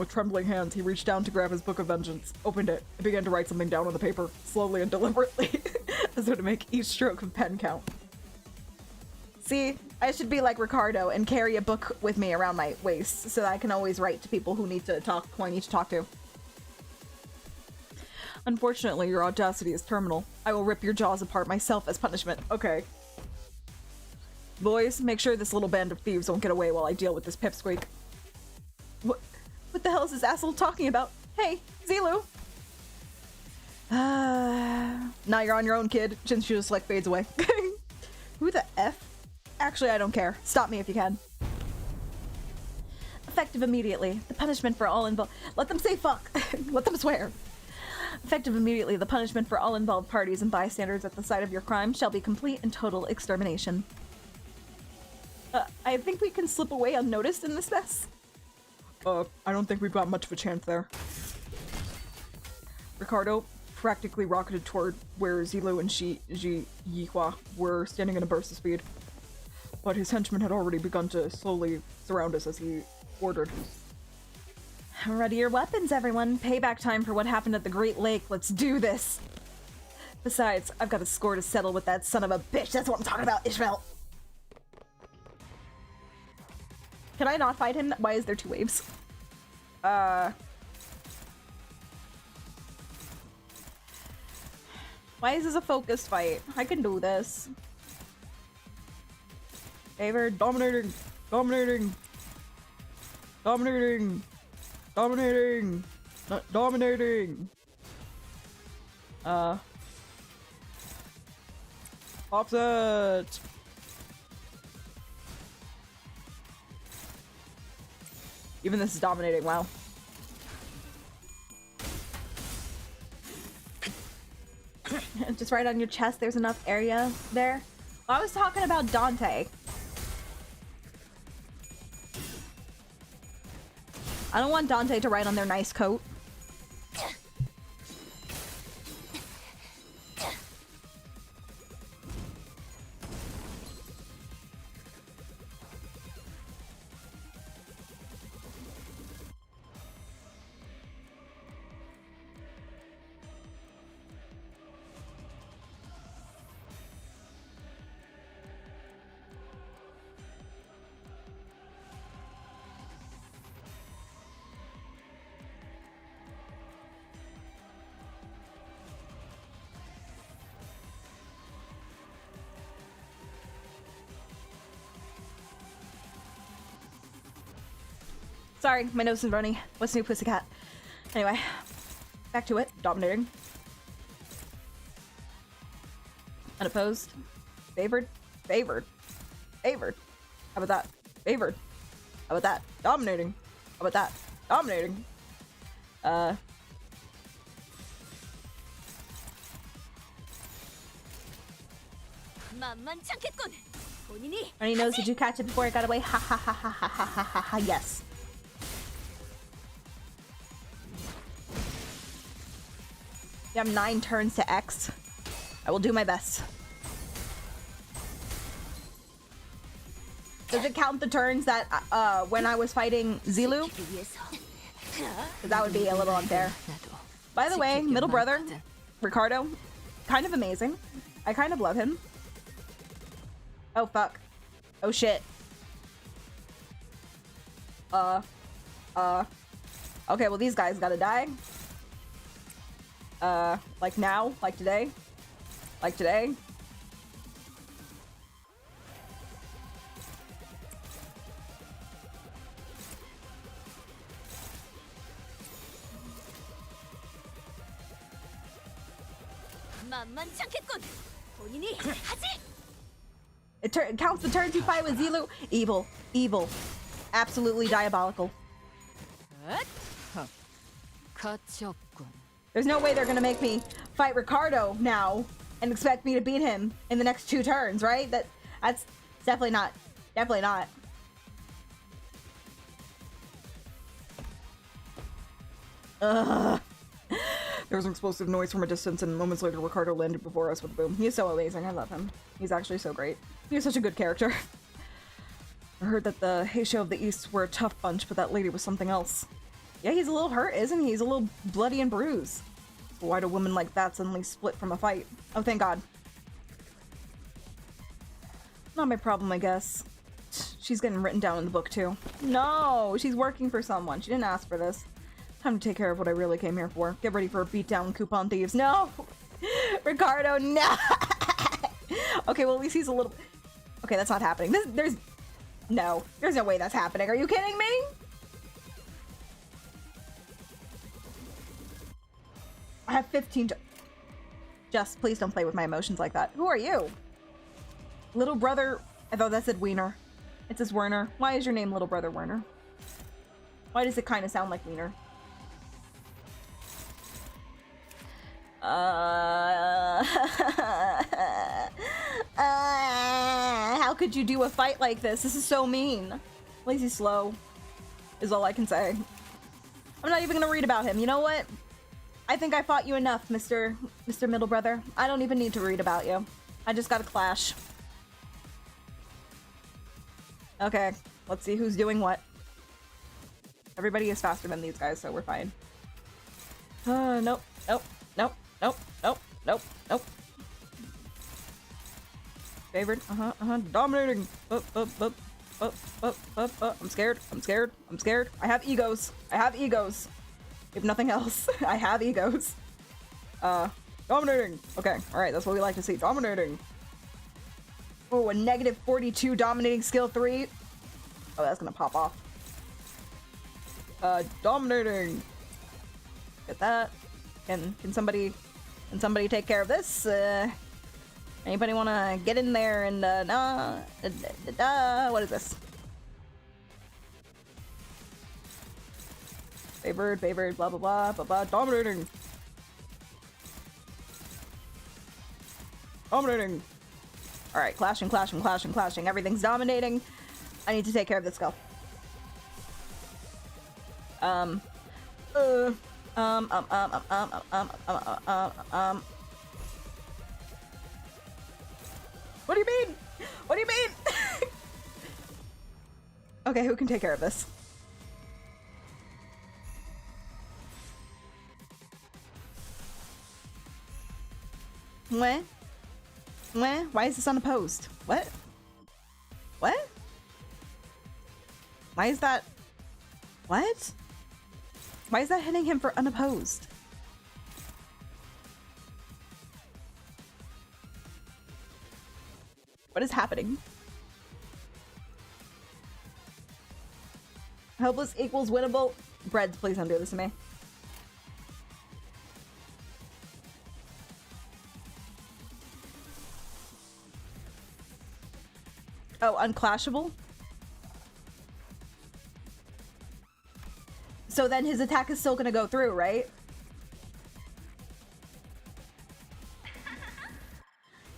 trembling hands, he reached down to grab his Book of Vengeance, opened it, and began to write something down on the paper, slowly and deliberately, as though to make each stroke of pen count. See, I should be like Ricardo and carry a book with me around my waist, so that I can always write to people who I need to talk to. Unfortunately, your audacity is terminal. I will rip your jaws apart myself as punishment. Okay. Boys, make sure this little band of thieves won't get away while I deal with this pipsqueak. What the hell is this asshole talking about? Hey, Zilu! Now you're on your own, kid. Since she just like fades away. Who the F? Actually, I don't care. Stop me if you can. Effective immediately. The punishment for all involved. Let them say fuck. Let them swear. Effective immediately, the punishment for all involved parties and bystanders at the site of your crime shall be complete and total extermination. I think we can slip away unnoticed in this mess. I don't think we've got much of a chance there. Ricardo practically rocketed toward where Zilu and Yihua were standing in a burst of speed. But his henchmen had already begun to slowly surround us as he ordered. Ready your weapons, everyone. Payback time for what happened at the Great Lake. Let's do this. Besides, I've got a score to settle with that son of a bitch. That's what I'm talking about, Ishmael. Can I not fight him? Why is there 2 waves? Why is this a focused fight? I can do this. Favor, dominating, dominating, dominating, dominating, dominating. Offset. Even this is dominating, wow. Just right on your chest, there's enough area there. Well, I was talking about Dante. I don't want Dante to write on their nice coat. Sorry, my nose is runny. What's new, pussycat? Anyway, back to it. Dominating. Unopposed. Favored. Favored. Favored. How about that? Favored. How about that? Dominating. How about that? Dominating. 만만찮겠군. 본인이 Runny nose, did you catch it before it got away? Ha ha ha ha ha ha ha ha ha. Yes. You have 9 turns to X. I will do my best. Does it count the turns that when I was fighting Zilu? 위해서. 'Cause that would be a little unfair. By the way, middle brother, Ricardo, kind of amazing. I kind of love him. Oh fuck. Oh shit. Okay, well these guys gotta die. Like now? Like today? Like today? 만만찮겠군. 본인이 하지. It counts the turns you fight with Zilu. Evil. Evil. Absolutely diabolical. 가치 없군. There's no way they're gonna make me fight Ricardo now and expect me to beat him in the next 2 turns, right? That's definitely not. Definitely not. Ugh. There was an explosive noise from a distance, and moments later, Ricardo landed before us with a boom. He's so amazing. I love him. He's actually so great. He's such a good character. I heard that the Heisho of the East were a tough bunch, but that lady was something else. Yeah, he's a little hurt, isn't he? He's a little bloody and bruised. Why'd a woman like that suddenly split from a fight? Oh, thank God. Not my problem, I guess. She's getting written down in the book, too. No, she's working for someone. She didn't ask for this. Time to take care of what I really came here for. Get ready for a beatdown, coupon thieves. No! Ricardo, no! Okay, well, at least he's a little... Okay, that's not happening. There's no way that's happening. Are you kidding me? I have 15 to... Just, please don't play with my emotions like that. Who are you? Little brother... I thought that said Wiener. It says Werner. Why is your name Little Brother Werner? Why does it kind of sound like Wiener? How could you do a fight like this? This is so mean. Lazy slow is all I can say. I'm not even gonna read about him. You know what? I think I fought you enough, Mr. Middle Brother. I don't even need to read about you. I just got a clash. Okay, let's see who's doing what. Everybody is faster than these guys, so we're fine. Nope, nope, nope, nope, nope, nope, nope. Favored, dominating. I'm scared, I'm scared, I'm scared. I have egos. I have egos. If nothing else, I have egos. Dominating. Okay, alright, that's what we like to see. Dominating. Oh, a negative 42 dominating skill 3. Oh, that's gonna pop off. Dominating. Get that. Can somebody take care of this? Anybody wanna get in there and what is this? Favored, blah blah blah blah blah. Dominating. Dominating. Alright, clashing. Everything's dominating. I need to take care of this skull. What do you mean? What do you mean? Okay, who can take care of this? What? Why is this unopposed? What? What? Why is that? What? Why is that hitting him for unopposed? What is happening? Hopeless equals winnable. Breads, please don't do this to me. Oh, unclashable? So then his attack is still gonna go through, right?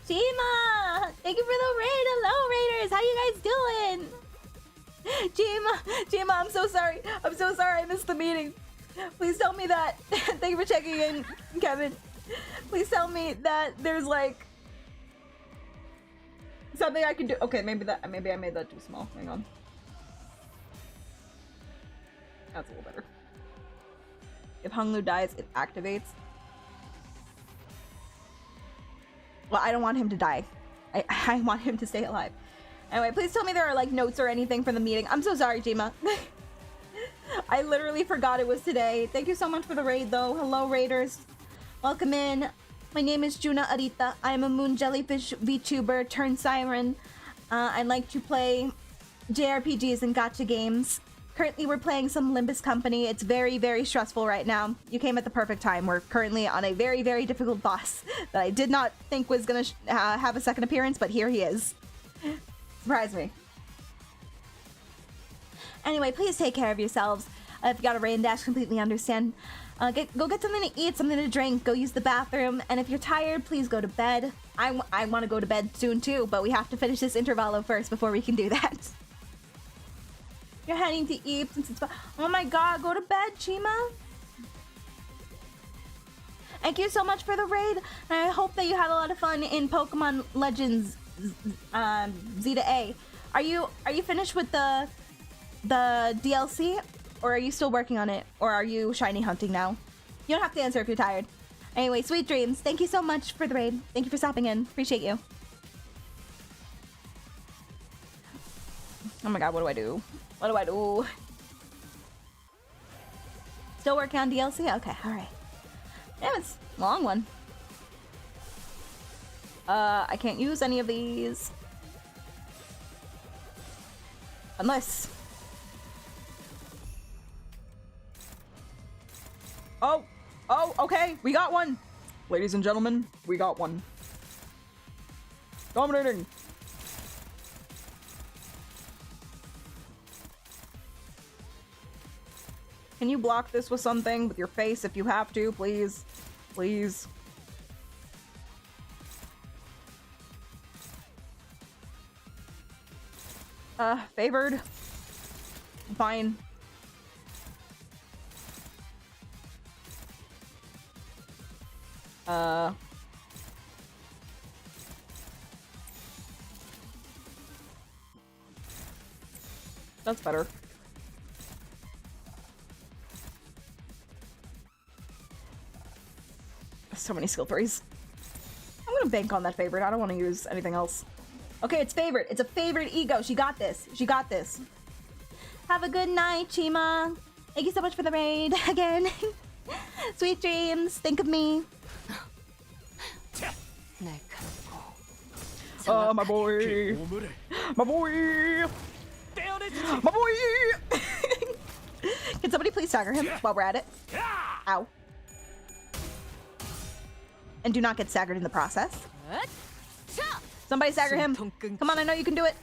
Jima! Thank you for the raid! Hello, raiders! How you guys doing? Jima, I'm so sorry. I'm so sorry I missed the meeting. Please tell me that. Thank you for checking in, Kevin. Please tell me that there's like something I can do. Okay, maybe I made that too small. Hang on. That's a little better. If Hunglu dies, it activates. Well, I don't want him to die. I want him to stay alive. Anyway, please tell me there are like notes or anything from the meeting. I'm so sorry, Jima. I literally forgot it was today. Thank you so much for the raid, though. Hello, raiders. Welcome in. My name is Juna Arita. I'm a moon jellyfish VTuber turned siren. I like to play JRPGs and gacha games. Currently, we're playing some Limbus Company. It's very, very stressful right now. You came at the perfect time. We're currently on a very, very difficult boss that I did not think was gonna have a second appearance, but here he is. Surprise me. Anyway, please take care of yourselves. If you got a rain dash, completely understand. Go get something to eat, something to drink, go use the bathroom, and if you're tired, please go to bed. I want to go to bed soon too, but we have to finish this Intervallo first before we can do that. You're heading to eat since it's... Oh my god, go to bed, Chima. Thank you so much for the raid, and I hope that you had a lot of fun in Pokemon Legends Z to A. Are you finished with the DLC, or are you still working on it, or are you shiny hunting now? You don't have to answer if you're tired. Anyway, sweet dreams. Thank you so much for the raid. Thank you for stopping in. Appreciate you. Oh my god, what do I do? What do I do? Still working on DLC? Okay, alright. Damn, it's a long one. I can't use any of these. Unless... Oh, okay, we got one. Ladies and gentlemen, we got one. Dominating. Can you block this with something? With your face if you have to, please? Please. Favored. Fine. That's better. So many skill trees. I'm gonna bank on that favorite. I don't want to use anything else. Okay, it's favorite. It's a favorite ego. She got this. She got this. Have a good night, Chima. Thank you so much for the raid again. Sweet dreams. Think of me. Oh, my boy. My boy. My boy. Can somebody please stagger him while we're at it? Ow. And do not get staggered in the process. Somebody stagger him. Come on, I know you can do it.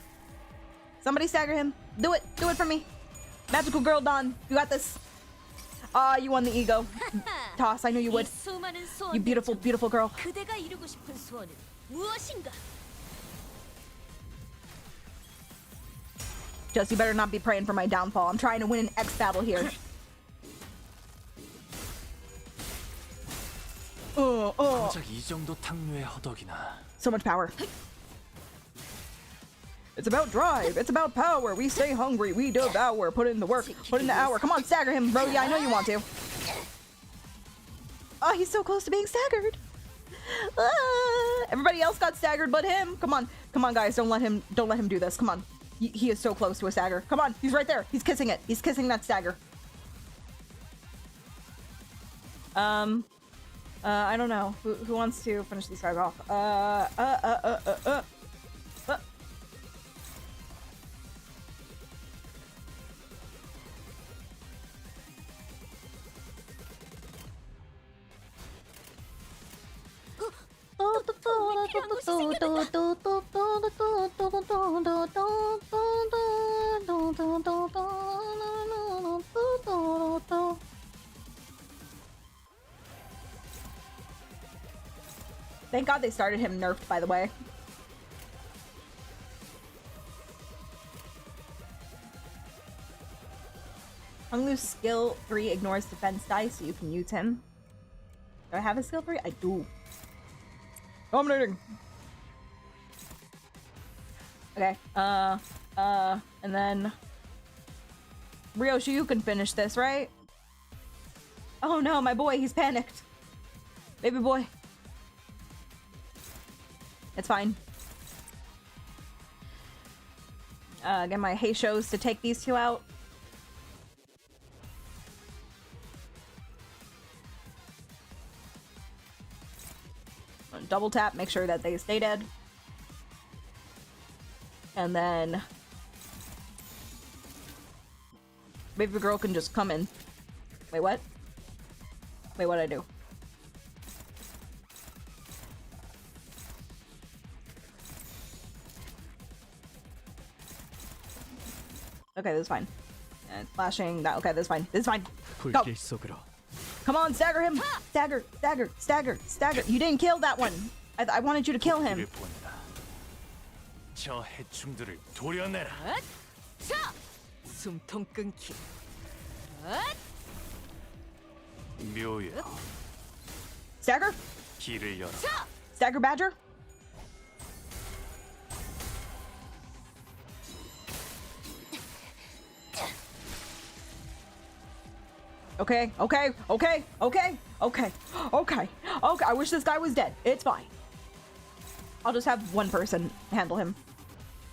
Somebody stagger him. Do it. Do it for me. Magical girl Dawn. You got this. Ah, you won the ego. Toss, I knew you would. You beautiful, beautiful girl. Just, you better not be praying for my downfall. I'm trying to win an X battle here. So much power. It's about drive. It's about power. We stay hungry. We devour. Put in the work. Put in the hour. Come on, stagger him, bro. Yeah, I know you want to. Oh, he's so close to being staggered. Everybody else got staggered but him. Come on. Come on, guys. Don't let him do this. Come on. He is so close to a stagger. Come on. He's right there. He's kissing it. He's kissing that stagger. I don't know. Who wants to finish these guys off? Thank God they started him nerfed, by the way. Hunglu's skill 3 ignores defense dice, so you can use him. Do I have a skill 3? I do. Dominating. Okay. And then Ryoshi, you can finish this, right? Oh no, my boy, he's panicked. Baby boy. It's fine. Get my Heishos to take these two out. Double tap, make sure that they stay dead. And then baby girl can just come in. Wait, what? Wait, what'd I do? Okay, this is fine. And flashing that. Okay, this is fine. This is fine. Go. 불길 속으로. Come on, stagger him. Stagger, stagger, stagger, stagger. You didn't kill that one. I wanted you to kill him. 이를 보내라. 저 해충들을 도려내라. 자! 숨통 끊기. 묘여, Stagger? 길을 열어. Stagger badger? Okay, okay, okay, okay, okay, okay, okay. I wish this guy was dead. It's fine. I'll just have one person handle him.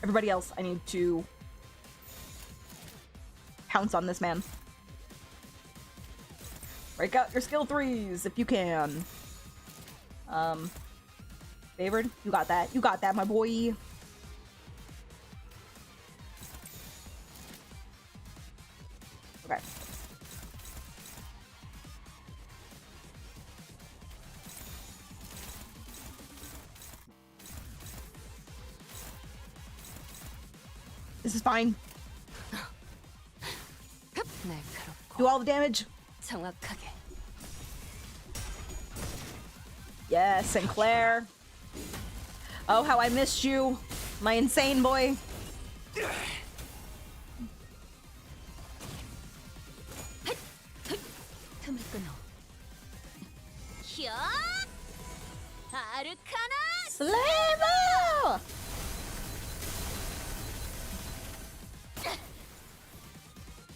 Everybody else, I need to pounce on this man. Break out your skill 3s if you can. Favored, you got that. You got that, my boy. Okay. This is fine. Do all the damage. 정확하게. Yes, Sinclair. Oh, how I missed you, my insane boy. 틈을 끊어. 혀! 아르카나! Slavo!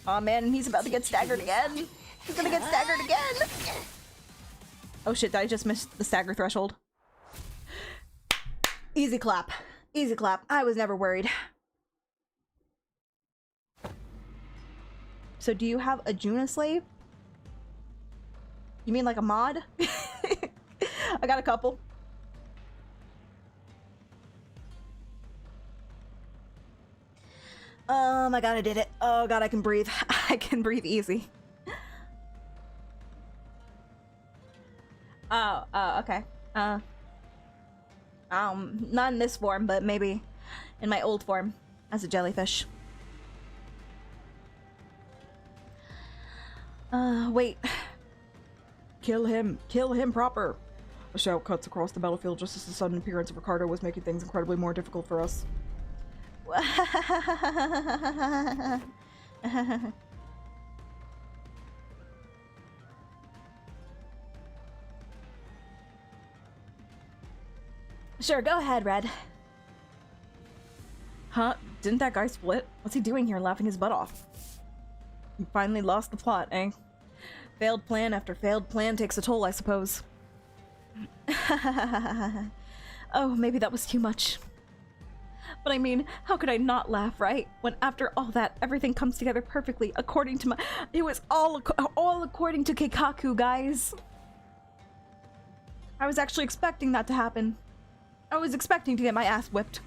Oh man, he's about to get staggered again. He's gonna get staggered again. Oh shit, did I just miss the stagger threshold? Easy clap. Easy clap. I was never worried. So do you have a Juna slave? You mean like a mod? I got a couple. My god, I did it. Oh god, I can breathe. I can breathe easy. Oh, okay. Not in this form, but maybe in my old form as a jellyfish. Wait. Kill him proper. A shout cuts across the battlefield just as the sudden appearance of Ricardo was making things incredibly more difficult for us. Sure, go ahead, Red. Huh? Didn't that guy split? What's he doing here laughing his butt off? You finally lost the plot, eh? Failed plan after failed plan takes a toll, I suppose. Oh, maybe that was too much. But I mean, how could I not laugh, right? When after all that, everything comes together perfectly according to my... It was all according to Keikaku, guys. I was actually expecting that to happen. I was expecting to get my ass whipped.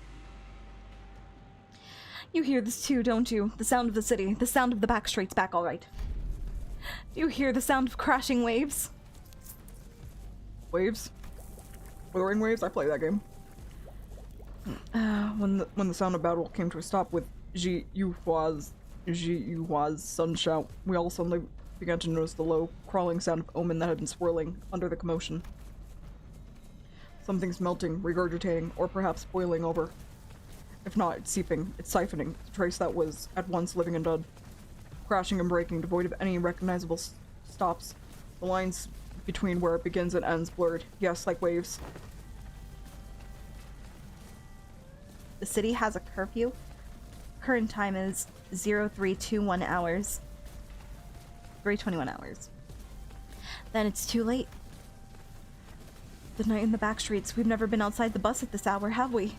You hear this too, don't you? The sound of the city, the sound of the back streets back, all right. Do you hear the sound of crashing waves? Waves? Wuthering Waves? I play that game. When the sound of battle came to a stop with Ji Yuhua's sun shout, we all suddenly began to notice the low, crawling sound of omen that had been swirling under the commotion. Something's melting, regurgitating, or perhaps boiling over. If not, it's seeping, it's siphoning, a trace that was at once living and dead. Crashing and breaking, devoid of any recognizable stops. The lines between where it begins and ends blurred, yes, like waves. The city has a curfew. Current time is 0321 hours. 321 hours. Then it's too late. The night in the back streets. We've never been outside the bus at this hour, have we?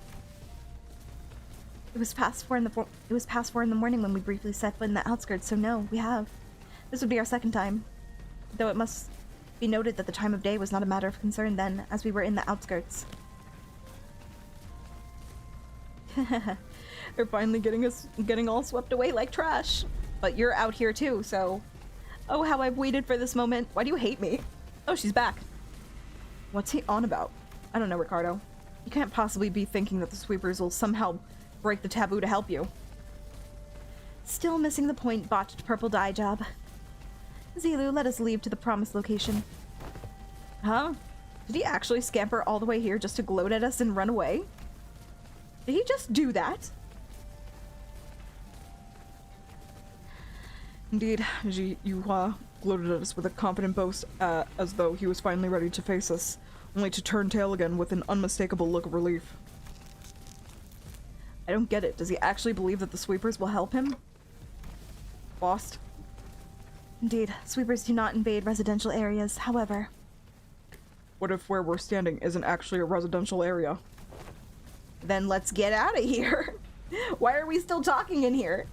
It was past 4 in the morning when we briefly set foot in the outskirts, so no, we have. This would be our second time. Though it must be noted that the time of day was not a matter of concern then, as we were in the outskirts. They're finally getting all swept away like trash. But you're out here too, so... Oh, how I've waited for this moment. Why do you hate me? Oh, she's back. What's he on about? I don't know, Ricardo. You can't possibly be thinking that the sweepers will somehow break the taboo to help you. Still missing the point, botched purple dye job. Zilu, let us leave to the promised location. Huh? Did he actually scamper all the way here just to gloat at us and run away? Did he just do that? Indeed, Ji Yuhua gloated at us with a confident boast, as though he was finally ready to face us, only to turn tail again with an unmistakable look of relief. I don't get it. Does he actually believe that the sweepers will help him? Lost? Indeed, sweepers do not invade residential areas, however. What if where we're standing isn't actually a residential area? Then let's get out of here. Why are we still talking in here?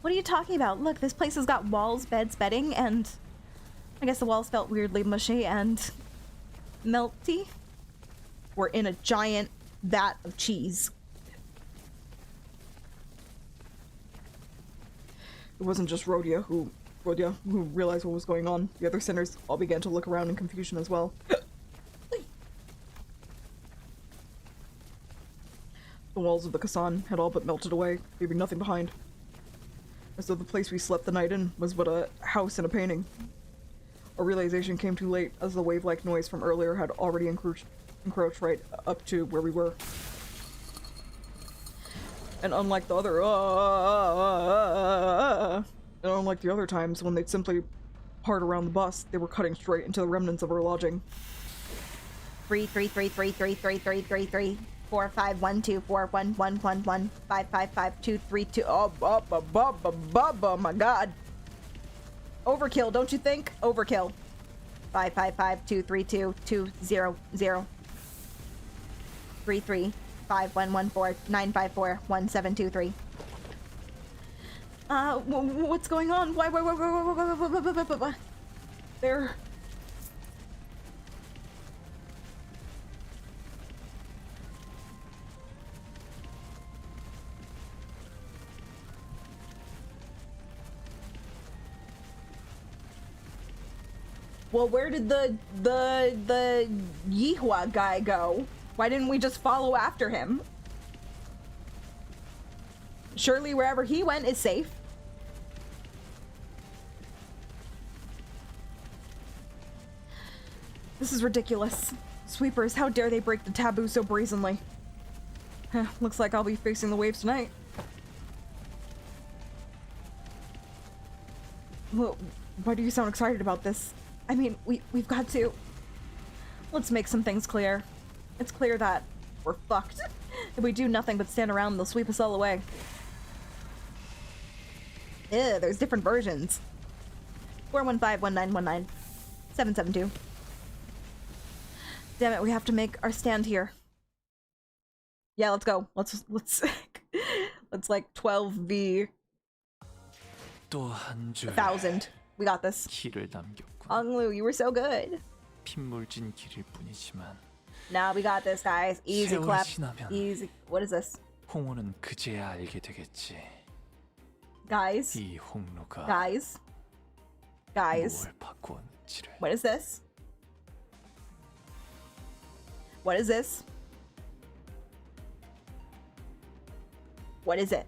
What are you talking about? Look, this place has got walls, beds, bedding, and... I guess the walls felt weirdly mushy and... melty? We're in a giant vat of cheese. It wasn't just Rhodia who realized what was going on. The other sinners all began to look around in confusion as well. The walls of the Kasan had all but melted away, leaving nothing behind. As though the place we slept the night in was but a house in a painting. Our realization came too late, as the wave-like noise from earlier had already encroached right up to where we were. And unlike the other times when they'd simply part around the bus, they were cutting straight into the remnants of our lodging. 333333333 451241111 555232. Oh, my God. Overkill, don't you think? Overkill. 555232200 335114 What's going on? Why? There. Well, where did the Yihua guy go? Why didn't we just follow after him? Surely wherever he went is safe. This is ridiculous. Sweepers, how dare they break the taboo so brazenly? Looks like I'll be facing the waves tonight. Well, why do you sound excited about this? I mean, we've got to... Let's make some things clear. It's clear that we're fucked. If we do nothing but stand around, they'll sweep us all away. Ew, there's different versions. 415-1919. 772. Damn it, we have to make our stand here. Yeah, let's go. Let's like 12v 또 한 줄 1,000. We got this. 길을 남겼군. Anglu, you were so good. 핏물진 길일 뿐이지만 Now we got this, guys. Easy 세월이 clap. 지나면 Easy. What is this? 홍호는 그제야 알게 되겠지. Guys. 이 홍로가 Guys. Guys. 뭘 바꾸었는지를. What is this? What is this? What is it?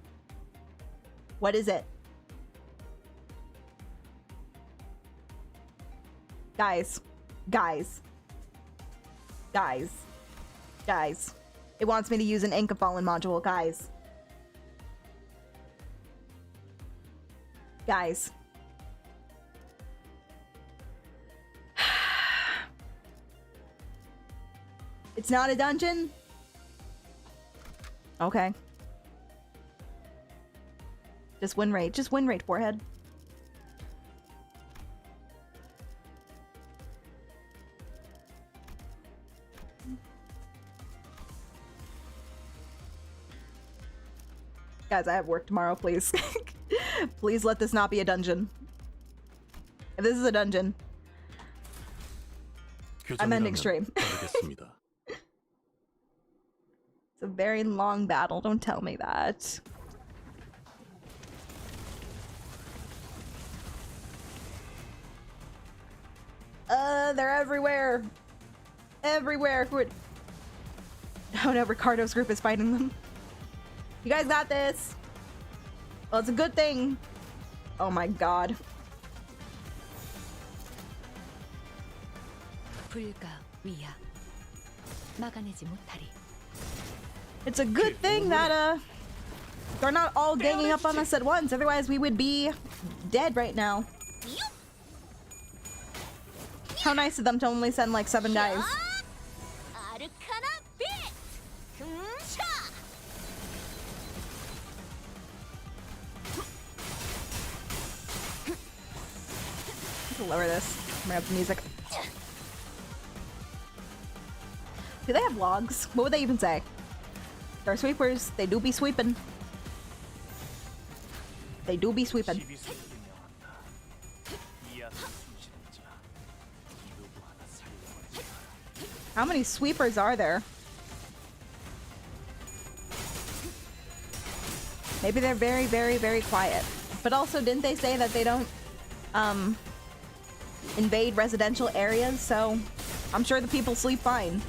What is it? Guys. Guys. Guys. Guys. It wants me to use an Ink of Fallen module. Guys. Guys. It's not a dungeon? Okay. Just win rate. Just win rate, forehead. Guys, I have work tomorrow, please. Please let this not be a dungeon. If this is a dungeon, I'm ending stream. 따르겠습니다. It's a very long battle, don't tell me that. They're everywhere. Everywhere. Oh no, Ricardo's group is fighting them. You guys got this. Well, it's a good thing. Oh my god. 불가 위야 막아내지 못하리. It's a good thing that they're not all ganging up on us at once, otherwise we would be dead right now. How nice of them to only send like 7 guys. 아르카나 빛! 흠차! Let's lower this. Bring up the music. Do they have logs? What would they even say? They're sweepers. They do be sweeping. They do be sweeping. How many sweepers are there? Maybe they're very, very, very quiet. But also, didn't they say that they don't invade residential areas? So I'm sure the people sleep fine.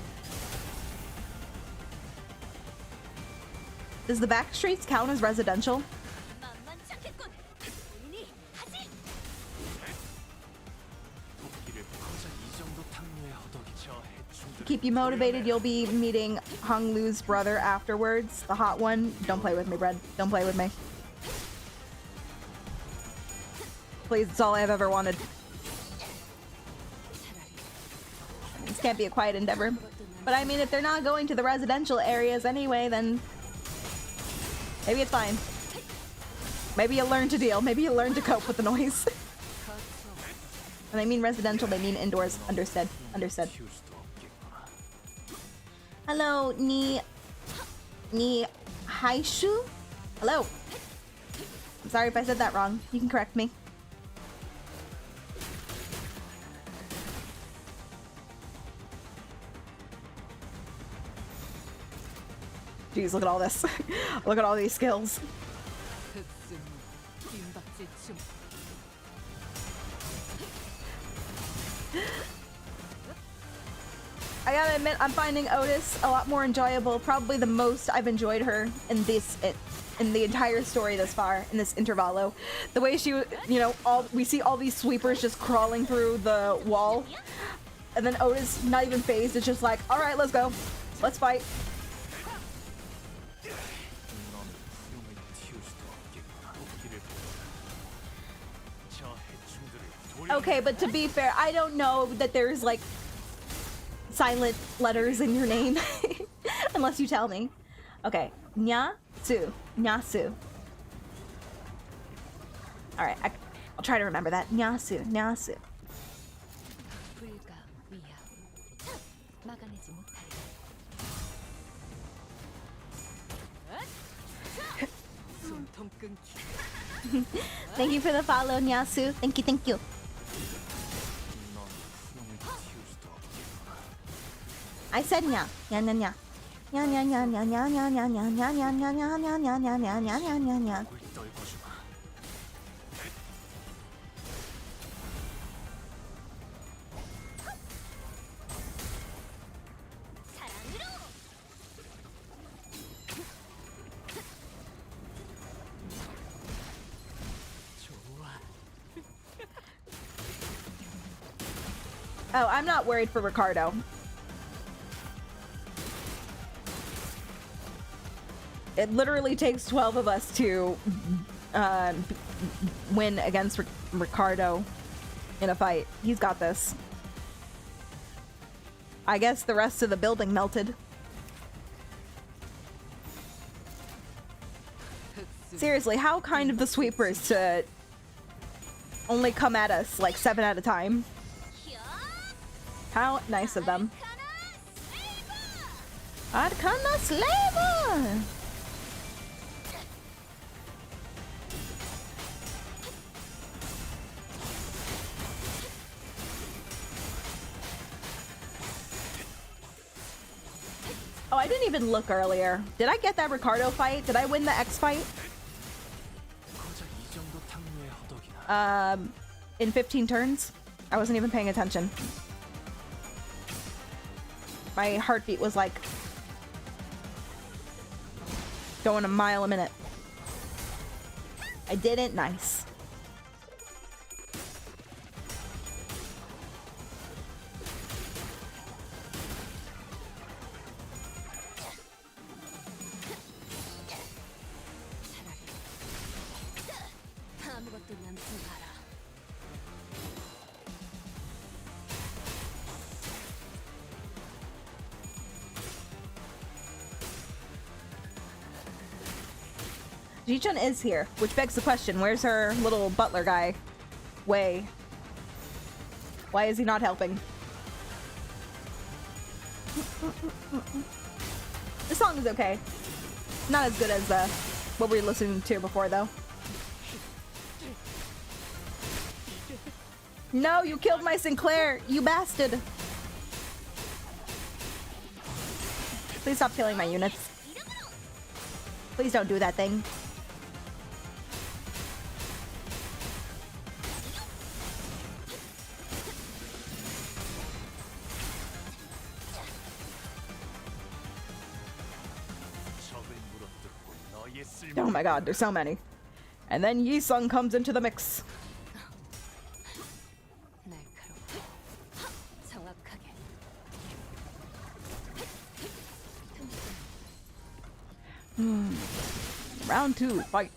Does the back streets count as residential? 만만찮겠군. 본인이 하지. To keep you motivated, you'll be meeting Hung Lu's brother afterwards. The hot one. Don't play with me, Brad. Don't play with me. Please, it's all I've ever wanted. This can't be a quiet endeavor. But I mean, if they're not going to the residential areas anyway, then maybe it's fine. Maybe you'll learn to deal. Maybe you'll learn to cope with the noise. When they mean residential, they mean indoors. Understood. Understood. Hello, Ni Haishu? Hello. I'm sorry if I said that wrong. You can correct me. Jeez, look at all this. Look at all these skills. 흑승 빈박질 춤. I gotta admit, I'm finding Otis a lot more enjoyable. Probably the most I've enjoyed her in in the entire story thus far, in this Intervallo. The way she, you know, we see all these sweepers just crawling through the wall, and then Otis, not even phased, it's just like, all right, let's go, let's fight. Okay, but to be fair, I don't know that there's like silent letters in your name unless you tell me. Okay, Nya-su, Nya-su. All right, I'll try to remember that. Nya-su, Nya-su. 불가 위야 막아내지 못하리. 숨통 끊기. Thank you for the follow, Nya-su. Thank you, thank you. I said nya, nya nya nya. Nya nya nya nya nya nya nya nya nya nya nya nya nya nya nya nya nya nya nya nya. 사랑으로. Oh, I'm not worried for Ricardo. It literally takes 12 of us to win against Ricardo in a fight. He's got this. I guess the rest of the building melted. Seriously, how kind of the sweepers to only come at us like 7 at a time. How nice of them. Arcana Slaver! Oh, I didn't even look earlier. Did I get that Ricardo fight? Did I win the X fight? In 15 turns? I wasn't even paying attention. My heartbeat was like going a mile a minute. I did it. Nice. Ji-chun is here, which begs the question, where's her little butler guy? Wei. Why is he not helping? This song is okay. Not as good as what we were listening to before, though. No, you killed my Sinclair, you bastard! Please stop killing my units. Please don't do that thing. Oh my god, there's so many. And then Yi-sung comes into the mix. Round 2, fight.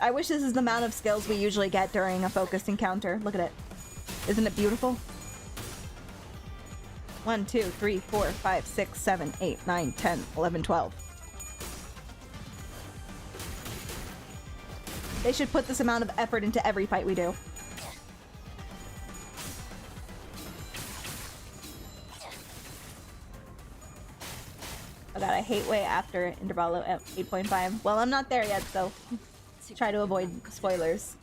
I wish this is the amount of skills we usually get during a focused encounter. Look at it. Isn't it beautiful? 1, 2, 3, 4, 5, 6, 7, 8, 9, 10, 11, 12. They should put this amount of effort into every fight we do. Oh god, I hate way after Intervallo at 8.5. Well, I'm not there yet, so try to avoid spoilers.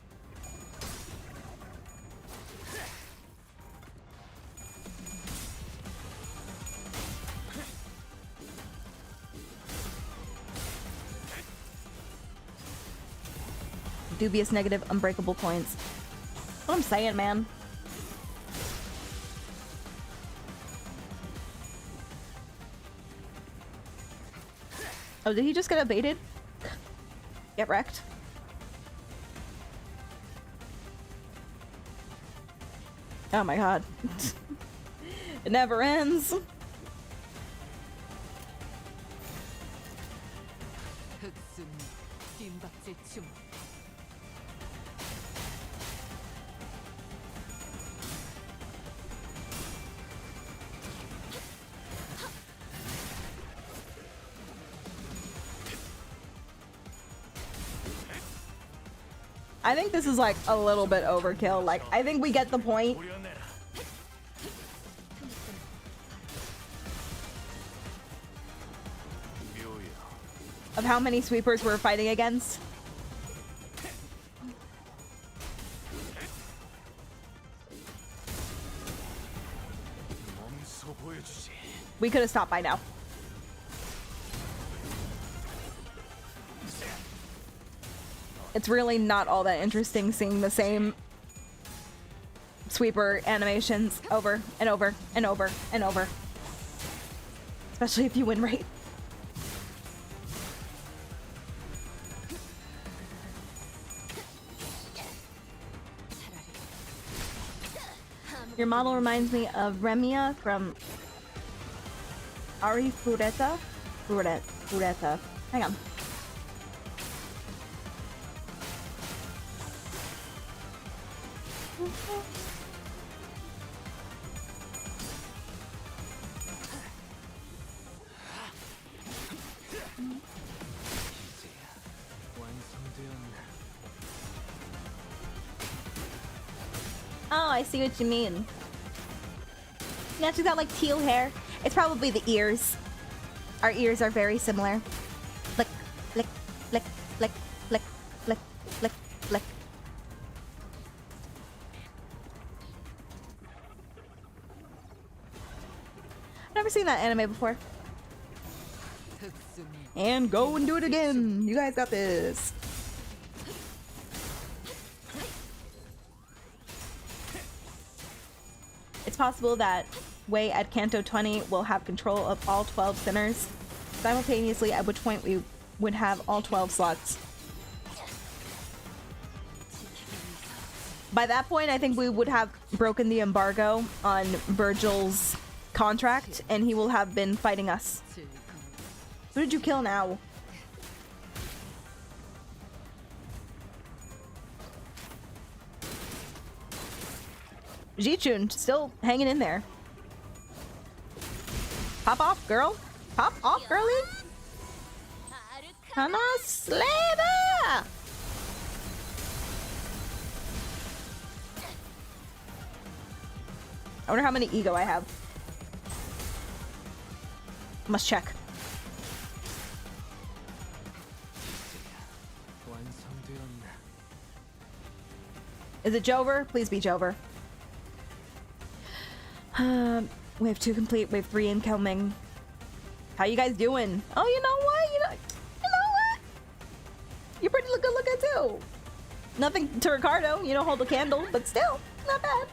Dubious negative unbreakable points. What I'm saying, man. Oh, did he just get evaded? Get wrecked. Oh my god. It never ends. I think this is like a little bit overkill. Like, I think we get the point. Of how many sweepers we're fighting against. We could have stopped by now. It's really not all that interesting seeing the same sweeper animations over and over and over and over. Especially if you win rate. Your model reminds me of Remia from Ari Fureta. Fureta. Hang on. Oh, I see what you mean. Yeah, she's got like teal hair. It's probably the ears. Our ears are very similar. Flick, flick, flick, flick, flick, flick, flick, flick. Never seen that anime before. And go and do it again. You guys got this. It's possible that Wei at Canto 20 will have control of all 12 sinners simultaneously, at which point we would have all 12 slots. By that point, I think we would have broken the embargo on Virgil's contract, and he will have been fighting us. Who did you kill now? Jichun, still hanging in there. Pop off, girl. Pop off, girlie. Hana Slaver! I wonder how many ego I have. Must check. Is it Jover? Please be Jover. Wave 2 complete, wave 3 incoming. How you guys doing? Oh, you know what? You know what? You're pretty good looking too. Nothing to Ricardo, you don't hold a candle, but still, not bad.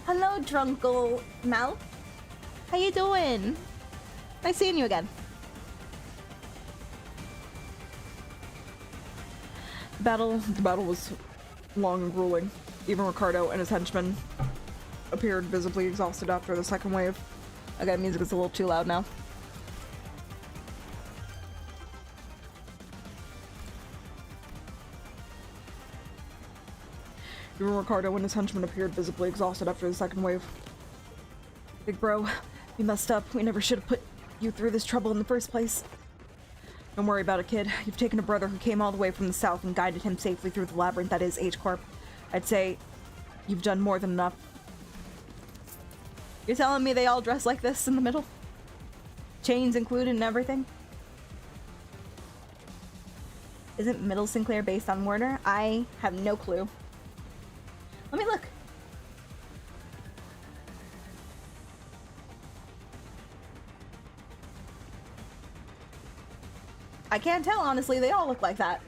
Hello, Drunkle Mouth. How you doing? Nice seeing you again. The battle was long and grueling. Even Ricardo and his henchmen appeared visibly exhausted after the second wave. Okay, music is a little too loud now. Even Ricardo and his henchmen appeared visibly exhausted after the second wave. Big bro, we messed up. We never should have put you through this trouble in the first place. Don't worry about it, kid. You've taken a brother who came all the way from the south and guided him safely through the labyrinth that is H-Corp. I'd say you've done more than enough. You're telling me they all dress like this in the middle? Chains included and everything? Isn't Middle Sinclair based on Warner? I have no clue. Let me look. I can't tell, honestly. They all look like that.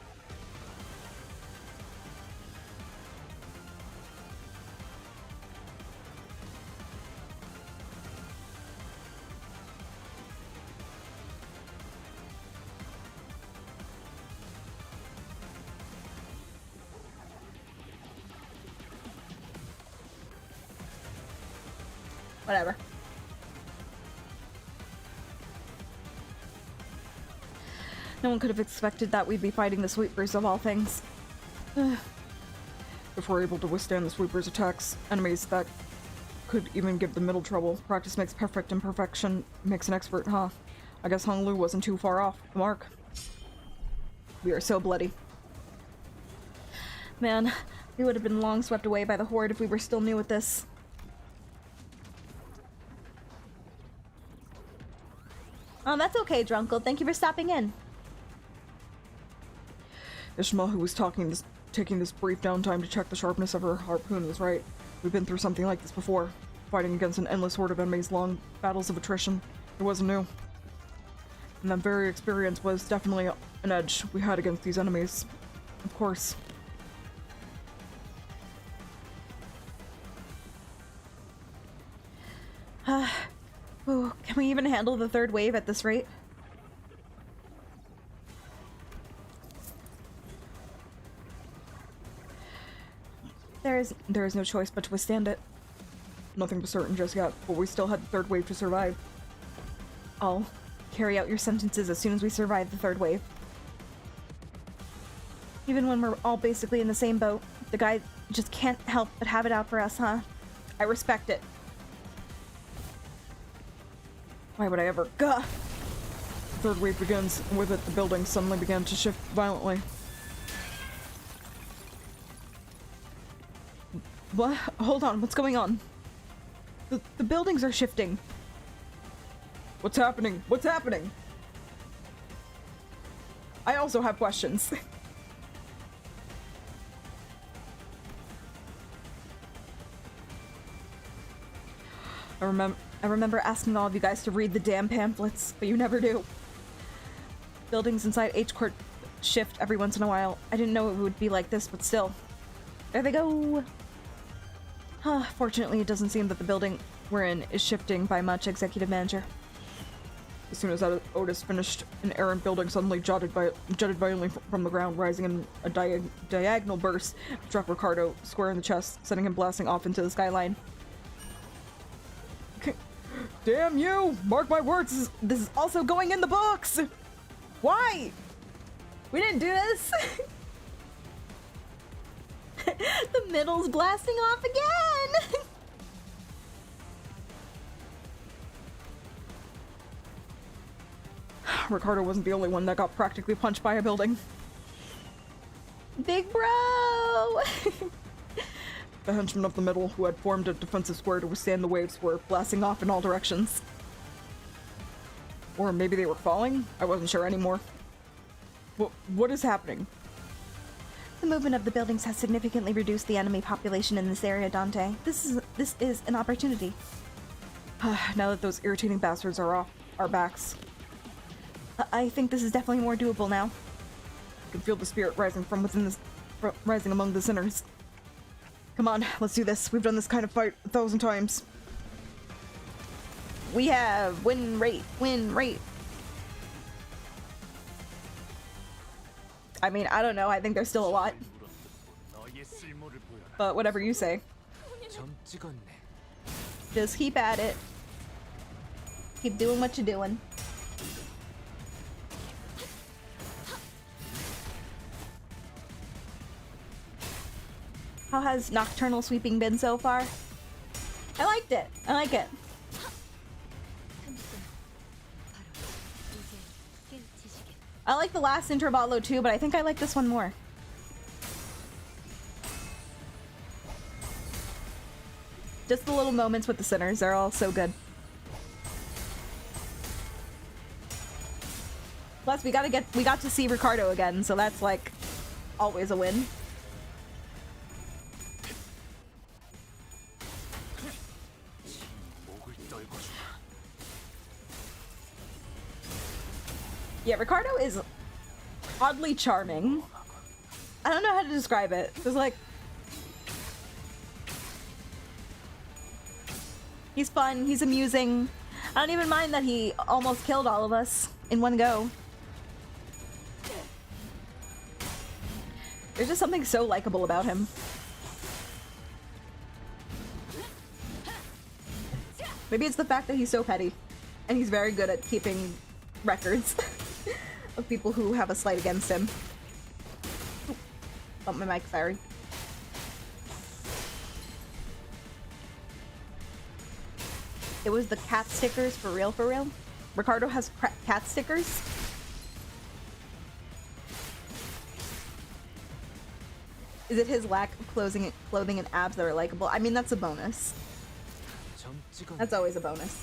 Whatever. No one could have expected that we'd be fighting the sweepers of all things. If we're able to withstand the sweepers' attacks, enemies that could even give the middle trouble. Practice makes perfect and perfection makes an expert, huh? I guess Hong Lu wasn't too far off the mark. We are so bloody. Man, we would have been long swept away by the Horde if we were still new at this. Oh, that's okay, Drunkle. Thank you for stopping in. Ishmael, who was taking this brief downtime to check the sharpness of her harpoon, was right. We've been through something like this before, fighting against an endless horde of enemies, long battles of attrition. It wasn't new. And that very experience was definitely an edge we had against these enemies. Of course. Ooh, can we even handle the third wave at this rate? there is no choice but to withstand it. Nothing for certain just yet, but we still had the third wave to survive. I'll carry out your sentences as soon as we survive the third wave. Even when we're all basically in the same boat, the guy just can't help but have it out for us, huh? I respect it. Why would I ever? Gah! The third wave begins, and with it, the building suddenly began to shift violently. What? Hold on, what's going on? The buildings are shifting. What's happening? What's happening? I also have questions. I remember asking all of you guys to read the damn pamphlets, but you never do. Buildings inside H Court shift every once in a while. I didn't know it would be like this, but still. There they go! Fortunately, it doesn't seem that the building we're in is shifting by much, Executive Manager. As soon as Otis finished, an errant building suddenly jutted violently from the ground, rising in a diagonal burst, struck Ricardo square in the chest, sending him blasting off into the skyline. Damn you! Mark my words, this is also going in the books! Why? We didn't do this! The middle's blasting off again! Ricardo wasn't the only one that got practically punched by a building. Big bro! The henchmen of the middle, who had formed a defensive square to withstand the waves, were blasting off in all directions. Or maybe they were falling? I wasn't sure anymore. What is happening? The movement of the buildings has significantly reduced the enemy population in this area, Dante. This is an opportunity. Now that those irritating bastards are off our backs, I think this is definitely more doable now. I can feel the spirit rising from within this, rising among the sinners. Come on, let's do this. We've done this kind of fight 1,000 times. We have win rate. I mean, I don't know. I think there's still a lot. But whatever you say. Just keep at it. Keep doing what you're doing. How has Nocturnal sweeping been so far? I liked it. I like it. I like the last Intervallo too, but I think I like this one more. Just the little moments with the sinners, they're all so good. Plus, we got to see Ricardo again, so that's like always a win. Yeah, Ricardo is oddly charming. I don't know how to describe it. It's like he's fun, he's amusing. I don't even mind that he almost killed all of us in one go. There's just something so likable about him. Maybe it's the fact that he's so petty and he's very good at keeping records of people who have a slight against him. Oh, my mic, sorry. It was the cat stickers for real, for real? Ricardo has cat stickers? Is it his lack of clothing and abs that are likable? I mean, that's a bonus. That's always a bonus.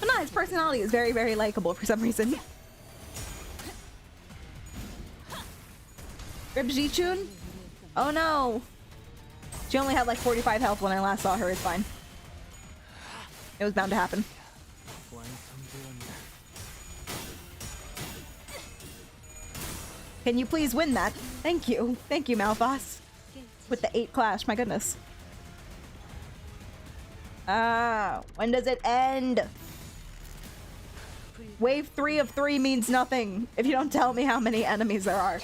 But no, his personality is very, very likable for some reason. Rib Ji-chun? Oh no! She only had like 45 health when I last saw her, it's fine. It was bound to happen. Can you please win that? Thank you. Thank you, Malphas. With the 8 clash, my goodness. Ah, when does it end? Wave 3 of 3 means nothing if you don't tell me how many enemies there are.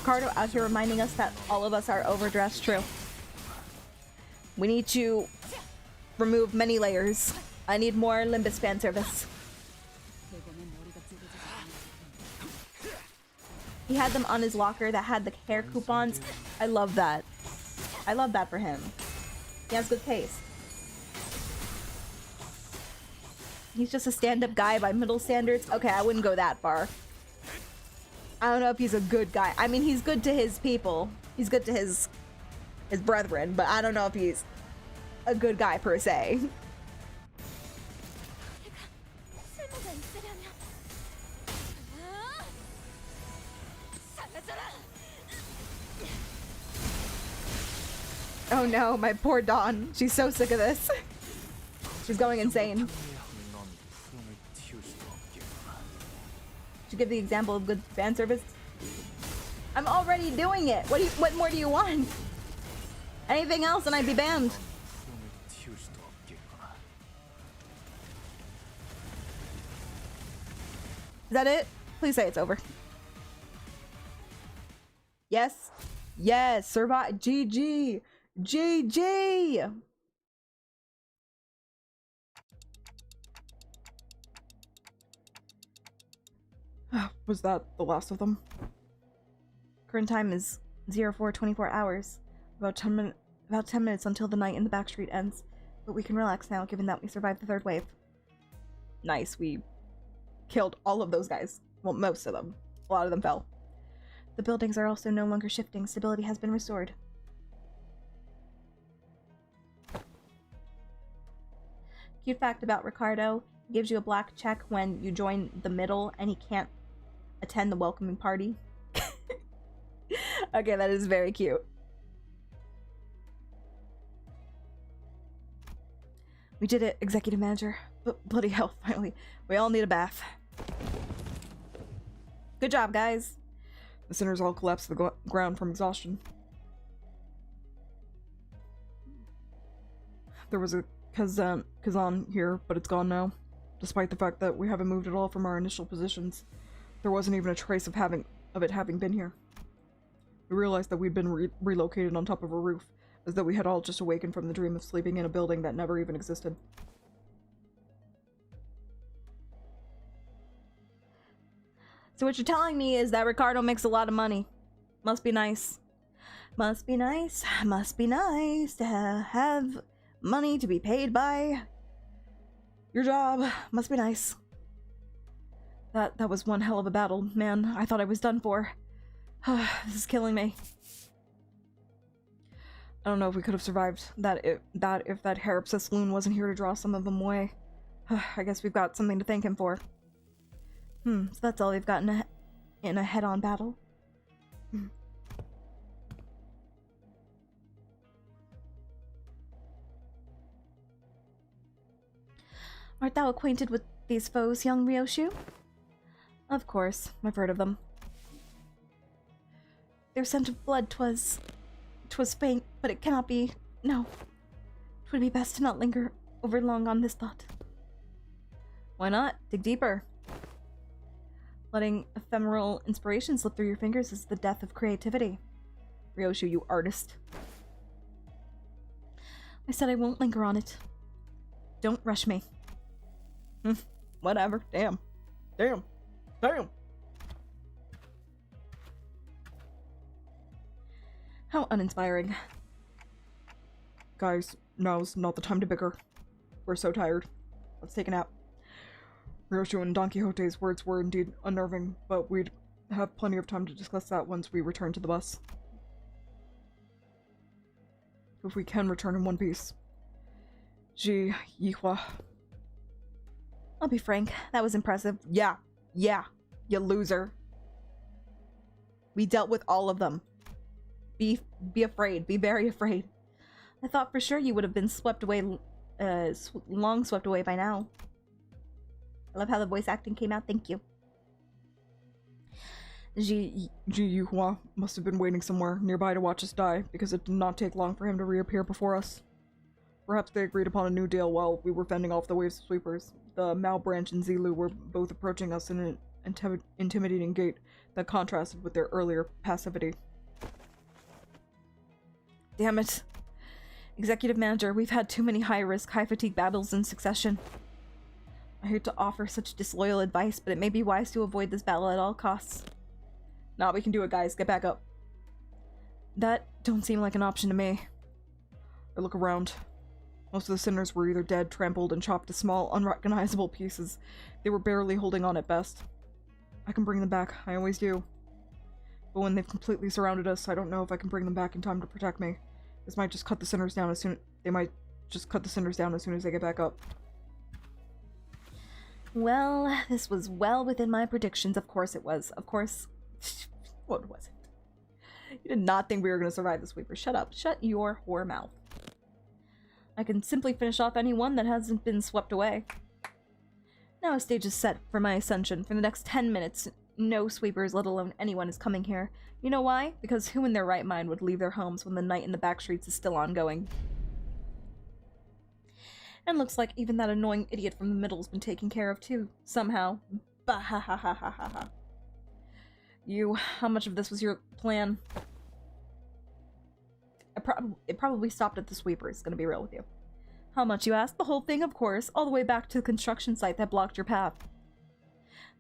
Ricardo out here reminding us that all of us are overdressed. True. We need to remove many layers. I need more Limbus fan service. He had them on his locker that had the hair coupons. I love that. I love that for him. He has good taste. He's just a stand-up guy by middle standards. Okay, I wouldn't go that far. I don't know if he's a good guy. I mean, he's good to his people. He's good to his brethren, but I don't know if he's a good guy per se. 쓸모가 있으려면 사라져라. Oh no, my poor Dawn. She's so sick of this. She's going insane. 넌 푸름을 틔울 수도 없겠구나. To give the example of good fan service. I'm already doing it. What more do you want? Anything else and I'd be banned. 푸름을 틔울 수도 없겠구나. Is that it? Please say it's over. Yes. Yes. Survive. GG. GG. Was that the last of them? Current time is 0424 hours. About 10 minutes until the night in the backstreet ends. But we can relax now, given that we survived the third wave. Nice, we killed all of those guys. Well, most of them. A lot of them fell. The buildings are also no longer shifting. Stability has been restored. Cute fact about Ricardo, he gives you a black check when you join the middle and he can't attend the welcoming party. Okay, that is very cute. We did it, executive manager. Bloody hell, finally. We all need a bath. Good job, guys. The sinners all collapsed to the ground from exhaustion. There was a Kazan here, but it's gone now. Despite the fact that we haven't moved at all from our initial positions, there wasn't even a trace of it having been here. We realized that we'd been relocated on top of a roof, as though we had all just awakened from the dream of sleeping in a building that never even existed. So what you're telling me is that Ricardo makes a lot of money. Must be nice. Must be nice. Must be nice to have money to be paid by your job. Must be nice. That was one hell of a battle, man. I thought I was done for. This is killing me. I don't know if we could have survived that if that hair-obsessed loon wasn't here to draw some of them away. I guess we've got something to thank him for. So that's all we've gotten in a head-on battle. Art thou acquainted with these foes, young Ryoshu? Of course, I've heard of them. Their scent of blood 'twas faint, but it cannot be. No. 'Twould be best to not linger over long on this thought. Why not? Dig deeper. Letting ephemeral inspiration slip through your fingers is the death of creativity. Ryoshu, you artist. I said I won't linger on it. Don't rush me. Whatever. Damn. Damn. Damn. How uninspiring. Guys, now's not the time to bicker. We're so tired. Let's take a nap. Ryoshu and Don Quixote's words were indeed unnerving, but we'd have plenty of time to discuss that once we return to the bus. If we can return in one piece. Yihua. I'll be frank, that was impressive. Yeah, you loser. We dealt with all of them. Be afraid. Be very afraid. I thought for sure you would have been swept away, long swept away by now. I love how the voice acting came out. Thank you. Yihua must have been waiting somewhere nearby to watch us die, because it did not take long for him to reappear before us. Perhaps they agreed upon a new deal while we were fending off the waves of sweepers. The Mao branch and Zilu were both approaching us in intimidating gait that contrasted with their earlier passivity. Damn it. Executive Manager, we've had too many high-risk, high-fatigue battles in succession. I hate to offer such disloyal advice, but it may be wise to avoid this battle at all costs. Nah, we can do it, guys. Get back up. That don't seem like an option to me. I look around. Most of the sinners were either dead, trampled, and chopped to small, unrecognizable pieces. They were barely holding on at best. I can bring them back. I always do. But when they've completely surrounded us, I don't know if I can bring them back in time to protect me. This might just cut the sinners down as soon- They might just cut the sinners down as soon as they get back up. Well, this was well within my predictions. Of course it was. Of course. What was it? You did not think we were going to survive the sweeper. Shut up. Shut your whore mouth. I can simply finish off anyone that hasn't been swept away. Now a stage is set for my ascension. For the next 10 minutes, no sweepers, let alone anyone, is coming here. You know why? Because who in their right mind would leave their homes when the night in the back streets is still ongoing? And looks like even that annoying idiot from the middle's been taken care of too, somehow. Bah ha ha ha ha ha ha. You, how much of this was your plan? It probably stopped at the sweepers, gonna be real with you. How much, you ask? The whole thing, of course, all the way back to the construction site that blocked your path.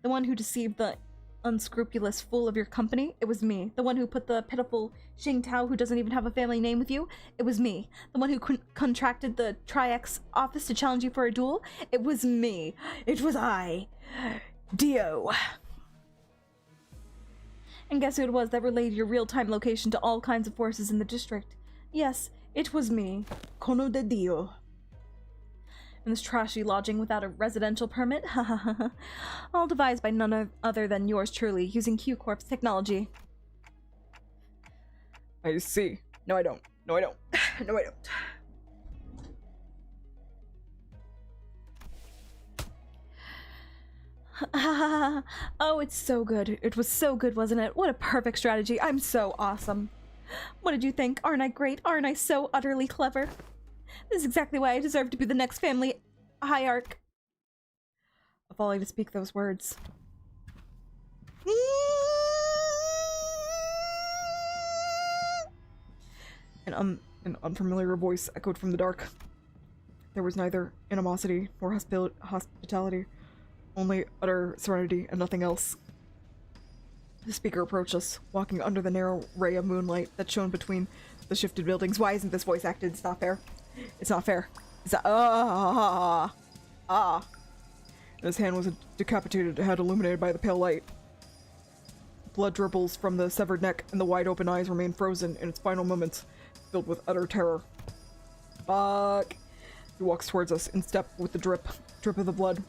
The one who deceived the unscrupulous fool of your company, it was me. The one who put the pitiful Xing Tao, who doesn't even have a family name, with you, it was me. The one who contracted the Tri-X office to challenge you for a duel, it was me. It was I. Dio. And guess who it was that relayed your real-time location to all kinds of forces in the district? Yes, it was me. Cono de Dio. In this trashy lodging without a residential permit? Ha ha ha. All devised by none other than yours truly, using Q-Corp's technology. I see. No, I don't. No, I don't. No, I don't. Oh, it's so good. It was so good, wasn't it? What a perfect strategy. I'm so awesome. What did you think? Aren't I great? Aren't I so utterly clever? This is exactly why I deserve to be the next family hierarch. If only to speak those words. An unfamiliar voice echoed from the dark. There was neither animosity nor hospitality, only utter serenity and nothing else. The speaker approached us, walking under the narrow ray of moonlight that shone between the shifted buildings. Why isn't this voice acted? It's not fair. It's not fair. It's not— And his hand was a decapitated head illuminated by the pale light. Blood dribbles from the severed neck, and the wide-open eyes remain frozen in its final moments, filled with utter terror. Fuck. He walks towards us in step with the drip of the blood.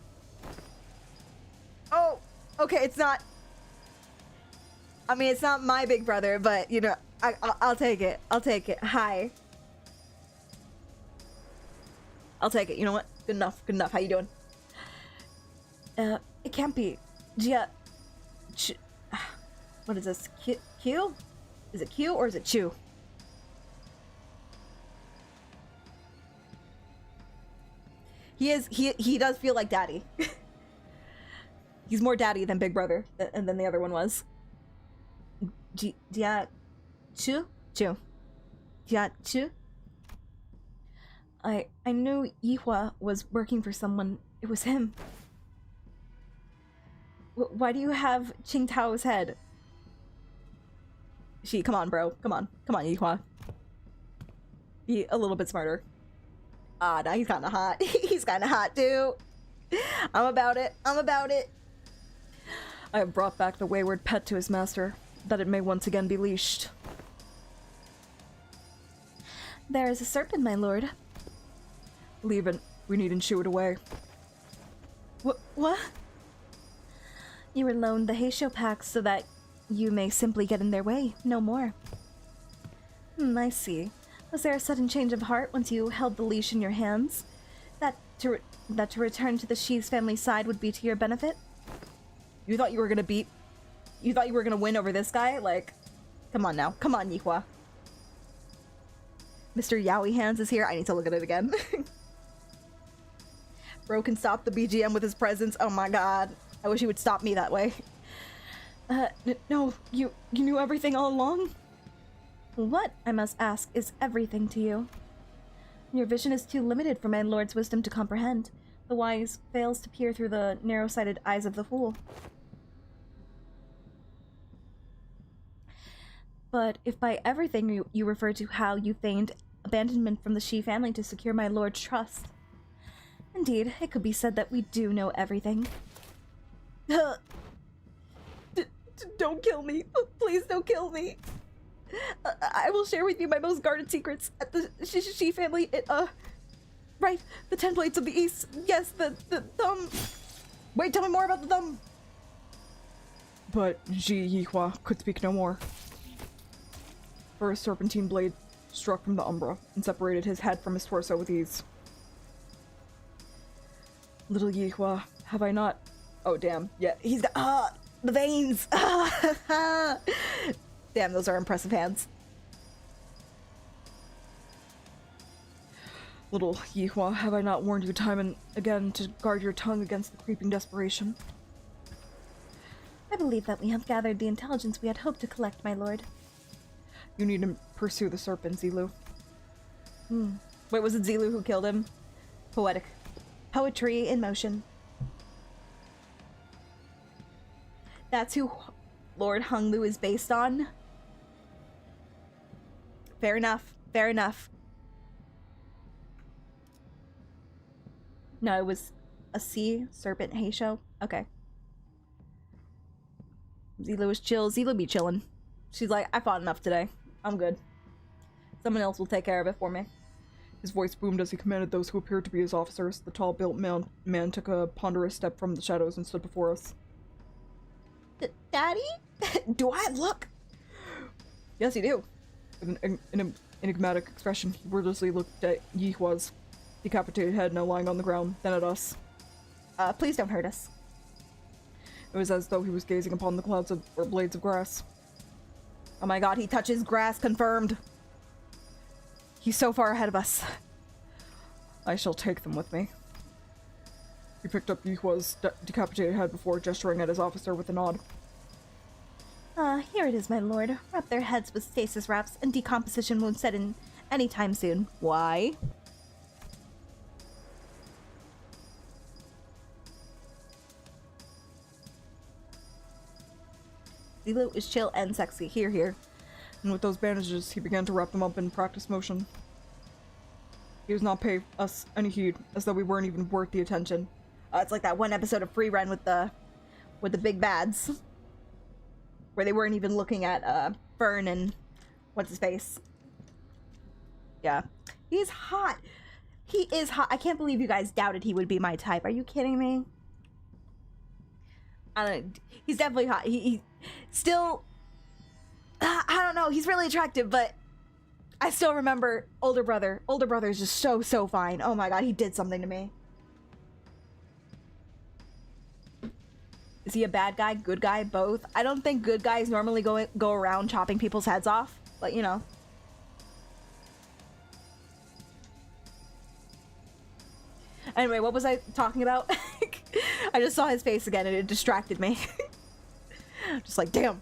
Oh, okay, it's not... I mean, it's not my big brother, but, you know, I'll take it. I'll take it. Hi. I'll take it. You know what? Good enough. Good enough. How you doing? It can't be. What is this? Q? Is it Q or is it Chew? He does feel like daddy. He's more daddy than big brother, and than the other one was. Dia Chu? Chew. Dia Chu? I knew Yihua was working for someone. It was him. Why do you have Qing Tao's head? Come on, bro. Come on, Yihua. Be a little bit smarter. Ah, nah, he's kind of hot. He's kind of hot too. I'm about it. I have brought back the wayward pet to his master, that it may once again be leashed. There is a serpent, my lord. Leave it. We needn't shoo it away. What? You were loaned the Heisho pack so that you may simply get in their way, no more. I see. Was there a sudden change of heart once you held the leash in your hands? That to return to the Shi's family side would be to your benefit? You thought you were gonna win over this guy? Like, come on now. Come on, Yihua. Mr. Yowie Hands is here. I need to look at it again. Bro can stop the BGM with his presence. Oh my god. I wish he would stop me that way. No, you knew everything all along? What, I must ask, is everything to you? Your vision is too limited for my lord's wisdom to comprehend. The wise fails to peer through the narrow-sighted eyes of the fool. But if by everything you refer to how you feigned abandonment from the Shi family to secure my lord's trust, indeed, it could be said that we do know everything. Don't kill me. Please don't kill me. I will share with you my most guarded secrets at the Shi family. Right, the 10 Blades of the East. Yes, the thumb. Wait, tell me more about the thumb. But Ji Yihua could speak no more. For a serpentine blade struck from the umbra and separated his head from his torso with ease. Little Yihua, have I not? Oh damn! Yeah, he's got the veins. Damn, those are impressive hands. Little Yihua, have I not warned you time and again to guard your tongue against the creeping desperation? I believe that we have gathered the intelligence we had hoped to collect, my lord. You need to pursue the serpent, Zilu. Wait, was it Zilu who killed him? Poetic. Poetry in motion. That's who Lord Hung Lu is based on? Fair enough. Fair enough. No, it was a sea serpent Heisho. Okay. Zilu was chill. Zilu be chillin'. She's like, I fought enough today. I'm good. Someone else will take care of it for me. His voice boomed as he commanded those who appeared to be his officers. The tall-built man took a ponderous step from the shadows and stood before us. Daddy? Do I have luck? Yes, you do. With an enigmatic expression, he wordlessly looked at Yihua's decapitated head now lying on the ground, then at us. Please don't hurt us. It was as though he was gazing upon the clouds or blades of grass. Oh my god, he touches grass, confirmed. He's so far ahead of us. I shall take them with me. He picked up Yihua's decapitated head before gesturing at his officer with a nod. Here it is, my lord. Wrap their heads with stasis wraps, and decomposition won't set in anytime soon. Why? Zilu is chill and sexy. Here. And with those bandages, he began to wrap them up in practice motion. He does not pay us any heed, as though we weren't even worth the attention. It's like that one episode of Free Run with the big bads, where they weren't even looking at Fern and what's his face. Yeah, he's hot. He is hot. I can't believe you guys doubted he would be my type. Are you kidding me? He's definitely hot. He still, I don't know. He's really attractive, but I still remember older brother. Older brother is just so fine. Oh my god, he did something to me. Is he a bad guy, good guy, both? I don't think good guys normally go around chopping people's heads off, but you know. Anyway, what was I talking about? I just saw his face again and it distracted me. Just like, damn.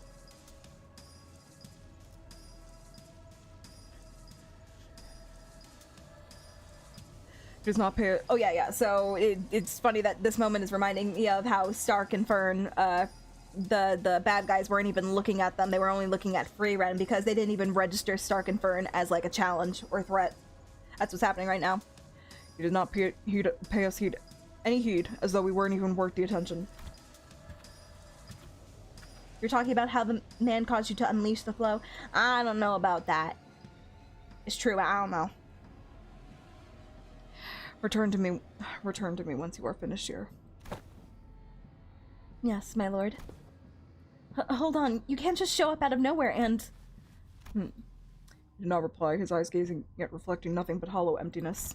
Does not pay. Oh yeah. So it's funny that this moment is reminding me of how Stark and Fern, the bad guys weren't even looking at them. They were only looking at Free Ren because they didn't even register Stark and Fern as like a challenge or threat. That's what's happening right now. He did not pay us any heed, as though we weren't even worth the attention. You're talking about how the man caused you to unleash the flow? I don't know about that. It's true, I don't know. Return to me once you are finished here. Yes, my lord. Hold on, you can't just show up out of nowhere and... He did not reply, his eyes gazing, yet reflecting nothing but hollow emptiness.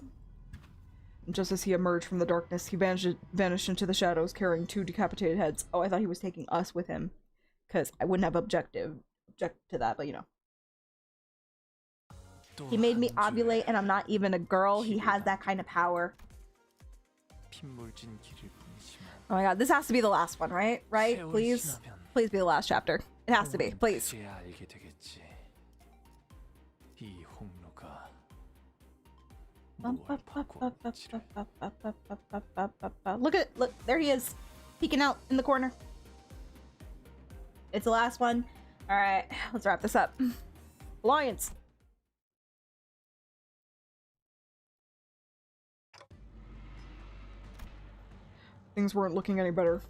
And just as he emerged from the darkness, he vanished into the shadows, carrying 2 decapitated heads. Oh, I thought he was taking us with him. Because I wouldn't have object to that, but you know. He made me ovulate and I'm not even a girl. He has that kind of power. Oh my god, this has to be the last one, right? Right? Please? Please be the last chapter. It has to be, please. 그제야 알게 되겠지. 이 홍로가 뭘 받고 있지를. Look, there he is, peeking out in the corner. It's the last one. All right, let's wrap this up. Alliance. Things weren't looking any better.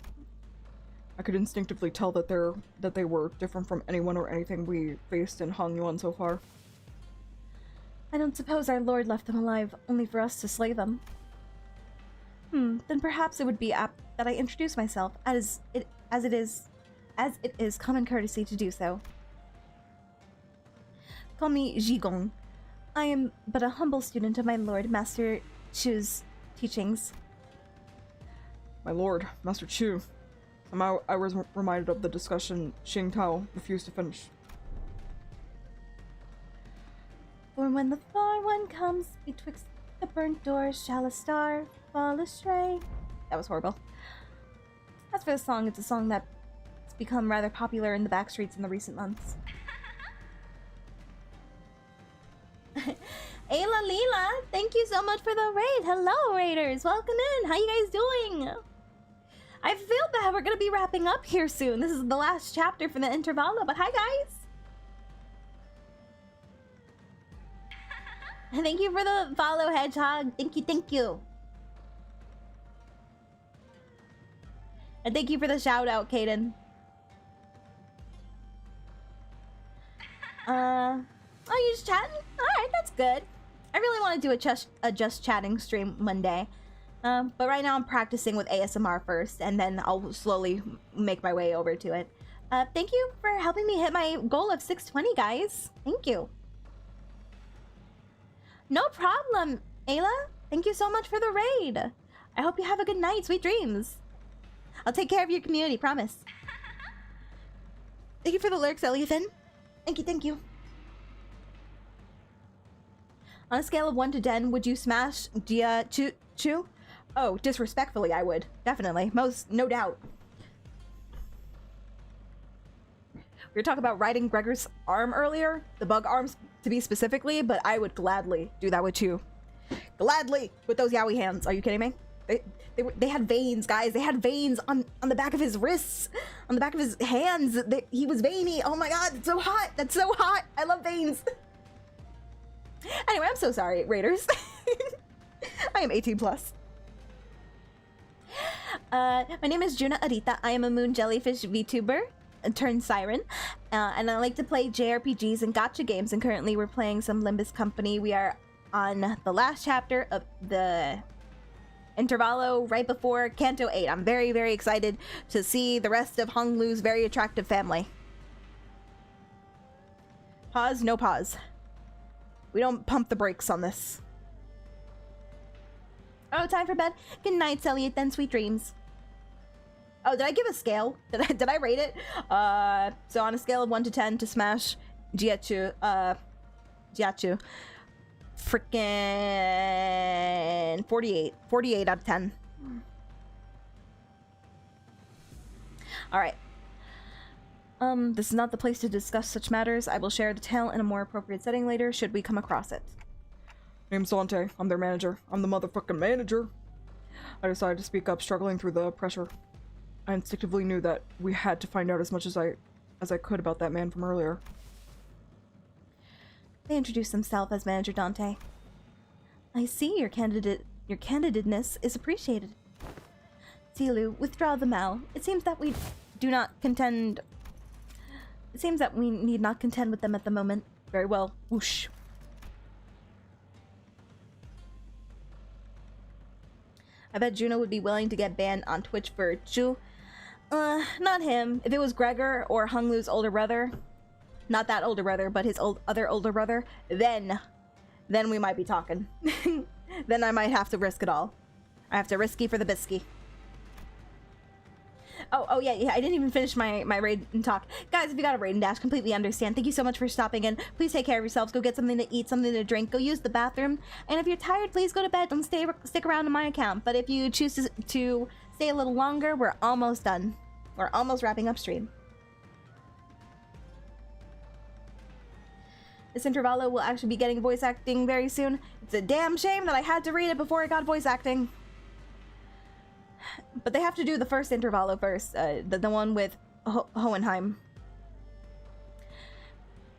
I could instinctively tell that they were different from anyone or anything we faced in Hangyuan so far. I don't suppose our lord left them alive only for us to slay them. Then perhaps it would be apt that I introduce myself, as it is common courtesy to do so. Call me Jigong. I am but a humble student of my lord, Master Chu's teachings. My lord, Master Chu. Somehow I was reminded of the discussion Xing Tao refused to finish. For when the far one comes betwixt the burnt doors, shall a star fall astray. That was horrible. As for the song, it's a song that's become rather popular in the backstreets in the recent months. Ayla Leela, thank you so much for the raid. Hello, raiders. Welcome in. How you guys doing? I feel bad we're gonna be wrapping up here soon. This is the last chapter for the Intervallo, but hi, guys. Thank you for the follow, Hedgehog. Thank you. And thank you for the shout out, Kaden. Oh, you just chatting? Alright, that's good. I really want to do a just chatting stream one day. But right now I'm practicing with ASMR first, and then I'll slowly make my way over to it. Thank you for helping me hit my goal of 620, guys. Thank you. No problem, Ayla. Thank you so much for the raid. I hope you have a good night. Sweet dreams. I'll take care of your community, promise. Thank you for the lyrics, Eliathan. Thank you. On a scale of 1 to 10, would you smash Jia Chu? Oh, disrespectfully, I would. Definitely. No doubt. We were talking about riding Gregor's arm earlier. The bug arms, to be specifically, but I would gladly do that with you. Gladly! With those yaoi hands. Are you kidding me? They had veins, guys. They had veins on the back of his wrists. On the back of his hands. He was veiny. Oh my god, it's so hot. That's so hot. I love veins. Anyway, I'm so sorry, Raiders. I am 18 plus. My name is Juna Arita. I am a moon jellyfish VTuber turned siren, and I like to play JRPGs and gacha games, and currently we're playing some Limbus Company. We are on the last chapter of the Intervallo right before Canto 8. I'm very, very excited to see the rest of Honglu's very attractive family. Pause, no pause. We don't pump the brakes on this. Oh, time for bed. Good night, Elliot, then sweet dreams. Oh, did I give a scale? Did I rate it? So on a scale of 1 to 10 to smash Jiachu, freaking 48. 48 out of 10. Alright. This is not the place to discuss such matters. I will share the tale in a more appropriate setting later, should we come across it. Name's Dante. I'm their manager. I'm the motherfucking manager. I decided to speak up, struggling through the pressure. I instinctively knew that we had to find out as much as I could about that man from earlier. They introduced themselves as Manager Dante. I see your candidateness is appreciated. Zilu, withdraw the mal. It seems that we need not contend with them at the moment. Very well. Whoosh. I bet Juno would be willing to get banned on Twitch for Chu. Not him. If it was Gregor or Honglu's older brother, not that older brother, but his other older brother, then we might be talking. Then I might have to risk it all. I have to risky for the bisky. Oh yeah, I didn't even finish my raid and talk. Guys, if you got a raid and dash, completely understand. Thank you so much for stopping in. Please take care of yourselves. Go get something to eat, something to drink. Go use the bathroom. And if you're tired, please go to bed. Don't stick around on my account. But if you choose to Stay a little longer, we're almost done. We're almost wrapping up stream. This Intervallo will actually be getting voice acting very soon. It's a damn shame that I had to read it before I got voice acting. But they have to do the first Intervallo first, the one with Hohenheim.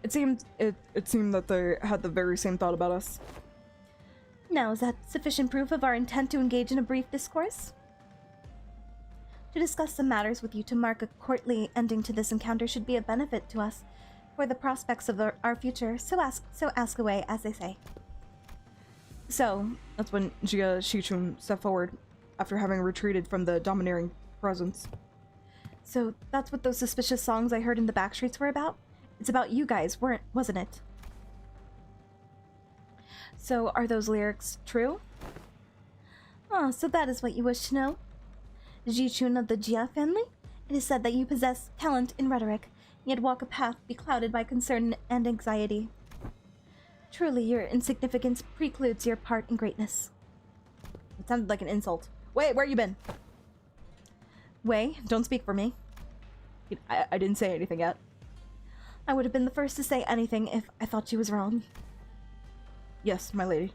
It seemed that they had the very same thought about us. Now, is that sufficient proof of our intent to engage in a brief discourse? To discuss some matters with you to mark a courtly ending to this encounter should be a benefit to us for the prospects of our future, so ask away, as they say. So, that's when Jia Shichun stepped forward, after having retreated from the domineering presence. So, that's what those suspicious songs I heard in the backstreets were about? It's about you guys, wasn't it? So, are those lyrics true? Oh, so that is what you wish to know? Jichun of the Jia family? It is said that you possess talent in rhetoric, yet walk a path beclouded by concern and anxiety. Truly, your insignificance precludes your part in greatness. It sounded like an insult. Wait, where you been? Wei, don't speak for me. I didn't say anything yet. I would have been the first to say anything if I thought she was wrong. Yes, my lady.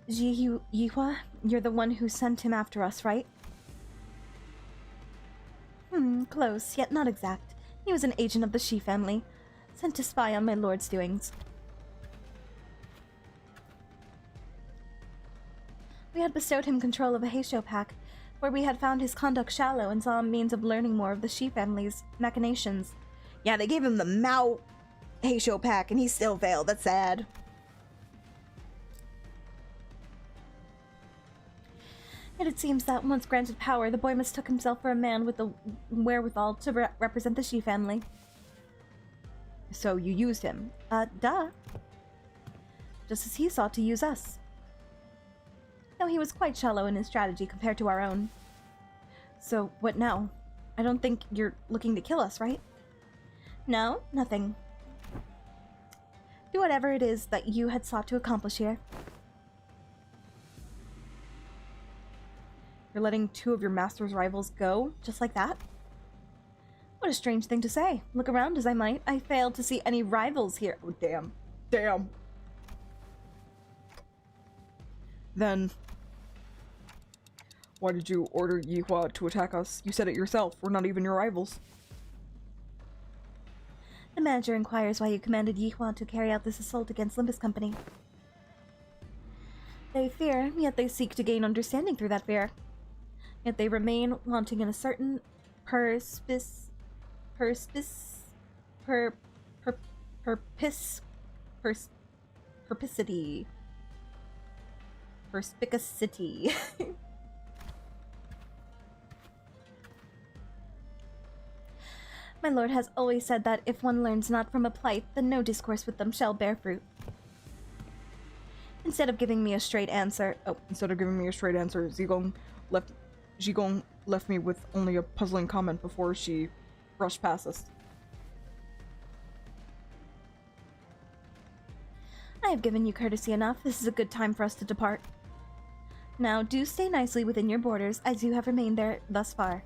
Yihua, you're the one who sent him after us, right? Close, yet not exact. He was an agent of the Shi family, sent to spy on my lord's doings. We had bestowed him control of a Heisho pack, where we had found his conduct shallow and saw a means of learning more of the Shi family's machinations. Yeah, they gave him the Mao Heisho pack and he still failed. That's sad. Yet it seems that once granted power, the boy mistook himself for a man with the wherewithal to represent the Shi family. So you used him? Duh. Just as he sought to use us. No, he was quite shallow in his strategy compared to our own. So, what now? I don't think you're looking to kill us, right? No, nothing. Do whatever it is that you had sought to accomplish here. You're letting two of your master's rivals go, just like that? What a strange thing to say. Look around as I might, I failed to see any rivals here. Oh, damn. Damn. Then, why did you order Yihua to attack us? You said it yourself. We're not even your rivals. The manager inquires why you commanded Yihua to carry out this assault against Limbus Company. They fear, yet they seek to gain understanding through that fear. Yet they remain wanting in a certain perspicity. My lord has always said that if one learns not from a plight, then no discourse with them shall bear fruit. Instead of giving me a straight answer, Zigong left me with only a puzzling comment before she rushed past us. I have given you courtesy enough. This is a good time for us to depart. Now, do stay nicely within your borders, as you have remained there thus far.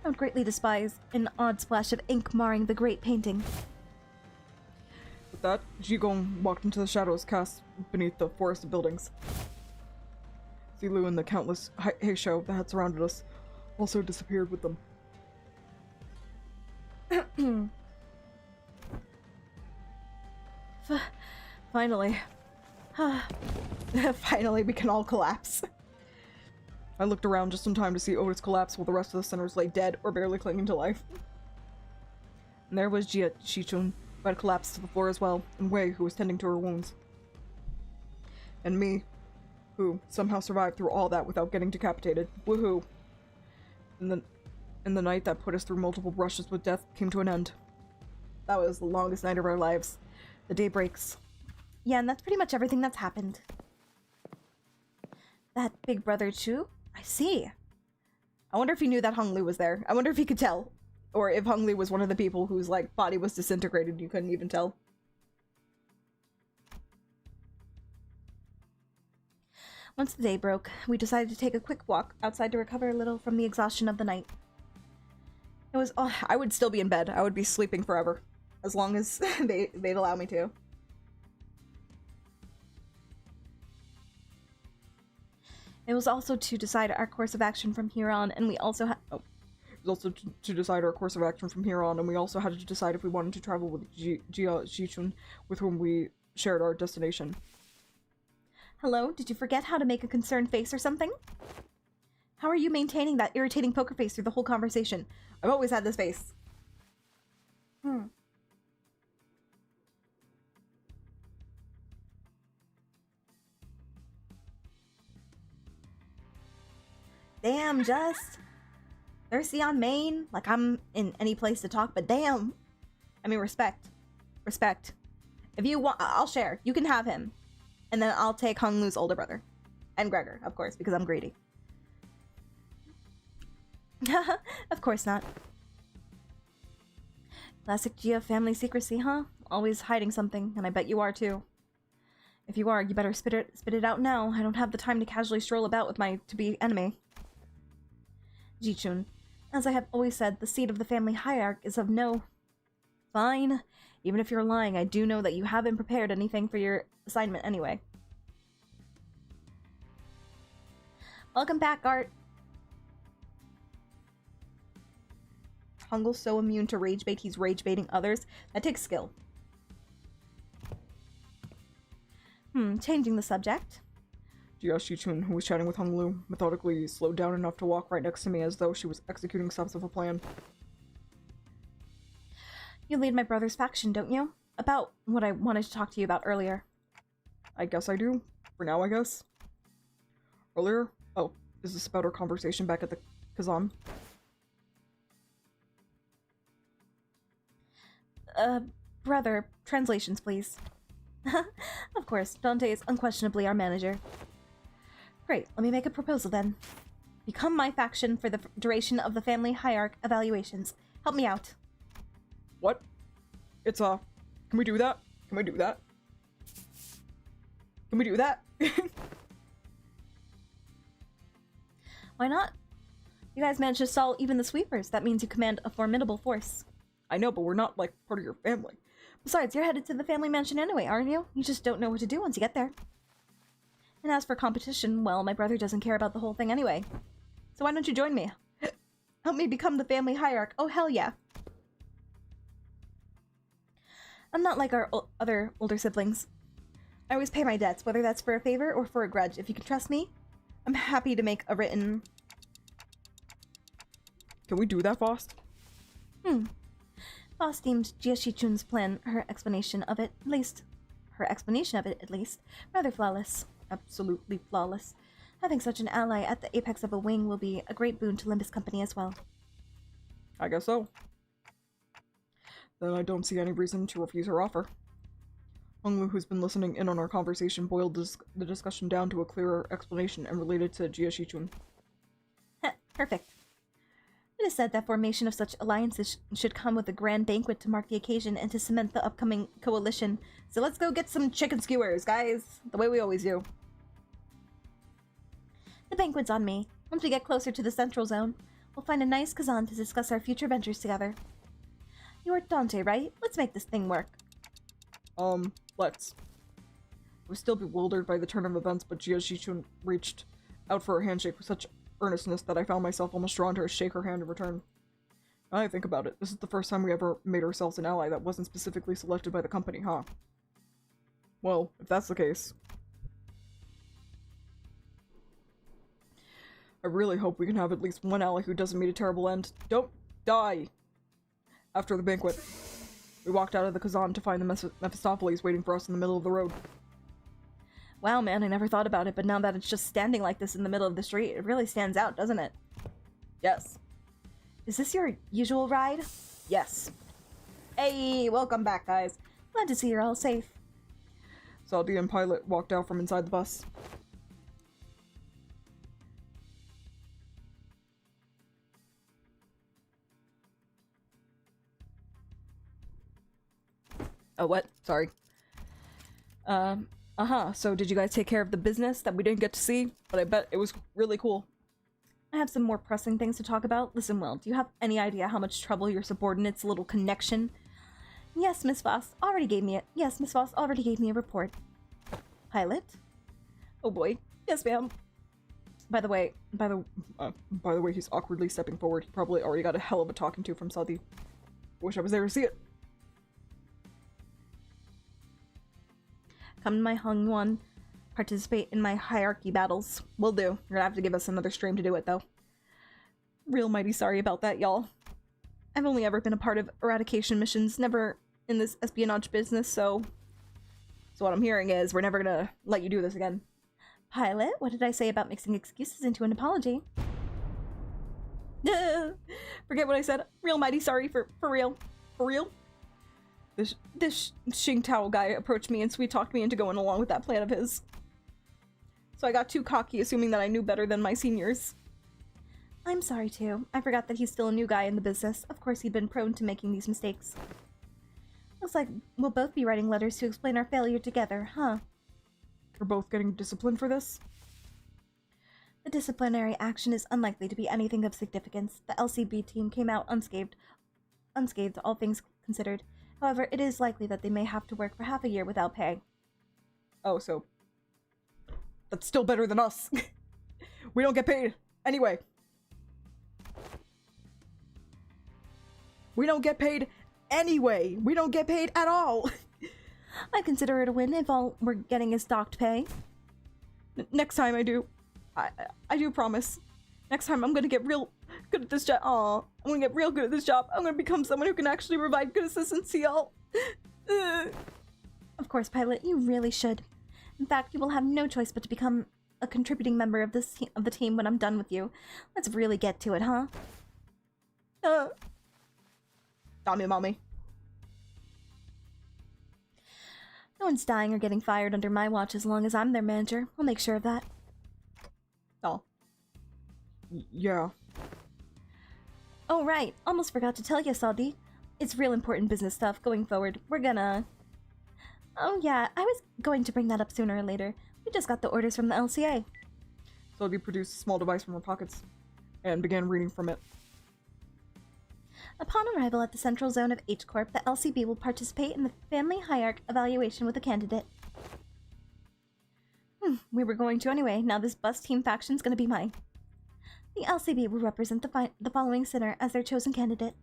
I would greatly despise an odd splash of ink marring the great painting. With that, Zhigong walked into the shadows cast beneath the forest of buildings. Zilu and the countless Heisho that had surrounded us also disappeared with them. Finally. Finally, we can all collapse. I looked around just in time to see Otis collapse while the rest of the sinners lay dead or barely clinging to life. And there was Jia Shichun, who had collapsed to the floor as well, and Wei, who was tending to her wounds. And me, who somehow survived through all that without getting decapitated. Woohoo! And the night that put us through multiple brushes with death came to an end. That was the longest night of our lives. The day breaks. Yeah, and that's pretty much everything that's happened. That big brother Chu? I see. I wonder if he knew that Hung Li was there. I wonder if he could tell. Or if Hung Li was one of the people whose, like, body was disintegrated, you couldn't even tell. Once the day broke, we decided to take a quick walk outside to recover a little from the exhaustion of the night. It was. I would still be in bed. I would be sleeping forever, as long as they'd allow me to. It was also to decide our course of action from here on, and we also had. It was also to decide our course of action from here on, and we also had to decide if we wanted to travel with Jia Shichun, with whom we shared our destination. Hello? Did you forget how to make a concerned face or something? How are you maintaining that irritating poker face through the whole conversation? I've always had this face. Damn, just thirsty on Maine? Like I'm in any place to talk, but damn. I mean, respect. Respect. If you want, I'll share. You can have him. And then I'll take Hung Lu's older brother. And Gregor, of course, because I'm greedy. Of course not. Classic Gia family secrecy, huh? Always hiding something, and I bet you are too. If you are, you better spit it out now. I don't have the time to casually stroll about with my to-be enemy. Jichun, as I have always said, the seat of the family hierarch is of no... Fine. Even if you're lying, I do know that you haven't prepared anything for your assignment anyway. Welcome back, Art. Hungle's so immune to rage bait, he's rage baiting others. That takes skill. Changing the subject. Jia Shichun, who was chatting with Honglu, methodically slowed down enough to walk right next to me as though she was executing steps of a plan. You lead my brother's faction, don't you? About what I wanted to talk to you about earlier. I guess I do. For now, I guess. Earlier? Oh, is this about our conversation back at the Kazan? Brother, translations, please. Of course, Dante is unquestionably our manager. Great, let me make a proposal then. Become my faction for the duration of the family hierarch evaluations. Help me out. What? It's, can we do that? Can we do that? Can we do that? Why not? You guys managed to stall even the sweepers. That means you command a formidable force. I know, but we're not, like, part of your family. Besides, you're headed to the family mansion anyway, aren't you? You just don't know what to do once you get there. And as for competition, well, my brother doesn't care about the whole thing anyway. So why don't you join me? Help me become the family hierarch. Oh, hell yeah. I'm not like our other older siblings. I always pay my debts, whether that's for a favor or for a grudge. If you can trust me, I'm happy to make a written... Can we do that, Faust? Faust deemed Jia Shichun's plan, her explanation of it, at least, rather flawless. Absolutely flawless. Having such an ally at the apex of a wing will be a great boon to Limbus Company as well. I guess so. Then I don't see any reason to refuse her offer. Honglu, who's been listening in on our conversation, boiled the discussion down to a clearer explanation and related to Jia Shichun. Perfect. It is said that formation of such alliances should come with a grand banquet to mark the occasion and to cement the upcoming coalition. So let's go get some chicken skewers, guys! The way we always do. The banquet's on me. Once we get closer to the central zone, we'll find a nice Kazan to discuss our future ventures together. You are Dante, right? Let's make this thing work. Let's. I was still bewildered by the turn of events, but Jia Shichun reached out for a handshake with such earnestness that I found myself almost drawn to her shake her hand in return. Now I think about it, this is the first time we ever made ourselves an ally that wasn't specifically selected by the company, huh? Well, if that's the case... I really hope we can have at least one ally who doesn't meet a terrible end. Don't die! After the banquet, we walked out of the Kazan to find the Mephistopheles waiting for us in the middle of the road. Wow, man, I never thought about it, but now that it's just standing like this in the middle of the street, it really stands out, doesn't it? Yes. Is this your usual ride? Yes. Hey, welcome back, guys. Glad to see you're all safe. Saldi and Pilot walked out from inside the bus. Oh, what? Sorry. So did you guys take care of the business that we didn't get to see? But I bet it was really cool. I have some more pressing things to talk about. Listen, Will, do you have any idea how much trouble your subordinate's little connection? Yes, Miss Voss already gave me a report. Pilot? Oh boy. Yes, ma'am. By the way, he's awkwardly stepping forward. He probably already got a hell of a talking to from Saudi. Wish I was there to see it. Come to my Hung One. Participate in my hierarchy battles. Will do. You're gonna have to give us another stream to do it, though. Real mighty sorry about that, y'all. I've only ever been a part of eradication missions, never in this espionage business, so what I'm hearing is we're never gonna let you do this again. Pilot, what did I say about mixing excuses into an apology? Forget what I said. Real mighty sorry for real. For real? This Xingtao guy approached me and sweet-talked me into going along with that plan of his. So I got too cocky, assuming that I knew better than my seniors. I'm sorry too. I forgot that he's still a new guy in the business. Of course he'd been prone to making these mistakes. Looks like we'll both be writing letters to explain our failure together, huh? We're both getting disciplined for this? The disciplinary action is unlikely to be anything of significance. The LCB team came out unscathed, all things considered. However, it is likely that they may have to work for half a year without pay. Oh, so... that's still better than us. We don't get paid. Anyway. We don't get paid anyway. We don't get paid at all. I consider it a win if all we're getting is docked pay. Next time I do. I do promise. Next time I'm gonna get real good at this job. Aw, I'm gonna get real good at this job. I'm gonna become someone who can actually provide good assistance to y'all. Of course, Pilot, you really should. In fact, you will have no choice but to become a contributing member of the team when I'm done with you. Let's really get to it, huh? Mommy. No one's dying or getting fired under my watch as long as I'm their manager. I'll make sure of that. Oh. Yeah. Oh, right. Almost forgot to tell you, Saldi. It's real important business stuff going forward. We're gonna... Oh, yeah. I was going to bring that up sooner or later. We just got the orders from the LCA. So we produced a small device from our pockets and began reading from it. Upon arrival at the central zone of H Corp, the LCB will participate in the family hierarch evaluation with a candidate. We were going to anyway. Now this bus team faction's gonna be mine. The LCB will represent the following sinner as their chosen candidate.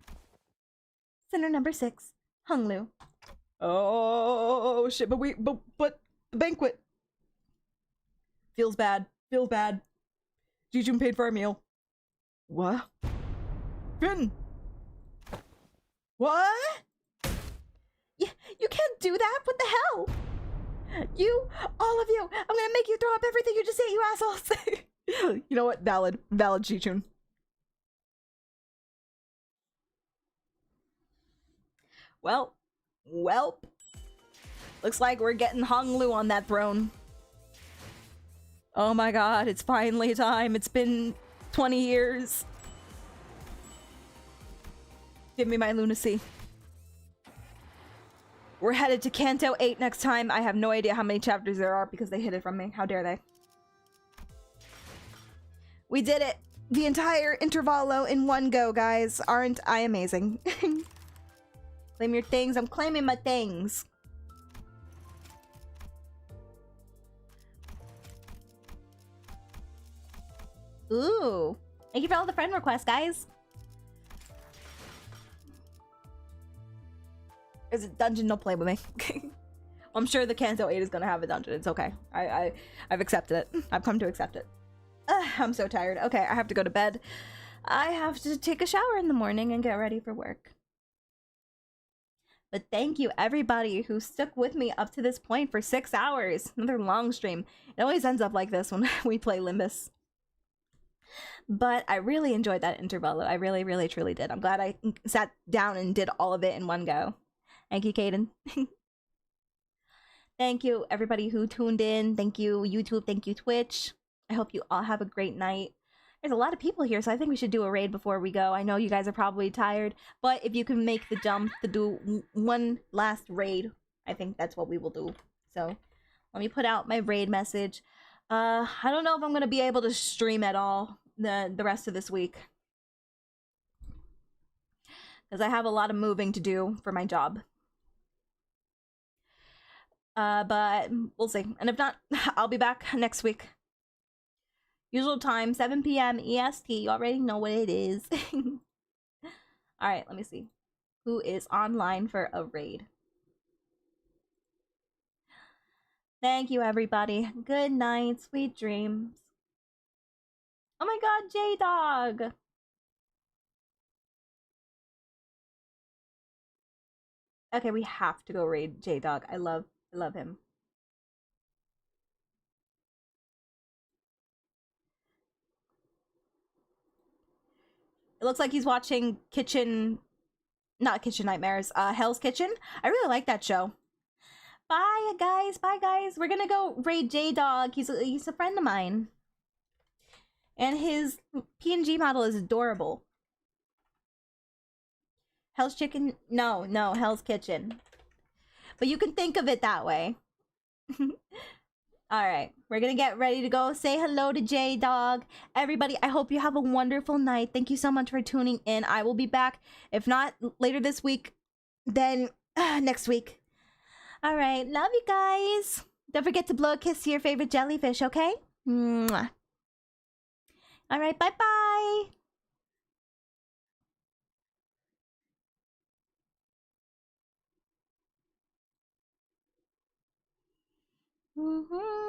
Sinner number 6, Hung Lu. Oh shit! But the banquet feels bad. Jijun paid for our meal. What? Finn. What? You can't do that. What the hell? All of you. I'm gonna make you throw up everything you just ate, you assholes. You know what? Valid, Jijun. Well. Looks like we're getting Hung Lu on that throne. Oh my god, it's finally time. It's been 20 years. Give me my lunacy. We're headed to Canto 8 next time. I have no idea how many chapters there are because they hid it from me. How dare they? We did it! The entire Intervallo in one go, guys. Aren't I amazing? Claim your things. I'm claiming my things. Ooh. Thank you for all the friend requests, guys. There's a dungeon, don't play with me. I'm sure the Canto 8 is gonna have a dungeon. It's okay. I've accepted it. I've come to accept it. I'm so tired. Okay, I have to go to bed. I have to take a shower in the morning and get ready for work. But thank you everybody who stuck with me up to this point for 6 hours. Another long stream. It always ends up like this when we play Limbus. But I really enjoyed that Intervallo. I really, really, truly did. I'm glad I sat down and did all of it in one go. Thank you, Caden. Thank you, everybody who tuned in. Thank you, YouTube. Thank you, Twitch. I hope you all have a great night. There's a lot of people here, so I think we should do a raid before we go. I know you guys are probably tired, but if you can make the jump to do one last raid, I think that's what we will do. So Let me put out my raid message. I don't know if I'm gonna be able to stream at all the rest of this week. Because I have a lot of moving to do for my job. But we'll see. And if not, I'll be back next week. Usual time, 7 p.m. EST. You already know what it is. Alright, let me see. Who is online for a raid? Thank you, everybody. Good night, sweet dreams. Oh my god, J-Dog! Okay, we have to go raid J-Dog. I love him. It looks like he's watching not Kitchen Nightmares, Hell's Kitchen. I really like that show. Bye, guys. Bye, guys. We're gonna go raid J-Dog. He's a friend of mine. And his PNG model is adorable. Hell's Chicken? No, Hell's Kitchen. But you can think of it that way. Alright, we're gonna get ready to go. Say hello to J-Dog. Everybody, I hope you have a wonderful night. Thank you so much for tuning in. I will be back. If not later this week, then next week. Alright, love you guys. Don't forget to blow a kiss to your favorite jellyfish, okay? Mwah. Alright, bye-bye. Mm-hmm.